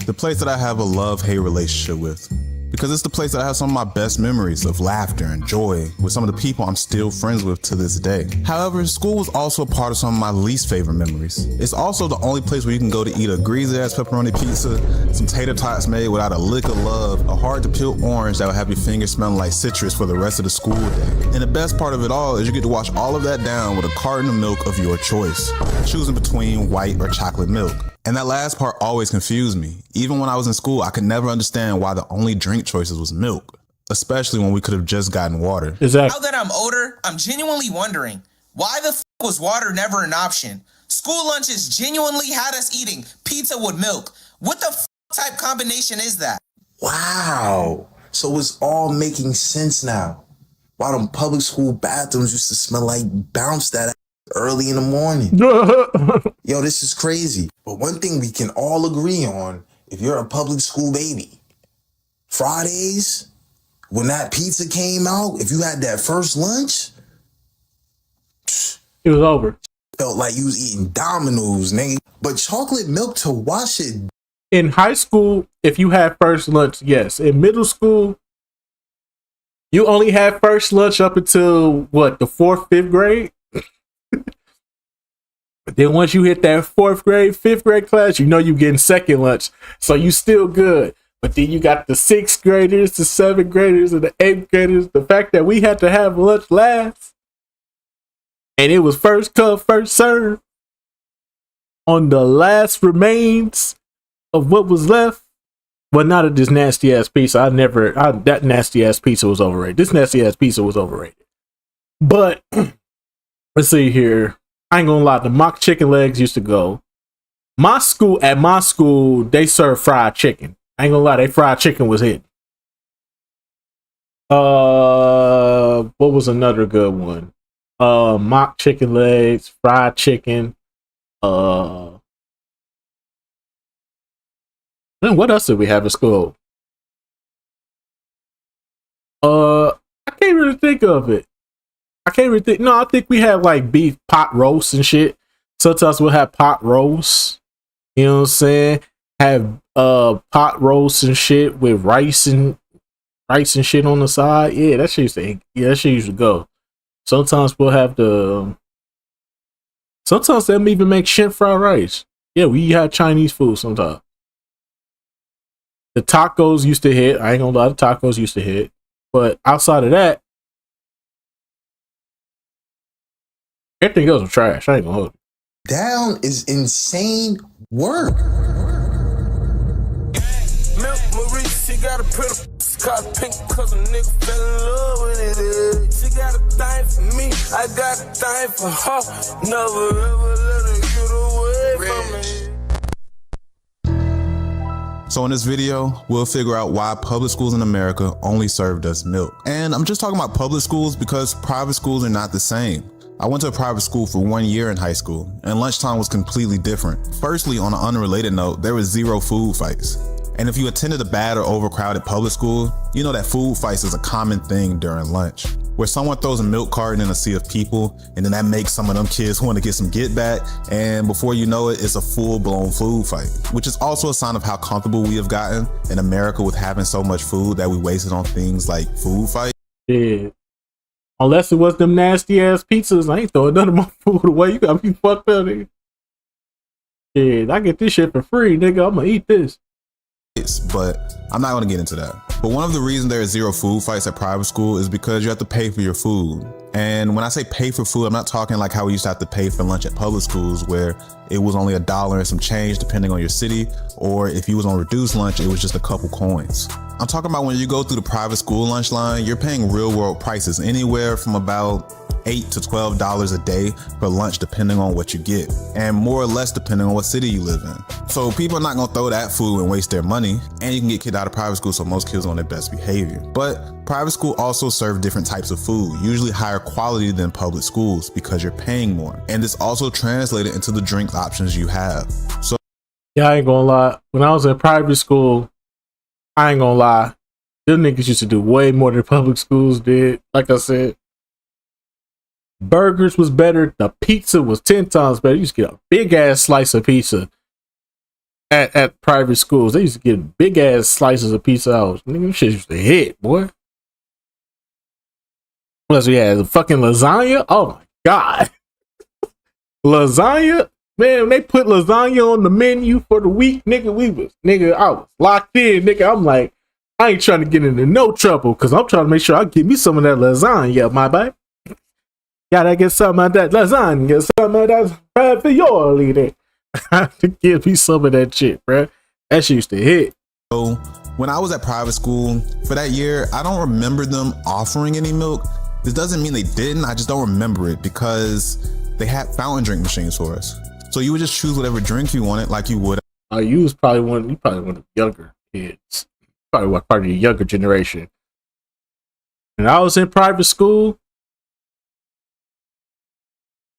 the place that I have a love-hate relationship with, because it's the place that I have some of my best memories of laughter and joy with some of the people I'm still friends with to this day. However, school was also a part of some of my least favorite memories. It's also the only place where you can go to eat a greasy-ass pepperoni pizza, some tater tots made without a lick of love, a hard-to-peel orange that will have your fingers smelling like citrus for the rest of the school day. And the best part of it all is you get to wash all of that down with a carton of milk of your choice, choosing between white or chocolate milk. And that last part always confused me. Even when I was in school, I could never understand why the only drink choices was milk, especially when we could have just gotten water. Now that I'm older, I'm genuinely wondering, why the f was water never an option? School lunches genuinely had us eating pizza with milk. What the f type combination is that? Wow. So it's all making sense now. Why them public school bathrooms used to smell like bounce that early in the morning. Yo, this is crazy. But one thing we can all agree on, if you're a public school baby, Fridays, when that pizza came out, if you had that first lunch, it was over. Felt like you was eating Domino's, nigga. But chocolate milk to wash it. In high school, if you had first lunch, yes. In middle school, you only had first lunch up until what, the 4th, 5th grade? But then once you hit that 4th grade, 5th grade class, you know you getting second lunch. So you still good. But then you got the 6th graders, the 7th graders, and the 8th graders. The fact that we had to have lunch last, and it was first come, first serve on the last remains of what was left. Well, not of this nasty ass pizza. That nasty ass pizza was overrated. This nasty ass pizza was overrated. But let's see here. I ain't gonna lie, the mock chicken legs used to go. At my school, they served fried chicken. I ain't gonna lie, they fried chicken was hidden. What was another good one? mock chicken legs, fried chicken. Then what else did we have at school? I can't really think of it. No, I think we had like beef pot roast and shit. Sometimes we'll have pot roast. You know what I'm saying? Have pot roast and shit with rice and shit on the side. Yeah, that shit used to go. Sometimes we'll have sometimes they'll even make shrimp fried rice. Yeah, we had Chinese food sometimes. The tacos used to hit. I ain't gonna lie, the tacos used to hit. But outside of that, everything else was trash. I ain't gonna hold you. Down is insane work. Milk Marie, she got a pretty got pink cause a nigga fell in love with it. She got a thing for me, I got a thing for her. Never ever let her get away from me. So in this video, we'll figure out why public schools in America only served us milk. And I'm just talking about public schools because private schools are not the same. I went to a private school for 1 year in high school, and lunchtime was completely different. Firstly, on an unrelated note, there was 0 food fights. And if you attended a bad or overcrowded public school, you know that food fights is a common thing during lunch, where someone throws a milk carton in a sea of people, and then that makes some of them kids want to get some get back, and before you know it, it's a full-blown food fight, which is also a sign of how comfortable we have gotten in America with having so much food that we wasted on things like food fights. Yeah. Unless it was them nasty ass pizzas, I ain't throwing none of my food away. You got me fucked up, nigga. Yeah, I get this shit for free, nigga. I'm gonna eat this. But I'm not going to get into that. But one of the reasons there is 0 food fights at private school is because you have to pay for your food. And when I say pay for food, I'm not talking like how we used to have to pay for lunch at public schools where it was only $1 and some change depending on your city, or if you was on reduced lunch, it was just a couple coins. I'm talking about when you go through the private school lunch line, you're paying real world prices, anywhere from about $8 to $12 a day for lunch depending on what you get, and more or less depending on what city you live in. So people are not gonna throw that food and waste their money, and you can get kicked out of private school, so most kids are on their best behavior. But private school also serve different types of food, usually higher quality than public schools because you're paying more, and this also translated into the drink options you have. So yeah, I ain't gonna lie, when I was in private school, I ain't gonna lie, them niggas used to do way more than public schools did. Like I said, burgers was better. The pizza was 10 times better. You used to get a big ass slice of pizza at private schools. They used to get big ass slices of pizza out. Nigga, shit used to hit, boy. What else we had? The fucking lasagna. Oh my god, lasagna. Man, when they put lasagna on the menu for the week, nigga, I was locked in, nigga. I'm like, I ain't trying to get into no trouble because I'm trying to make sure I get me some of that lasagna, my boy. Gotta get some of that lasagna, get some of that ravioli there. I have to give me some of that shit, bro. That shit used to hit. So when I was at private school for that year, I don't remember them offering any milk. This doesn't mean they didn't, I just don't remember it because they had fountain drink machines for us. So you would just choose whatever drink you wanted, like you would. You was probably one of the younger kids. Probably what part of the younger generation. When I was in private school,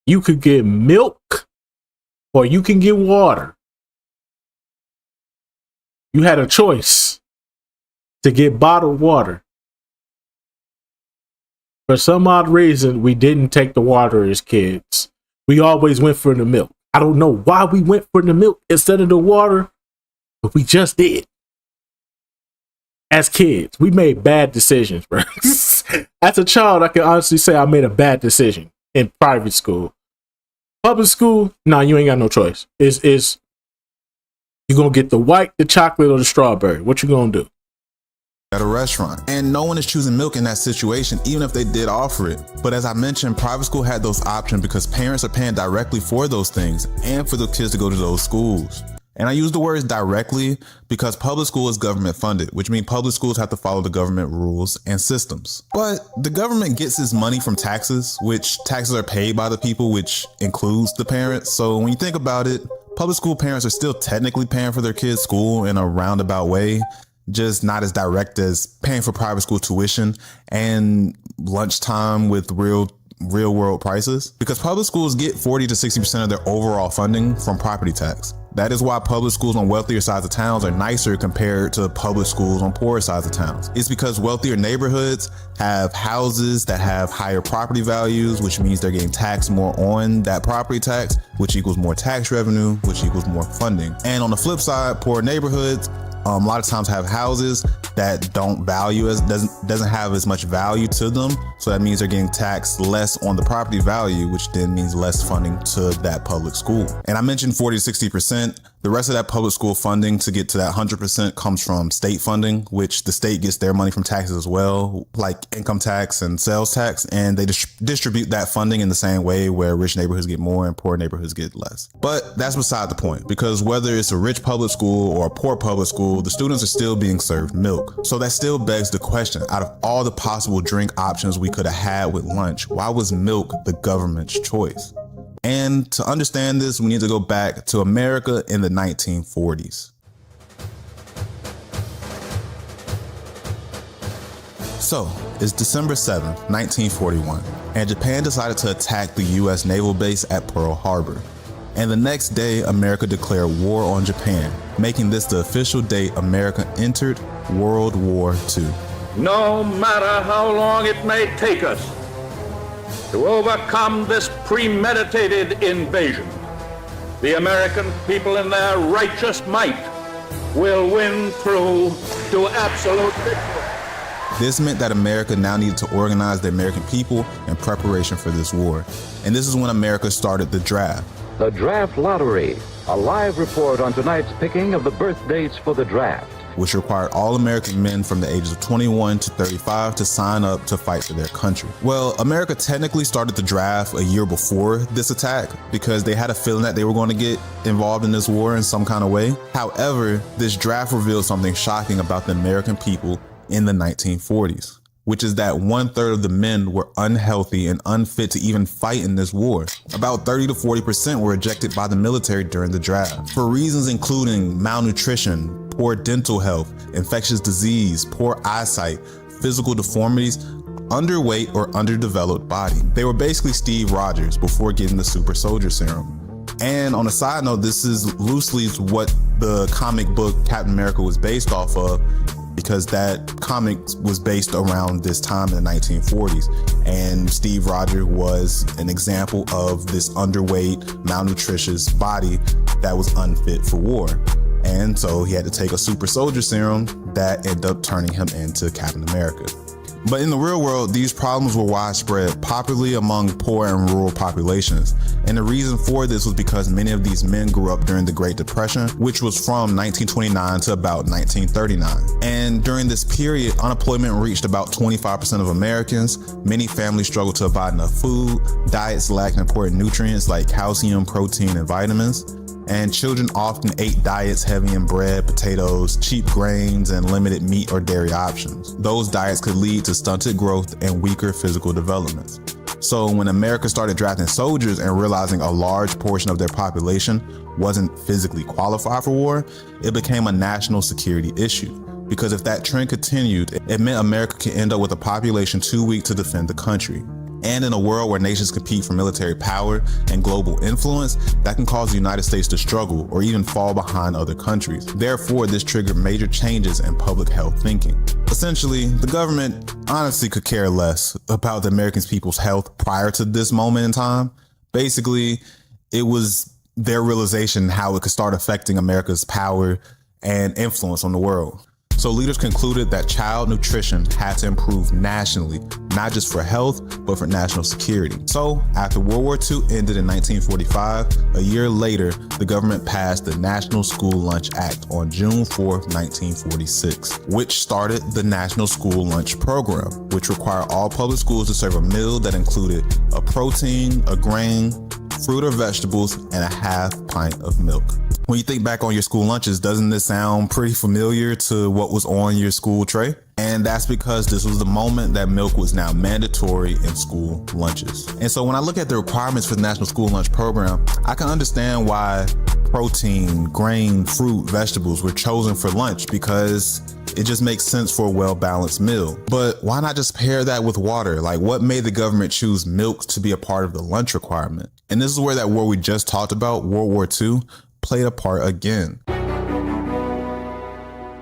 you could get milk or you can get water. You had a choice to get bottled water. For some odd reason, we didn't take the water as kids. We always went for the milk. I don't know why we went for the milk instead of the water, but we just did. As kids, we made bad decisions, bro. As a child, I can honestly say I made a bad decision in private school. Public school, nah, you ain't got no choice. It's you gonna get the white, the chocolate, or the strawberry. What you gonna do? At a restaurant, and no one is choosing milk in that situation, even if they did offer it. But as I mentioned, private school had those options because parents are paying directly for those things and for the kids to go to those schools. And I use the words directly because public school is government funded, which means public schools have to follow the government rules and systems. But the government gets its money from taxes, which taxes are paid by the people, which includes the parents. So when you think about it, public school parents are still technically paying for their kids' school in a roundabout way, just not as direct as paying for private school tuition and lunchtime with real real world prices? Because public schools get 40 to 60% of their overall funding from property tax. That is why public schools on wealthier sides of towns are nicer compared to public schools on poorer sides of towns. It's because wealthier neighborhoods have houses that have higher property values, which means they're getting taxed more on that property tax, which equals more tax revenue, which equals more funding. And on the flip side, poor neighborhoods a lot of times have houses that don't value as doesn't have as much value to them, so that means they're getting taxed less on the property value, which then means less funding to that public school. And I mentioned 40 to 60%. The rest of that public school funding to get to that 100% comes from state funding, which the state gets their money from taxes as well, like income tax and sales tax, and they distribute that funding in the same way where rich neighborhoods get more and poor neighborhoods get less. But that's beside the point, because whether it's a rich public school or a poor public school, the students are still being served milk. So that still begs the question, out of all the possible drink options we could have had with lunch, why was milk the government's choice? And to understand this, we need to go back to America in the 1940s. So, it's December 7th, 1941, and Japan decided to attack the US naval base at Pearl Harbor. And the next day, America declared war on Japan, making this the official date America entered World War II. No matter how long it may take us to overcome this premeditated invasion, the American people in their righteous might will win through to absolute victory. This meant that America now needed to organize the American people in preparation for this war. And this is when America started the draft. The Draft Lottery, a live report on tonight's picking of the birth dates for the draft, which required all American men from the ages of 21 to 35 to sign up to fight for their country. Well, America technically started the draft a year before this attack because they had a feeling that they were going to get involved in this war in some kind of way. However, this draft revealed something shocking about the American people in the 1940s, which is that 1/3 of the men were unhealthy and unfit to even fight in this war. About 30 to 40% were ejected by the military during the draft for reasons including malnutrition, poor dental health, infectious disease, poor eyesight, physical deformities, underweight or underdeveloped body. They were basically Steve Rogers before getting the super soldier serum. And on a side note, this is loosely what the comic book Captain America was based off of, because that comic was based around this time in the 1940s. And Steve Rogers was an example of this underweight, malnutritious body that was unfit for war. And so he had to take a super soldier serum that ended up turning him into Captain America. But in the real world, these problems were widespread, popularly among poor and rural populations. And the reason for this was because many of these men grew up during the Great Depression, which was from 1929 to about 1939. And during this period, unemployment reached about 25% of Americans. Many families struggled to buy enough food. Diets lacked important nutrients like calcium, protein, and vitamins. And children often ate diets heavy in bread, potatoes, cheap grains, and limited meat or dairy options. Those diets could lead to stunted growth and weaker physical developments. So when America started drafting soldiers and realizing a large portion of their population wasn't physically qualified for war, it became a national security issue. Because if that trend continued, it meant America could end up with a population too weak to defend the country. And in a world where nations compete for military power and global influence, that can cause the United States to struggle or even fall behind other countries. Therefore, this triggered major changes in public health thinking. Essentially, the government honestly could care less about the American people's health prior to this moment in time. Basically, it was their realization how it could start affecting America's power and influence on the world. So leaders concluded that child nutrition had to improve nationally, not just for health, but for national security. So after World War II ended in 1945, a year later, the government passed the National School Lunch Act on June 4th, 1946, which started the National School Lunch Program, which required all public schools to serve a meal that included a protein, a grain, fruit or vegetables, and a half pint of milk. When you think back on your school lunches, doesn't this sound pretty familiar to what was on your school tray? And that's because this was the moment that milk was now mandatory in school lunches. And so when I look at the requirements for the National School Lunch Program, I can understand why protein, grain, fruit, vegetables were chosen for lunch, because it just makes sense for a well-balanced meal. But why not just pair that with water? Like, what made the government choose milk to be a part of the lunch requirement? And this is where that war we just talked about, World War II, played a part again.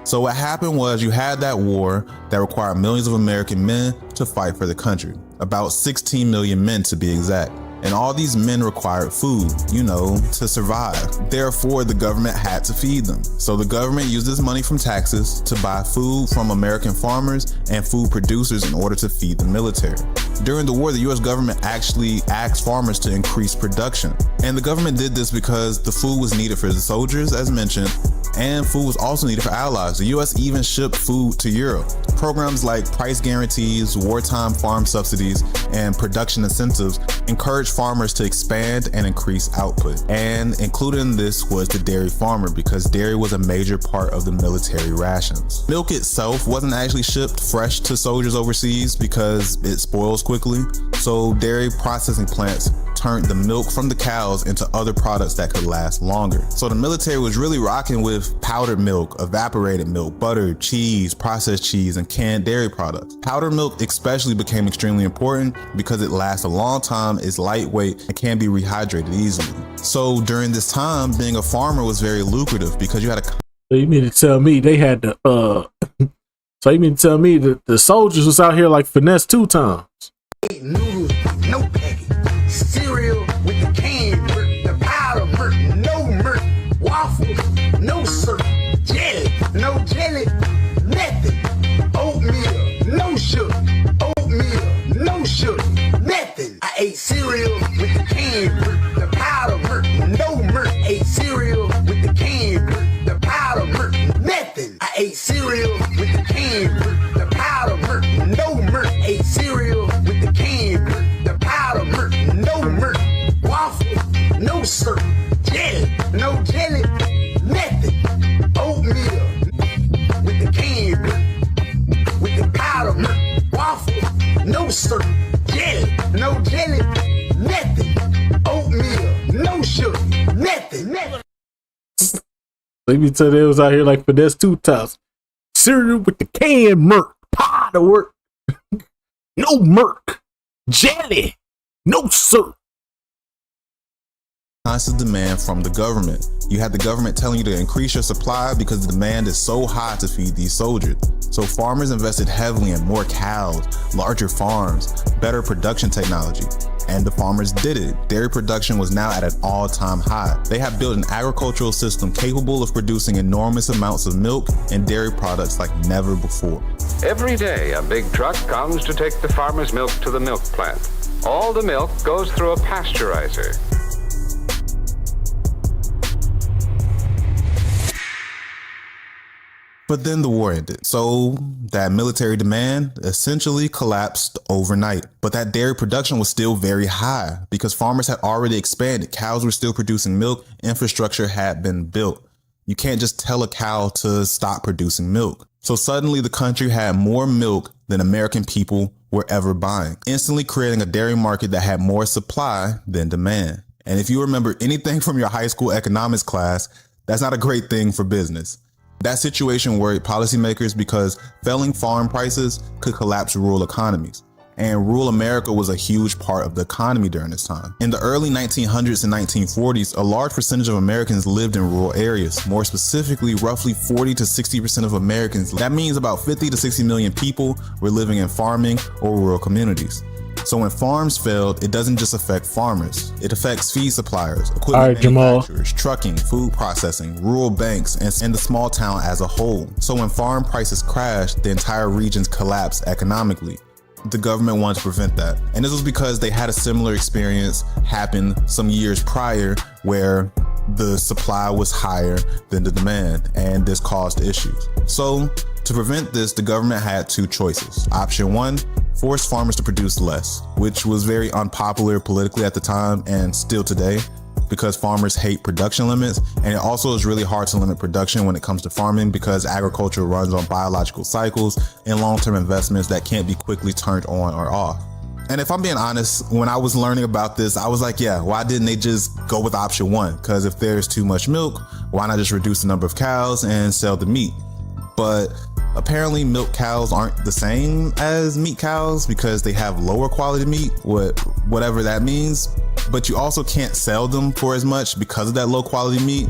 So what happened was you had that war that required millions of American men to fight for the country. About 16 million men to be exact. And all these men required food, you know, to survive. Therefore, the government had to feed them. So the government used this money from taxes to buy food from American farmers and food producers in order to feed the military. During the war, the US government actually asked farmers to increase production. And the government did this because the food was needed for the soldiers, as mentioned, and food was also needed for allies. The US even shipped food to Europe. Programs like price guarantees, wartime farm subsidies, and production incentives encouraged farmers to expand and increase output. And included in this was the dairy farmer, because dairy was a major part of the military rations. Milk itself wasn't actually shipped fresh to soldiers overseas because it spoils quickly. So dairy processing plants turned the milk from the cows into other products that could last longer. So the military was really rocking with powdered milk, evaporated milk, butter, cheese, processed cheese, and canned dairy products. Powdered milk especially became extremely important because it lasts a long time, is lightweight, and can be rehydrated easily. So during this time, being a farmer was very lucrative because you had a... So you mean to tell me they had the so you mean to tell me that the soldiers was out here like Finesse 2 times? Noodles, no packet. Cereal with the canned milk, the powder milk, no milk. Waffles, no syrup. Jelly, no jelly. Nothing. Oatmeal, no sugar. Oatmeal, no sugar. Nothing. I ate cereal with the canned milk, the powder milk, no milk. Ate cereal with the canned milk, the powder milk. Nothing. I ate cereal with the canned milk, the powder milk, no milk. Ate cereal with the canned milk, the powder milk, no milk. Waffles, no syrup. Jelly, no jelly. Nothing. Oatmeal with the canned milk, with the powder milk. Waffles, no syrup. Jelly, no jelly. Nothing. Oatmeal, no sugar. Nothing. Nothing. Let me tell you, they was out here like Finesse 2 times. Cereal with the canned milk, powder work, no milk, jelly, no syrup. Constant demand from the government. You had the government telling you to increase your supply because the demand is so high to feed these soldiers. So farmers invested heavily in more cows, larger farms, better production technology. And the farmers did it. Dairy production was now at an all-time high. They have built an agricultural system capable of producing enormous amounts of milk and dairy products like never before. Every day, a big truck comes to take the farmer's milk to the milk plant. All the milk goes through a pasteurizer. But then the war ended. So that military demand essentially collapsed overnight. But that dairy production was still very high because farmers had already expanded. Cows were still producing milk. Infrastructure had been built. You can't just tell a cow to stop producing milk. So suddenly the country had more milk than American people were ever buying, instantly creating a dairy market that had more supply than demand. And if you remember anything from your high school economics class, that's not a great thing for business. That situation worried policymakers because falling farm prices could collapse rural economies. And rural America was a huge part of the economy during this time. In the early 1900s and 1940s, a large percentage of Americans lived in rural areas. More specifically, roughly 40 to 60% of Americans. That means about 50 to 60 million people were living in farming or rural communities. So when farms failed, it doesn't just affect farmers. It affects feed suppliers, equipment manufacturers, trucking, food processing, rural banks, and the small town as a whole. So when farm prices crashed, the entire regions collapsed economically. The government wanted to prevent that. And this was because they had a similar experience happen some years prior where the supply was higher than the demand, and this caused issues. So to prevent this, the government had two choices. Option one, force farmers to produce less, which was very unpopular politically at the time and still today because farmers hate production limits. And it also is really hard to limit production when it comes to farming because agriculture runs on biological cycles and long-term investments that can't be quickly turned on or off. And if I'm being honest, when I was learning about this, I was like, yeah, why didn't they just go with option one? Because if there's too much milk, why not just reduce the number of cows and sell the meat? But Apparently, milk cows aren't the same as meat cows because they have lower quality meat, whatever that means. But you also can't sell them for as much because of that low quality meat,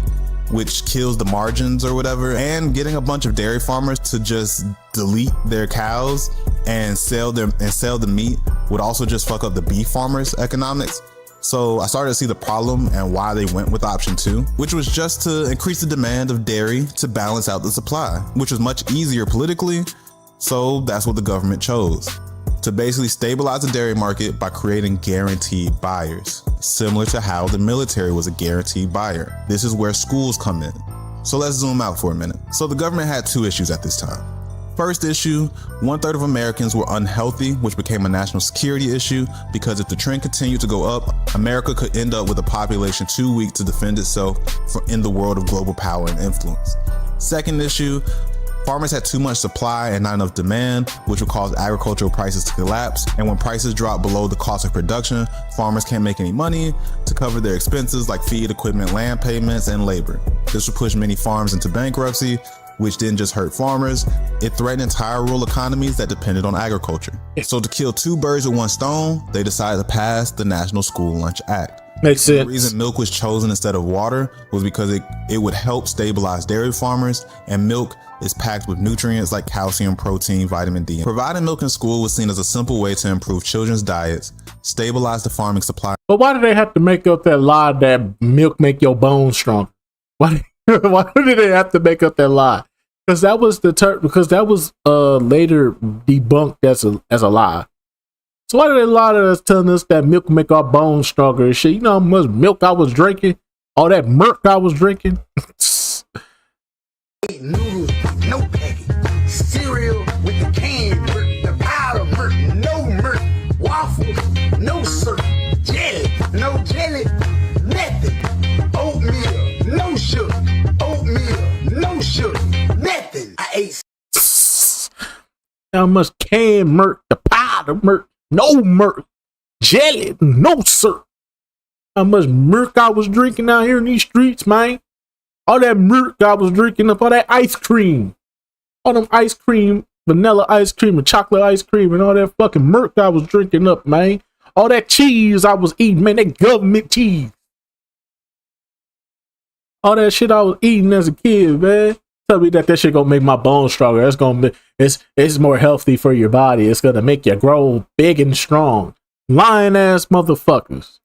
which kills the margins or whatever. And getting a bunch of dairy farmers to just delete their cows and sell the meat would also just fuck up the beef farmers' economics. So I started to see the problem and why they went with option 2, which was just to increase the demand of dairy to balance out the supply, which was much easier politically. So that's what the government chose, to basically stabilize the dairy market by creating guaranteed buyers, similar to how the military was a guaranteed buyer. This is where schools come in. So let's zoom out for a minute. So the government had 2 issues at this time. First issue, 1/3 of Americans were unhealthy, which became a national security issue because if the trend continued to go up, America could end up with a population too weak to defend itself in the world of global power and influence. Second issue, farmers had too much supply and not enough demand, which would cause agricultural prices to collapse. And when prices drop below the cost of production, farmers can't make any money to cover their expenses like feed, equipment, land payments, and labor. This would push many farms into bankruptcy, which didn't just hurt farmers, it threatened entire rural economies that depended on agriculture. So to kill 2 birds with 1 stone, they decided to pass the National School Lunch Act. Makes sense. The reason milk was chosen instead of water was because it would help stabilize dairy farmers, and milk is packed with nutrients like calcium, protein, vitamin D. Providing milk in school was seen as a simple way to improve children's diets, stabilize the farming supply. But why do they have to make up that lie that milk make your bones strong? Why did they have to make up that lie? Because that was later debunked as a lie. So why did they lie to us, telling us that milk make our bones stronger and shit? You know how much milk I was drinking? All that milk I was drinking? Noodles, no packet. Cereal with the canned milk, the powder milk, no milk. Waffles, no syrup. Jelly, no jelly. Nothing. Oatmeal, no sugar. Oatmeal, no sugar. Nothing. I ate. How much canned milk, the powder milk, no milk, jelly, no syrup. How much milk I was drinking out here in these streets, man. All that milk I was drinking up, all that ice cream. All them ice cream, vanilla ice cream and chocolate ice cream and all that fucking milk I was drinking up, man. All that cheese I was eating, man, that government cheese. All that shit I was eating as a kid, man. Tell me that shit gonna make my bones stronger. It's gonna be, it's more healthy for your body. It's gonna make you grow big and strong. Lying ass motherfuckers.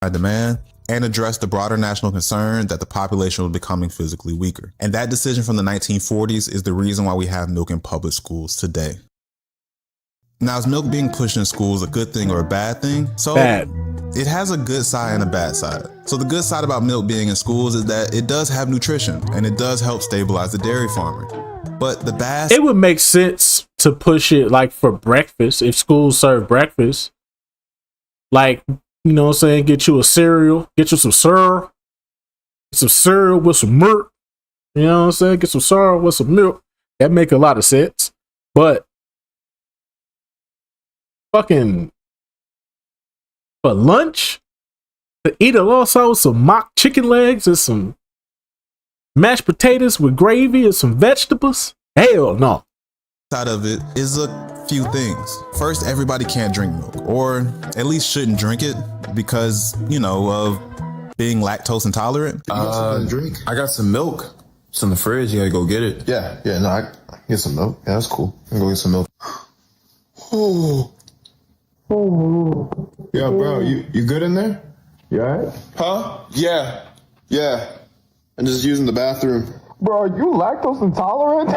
Demand and address the broader national concern that the population was becoming physically weaker. And that decision from the 1940s is the reason why we have milk in public schools today. Now, is milk being pushed in schools a good thing or a bad thing? So bad. It has a good side and a bad side. So the good side about milk being in schools is that it does have nutrition and it does help stabilize the dairy farmer. But the bad... It would make sense to push it like for breakfast if schools serve breakfast. Like, you know what I'm saying? Get you a cereal. Get you some cereal. Some cereal with some milk. You know what I'm saying? Get some cereal with some milk. That make a lot of sense. But fucking for lunch, to eat alongside with some mock chicken legs and some mashed potatoes with gravy and some vegetables? Hell no. Side of it is a few things. First, everybody can't drink milk, or at least shouldn't drink it because, you know, of being lactose intolerant. Drink. I got some milk. It's in the fridge. You gotta go get it. Yeah, no, I get some milk. Yeah, that's cool. I can go get some milk. Oh. Yeah, bro, you good in there? You alright? Huh? Yeah. I'm just using the bathroom. Bro, are you lactose intolerant?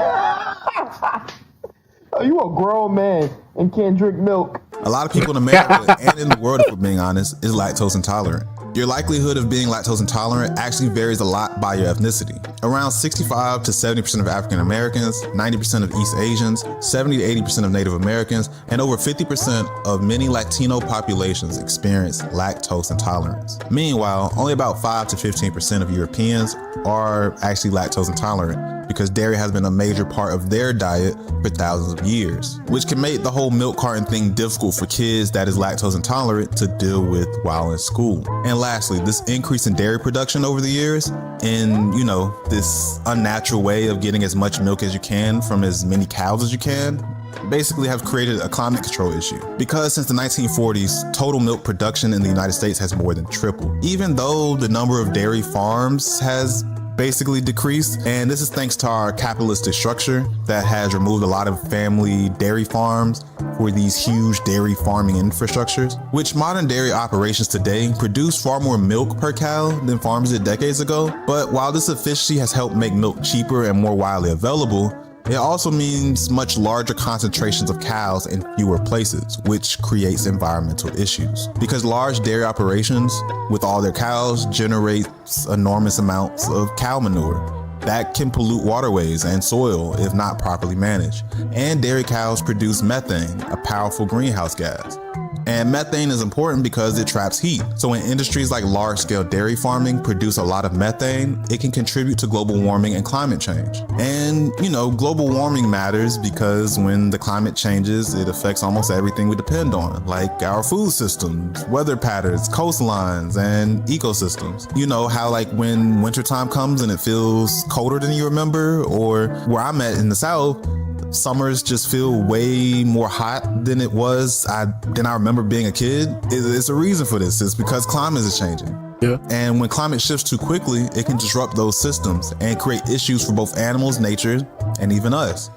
Are you a grown man and can't drink milk? A lot of people in America and in the world, if we're being honest, is lactose intolerant. Your likelihood of being lactose intolerant actually varies a lot by your ethnicity. Around 65 to 70% of African Americans, 90% of East Asians, 70 to 80% of Native Americans, and over 50% of many Latino populations experience lactose intolerance. Meanwhile, only about 5 to 15% of Europeans are actually lactose intolerant because dairy has been a major part of their diet for thousands of years, which can make the whole milk carton thing difficult for kids that is lactose intolerant to deal with while in school. And lastly, this increase in dairy production over the years in, you know, this unnatural way of getting as much milk as you can from as many cows as you can basically have created a climate control issue. Because since the 1940s, total milk production in the United States has more than tripled, even though the number of dairy farms has basically decreased. And this is thanks to our capitalistic structure that has removed a lot of family dairy farms for these huge dairy farming infrastructures, which modern dairy operations today produce far more milk per cow than farms did decades ago. But while this efficiency has helped make milk cheaper and more widely available, it also means much larger concentrations of cows in fewer places, which creates environmental issues. Because large dairy operations with all their cows generate enormous amounts of cow manure that can pollute waterways and soil if not properly managed. And dairy cows produce methane, a powerful greenhouse gas. And methane is important because it traps heat. So when industries like large-scale dairy farming produce a lot of methane, it can contribute to global warming and climate change. And, you know, global warming matters because when the climate changes, it affects almost everything we depend on, like our food systems, weather patterns, coastlines, and ecosystems. You know how like when wintertime comes and it feels colder than you remember, or where I'm at in the South, summers just feel way more hot than it was than I remember being a kid. It's a reason for this. It's because climate is changing. Yeah. And when climate shifts too quickly, it can disrupt those systems and create issues for both animals, nature, and even us.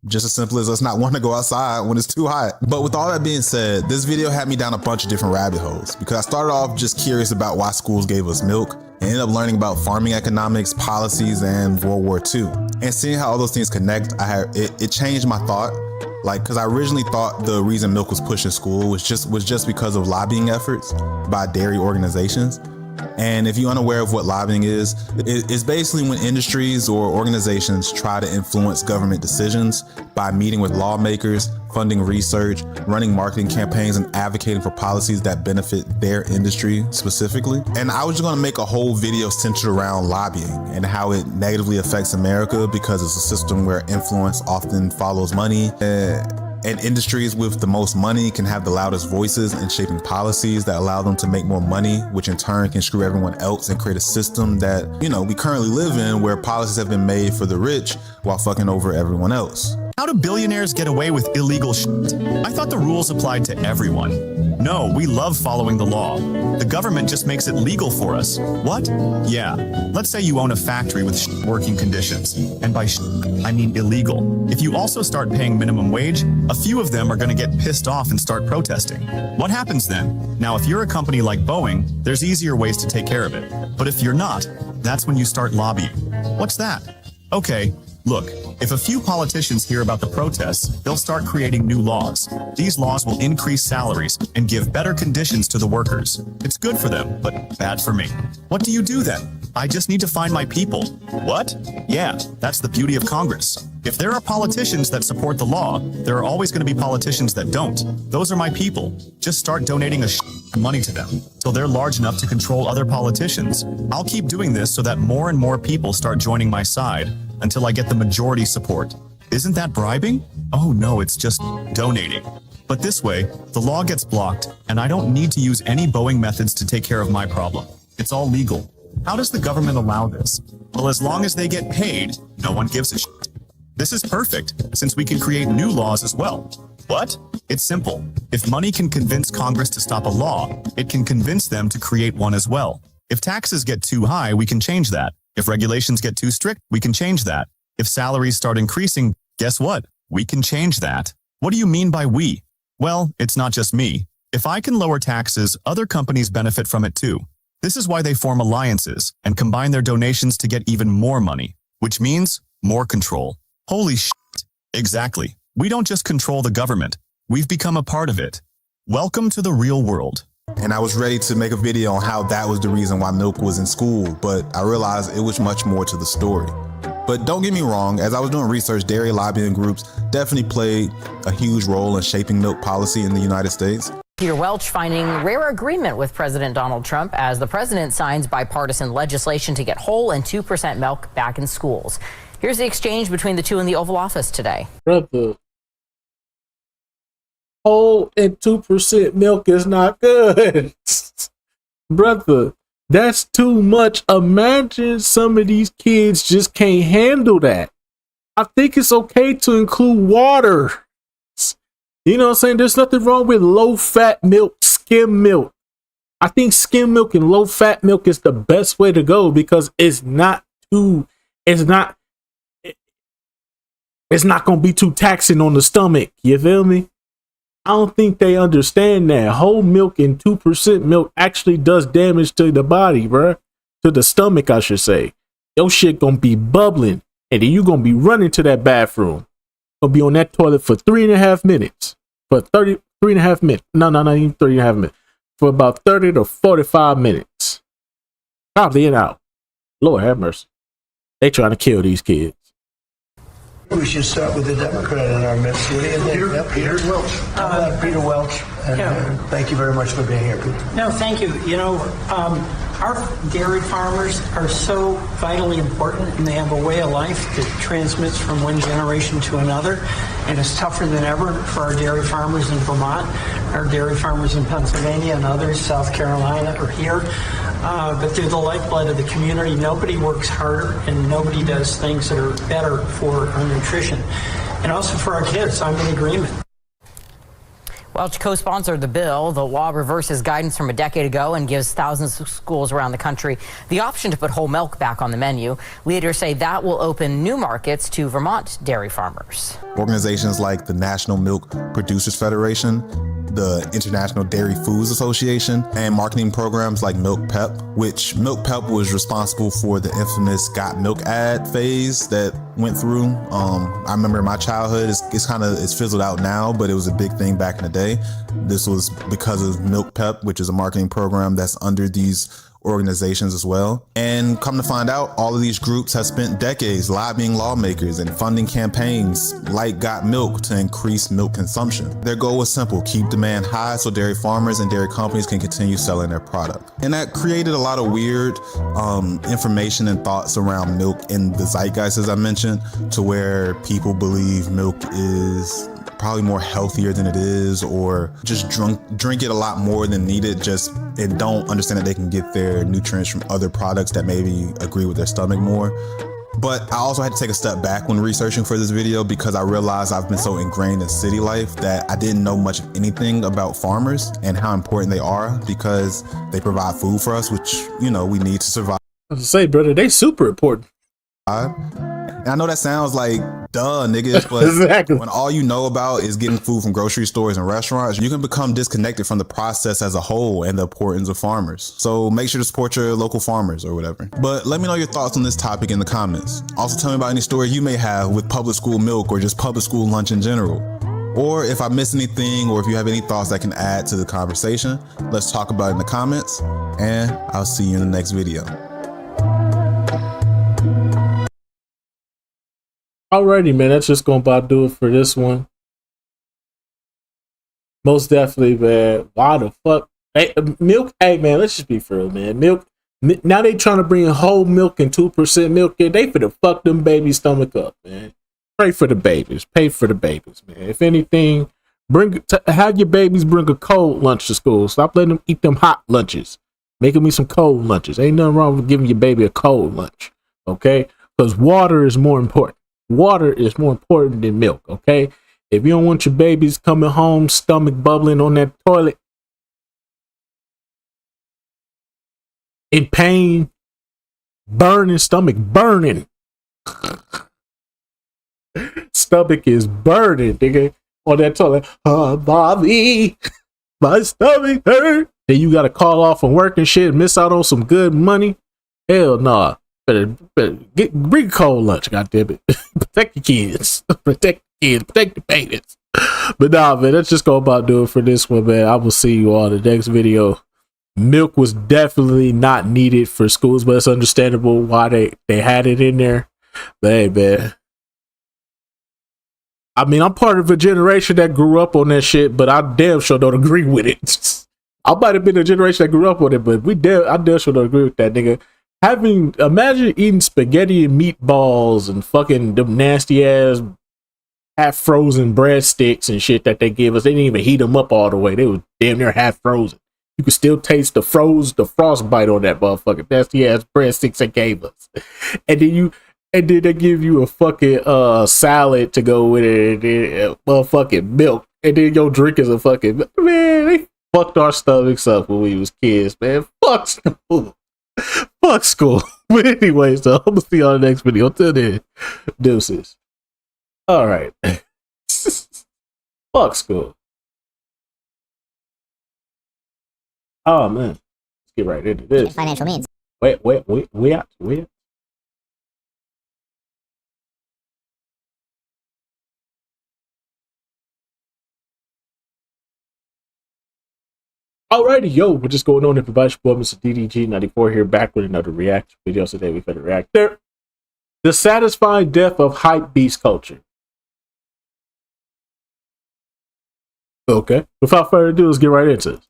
Just as simple as us not wanting to go outside when it's too hot. But with all that being said, this video had me down a bunch of different rabbit holes because I started off just curious about why schools gave us milk and ended up learning about farming economics, policies, and World War II. And seeing how all those things connect, it changed my thought. Like, because I originally thought the reason milk was pushed in school was just because of lobbying efforts by dairy organizations. And if you're unaware of what lobbying is, it's basically when industries or organizations try to influence government decisions by meeting with lawmakers, funding research, running marketing campaigns, and advocating for policies that benefit their industry specifically. And I was just gonna make a whole video centered around lobbying and how it negatively affects America because it's a system where influence often follows money. And industries with the most money can have the loudest voices in shaping policies that allow them to make more money, which in turn can screw everyone else and create a system that, you know, we currently live in where policies have been made for the rich while fucking over everyone else. How do billionaires get away with illegal shit? I thought the rules applied to everyone. No, we love following the law. The government just makes it legal for us. What? Yeah. Let's say you own a factory with working conditions. And by I mean illegal. If you also start paying minimum wage, a few of them are going to get pissed off and start protesting. What happens then? Now, if you're a company like Boeing, there's easier ways to take care of it. But if you're not, that's when you start lobbying. What's that? Okay. Look, if a few politicians hear about the protests, they'll start creating new laws. These laws will increase salaries and give better conditions to the workers. It's good for them, but bad for me. What do you do then? I just need to find my people. What? Yeah, that's the beauty of Congress. If there are politicians that support the law, there are always going to be politicians that don't. Those are my people. Just start donating money to them till they're large enough to control other politicians. I'll keep doing this so that more and more people start joining my side until I get the majority support. Isn't that bribing? Oh no, it's just donating. But this way, the law gets blocked and I don't need to use any Boeing methods to take care of my problem. It's all legal. How does the government allow this? Well, as long as they get paid, no one gives a shit. This is perfect, since we can create new laws as well. What? It's simple. If money can convince Congress to stop a law, it can convince them to create one as well. If taxes get too high, we can change that. If regulations get too strict, we can change that. If salaries start increasing, guess what? We can change that. What do you mean by we? Well, it's not just me. If I can lower taxes, other companies benefit from it too. This is why they form alliances and combine their donations to get even more money, which means more control. Holy shit. Exactly. We don't just control the government. We've become a part of it. Welcome to the real world. And I was ready to make a video on how that was the reason why milk was in school, but I realized it was much more to the story. But don't get me wrong, as I was doing research, dairy lobbying groups definitely played a huge role in shaping milk policy in the United States. Peter Welch finding rare agreement with President Donald Trump as the president signs bipartisan legislation to get whole and 2% milk back in schools. Here's the exchange between the two in the Oval Office today. Brother, whole and 2% milk is not good. Brother, that's too much. Imagine some of these kids just can't handle that. I think it's okay to include water. You know what I'm saying? There's nothing wrong with low-fat milk, skim milk. I think skim milk and low-fat milk is the best way to go because it's not going to be too taxing on the stomach. You feel me? I don't think they understand that whole milk and 2% milk actually does damage to the body, bruh. To the stomach, I should say. Your shit gonna be bubbling, and then you gonna be running to that bathroom. Gonna be on that toilet for 3.5 minutes. For 3.5 minutes. No, not even 3.5 minutes. For about 30 to 45 minutes. Probably in out. Lord have mercy. They trying to kill these kids. We should start with the Democrat in our midst. What do you think? Peter Welch. Peter Welch. And thank you very much for being here, Peter. No, thank you. You know, our dairy farmers are so vitally important, and they have a way of life that transmits from one generation to another. And it's tougher than ever for our dairy farmers in Vermont, our dairy farmers in Pennsylvania, and others, South Carolina, or here. But they're the lifeblood of the community. Nobody works harder, and nobody does things that are better for our nutrition. And also for our kids. I'm in agreement. Welch co-sponsored the bill. The law reverses guidance from a decade ago and gives thousands of schools around the country the option to put whole milk back on the menu. Leaders say that will open new markets to Vermont dairy farmers. Organizations like the National Milk Producers Federation, the International Dairy Foods Association, and marketing programs like Milk Pep, which Milk Pep was responsible for the infamous Got Milk ad phase that went through. I remember in my childhood, it's fizzled out now, but it was a big thing back in the day. This was because of Milk Pep, which is a marketing program that's under these organizations as well. And come to find out, all of these groups have spent decades lobbying lawmakers and funding campaigns like Got Milk to increase milk consumption. Their goal was simple: keep demand high so dairy farmers and dairy companies can continue selling their product. And that created a lot of weird information and thoughts around milk in the zeitgeist, as I mentioned, to where people believe milk is probably more healthier than it is, or just drink it a lot more than needed, and don't understand that they can get their nutrients from other products that maybe agree with their stomach more. But I also had to take a step back when researching for this video because I realized I've been so ingrained in city life that I didn't know much of anything about farmers and how important they are, because they provide food for us, which, you know, we need to survive. I was to say, brother, they super important. And I know that sounds like duh, niggas, but exactly. When all you know about is getting food from grocery stores and restaurants, you can become disconnected from the process as a whole and the importance of farmers. So make sure to support your local farmers or whatever. But let me know your thoughts on this topic in the comments. Also tell me about any story you may have with public school milk or just public school lunch in general. Or if I missed anything, or if you have any thoughts that can add to the conversation, let's talk about it in the comments, and I'll see you in the next video. Alrighty, man, that's just gonna about do it for this one. Most definitely, man. Why the fuck? Hey, milk, hey, man, let's just be for real, man. Milk, now they trying to bring whole milk and 2% milk in. They finna fuck them babies' stomach up, man. Pray for the babies. Pay for the babies, man. If anything, have your babies bring a cold lunch to school. Stop letting them eat them hot lunches. Making me some cold lunches. Ain't nothing wrong with giving your baby a cold lunch, okay? Because water is more important. Water is more important than milk, okay? If you don't want your babies coming home, stomach bubbling on that toilet, in pain, burning, stomach burning. Stomach is burning, nigga, on that toilet. Oh, Bobby, my stomach hurt. Then you got to call off from work and shit, miss out on some good money. Hell nah. Better bring a cold lunch, goddammit. Protect your kids. Protect the kids. Protect the babies. But nah, man, that's just gonna about do it for this one, man. I will see you all in the next video. Milk was definitely not needed for schools, but it's understandable why they had it in there. But hey, man, I mean, I'm part of a generation that grew up on that shit, but I damn sure don't agree with it. I might have been a generation that grew up on it, but I damn sure don't agree with that, nigga. Imagine eating spaghetti and meatballs and fucking them nasty ass half frozen breadsticks and shit that they give us. They didn't even heat them up all the way. They was damn near half frozen. You could still taste the frostbite on that motherfucking nasty ass breadsticks they gave us. And then they give you a fucking salad to go with it, and then motherfucking milk, and then your drink is a fucking, man, they fucked our stomachs up when we was kids, man. Fuck school. Fuck school. But anyway, so I'm gonna see y'all in the next video. Until then, deuces. All right. Fuck school. Oh man, let's get right into this. Financial means. Wait, we out. Alrighty, yo, what's just going on, everybody? Boy, Mr. DDG94 here, back with another reaction video. Today we've got a reactor. The satisfying death of hype beast culture. Okay, without further ado, let's get right into it.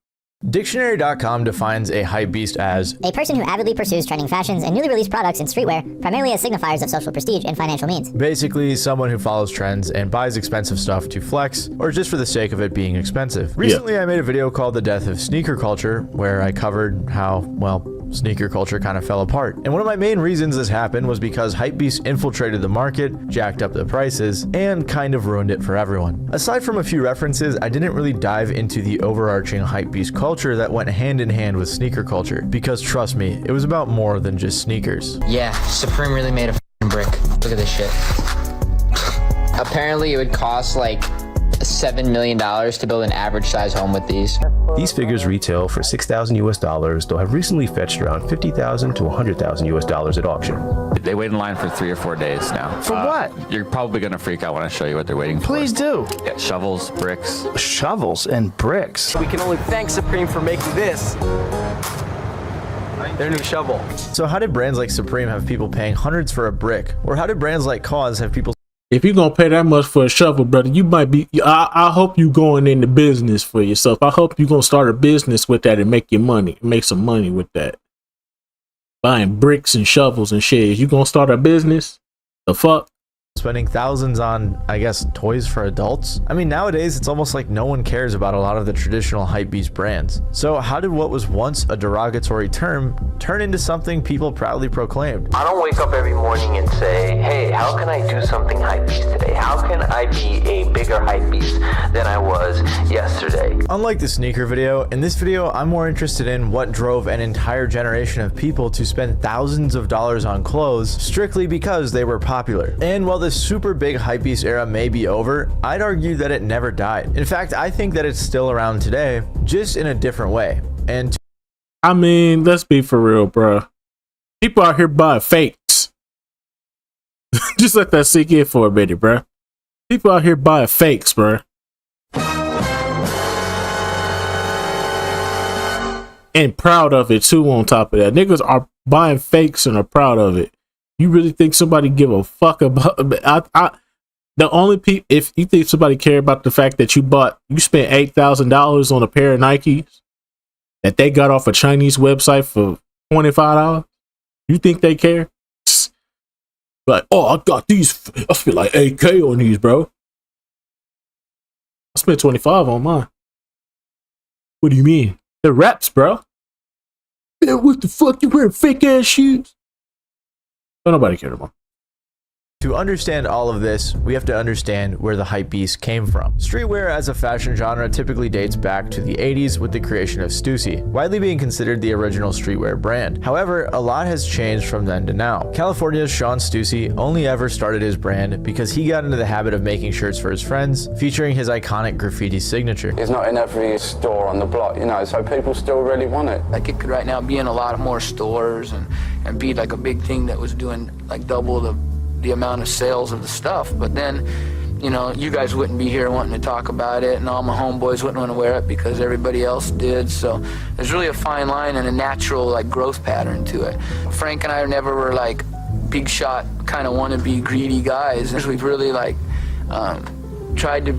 Dictionary.com defines a hypebeast as a person who avidly pursues trending fashions and newly released products in streetwear, primarily as signifiers of social prestige and financial means. Basically, someone who follows trends and buys expensive stuff to flex, or just for the sake of it being expensive. Recently, I made a video called The Death of Sneaker Culture, where I covered how, well, sneaker culture kind of fell apart. And one of my main reasons this happened was because hypebeasts infiltrated the market, jacked up the prices, and kind of ruined it for everyone. Aside from a few references, I didn't really dive into the overarching hypebeast culture that went hand in hand with sneaker culture, because trust me, it was about more than just sneakers. Yeah, Supreme really made a f***ing brick. Look at this shit. Apparently it would cost like $7 million to build an average size home with these. These figures retail for $6,000 US, though have recently fetched around $50,000 to $100,000 US at auction. They wait in line for 3 or 4 days now. For what? You're probably gonna freak out when I show you what they're waiting for. Please do. Yeah, shovels, bricks. Shovels and bricks. We can only thank Supreme for making this their new shovel. So how did brands like Supreme have people paying hundreds for a brick? Or how did brands like Cause have people... If you're gonna pay that much for a shovel, brother, you might be. I hope you going into business for yourself. I hope you're gonna start a business with that and make your money, make some money with that. Buying bricks and shovels and shit. You gonna start a business? The fuck? Spending thousands on, I guess, toys for adults? I mean, nowadays, it's almost like no one cares about a lot of the traditional hypebeast brands. So how did what was once a derogatory term turn into something people proudly proclaimed? I don't wake up every morning and say, hey, how can I do something hypebeast today? How can I be a bigger hypebeast than I was yesterday? Unlike the sneaker video, in this video, I'm more interested in what drove an entire generation of people to spend thousands of dollars on clothes strictly because they were popular. And while the super big hypebeast era may be over, I'd argue that it never died. In fact, I think that it's still around today, just in a different way. And I mean, let's be for real, bro. People out here buying fakes. Just let that sink in for a minute, bro. People out here buying fakes, bro. And proud of it too. On top of that, niggas are buying fakes and are proud of it. You really think somebody give a fuck about? The only people, if you think somebody care about the fact that you spent $8,000 on a pair of Nikes that they got off a Chinese website for $25, you think they care? Like, oh, I got these. I feel like AK on these, bro. I spent $25 on mine. What do you mean? They're wraps, bro. Man, what the fuck? You wearing fake ass shoes? Don't nobody care about. to understand all of this, we have to understand where the hypebeast came from. Streetwear as a fashion genre typically dates back to the 80s with the creation of Stussy, widely being considered the original streetwear brand. However, a lot has changed from then to now. California's Sean Stussy only ever started his brand because he got into the habit of making shirts for his friends, featuring his iconic graffiti signature. It's not in every store on the block, you know, so people still really want it. Like it could right now be in a lot of more stores and be like a big thing that was doing like double the amount of sales of the stuff. But then, you know, you guys wouldn't be here wanting to talk about it, and all my homeboys wouldn't want to wear it because everybody else did. So there's really a fine line and a natural like growth pattern to it. Frank and I never were like big shot kind of wannabe greedy guys. We've really like tried to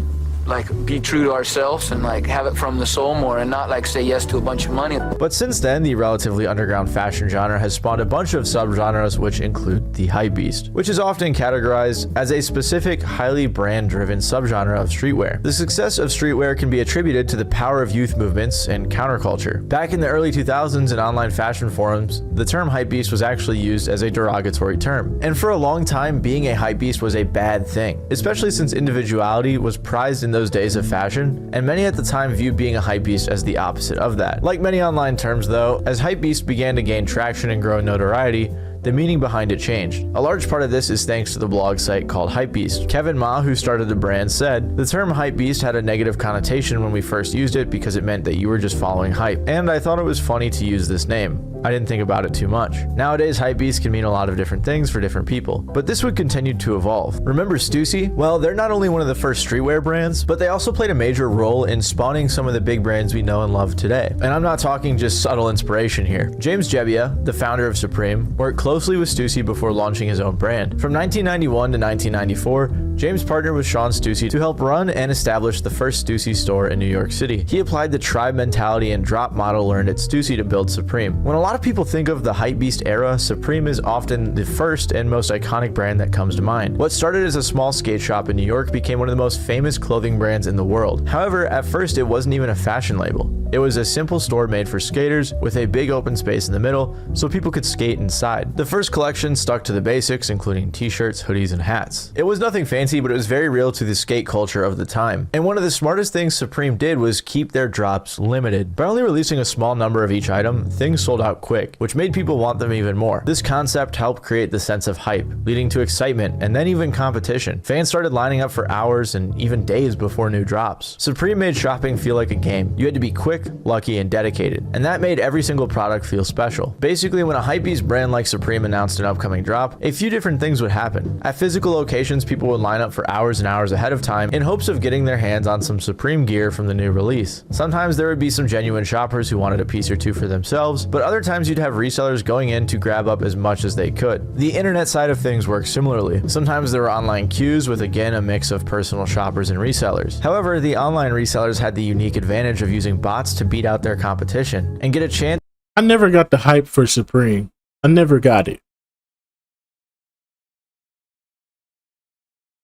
like be true to ourselves and like have it from the soul more and not like say yes to a bunch of money. But since then, the relatively underground fashion genre has spawned a bunch of subgenres, which include the hypebeast, which is often categorized as a specific, highly brand-driven subgenre of streetwear. The success of streetwear can be attributed to the power of youth movements and counterculture. Back in the early 2000s in online fashion forums, the term hypebeast was actually used as a derogatory term. And for a long time, being a hypebeast was a bad thing, especially since individuality was prized in those days of fashion, and many at the time viewed being a hypebeast as the opposite of that. Like many online terms though, as hypebeast began to gain traction and grow in notoriety, the meaning behind it changed. A large part of this is thanks to the blog site called Hypebeast. Kevin Ma, who started the brand, said, "The term hypebeast had a negative connotation when we first used it because it meant that you were just following hype, and I thought it was funny to use this name. I didn't think about it too much." Nowadays, hypebeast can mean a lot of different things for different people, but this would continue to evolve. Remember Stussy? Well, they're not only one of the first streetwear brands, but they also played a major role in spawning some of the big brands we know and love today. And I'm not talking just subtle inspiration here. James Jebbia, the founder of Supreme, worked closely with Stussy before launching his own brand. From 1991 to 1994, James partnered with Sean Stussy to help run and establish the first Stussy store in New York City. He applied the tribe mentality and drop model learned at Stussy to build Supreme. When a lot of people think of the hypebeast era, Supreme is often the first and most iconic brand that comes to mind. What started as a small skate shop in New York became one of the most famous clothing brands in the world. However, at first it wasn't even a fashion label. It was a simple store made for skaters with a big open space in the middle so people could skate inside. The first collection stuck to the basics, including t-shirts, hoodies, and hats. It was nothing fancy, but it was very real to the skate culture of the time. And one of the smartest things Supreme did was keep their drops limited. By only releasing a small number of each item, things sold out quick, which made people want them even more. This concept helped create the sense of hype, leading to excitement and then even competition. Fans started lining up for hours and even days before new drops. Supreme made shopping feel like a game. You had to be quick, lucky, and dedicated, and that made every single product feel special. Basically, when a hypebeast brand like Supreme announced an upcoming drop, a few different things would happen. At physical locations, people would line up for hours and hours ahead of time in hopes of getting their hands on some Supreme gear from the new release. Sometimes there would be some genuine shoppers who wanted a piece or two for themselves, but other times you'd have resellers going in to grab up as much as they could. The internet side of things works similarly. Sometimes there were online queues with again a mix of personal shoppers and resellers. However, the online resellers had the unique advantage of using bots to beat out their competition and get a chance. I never got the hype for Supreme. I never got it.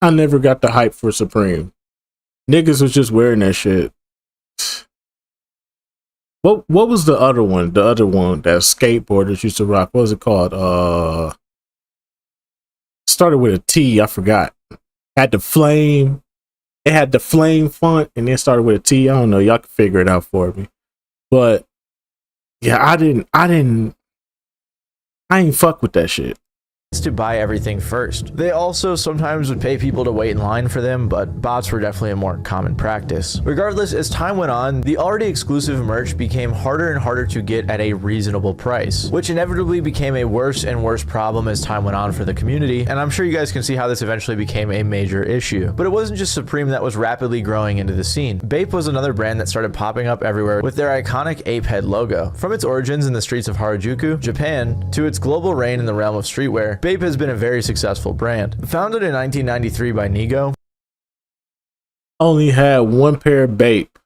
I never got the hype for Supreme. Niggas was just wearing that shit. What was the other one? The other one that skateboarders used to rock. What was it called? Started with a T. I forgot. Had the flame. It had the flame font and then started with a T. I don't know. Y'all can figure it out for me. But yeah, I ain't fuck with that shit. To buy everything first. They also sometimes would pay people to wait in line for them, but bots were definitely a more common practice. Regardless, as time went on, the already exclusive merch became harder and harder to get at a reasonable price, which inevitably became a worse and worse problem as time went on for the community, and I'm sure you guys can see how this eventually became a major issue. But it wasn't just Supreme that was rapidly growing into the scene. Bape was another brand that started popping up everywhere with their iconic ape head logo. From its origins in the streets of Harajuku, Japan, to its global reign in the realm of streetwear, Bape has been a very successful brand. Founded in 1993 by Nigo, only had one pair of Bape,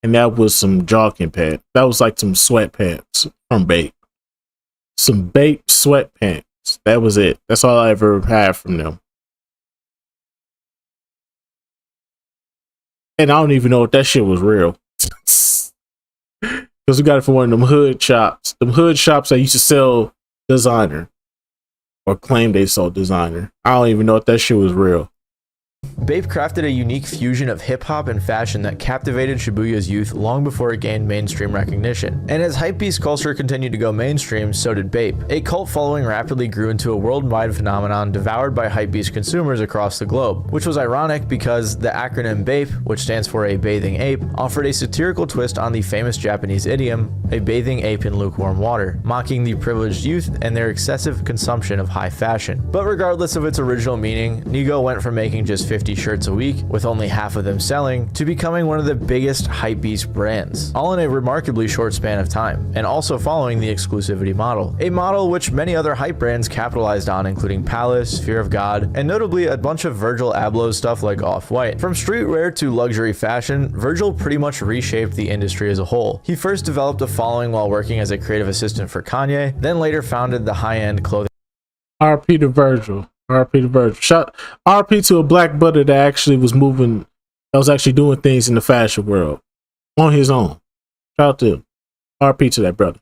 and that was some jogging pants. That was like some sweatpants from Bape. Some Bape sweatpants. That was it. That's all I ever had from them. And I don't even know if that shit was real. Because we got it from one of them hood shops. Them hood shops that used to sell designer. Or claim they sold designer. I don't even know if that shit was real. Bape crafted a unique fusion of hip-hop and fashion that captivated Shibuya's youth long before it gained mainstream recognition. And as hypebeast culture continued to go mainstream, so did Bape. A cult following rapidly grew into a worldwide phenomenon devoured by hypebeast consumers across the globe, which was ironic because the acronym Bape, which stands for a bathing ape, offered a satirical twist on the famous Japanese idiom, a bathing ape in lukewarm water, mocking the privileged youth and their excessive consumption of high fashion. But regardless of its original meaning, Nigo went from making just 50 shirts a week, with only half of them selling, to becoming one of the biggest hypebeast brands, all in a remarkably short span of time, and also following the exclusivity model. A model which many other hype brands capitalized on, including Palace, Fear of God, and notably a bunch of Virgil Abloh stuff like Off-White. From streetwear to luxury fashion, Virgil pretty much reshaped the industry as a whole. He first developed a following while working as a creative assistant for Kanye, then later founded the high-end clothing. RP to Virgil. RP to Virgil. Shout RP to a black brother that actually was moving, that was actually doing things in the fashion world on his own. Shout out to him. RP to that brother.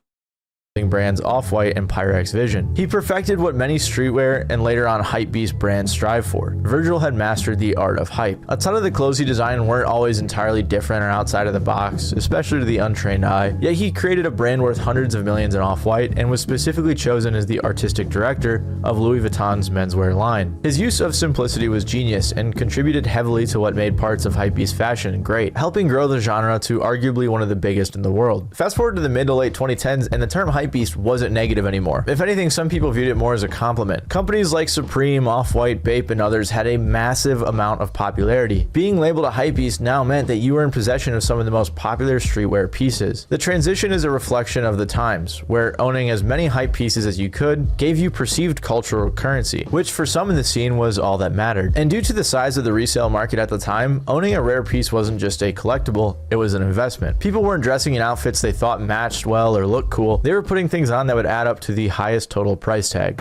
Brands Off-White and Pyrex Vision. He perfected what many streetwear and later on hypebeast brands strive for. Virgil had mastered the art of hype. A ton of the clothes he designed weren't always entirely different or outside of the box, especially to the untrained eye, yet he created a brand worth hundreds of millions in Off-White and was specifically chosen as the artistic director of Louis Vuitton's menswear line. His use of simplicity was genius and contributed heavily to what made parts of hypebeast fashion great, helping grow the genre to arguably one of the biggest in the world. Fast forward to the mid to late 2010s and the term hypebeast wasn't negative anymore. If anything, some people viewed it more as a compliment. Companies like Supreme, Off-White, Bape, and others had a massive amount of popularity. Being labeled a hypebeast now meant that you were in possession of some of the most popular streetwear pieces. The transition is a reflection of the times, where owning as many hype pieces as you could gave you perceived cultural currency, which for some in the scene was all that mattered. And due to the size of the resale market at the time, owning a rare piece wasn't just a collectible, it was an investment. People weren't dressing in outfits they thought matched well or looked cool. They were putting things on that would add up to the highest total price tag.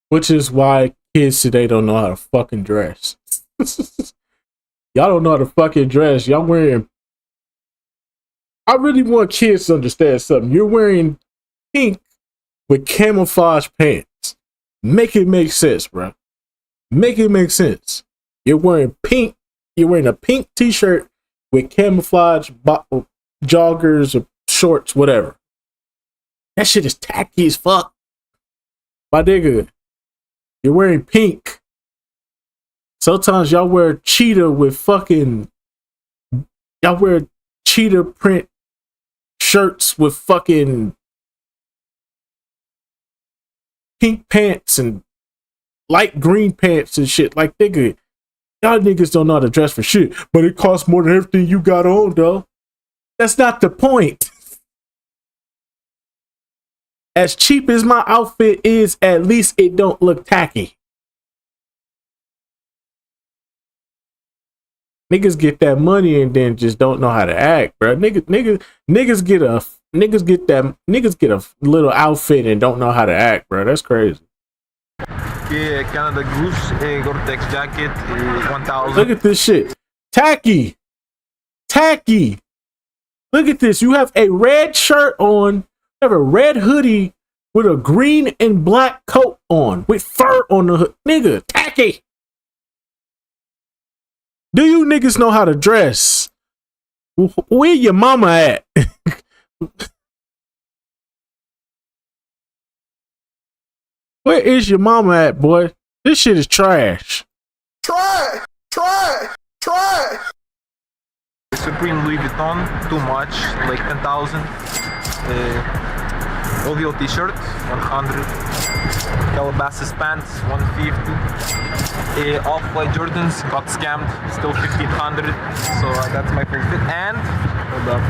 Which is why kids today don't know how to fucking dress. Y'all don't know how to fucking dress. Y'all wearing... I really want kids to understand something. You're wearing pink with camouflage pants. Make it make sense, bro. Make it make sense. You're wearing pink. You're wearing a pink t-shirt with camouflage joggers or shorts, whatever. That shit is tacky as fuck. My nigga, you're wearing pink. Sometimes y'all wear cheetah with fucking... Y'all wear cheetah print shirts with fucking pink pants and light green pants and shit. Like, nigga, y'all niggas don't know how to dress for shit. But it costs more than everything you got on, though. That's not the point. As cheap as my outfit is, at least it don't look tacky. Niggas get that money and then just don't know how to act, bro. Niggas get a little outfit and don't know how to act, bro. That's crazy. Canada Goose, Gore-Tex jacket, 1000. Look at this shit. Tacky. Tacky. Look at this. You have a red shirt on. Have a red hoodie with a green and black coat on with fur on the hood. Nigga, tacky. Do you niggas know how to dress? Where your mama at? Where is your mama at, boy? This shit is trash. Try! Supreme Louis Vuitton, too much, like 10,000. OVO t-shirt, 100. Calabasas pants, 150. Off-White Jordans, got scammed, still 1,500. So that's my favorite. And hold up.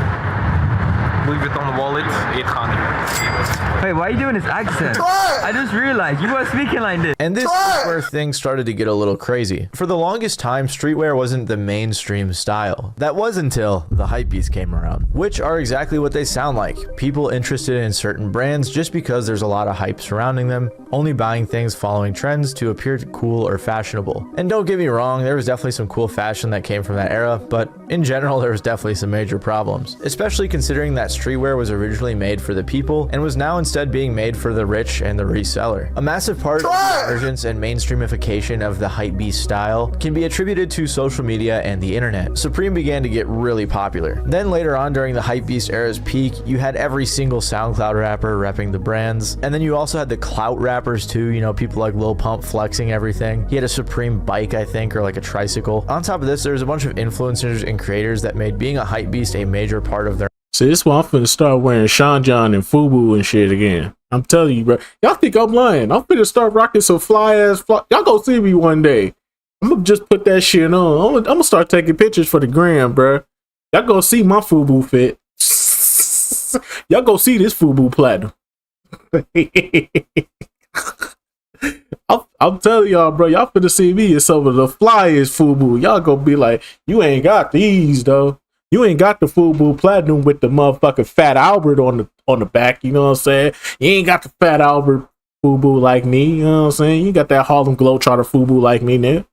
Louis Vuitton wallet, 800. Wait, why are you doing this accent? I just realized you weren't speaking like this. And this is where things started to get a little crazy. For the longest time, streetwear wasn't the mainstream style. That was until the hypebeasts came around, which are exactly what they sound like. People interested in certain brands just because there's a lot of hype surrounding them, only buying things following trends to appear cool or fashionable. And don't get me wrong, there was definitely some cool fashion that came from that era, but in general, there was definitely some major problems, especially considering that streetwear was originally made for the people and was now instead being made for the rich and the reseller. A massive part of the emergence and mainstreamification of the hypebeast style can be attributed to social media and the internet. Supreme began to get really popular. Then later on, during the hypebeast era's peak, you had every single SoundCloud rapper repping the brands, and then you also had the clout rappers too, you know, people like Lil Pump flexing everything. He had a Supreme bike, I think, or like a tricycle. On top of this, there's a bunch of influencers and creators that made being a hypebeast a major part of their... See, this is why I'm finna start wearing Sean John and FUBU and shit again. I'm telling you, bro. Y'all think I'm lying. I'm finna start rocking some fly-ass... Y'all gonna see me one day. I'm gonna just put that shit on. I'm gonna start taking pictures for the gram, bro. Y'all go see my FUBU fit. Y'all go see this FUBU platinum. I'm telling y'all, bro. Y'all finna see me in some of the flyest FUBU. Y'all gonna be like, you ain't got these though. You ain't got the FUBU platinum with the motherfucking Fat Albert on the back. You know what I'm saying? You ain't got the Fat Albert FUBU like me. You know what I'm saying? You got that Harlem Globetrotter FUBU like me now.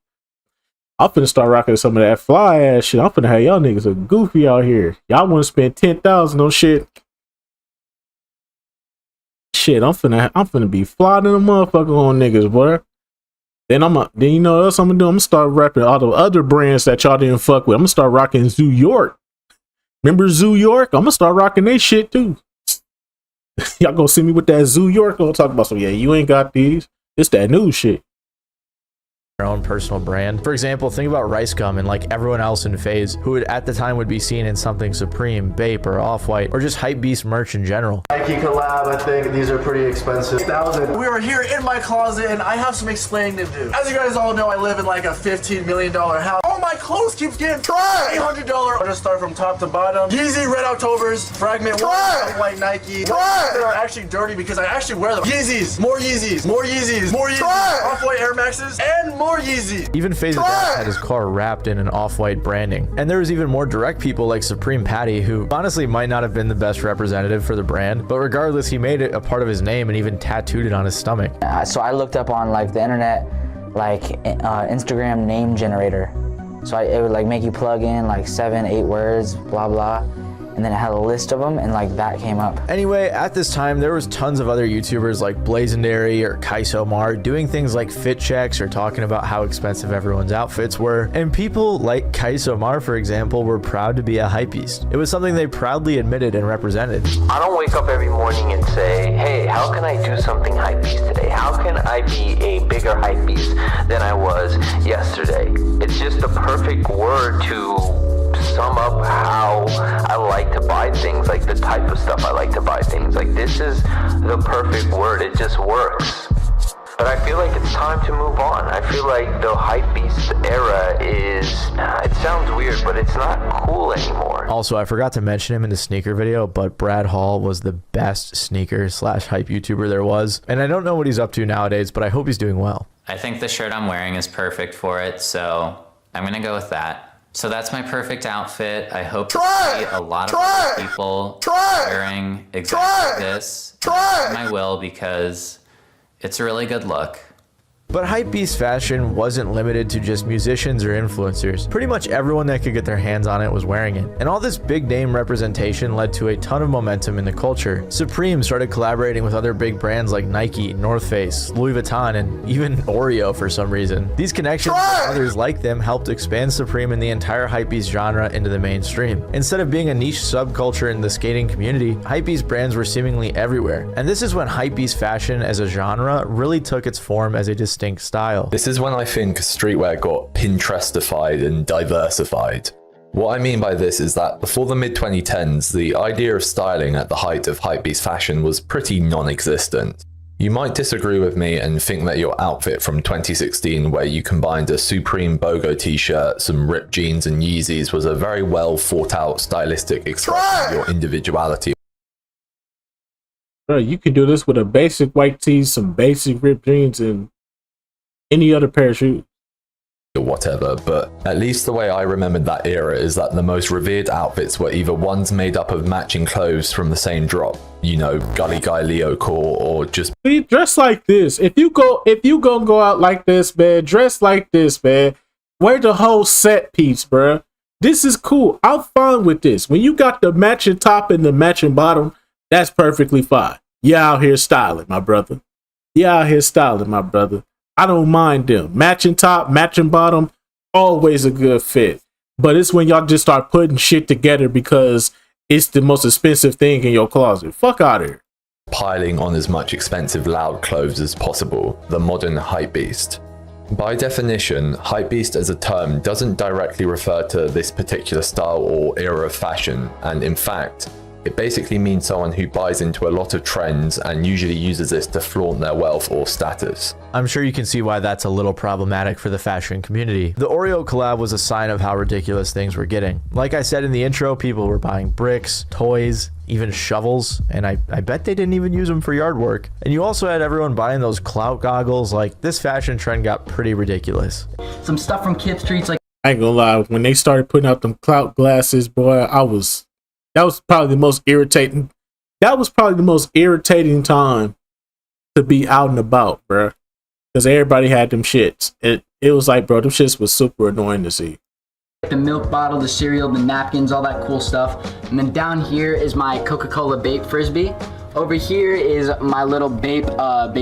I'm finna start rocking some of that fly ass shit. I'm finna have y'all niggas a goofy out here. Y'all wanna spend 10,000 on shit. Shit, I'm finna be flying in a motherfucker on niggas, boy. Then you know what else I'm gonna do? I'm gonna start rapping all the other brands that y'all didn't fuck with. I'm gonna start rocking Zoo York. Remember Zoo York? I'm gonna start rocking they shit too. Y'all gonna see me with that Zoo York? I'll talk about some, yeah, you ain't got these. It's that new shit. Their own personal brand. For example, think about Rice Gum and like everyone else in FaZe who at the time would be seen in something Supreme, Bape, or Off-White, or just Hypebeast merch in general. Nike collab, I think these are pretty expensive. 1,000. We are here in my closet and I have some explaining to do. As you guys all know, I live in like a $15 million house. All my clothes keeps getting $800. I'll just start from top to bottom. Yeezy Red Octobers, Fragment, White Nike. They're actually dirty because I actually wear them. Yeezys, more Yeezys, more Yeezys, more Yeezys. Off-White Air Maxes, and more Yeezy. Even FaZe's dad had his car wrapped in an Off-White branding. And there was even more direct people like Supreme Patty, who honestly might not have been the best representative for the brand, but regardless, he made it a part of his name and even tattooed it on his stomach. So I looked up on like the internet, like Instagram name generator. So it would like make you plug in like 7-8 words, blah blah, and then it had a list of them, and like that came up. Anyway, at this time, there was tons of other YouTubers like Blazendary or Kaisomar doing things like fit checks or talking about how expensive everyone's outfits were. And people like Kaisomar, for example, were proud to be a hypebeast. It was something they proudly admitted and represented. I don't wake up every morning and say, hey, how can I do something hypebeast today? How can I be a bigger hypebeast than I was yesterday? It's just the perfect word to sum up how I like to buy things, like the type of stuff I like to buy things. Like, this is the perfect word. It just works. But I feel like it's time to move on. I feel like the hypebeast era is, it sounds weird, but it's not cool anymore. Also, I forgot to mention him in the sneaker video, but Brad Hall was the best sneaker / hype YouTuber there was. And I don't know what he's up to nowadays, but I hope he's doing well. I think the shirt I'm wearing is perfect for it, so I'm gonna go with that. So that's my perfect outfit. I hope to see a lot of other people wearing exactly this. I will, because it's a really good look. But hypebeast fashion wasn't limited to just musicians or influencers. Pretty much everyone that could get their hands on it was wearing it. And all this big name representation led to a ton of momentum in the culture. Supreme started collaborating with other big brands like Nike, North Face, Louis Vuitton, and even Oreo for some reason. These connections and others like them helped expand Supreme and the entire hypebeast genre into the mainstream. Instead of being a niche subculture in the skating community, hypebeast brands were seemingly everywhere. And this is when hypebeast fashion as a genre really took its form as a distinct style. This is when I think streetwear got Pinterestified and diversified. What I mean by this is that before the mid-2010s, the idea of styling at the height of hypebeast fashion was pretty non-existent. You might disagree with me and think that your outfit from 2016, where you combined a Supreme BOGO t-shirt, some ripped jeans and Yeezys, was a very well thought out stylistic expression of your individuality. Bro, you can do this with a basic white tee, some basic ripped jeans, and any other pair of shoes. Or whatever, but at least the way I remembered that era is that the most revered outfits were either ones made up of matching clothes from the same drop, you know, Gully Guy Leo core, or just dress like this. If you gonna go out like this, man, dress like this, man. Wear the whole set piece, bro. This is cool. I'm fine with this. When you got the matching top and the matching bottom, that's perfectly fine. You out here styling, my brother. You out here styling, my brother. I don't mind them. Matching top, matching bottom, always a good fit. But it's when y'all just start putting shit together because it's the most expensive thing in your closet. Fuck out of here. Piling on as much expensive loud clothes as possible, the modern hypebeast. By definition, hypebeast as a term doesn't directly refer to this particular style or era of fashion, and in fact, It basically means someone who buys into a lot of trends and usually uses this to flaunt their wealth or status. I'm sure you can see why that's a little problematic for the fashion community. The Oreo collab was a sign of how ridiculous things were getting. Like I said in the intro, people were buying bricks, toys, even shovels, and I bet they didn't even use them for yard work. And you also had everyone buying those clout goggles. Like, this fashion trend got pretty ridiculous. Some stuff from Kith Streets, like, I ain't gonna lie, when they started putting out them clout glasses, boy, that was probably the most irritating. That was probably the most irritating time to be out and about, bro. Because everybody had them shits. It was like, bro, them shits was super annoying to see. the milk bottle, the cereal, the napkins, all that cool stuff. And then down here is my Coca-Cola Bape Frisbee. Over here is my little Bape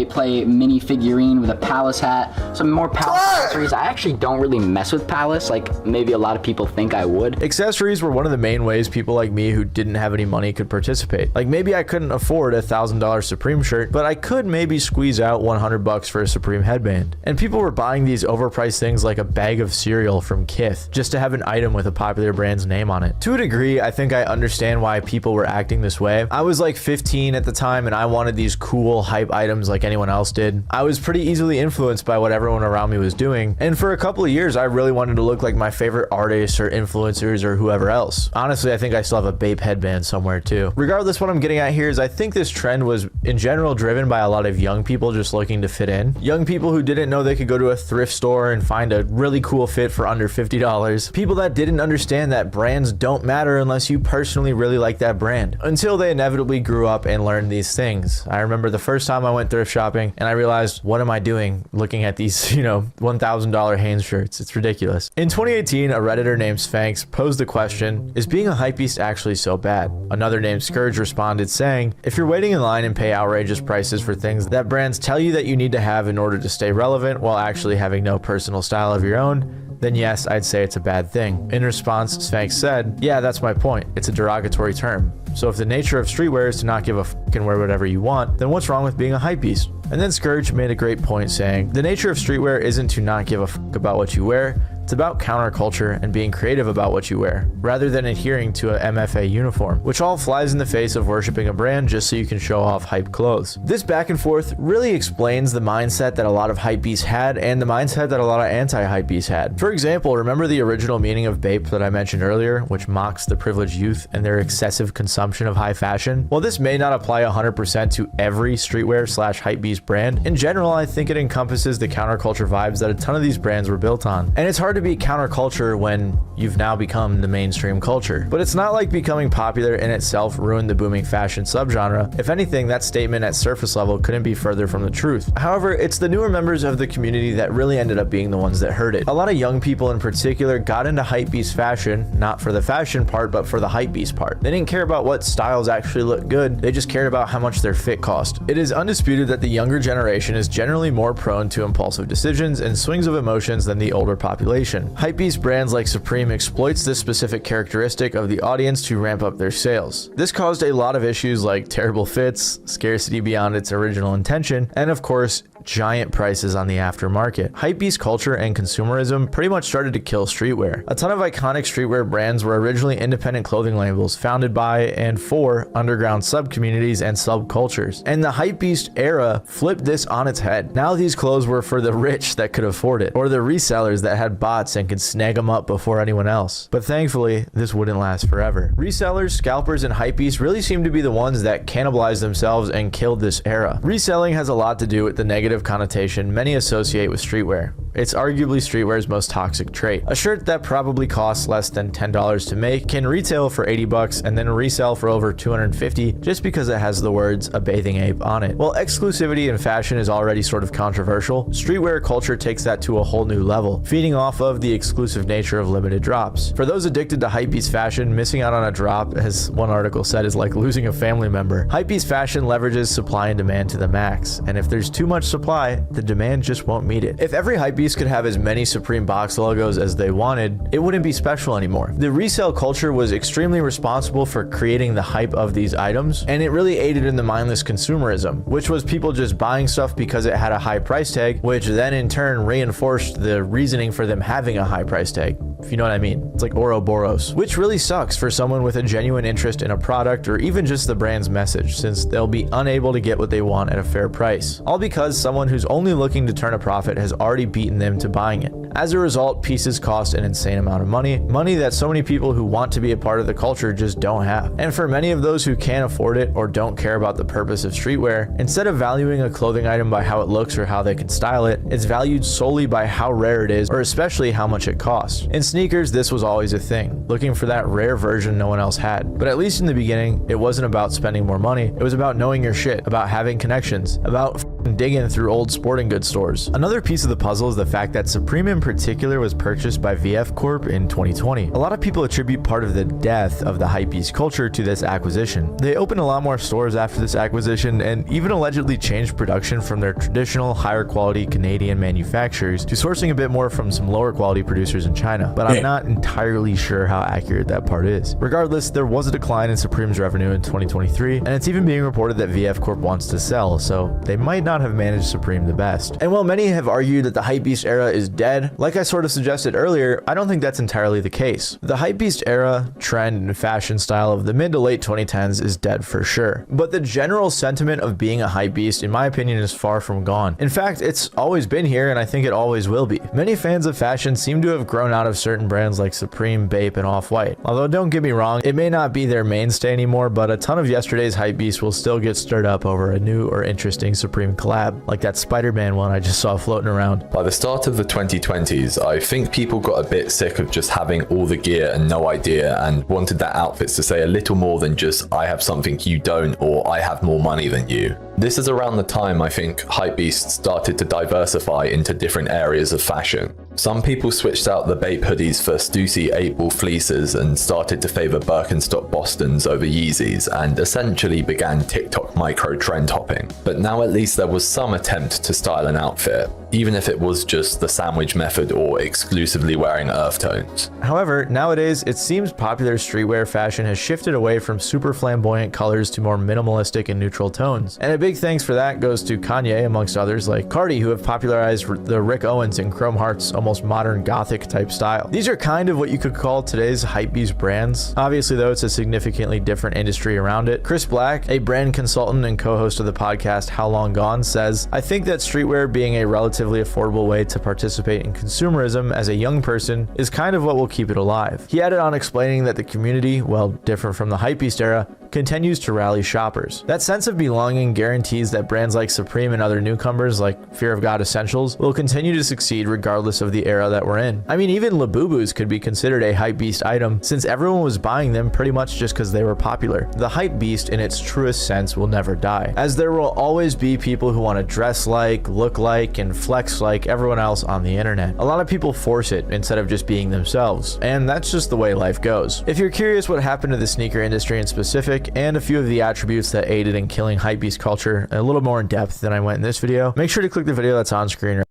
Play mini figurine with a Palace hat. Some more Palace accessories. I actually don't really mess with Palace like maybe a lot of people think I would. Accessories were one of the main ways people like me who didn't have any money could participate. Like maybe I couldn't afford a $1,000 Supreme shirt, but I could maybe squeeze out $100 for a Supreme headband. And people were buying these overpriced things like a bag of cereal from Kith just to have an item with a popular brand's name on it. To a degree, I think I understand why people were acting this way. I was like 15 at the time and I wanted these cool hype items like anyone else did. I was pretty easily influenced by what everyone around me was doing, and for a couple of years I really wanted to look like my favorite artists or influencers or whoever else. Honestly, I think I still have a Bape headband somewhere too. Regardless, what I'm getting at here is I think this trend was in general driven by a lot of young people just looking to fit in. Young people who didn't know they could go to a thrift store and find a really cool fit for under $50. People that didn't understand that brands don't matter unless you personally really like that brand, until they inevitably grew up and learned these things. I remember the first time I went thrift shopping and I realized, what am I doing looking at these, $1,000 Hanes shirts? It's ridiculous. In 2018, a Redditor named Sphinx posed the question, is being a hypebeast actually so bad? Another named Scourge responded saying, if you're waiting in line and pay outrageous prices for things that brands tell you that you need to have in order to stay relevant while actually having no personal style of your own, then yes, I'd say it's a bad thing. In response, Sphinx said, yeah, that's my point. It's a derogatory term. So if the nature of streetwear is to not give a f and wear whatever you want, then what's wrong with being a hypebeast? And then Scourge made a great point saying, the nature of streetwear isn't to not give a f about what you wear, it's about counterculture and being creative about what you wear, rather than adhering to a MFA uniform, which all flies in the face of worshiping a brand just so you can show off hype clothes. This back and forth really explains the mindset that a lot of hypebeasts had and the mindset that a lot of anti-hypebeasts had. For example, remember the original meaning of Bape that I mentioned earlier, which mocks the privileged youth and their excessive consumption of high fashion? While this may not apply 100% to every streetwear/hypebeast brand, in general, I think it encompasses the counterculture vibes that a ton of these brands were built on. And it's hard to be counterculture when you've now become the mainstream culture. But it's not like becoming popular in itself ruined the booming fashion subgenre. If anything, that statement at surface level couldn't be further from the truth. However, it's the newer members of the community that really ended up being the ones that heard it. A lot of young people in particular got into hypebeast fashion, not for the fashion part, but for the hypebeast part. They didn't care about what styles actually looked good, they just cared about how much their fit cost. It is undisputed that the younger generation is generally more prone to impulsive decisions and swings of emotions than the older population. Hypebeast brands like Supreme exploits this specific characteristic of the audience to ramp up their sales. This caused a lot of issues like terrible fits, scarcity beyond its original intention, and of course, giant prices on the aftermarket. Hypebeast culture and consumerism pretty much started to kill streetwear. A ton of iconic streetwear brands were originally independent clothing labels founded by and for underground subcommunities and subcultures. And the hypebeast era flipped this on its head. Now these clothes were for the rich that could afford it, or the resellers that had bots and could snag them up before anyone else. But thankfully, this wouldn't last forever. Resellers, scalpers, and hypebeasts really seem to be the ones that cannibalized themselves and killed this era. Reselling has a lot to do with the negative connotation many associate with streetwear. It's arguably streetwear's most toxic trait. A shirt that probably costs less than $10 to make can retail for $80 and then resell for over $250 just because it has the words "a bathing ape" on it. While exclusivity in fashion is already sort of controversial, streetwear culture takes that to a whole new level, feeding off of the exclusive nature of limited drops. For those addicted to hypebeast fashion, missing out on a drop, as one article said, is like losing a family member. Hypebeast fashion leverages supply and demand to the max, and if there's too much supply, the demand just won't meet it. If every hypebeast Hypebeast could have as many Supreme box logos as they wanted, it wouldn't be special anymore. The resale culture was extremely responsible for creating the hype of these items, and it really aided in the mindless consumerism, which was people just buying stuff because it had a high price tag, which then in turn reinforced the reasoning for them having a high price tag, if you know what I mean. It's like Ouroboros, which really sucks for someone with a genuine interest in a product or even just the brand's message, since they'll be unable to get what they want at a fair price, all because someone who's only looking to turn a profit has already beaten them to buying it. As a result, pieces cost an insane amount of money that so many people who want to be a part of the culture just don't have. And for many of those who can't afford it or don't care about the purpose of streetwear, instead of valuing a clothing item by how it looks or how they can style it, it's valued solely by how rare it is, or especially how much it costs. In sneakers, this was always a thing, looking for that rare version no one else had. But at least in the beginning, it wasn't about spending more money, it was about knowing your shit, about having connections, about digging through old sporting goods stores. Another piece of the puzzle is the fact that Supreme in particular was purchased by VF Corp in 2020. A lot of people attribute part of the death of the hypebeast culture to this acquisition. They opened a lot more stores after this acquisition and even allegedly changed production from their traditional higher quality Canadian manufacturers to sourcing a bit more from some lower quality producers in China, but I'm not entirely sure how accurate that part is. Regardless, there was a decline in Supreme's revenue in 2023, and it's even being reported that VF Corp wants to sell, so they might not have managed Supreme the best. And while many have argued that the hypebeast era is dead, like I sort of suggested earlier, I don't think that's entirely the case. The hypebeast era, trend, and fashion style of the mid to late 2010s is dead for sure. But the general sentiment of being a hypebeast, in my opinion, is far from gone. In fact, it's always been here, and I think it always will be. Many fans of fashion seem to have grown out of certain brands like Supreme, Bape, and Off-White. Although don't get me wrong, it may not be their mainstay anymore, but a ton of yesterday's hypebeasts will still get stirred up over a new or interesting Supreme collab, like that Spider-Man one I just saw floating around. By the start of the 2020s, I think people got a bit sick of just having all the gear and no idea, and wanted their outfits to say a little more than just I have something you don't, or I have more money than you. This is around the time I think hypebeasts started to diversify into different areas of fashion. Some people switched out the Bape hoodies for Stussy 8-ball fleeces and started to favor Birkenstock Bostons over Yeezys, and essentially began TikTok micro trend hopping. But now at least there was some attempt to style an outfit, even if it was just the sandwich method or exclusively wearing earth tones. However, nowadays it seems popular streetwear fashion has shifted away from super flamboyant colors to more minimalistic and neutral tones. And a big thanks for that goes to Kanye, amongst others like Cardi, who have popularized the Rick Owens and Chrome Hearts almost modern gothic type style. These are kind of what you could call today's hypebeast brands. Obviously though, it's a significantly different industry around it. Chris Black, a brand consultant and co-host of the podcast How Long Gone, says, "I think that streetwear being a relatively affordable way to participate in consumerism as a young person is kind of what will keep it alive." He added on explaining that the community, well different from the hypebeast era, continues to rally shoppers. That sense of belonging guarantees that brands like Supreme and other newcomers like Fear of God Essentials will continue to succeed regardless of the era that we're in. I mean, even Labubus could be considered a hypebeast item since everyone was buying them pretty much just because they were popular. The hypebeast in its truest sense will never die, as there will always be people who want to dress like, look like, and flex like everyone else on the internet. A lot of people force it instead of just being themselves, and that's just the way life goes. If you're curious what happened to the sneaker industry in specific, and a few of the attributes that aided in killing hypebeast culture a little more in depth than I went in this video, make sure to click the video that's on screen.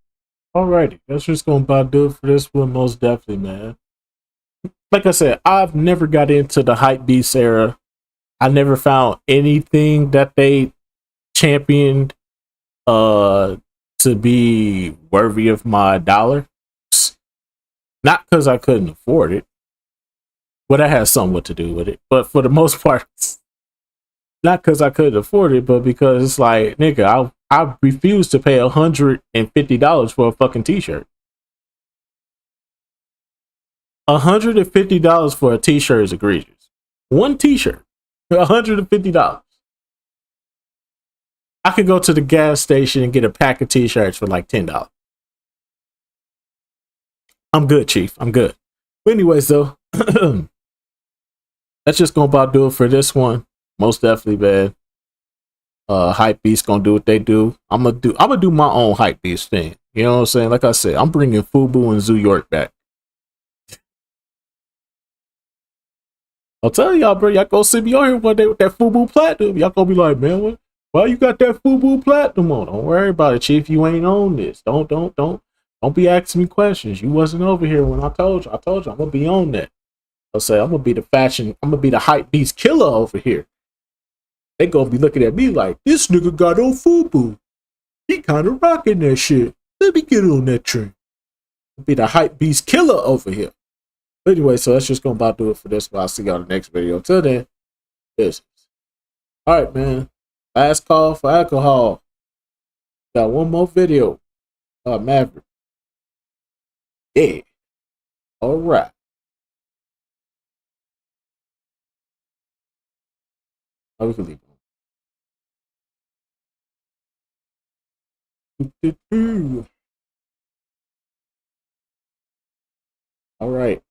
Alrighty, that's just gonna about do it for this one, most definitely, man. Like I said, I've never got into the hypebeast era. I never found anything that they championed to be worthy of my dollar. Not because I couldn't afford it. Well, that has somewhat to do with it, but for the most part, not because I couldn't afford it, but because it's like, nigga, I refuse to pay $150 for a fucking t-shirt. $150 for a t-shirt is egregious. One t-shirt, $150. I could go to the gas station and get a pack of t-shirts for like $10. I'm good, Chief. I'm good. But anyways, though, that's just gonna about do it for this one. Most definitely, man. Hypebeast gonna do what they do. I'm gonna do my own Hypebeast thing. You know what I'm saying? Like I said, I'm bringing Fubu and Zoo York back. I'll tell y'all, bro. Y'all go see me on here one day with that Fubu Platinum. Y'all gonna be like, man, why you got that Fubu Platinum on? Don't worry about it, Chief. You ain't on this. Don't Don't be asking me questions. You wasn't over here when I told you. I'm gonna be on that. I'll say I'm gonna be the hype beast killer over here. They gonna be looking at me like, this nigga got on FUBU. He kind of rocking that shit. Let me get on that train. I'll be the hype beast killer over here. But anyway, so that's just gonna about do it for this one. I'll see y'all in the next video. Till then, business. Alright, man. Last call for alcohol. Got one more video. Maverick. Yeah. Alright. Oh, we can leave. All right.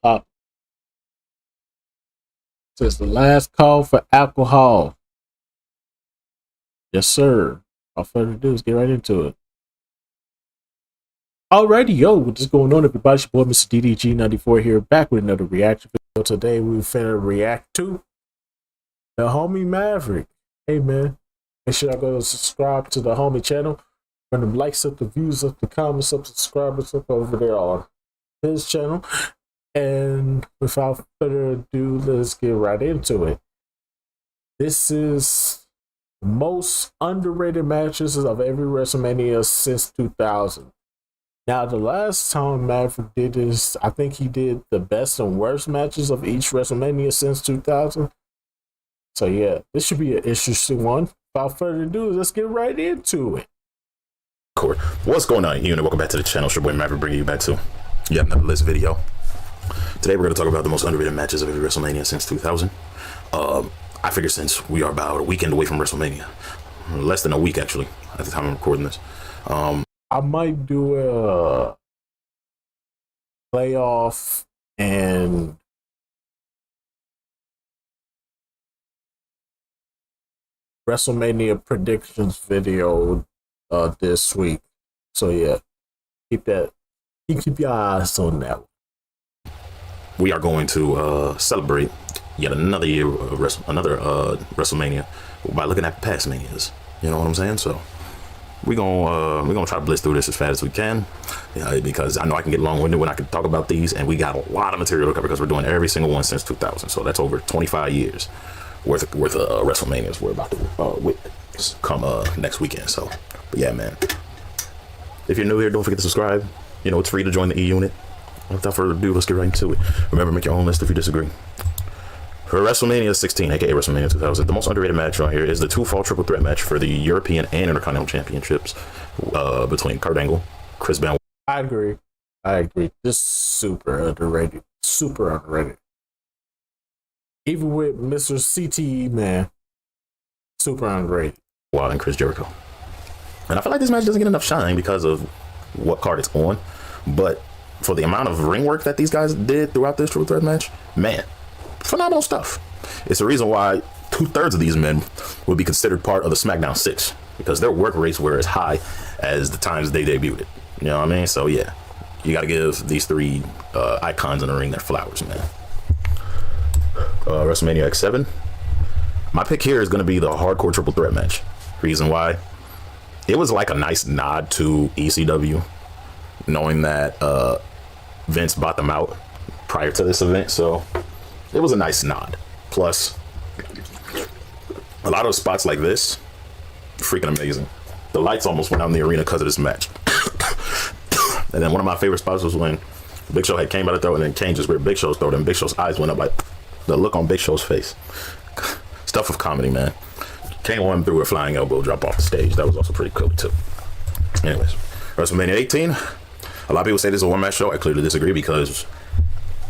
Pop. So it's the last call for alcohol. Yes, sir. All further ado is get right into it. Alrighty, yo, what's going on, everybody? It's your boy, Mr. DDG94 here, back with another reaction video. Today, we finna react to the homie Maverick. Hey, man, make sure y'all go subscribe to the homie channel. Run them likes up, the views up, the comments up, subscribers up over there on his channel. And without further ado, let's get right into it. This is the most underrated matches of every WrestleMania since 2000. Now, the last time Maverick did this, I think he did the best and worst matches of each WrestleMania since 2000. So, yeah, this should be an interesting one. Without further ado, let's get right into it. What's going on, unit? Welcome back to the channel. It's your boy Maverick bringing you back to yet another list video. Today, we're going to talk about the most underrated matches of every WrestleMania since 2000. I figure since we are about a weekend away from WrestleMania, less than a week, actually, at the time I'm recording this. I might do a playoff and WrestleMania predictions video this week. So yeah, keep your eyes on that one. We are going to celebrate yet another year of WrestleMania by looking at past manias. You know what I'm saying? So we're gonna try to blitz through this as fast as we can, because I know I can get long-winded when I can talk about these, and we got a lot of material to cover because we're doing every single one since 2000. So that's over 25 years worth of WrestleManias we're about to witness come next weekend. So, but yeah, man, if you're new here, don't forget to subscribe. You know, it's free to join the E-Unit. Without further ado, let's get right into it. Remember, make your own list if you disagree. For WrestleMania 16, aka WrestleMania 2000, the most underrated match on here is the two-fall triple threat match for the European and Intercontinental Championships between Kurt Angle, Chris Benoit. I agree. This is super underrated. Super underrated. Even with Mr. CTE, man, super underrated. Wow, and Chris Jericho. And I feel like this match doesn't get enough shine because of what card it's on, but for the amount of ring work that these guys did throughout this triple threat match, man, phenomenal stuff. It's the reason why 2/3 of these men would be considered part of the SmackDown 6, because their work rates were as high as the times they debuted it. You know what I mean? So yeah, you got to give these three icons in the ring their flowers, man. WrestleMania X7. My pick here is going to be the hardcore triple threat match. Reason why? It was like a nice nod to ECW, knowing that Vince bought them out prior to this event, so it was a nice nod. Plus, a lot of spots like this, freaking amazing. The lights almost went out in the arena because of this match. And then one of my favorite spots was when Big Show had Kane by the throat, and then Kane just ripped Big Show's throat, and Big Show's eyes went up, like the look on Big Show's face. Stuff of comedy, man. Kane won through a flying elbow drop off the stage. That was also pretty cool too. Anyways, WrestleMania 18. A lot of people say this is a one-match show. I clearly disagree, because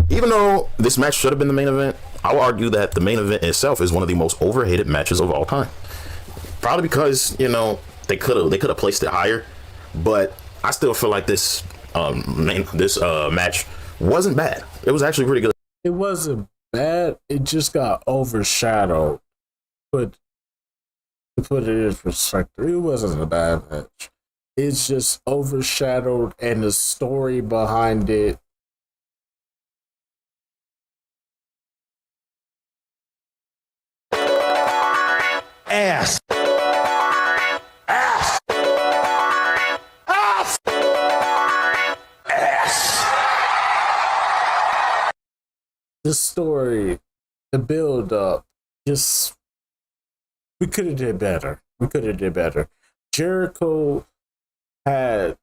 even though this match should have been the main event, I will argue that the main event itself is one of the most overhated matches of all time. Probably because, you know, they could have placed it higher, but I still feel like this match wasn't bad. It was actually pretty good. It wasn't bad. It just got overshadowed. But to put it in perspective, it wasn't a bad match. It's just overshadowed, and the story behind it ass. the story, the build up, just we could have did better. We could have did better. Jericho had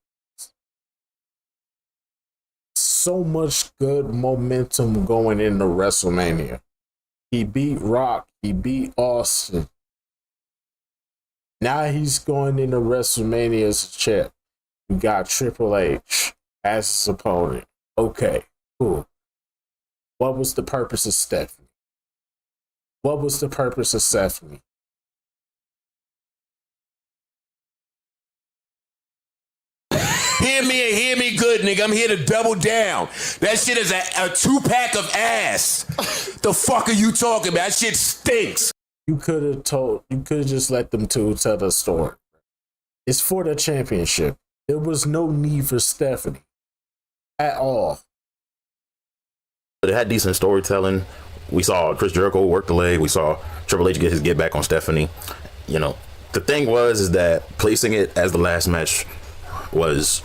so much good momentum going into WrestleMania. He beat Rock, he beat Austin. Now he's going into WrestleMania as a champ. You got Triple H as his opponent. Okay, cool. What was the purpose of Stephanie? What was the purpose of Stephanie? Hear me and hear me good, nigga. I'm here to double down. That shit is a 2-pack of ass. The fuck are you talking about? That shit stinks. You could have just let them two tell the story. It's for the championship. There was no need for Stephanie at all. But it had decent storytelling. We saw Chris Jericho work the leg. We saw Triple H get his get back on Stephanie. You know, the thing is that placing it as the last match was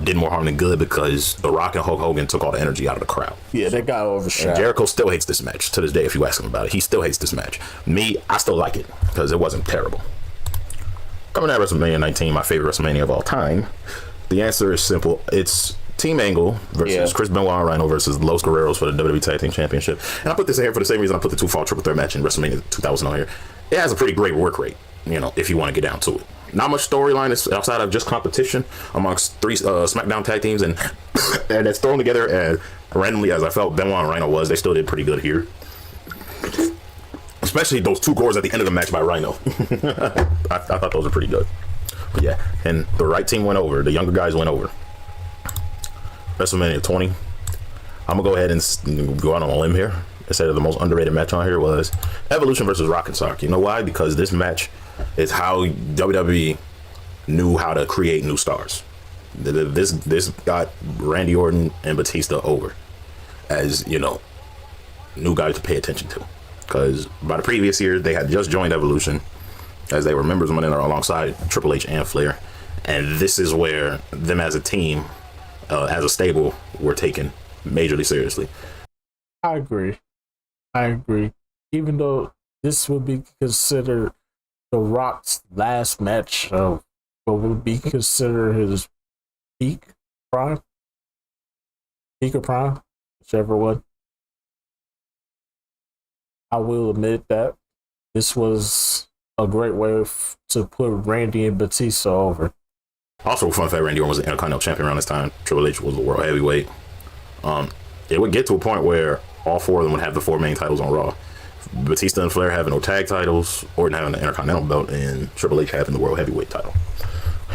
did more harm than good because The Rock and Hulk Hogan took all the energy out of the crowd. Yeah, they got overshadowed. And Jericho still hates this match to this day. If you ask him about it, he still hates this match. Me, I still like it because it wasn't terrible. Coming at WrestleMania 19, my favorite WrestleMania of all time. The answer is simple. It's Team Angle versus Chris Benoit and Rhino versus Los Guerreros for the WWE Tag Team Championship. And I put this in here for the same reason I put the 2-fall triple threat match in WrestleMania 2000 on here. It has a pretty great work rate, you know, if you want to get down to it. Not much storyline outside of just competition amongst three SmackDown tag teams, and it's thrown together as randomly as I felt Benoit and Rhino was. They still did pretty good here, especially those 2 goals at the end of the match by Rhino. I thought those were pretty good. But yeah, and the right team went over. The younger guys went over. WrestleMania 20. I'm gonna go ahead and go out on a limb here and say that the most underrated match on here was Evolution versus Rock and Sock. You know why? Because this match is how WWE knew how to create new stars. This got Randy Orton and Batista over as, you know, new guys to pay attention to. Because by the previous year, they had just joined Evolution as they were members of Monday Night alongside Triple H and Flair. And this is where them as a team, as a stable, were taken majorly seriously. I agree. Even though this would be considered The Rock's last match of what would be considered his peak or prime, whichever one. I will admit that this was a great way to put Randy and Batista over. Also, fun fact, Randy Orton was the Intercontinental Champion around this time. Triple H was the World Heavyweight. It would get to a point where all 4 of them would have the 4 main titles on Raw. Batista and Flair having no tag titles, Orton having the Intercontinental belt, and Triple H having the World Heavyweight title.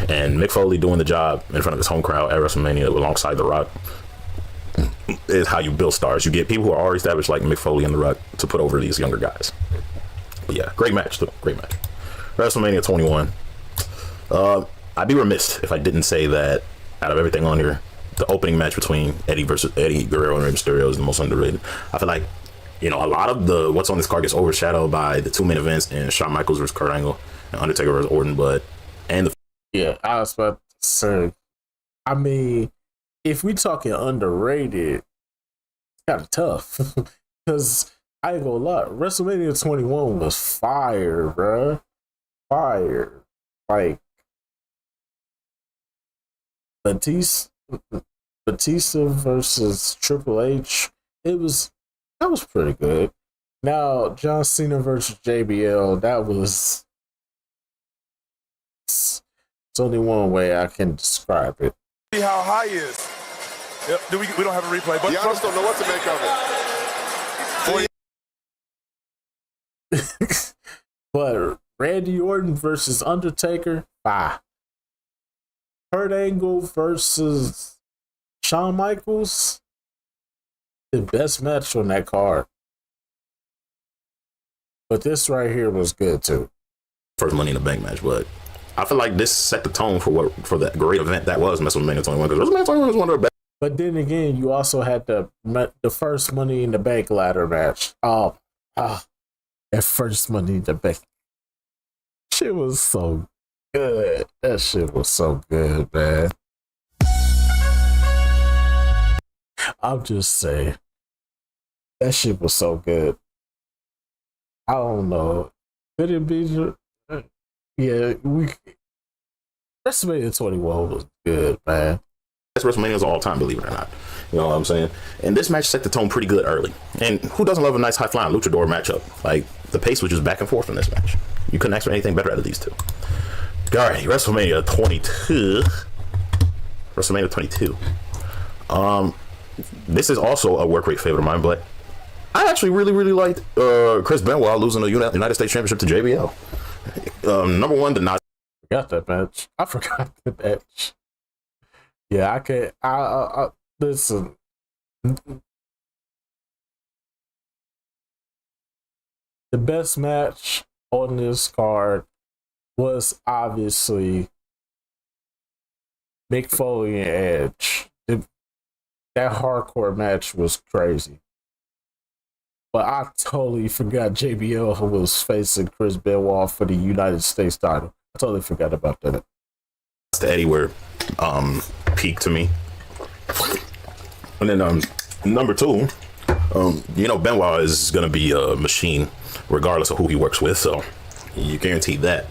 And Mick Foley doing the job in front of his home crowd at WrestleMania alongside The Rock is how you build stars. You get people who are already established like Mick Foley and The Rock to put over these younger guys. But yeah, great match too. Great match. WrestleMania 21. I'd be remiss if I didn't say that out of everything on here, the opening match between Eddie Guerrero and Rey Mysterio is the most underrated. I feel like, you know, a lot of the what's on this card gets overshadowed by the 2 main events in Shawn Michaels versus Kurt Angle and Undertaker versus Orton, yeah, I was about to say, I mean, if we talking underrated, it's kind of tough because I ain't gonna lie, WrestleMania 21 was fire, bruh. Fire. Like, Batista versus Triple H, that was pretty good. Now, John Cena versus JBL, that was, it's only one way I can describe it. See how high he is. Yep. We don't have a replay, but I just don't know what to make of it. But Randy Orton versus Undertaker, fire. Kurt Angle versus Shawn Michaels, the best match on that card. But this right here was good too. First Money in the Bank match, but I feel like this set the tone for that great event that was WrestleMania 21. Because WrestleMania 21 was one of the best. But then again, you also had the first Money in the Bank ladder match. That first Money in the Bank. Shit was so good. That shit was so good, man. I'm just saying. That shit was so good. I don't know. Could it be? Yeah, WrestleMania 21 was good, man. That's WrestleMania's all time, believe it or not. You know what I'm saying? And this match set the tone pretty good early. And who doesn't love a nice high-flying luchador matchup? Like, the pace was just back and forth in this match. You couldn't ask for anything better out of these two. All right, WrestleMania 22. WrestleMania 22. This is also a work rate favorite of mine, but I actually really liked Chris Benoit losing the United States Championship to JBL. Number one, the not. Forgot that match. I forgot that match. Yeah, I can't. I listen. The best match on this card was obviously Mick Foley and Edge. That hardcore match was crazy. But I totally forgot JBL was facing Chris Benoit for the United States title. I totally forgot about that. That's the Eddie where peaked to me. And then number two, you know, Benoit is going to be a machine regardless of who he works with, so you guarantee that.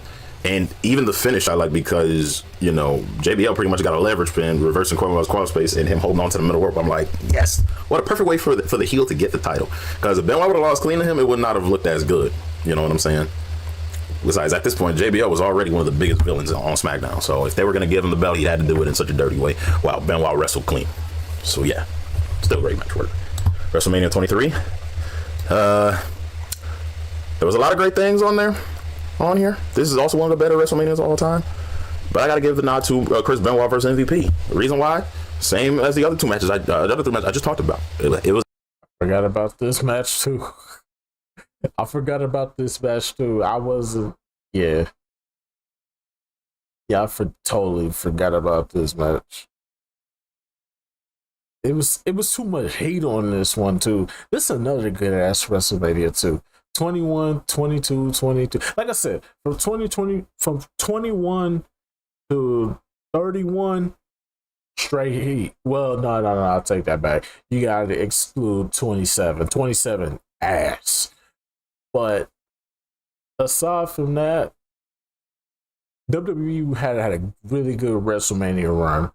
And even the finish I like because, you know, JBL pretty much got a leverage pin, reversing Cornwell's crawl space, and him holding on to the middle rope. I'm like, yes, what a perfect way for the heel to get the title. Because if Benoit would have lost clean to him, it would not have looked as good. You know what I'm saying? Besides, at this point, JBL was already one of the biggest villains on SmackDown. So if they were going to give him the belt, he had to do it in such a dirty way while Benoit wrestled clean. So yeah, still great match work. WrestleMania 23. There was a lot of great things on here. This is also one of the better WrestleManias of all time. But I got to give the nod to Chris Benoit versus MVP. The reason why? Same as the other two matches, the other three matches I just talked about. It was. I forgot about this match too. I wasn't. Yeah. Yeah, totally forgot about this match. It was too much hate on this one too. This is another good ass WrestleMania too. 21, 22, 22. Like I said, from 21 to 31, straight heat. Well, no, I'll take that back. You got to exclude 27. 27 ass. But aside from that, WWE had a really good WrestleMania run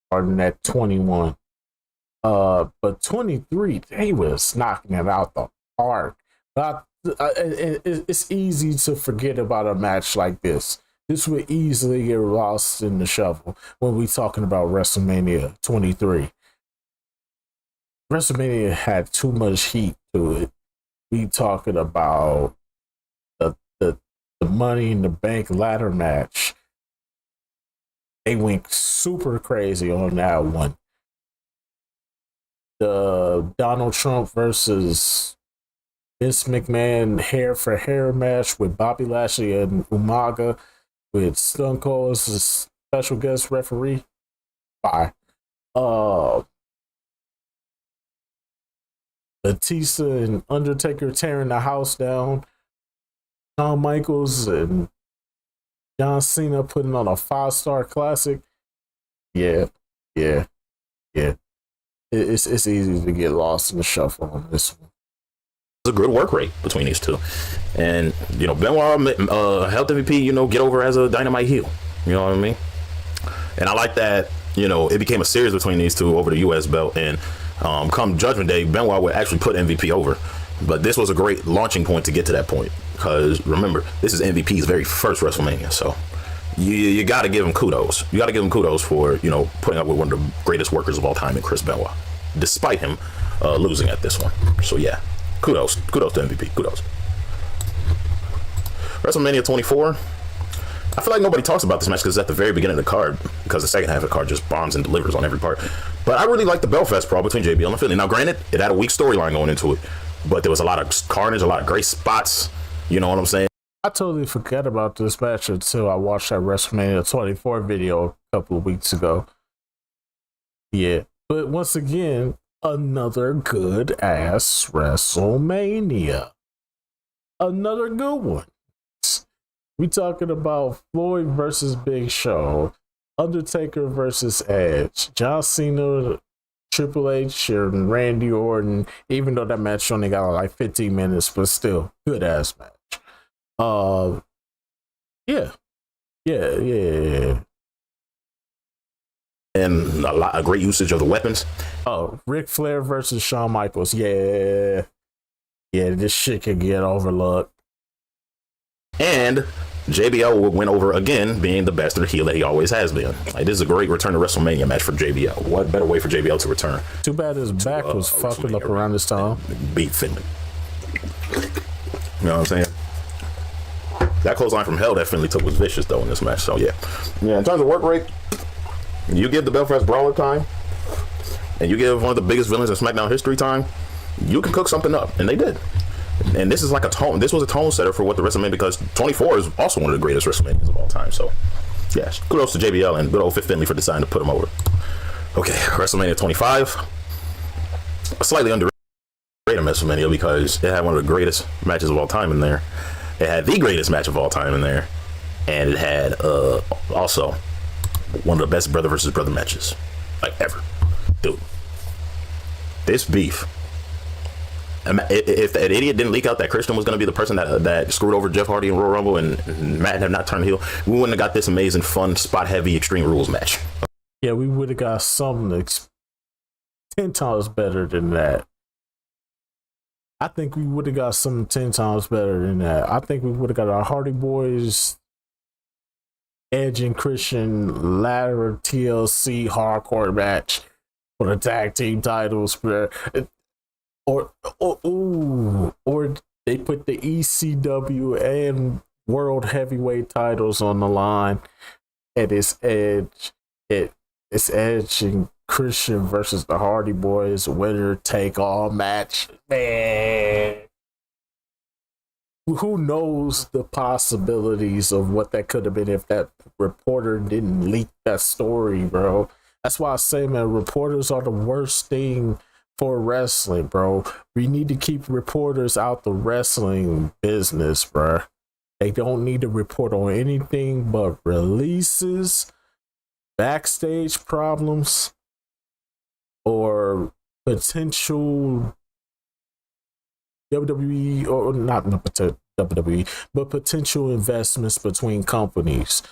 starting at 21. But 23, they was knocking it out the park. But it's easy to forget about a match like this. This would easily get lost in the shuffle when we're talking about WrestleMania 23. WrestleMania had too much heat to it. We talking about the Money in the Bank ladder match. They went super crazy on that one. The Donald Trump versus Vince McMahon hair for hair match with Bobby Lashley and Umaga with Stone Cold as a special guest referee. Bye. Batista and Undertaker tearing the house down. Shawn Michaels and John Cena putting on a 5-star classic. Yeah. It's easy to get lost in the shuffle on this one. A good work rate between these two, and you know, Benoit helped MVP, you know, get over as a Dynamite heel. You know what I mean? And I like that, you know, it became a series between these two over the US belt, and come Judgment Day, Benoit would actually put MVP over. But this was a great launching point to get to that point, because remember, this is MVP's very first WrestleMania, so you got to give him kudos. You got to give him kudos for, you know, putting up with one of the greatest workers of all time in Chris Benoit, despite him losing at this one. So yeah. Kudos to MVP. Kudos. WrestleMania 24. I feel like nobody talks about this match because it's at the very beginning of the card, because the second half of the card just bombs and delivers on every part. But I really like the Belfast brawl between JBL and Philly. Now, granted, it had a weak storyline going into it, but there was a lot of carnage, a lot of great spots. You know what I'm saying? I totally forgot about this match until I watched that WrestleMania 24 video a couple of weeks ago. Yeah. But once again, another good ass WrestleMania. Another good one. We talking about Floyd versus Big Show, Undertaker versus Edge, John Cena, Triple H and Randy Orton, even though that match only got like 15 minutes, but still good ass match. Yeah. And a great usage of the weapons. Oh, Ric Flair versus Shawn Michaels. Yeah, this shit could get overlooked. And JBL went over again, being the bastard heel that he always has been. Like, this is a great return to WrestleMania match for JBL. What better way for JBL to return? Too bad his back was fucking up around this time. Beat Finley. You know what I'm saying? That clothesline from hell that Finley took was vicious though in this match. So yeah, in terms of work rate, you give the Belfast Brawler time, and you give one of the biggest villains in SmackDown history time, you can cook something up, and they did. And this is like a tone. This was a tone setter for what the WrestleMania, because 24 is also one of the greatest WrestleManias of all time. So, yeah, kudos to JBL and good old Fit Finley for deciding to put him over. Okay, WrestleMania 25, a slightly underrated WrestleMania because it had one of the greatest matches of all time in there. It had the greatest match of all time in there, and it had also one of the best brother versus brother matches like ever, dude. This beef. If that idiot didn't leak out that Christian was going to be the person that screwed over Jeff Hardy in Royal Rumble and Matt had not turned heel, we wouldn't have got this amazing, fun, spot-heavy Extreme Rules match. Yeah, we would have got something 10 times better than that. I think we would have got something 10 times better than that. I think we would have got our Hardy Boys, Edge and Christian ladder TLC hardcore match for the tag team titles. Or they put the ECW and World Heavyweight titles on the line, and it's Edge and Christian versus the Hardy Boys, winner take all match. Man, who knows the possibilities of what that could have been if that reporter didn't leak that story, bro. That's why I say, man, reporters are the worst thing for wrestling, bro. We need to keep reporters out the wrestling business, bro. They don't need to report on anything but releases, backstage problems, or potential WWE, or not WWE, but potential investments between companies,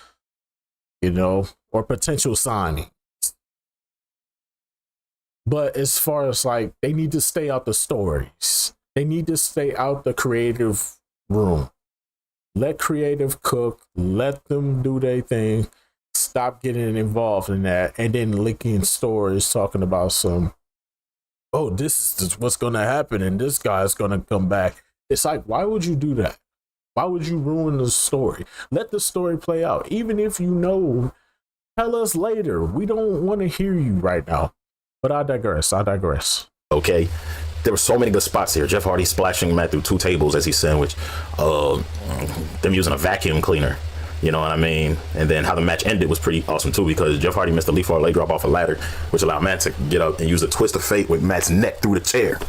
or potential signing. But as far as they need to stay out the stories. They need to stay out the creative room. Let creative cook. Let them do their thing. Stop getting involved in that. And then leaking stories talking about this is what's going to happen and this guy's going to come back. It's like, why would you do that? Why would you ruin the story? Let the story play out. Even if you know, tell us later. We don't want to hear you right now. But I digress. Okay. There were so many good spots here. Jeff Hardy splashing Matt through 2 tables as he sandwiched. Them using a vacuum cleaner. You know what I mean? And then how the match ended was pretty awesome too, because Jeff Hardy missed a leaf or leg drop off a ladder, which allowed Matt to get up and use a twist of fate with Matt's neck through the chair.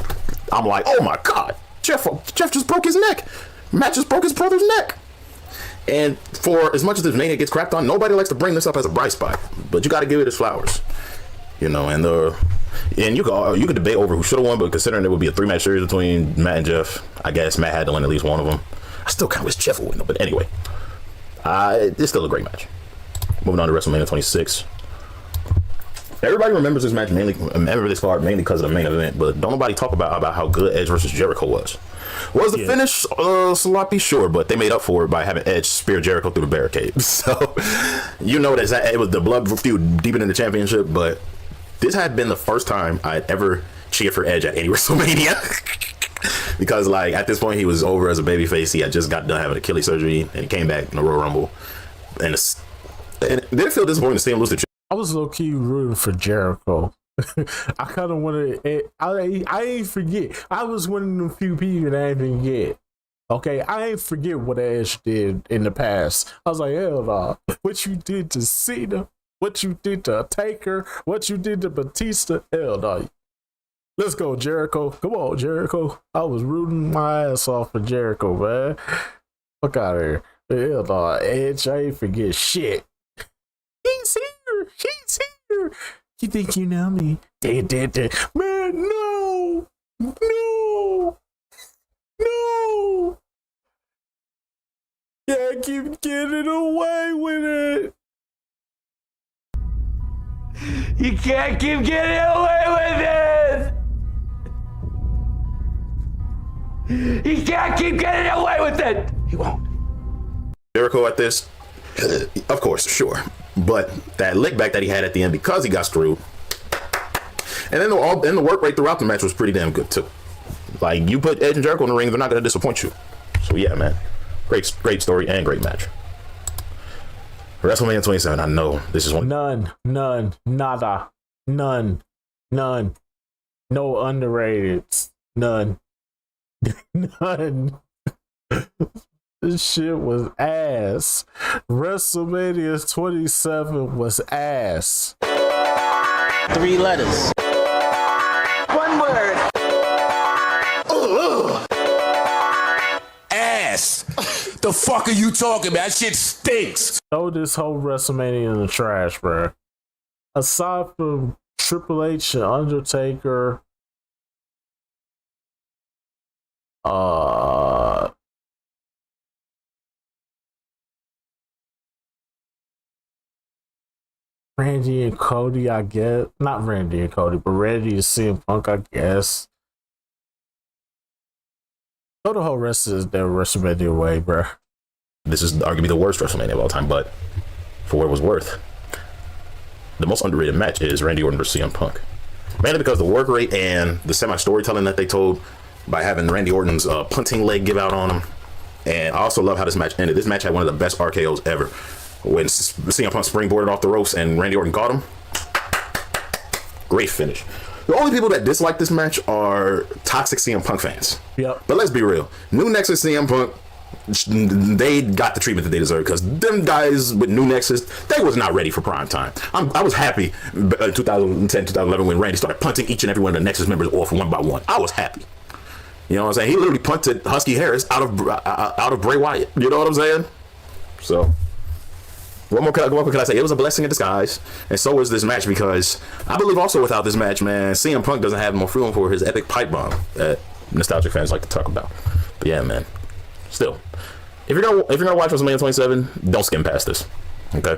I'm like, oh my God, Jeff just broke his neck. Matt just broke his brother's neck. And for as much as this Mania gets crapped on, nobody likes to bring this up as a bright spot, but you got to give it its flowers. And you could debate over who should have won, but considering there would be a 3-match series between Matt and Jeff, I guess Matt had to win at least one of them. I still kind of wish Jeff would win though, but anyway, it's still a great match. Moving on to WrestleMania 26. Everybody remembers this match mainly because of the main event, but don't nobody talk about how good Edge versus Jericho was. Was the finish sloppy? Sure, but they made up for it by having Edge spear Jericho through the barricade. So that it was the blood feud deep in the championship, but this had been the first time I'd ever cheered for Edge at any WrestleMania. Because at this point he was over as a babyface. He had just got done having Achilles surgery and he came back in the Royal Rumble. And did it feel disappointing to see him lose to Jericho? I was low-key rooting for Jericho. I kind of wanted to, I ain't forget. I was one of them few people that I didn't forget. Okay, I ain't forget what Edge did in the past. I was like, hell no. What you did to Cena, what you did to Taker, what you did to Batista, hell no. Let's go, Jericho. Come on, Jericho. I was rooting my ass off for Jericho, man. Fuck out of here. Hell no. Edge, I ain't forget shit. He's here. You think you know me? Man, no. No. No. Yeah, keep getting away with it. You can't keep getting away with it! You can't keep getting away with it! He won't. Jericho at this, of course, sure. But that lick back that he had at the end because he got screwed. And then the work rate throughout the match was pretty damn good too. Like, you put Edge and Jericho in the ring, they're not going to disappoint you. So yeah, man. Great story and great match. WrestleMania 27, I know this is one. None, nada, none. No underrated, none. None. This shit was ass. WrestleMania 27 was ass. 3 letters. 1 word. Ass. The fuck are you talking about? That shit stinks. Throw this whole WrestleMania in the trash, bro. Aside from Triple H and Undertaker, Randy and Cody, I guess. Not Randy and Cody, but Randy and CM Punk, I guess. Throw the whole rest of their WrestleMania away, bro. This is arguably the worst WrestleMania of all time, but for what it was worth, the most underrated match is Randy Orton versus CM Punk. Mainly because the work rate and the semi-storytelling that they told by having Randy Orton's punting leg give out on him. And I also love how this match ended. This match had one of the best RKOs ever. When CM Punk springboarded off the ropes and Randy Orton caught him. Great finish. The only people that dislike this match are toxic CM Punk fans. Yep. But let's be real. New Nexus CM Punk, they got the treatment that they deserve because them guys with New Nexus, they was not ready for prime time. I was happy in 2010, 2011 when Randy started punting each and every one of the Nexus members off one by one. I was happy. You know what I'm saying? He literally punted Husky Harris out of Bray Wyatt. You know what I'm saying? So, what more can I say? It was a blessing in disguise, and so was this match because I believe also without this match, man, CM Punk doesn't have more room for his epic pipe bomb that nostalgic fans like to talk about. But yeah, man. Still, if you're gonna watch WrestleMania 27, don't skim past this. Okay,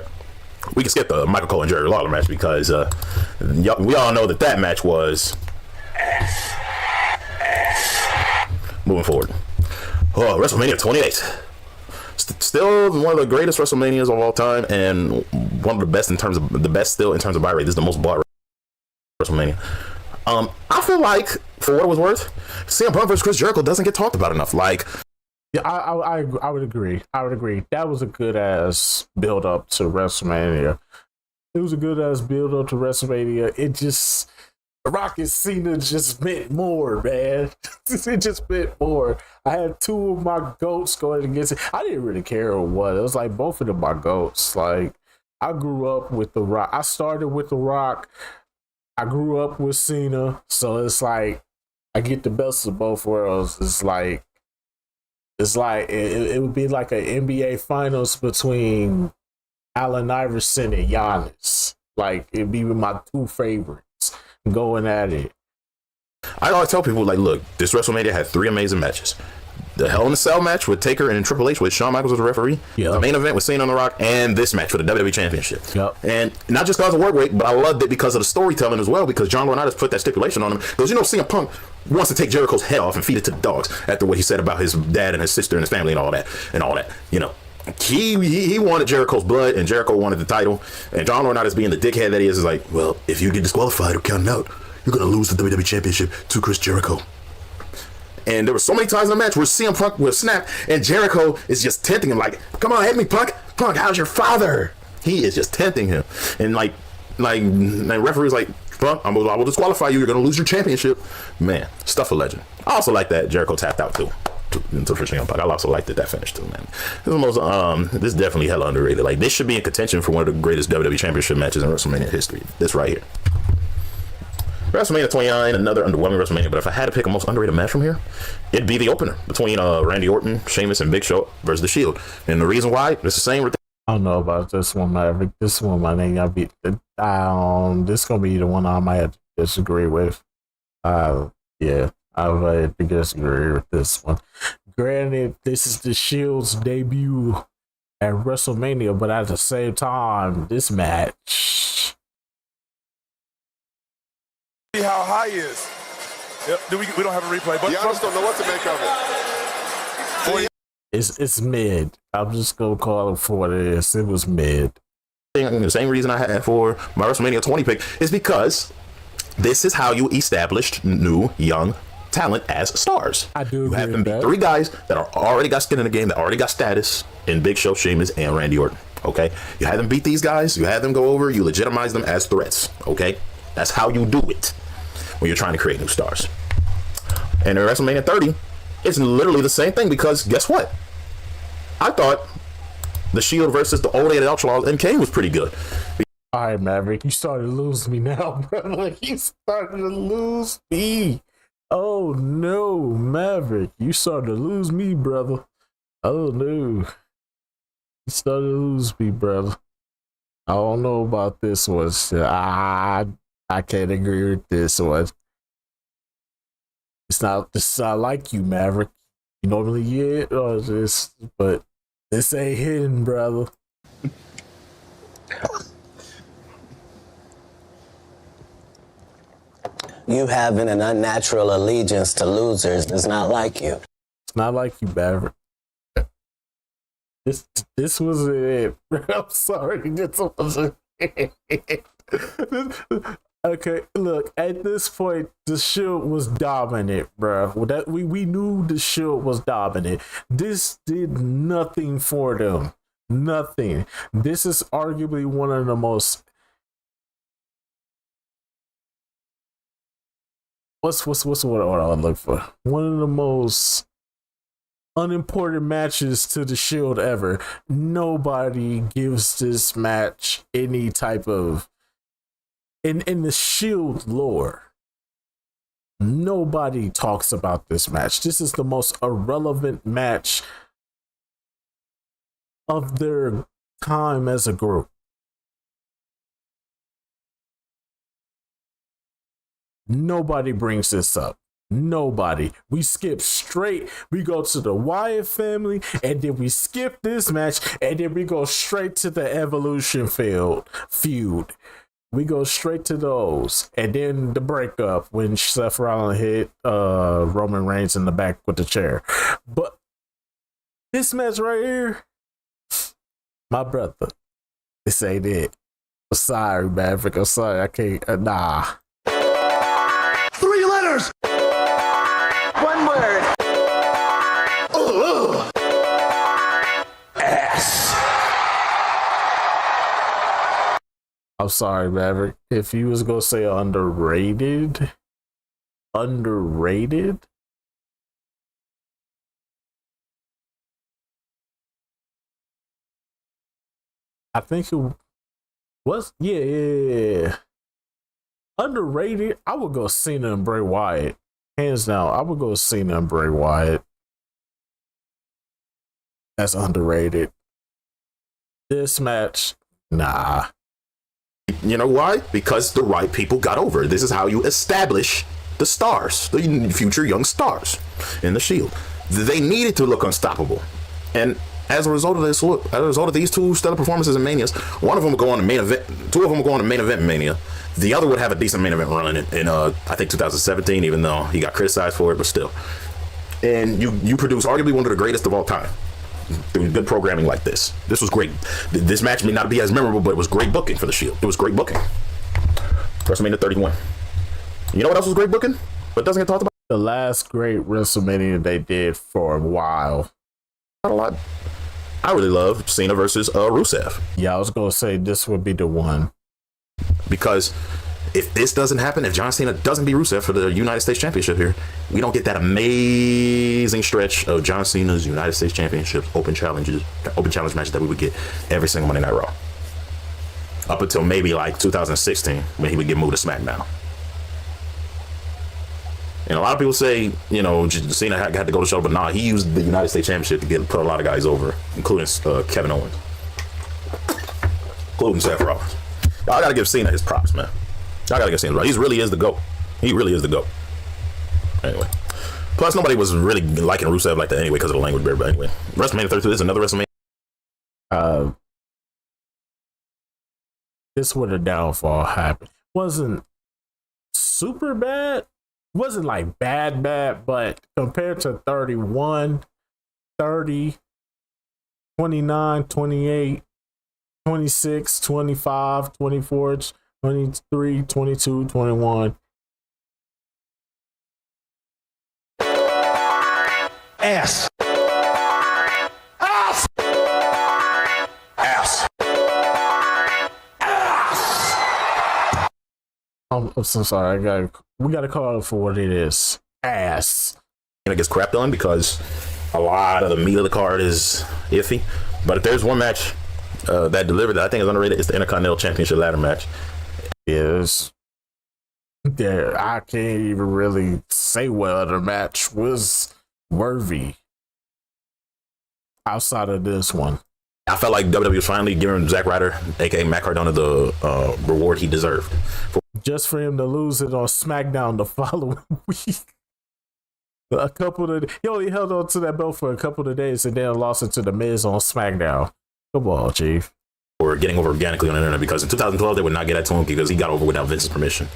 we can skip the Michael Cole and Jerry Lawler match because we all know that match was ass. Moving forward, WrestleMania 28. Still one of the greatest WrestleManias of all time, and one of the best in terms of buy rate. This is the most bought WrestleMania. I feel like, for what it was worth, CM Punk versus Chris Jericho doesn't get talked about enough. Like, yeah, I would agree. That was a good ass build up to WrestleMania. It was a good ass build up to WrestleMania. It just, Rock and Cena just meant more, man. It just meant more. I had 2 of my GOATs going against it. I didn't really care what. It was like both of them my GOATs. Like, I grew up with The Rock. I started with The Rock. I grew up with Cena. So it's like, I get the best of both worlds. It's like it would be like an NBA Finals between Allen Iverson and Giannis. Like, it'd be my 2 favorites going at it. I always tell people, like, look, this WrestleMania had 3 amazing matches. The Hell in a Cell match with Taker and Triple H with Shawn Michaels as the referee. Yep. The main event with Cena on The Rock, and this match for the WWE Championship. Yep. And not just because of work rate, but I loved it because of the storytelling as well, because John Laurinaitis put that stipulation on him. Because, you know, CM Punk wants to take Jericho's head off and feed it to the dogs after what he said about his dad and his sister and his family and all that. You know, he wanted Jericho's blood, and Jericho wanted the title. And John Laurinaitis, being the dickhead that he is like, well, if you get disqualified or counted out, you're going to lose the WWE Championship to Chris Jericho. And there were so many times in the match where CM Punk will snap, and Jericho is just tempting him, like, come on, hit me, Punk. Punk, how's your father? He is just tempting him. And like the referee's like, Punk, I will disqualify you. You're going to lose your championship. Man, stuff a legend. I also like that Jericho tapped out, too. Into CM Punk. I also liked that finish, too, man. This is definitely hella underrated. Like, this should be in contention for one of the greatest WWE Championship matches in WrestleMania history. This right here. WrestleMania 29, another underwhelming WrestleMania, but if I had to pick a most underrated match from here, it'd be the opener between Randy Orton, Sheamus, and Big Show versus The Shield. And the reason why, it's the same. I don't know about this one, Maverick. This one, my name, this gonna be the one I might have to disagree with. Yeah, I would disagree with this one. Granted, this is the Shield's debut at WrestleMania, but at the same time, this match. See how high is. Yep. We don't have a replay, but Giannis don't know what to make of it. It's mid. I'm just gonna call it for what it is. It was mid. The same reason I had for my WrestleMania 20 pick is because this is how you established new young talent as stars. I do. You have them beat 3 guys that are already got skin in the game, that already got status in Big Show, Sheamus, and Randy Orton. Okay, you have them beat these guys. You have them go over. You legitimize them as threats. Okay, that's how you do it when you're trying to create new stars. And in WrestleMania 30, it's literally the same thing because guess what? I thought the Shield versus the Old 8 Outlaws and Kane was pretty good. All right, Maverick, you started to lose me now, brother. You started to lose me. Oh no, Maverick, you started to lose me, brother. Oh no, you started to lose me, brother. I don't know about this one. I can't agree with this one. It's not like you, Maverick. You normally get this, but this ain't hidden, brother. You having an unnatural allegiance to losers is not like you. It's not like you, Maverick. This was it. I'm sorry. This was it. Okay, look, at this point, the Shield was dominant, bro. We knew the Shield was dominant. This did nothing for them. Nothing. This is arguably one of the most what's what I would look for? One of the most unimportant matches to the Shield ever. Nobody gives this match any type of in the Shield lore. Nobody talks about this match. This is the most irrelevant match of their time as a group. Nobody brings this up. Nobody. We skip straight. We go to the Wyatt family, and then we skip this match, and then we go straight to the Evolution feud. We go straight to those, and then the breakup when Seth Rollins hit Roman Reigns in the back with the chair. But this match right here, my brother, this ain't it. I'm sorry, Maverick. I'm sorry. I can't. Nah. 3 letters. 1 word. Ass. I'm sorry, Maverick. If you was gonna say underrated, I think it was. Yeah. Underrated, I would go Cena and Bray Wyatt. Hands down, I would go Cena and Bray Wyatt. That's underrated. This match, nah. You know why? Because the right people got over. This is how you establish the stars, the future young stars in the Shield. They needed to look unstoppable. And as a result of this, as a result of these 2 stellar performances in Manias, one of them would go on the main event, 2 of them would go on the main event in Mania. The other would have a decent main event run in I think 2017, even though he got criticized for it, but still. And you produce arguably one of the greatest of all time through good programming like this. This was great. This match may not be as memorable, but it was great booking for the Shield. It was great booking. WrestleMania 31. You know what else was great booking, but doesn't get talked about? The last great WrestleMania they did for a while. Not a lot. I really love Cena versus Rusev. Yeah, I was gonna say this would be the one. Because if this doesn't happen, if John Cena doesn't beat Rusev for the United States Championship here, we don't get that amazing stretch of John Cena's United States Championship open challenge matches that we would get every single Monday Night Raw. Up until maybe like 2016 when he would get moved to SmackDown. And a lot of people say, you know, Cena had to go to the show, but nah, he used the United States Championship to put a lot of guys over, including Kevin Owens, including Seth Rollins. I gotta give Cena his props, man. I gotta get Sam's right. He really is the GOAT. He really is the GOAT. Anyway. Plus, nobody was really liking Rusev like that anyway because of the language barrier. But anyway, WrestleMania 32 is another WrestleMania. This where the downfall happened. Wasn't super bad. Wasn't like bad, but compared to 31, 30, 29, 28, 26, 25, 24, 23, 22, 21. Ass. Ass. Ass. I'm so sorry. We gotta call it for what it is. Ass. And it gets crapped on because a lot of the meat of the card is iffy. But if there's one match that delivered that I think is underrated, it's the Intercontinental Championship ladder match. Yes. Yeah, I can't even really say what other match was worthy outside of this one. I felt like WWE was finally giving Zack Ryder, aka Matt Cardona, the reward he deserved. Just for him to lose it on SmackDown the following week. He only held on to that belt for a couple of days and then lost it to The Miz on SmackDown. Come on, Chief. Or getting over organically on the internet, because in 2012 they would not get that to him because he got over without Vince's permission.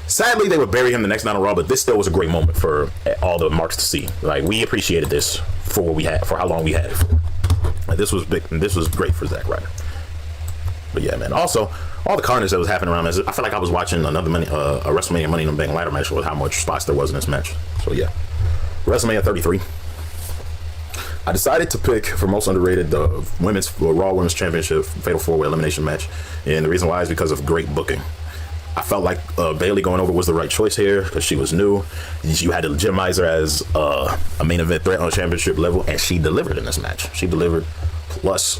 Sadly, they would bury him the next night on Raw, but this still was a great moment for all the marks to see. Like, we appreciated this for what we had, for how long we had it for. Like, this was big, and this was great for Zack Ryder. But yeah, man. Also, all the carnage that was happening around this, I feel like I was watching a WrestleMania Money in the Bank ladder match with how much spots there was in this match. So yeah, WrestleMania 33. I decided to pick for most underrated the Raw Women's Championship Fatal 4-Way Elimination match, and the reason why is because of great booking. I felt like Bayley going over was the right choice here because she was new. You had to legitimize her as a main event threat on a championship level, and she delivered in this match. She delivered. Plus,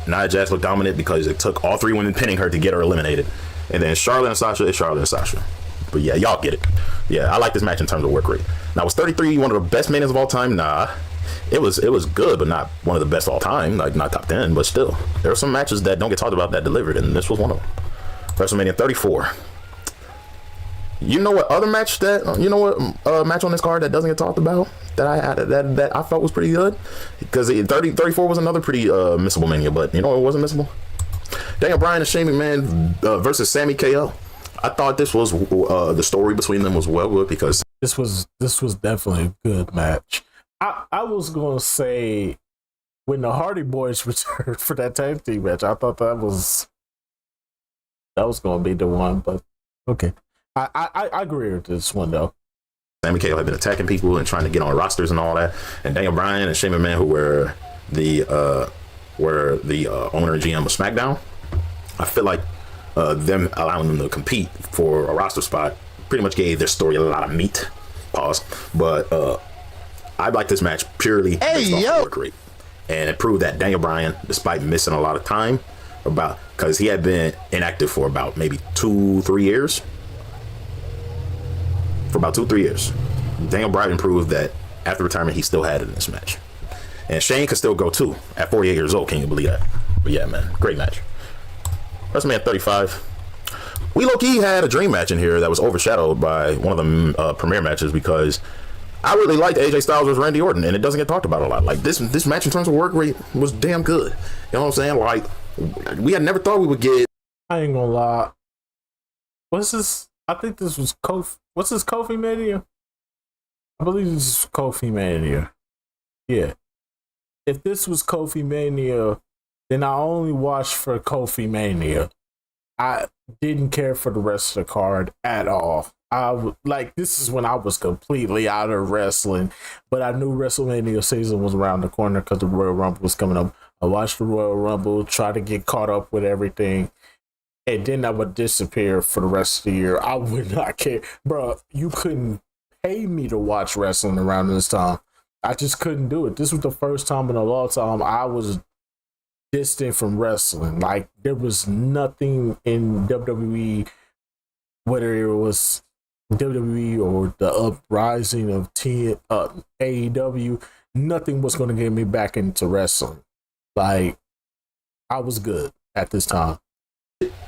Nia Jax looked dominant because it took all three women pinning her to get her eliminated. And then Charlotte and Sasha is Charlotte and Sasha. But yeah, y'all get it. Yeah, I like this match in terms of work rate. Now, was 33 one of the best main events of all time? Nah. It was good, but not one of the best all time. Like, not top 10, but still. There are some matches that don't get talked about that delivered, and this was one of them. WrestleMania 34. You know what other match match on this card that doesn't get talked about that I felt was pretty good? Because 34 was another pretty missable Mania, but you know it wasn't missable? Daniel Bryan and Shane McMahon versus Sami KO. I thought this was the story between them was well good because this was definitely a good match. I was gonna say when the Hardy Boys returned for that tag team match, I thought that was gonna be the one, but okay. I agree with this one though. Sami KO had been attacking people and trying to get on rosters and all that, and Daniel Bryan and Shane McMahon, who were the owner and GM of SmackDown, I feel like them allowing them to compete for a roster spot pretty much gave their story a lot of meat. Pause. But I like this match purely based off the work rate, and it proved that Daniel Bryan, despite missing a lot of time, because he had been inactive for about maybe 2-3 years. For about 2-3 years, Daniel Bryan proved that after retirement he still had it in this match, and Shane could still go too at 48 years old. Can you believe that? But yeah, man, great match. WrestleMania 35. We low-key had a dream match in here that was overshadowed by one of the premiere matches because I really liked AJ Styles versus Randy Orton, and it doesn't get talked about a lot. Like this match in terms of work rate was damn good. You know what I'm saying? Like we had never thought we would get. I ain't gonna lie. What's this? I think this was Kofi. What's this, Kofi Mania? I believe this is Kofi Mania. Yeah. If this was Kofi Mania, then I only watched for Kofi Mania. I didn't care for the rest of the card at all. This is when I was completely out of wrestling, but I knew WrestleMania season was around the corner because the Royal Rumble was coming up. I watched the Royal Rumble, try to get caught up with everything, and then I would disappear for the rest of the year. I would not care. Bro, you couldn't pay me to watch wrestling around this time. I just couldn't do it. This was the first time in a long time I was distant from wrestling. Like, there was nothing in WWE, whether it was WWE or the uprising of AEW, nothing was going to get me back into wrestling. Like, I was good at this time.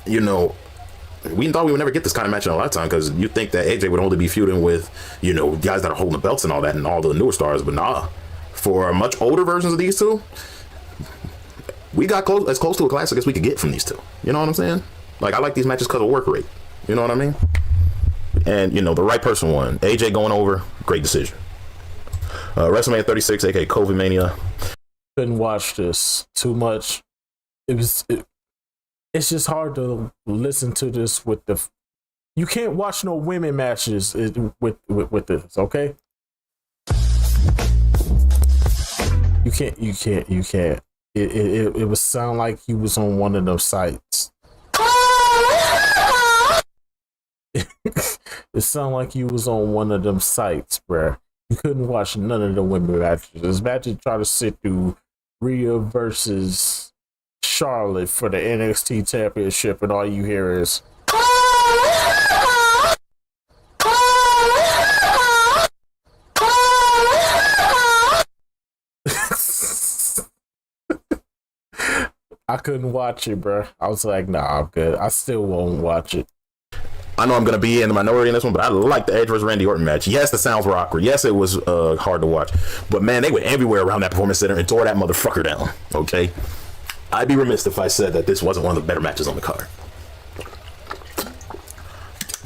You know, we thought we would never get this kind of match in a lifetime, because you think that AJ would only be feuding with, you know, guys that are holding the belts and all that and all the newer stars, but nah. For much older versions of these two, we got as close to a classic as we could get from these two. You know what I'm saying? Like, I like these matches because of work rate. You know what I mean? And, you know, the right person won. AJ going over, great decision. WrestleMania 36, aka COVID Mania. Couldn't watch this too much. It's just hard to listen to this with the. You can't watch no women matches with this, okay? You can't. It would sound like he was on one of those sites. It sounded like you was on one of them sites, bruh. You couldn't watch none of the women matches. Imagine trying to sit through Rhea versus Charlotte for the NXT Championship, and all you hear is. I couldn't watch it, bruh. I was like, nah, I'm good. I still won't watch it. I know I'm going to be in the minority in this one, but I like the Edge versus Randy Orton match. Yes, the sounds were awkward. Yes, it was hard to watch. But, man, they were everywhere around that Performance Center and tore that motherfucker down, okay? I'd be remiss if I said that this wasn't one of the better matches on the card.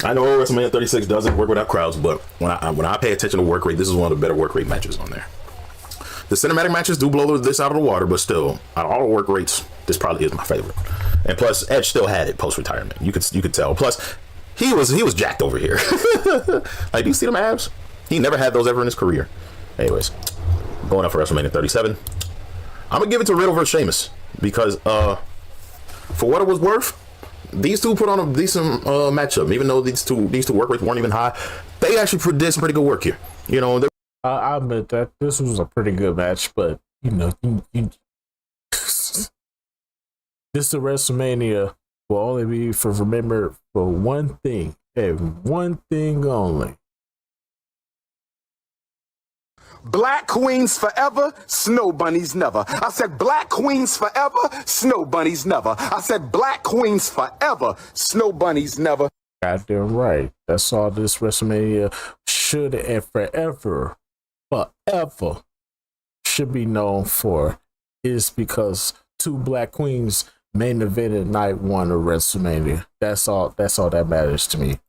I know WrestleMania 36 doesn't work without crowds, but when I pay attention to work rate, this is one of the better work rate matches on there. The cinematic matches do blow this out of the water, but still, out of all the work rates, this probably is my favorite. And plus, Edge still had it post-retirement. You could tell. Plus, he was jacked over here. Like, do you see them abs? He never had those ever in his career. Anyways, going up for WrestleMania 37. I'm gonna give it to Riddle versus Sheamus because, for what it was worth, these two put on a decent matchup. Even though these two work rates weren't even high, they actually did some pretty good work here. You know, I admit that this was a pretty good match, but you know, this is WrestleMania will only be remembered for one thing and one thing only. Black queens forever, snow bunnies never. I said black queens forever, snow bunnies never. I said black queens forever, snow bunnies never. Goddamn right. That's all this WrestleMania should and forever should be known for, is because two black queens main evented night one of WrestleMania. That's all that matters to me.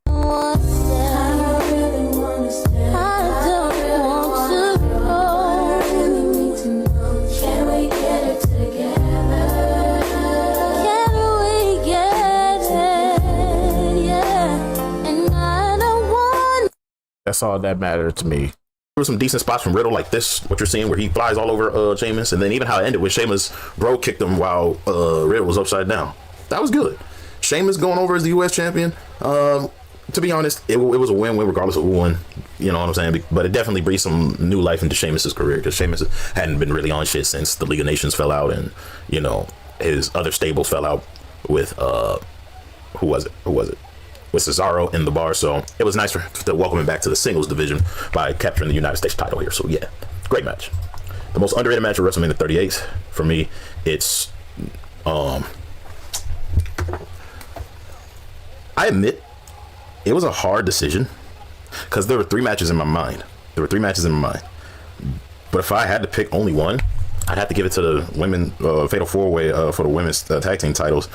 That's all that mattered to me. There were some decent spots from Riddle, like this, what you're seeing, where he flies all over Sheamus, and then even how it ended when Sheamus bro kicked him while Riddle was upside down. That was good. Sheamus going over as the U.S. champion. To be honest, it was a win-win regardless of who won. You know what I'm saying? But it definitely breathed some new life into Sheamus's career, because Sheamus hadn't been really on shit since the League of Nations fell out, and you know his other stables fell out with who was it? With Cesaro in the bar. So it was nice to welcome him back to the singles division by capturing the United States title here. So yeah, great match. The most underrated match of WrestleMania 38 for me, it's I admit it was a hard decision because there were three matches in my mind. But if I had to pick only one, I'd have to give it to the women Fatal 4-Way for the women's tag team titles.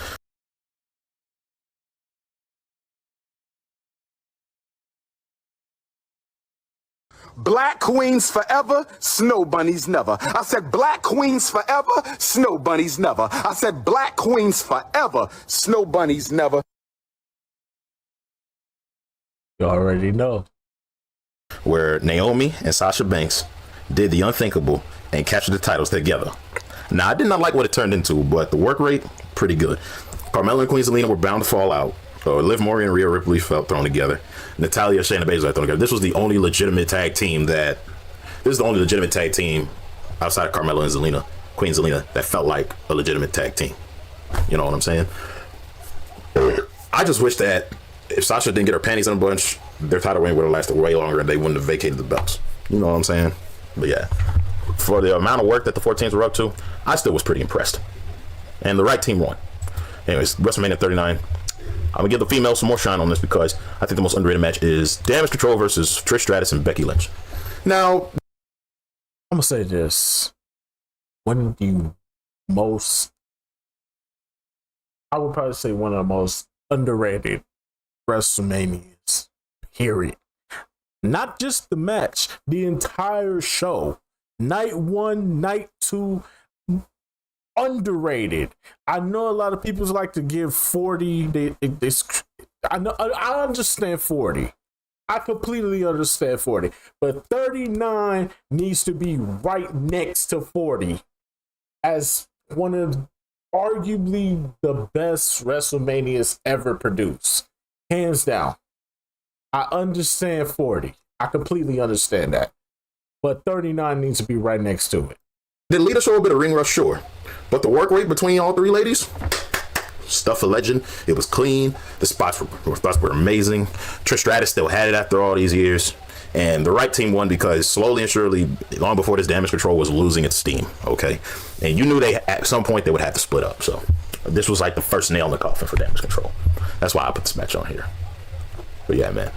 Black queens forever, snow bunnies never. I said black queens forever, snow bunnies never. I said black queens forever, snow bunnies never. You already know. Where Naomi and Sasha Banks did the unthinkable and captured the titles together. Now, I did not like what it turned into, but the work rate, pretty good. Carmella and Queen Zelina were bound to fall out. Liv Morgan and Rhea Ripley felt thrown together. Natalya, Shayna Baszler thrown together. This was the only legitimate tag team outside of Carmella and Zelina, Queen Zelina, that felt like a legitimate tag team. You know what I'm saying? I just wish that if Sasha didn't get her panties in a bunch, their title reign would have lasted way longer and they wouldn't have vacated the belts. You know what I'm saying? But yeah, for the amount of work that the 4 teams were up to, I still was pretty impressed. And the right team won. Anyways, WrestleMania 39. I'm gonna give the females some more shine on this because I think the most underrated match is Damage Control versus Trish Stratus and Becky Lynch. Now, I'm gonna say this: one of the most, I would probably say one of the most underrated WrestleManias. Period. Not just the match, the entire show. Night 1, night 2, underrated. I know a lot of people like to give 40. I understand 40. I completely understand 40. But 39 needs to be right next to 40 as one of arguably the best WrestleManias ever produced. Hands down. I understand 40. I completely understand that. But 39 needs to be right next to it. Did Lita show a bit of ring rust? Sure. But the work rate between all three ladies, stuff a legend. It was clean. The spots were amazing. Trish Stratus still had it after all these years. And the right team won because slowly and surely, long before this, Damage Control was losing its steam. Okay. And you knew at some point they would have to split up. So this was like the first nail in the coffin for Damage Control. That's why I put this match on here. But yeah, man.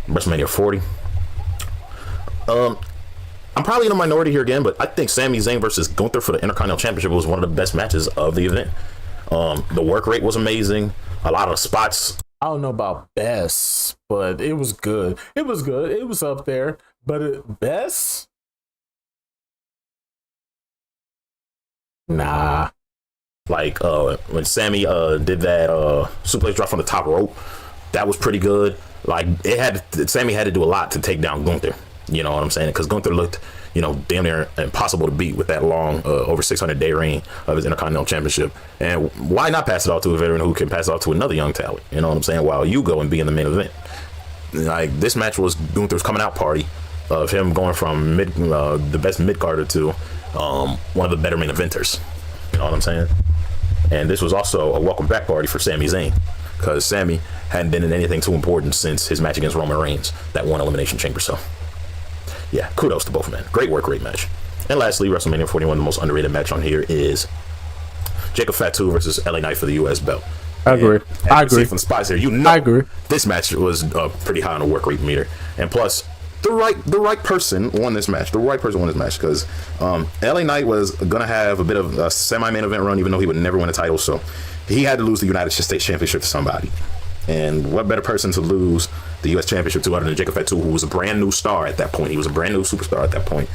WrestleMania 40. I'm probably in a minority here again, but I think Sami Zayn versus Gunther for the Intercontinental Championship was one of the best matches of the event. The work rate was amazing. A lot of spots. I don't know about best, but it was good. It was good. It was up there. But best? Nah. Like when Sami did that suplex drop from the top rope, that was pretty good. Like Sami had to do a lot to take down Gunther. You know what I'm saying? Because Gunther looked, damn near impossible to beat with that long, over 600-day reign of his Intercontinental Championship. And why not pass it off to a veteran who can pass it off to another young talent? You know what I'm saying? While you go and be in the main event. Like, this match was Gunther's coming out party of him going from the best mid-carder to one of the better main eventers. You know what I'm saying? And this was also a welcome back party for Sami Zayn, because Sami hadn't been in anything too important since his match against Roman Reigns, that one Elimination Chamber. So yeah, kudos to both men. Great work rate match. And lastly, WrestleMania 41, the most underrated match on here is Jacob Fatu versus LA Knight for the US belt. I agree. I agree. From the spots here, I agree. This match was pretty high on the work rate meter, and plus the right person won this match. The right person won this match because LA Knight was gonna have a bit of a semi-main event run, even though he would never win a title. So he had to lose the United States Championship to somebody. And what better person to lose the U.S. Championship to other than Jacob Fatu, who was a brand new star at that point. He was a brand new superstar at that point.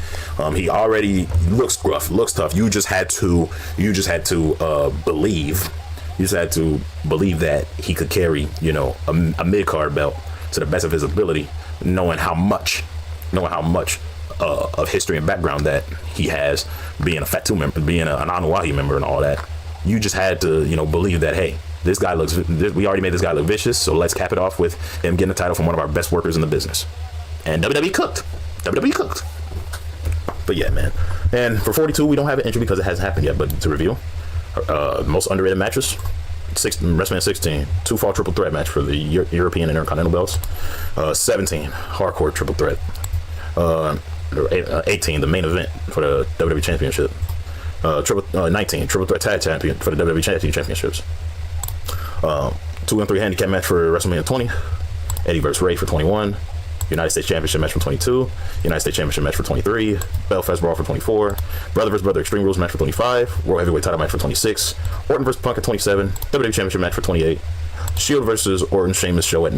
He already looks gruff, looks tough. You just had to believe. You just had to believe that he could carry, a mid-card belt to the best of his ability, knowing how much of history and background that he has, being a Fatu member, being an Anoa'i member, and all that. You just had to, believe that, hey, we already made this guy look vicious, so let's cap it off with him getting the title from one of our best workers in the business. And WWE cooked. But yeah, man. And for 42, we don't have an entry because it hasn't happened yet, but to review, most underrated matches, WrestleMania 16, 2-fall triple threat match for the European and Intercontinental belts. 17, hardcore triple threat. 18, the main event for the WWE Championship. 19, triple threat tag champion for the WWE Championships. 2 and 3 handicap match for WrestleMania 20. Eddie vs. Ray for 21. United States Championship match for 22. United States Championship match for 23. Belfast Brawl for 24. Brother vs. Brother Extreme Rules match for 25. World Heavyweight title match for 26. Orton vs. Punk at 27. WWE Championship match for 28. Shield versus Orton Sheamus show at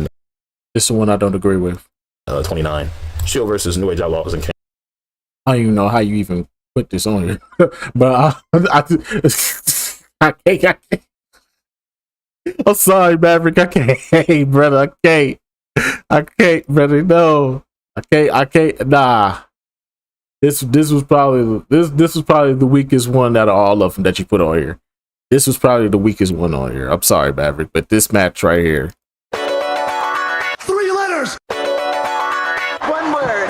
This is one I don't agree with. 29. Shield versus New Age Outlaws and I don't even know how you even put this on here. But I can't. I'm sorry, Maverick. I can't. Hey, brother, I can't, brother. No, I can't. Nah. This was probably the weakest one out of all of them that you put on here. This was probably the weakest one on here. I'm sorry, Maverick, but this match right here. 3 letters. 1 word.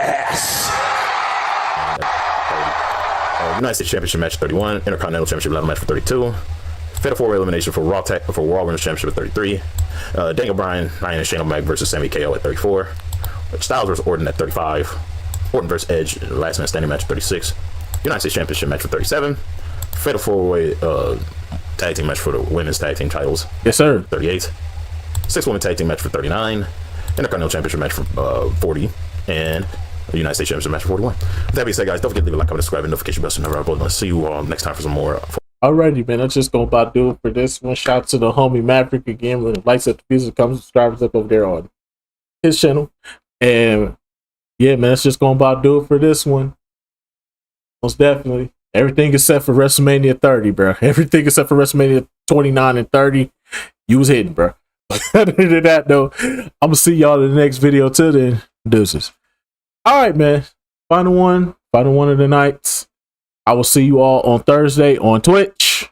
ass. United States Championship match 31. Intercontinental Championship ladder match for 32. Fatal 4-way elimination for Raw Women's Championship at 33. Daniel Bryan, Ryan and Shane O'Mac versus Sami KO at 34. Styles versus Orton at 35. Orton versus Edge, last man standing match 36. United States Championship match for 37. fatal four-way tag team match for the women's tag team titles. Yes, sir. 38. 6-woman tag team match for 39. Intercontinental Championship match for 40. And a United States Championship match for 41. With that being said, guys, don't forget to leave a like, comment, subscribe, and notification bell so you never upload. I'll see you all next time for some more. Alrighty, man. That's just gonna about do it for this one. Shout out to the homie Maverick again. With likes up the music, come subscribers up over there on his channel. And yeah, man, that's just gonna about do it for this one. Most definitely. Everything except for WrestleMania 30, bro. Everything except for WrestleMania 29 and 30. You was hitting, bro. Other than that, though, I'm gonna see y'all in the next video. Till then, deuces. Alright, man. Final one of the nights. I will see you all on Thursday on Twitch.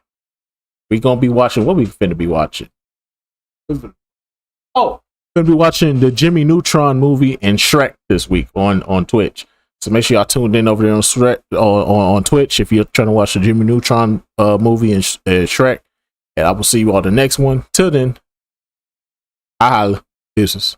We're gonna be watching what we finna be watching. Oh, we're gonna be watching the Jimmy Neutron movie and Shrek this week on Twitch. So make sure y'all tuned in over there on Shrek on Twitch if you're trying to watch the Jimmy Neutron movie and Shrek. And I will see you all the next one. Till then, I holla. Deuces.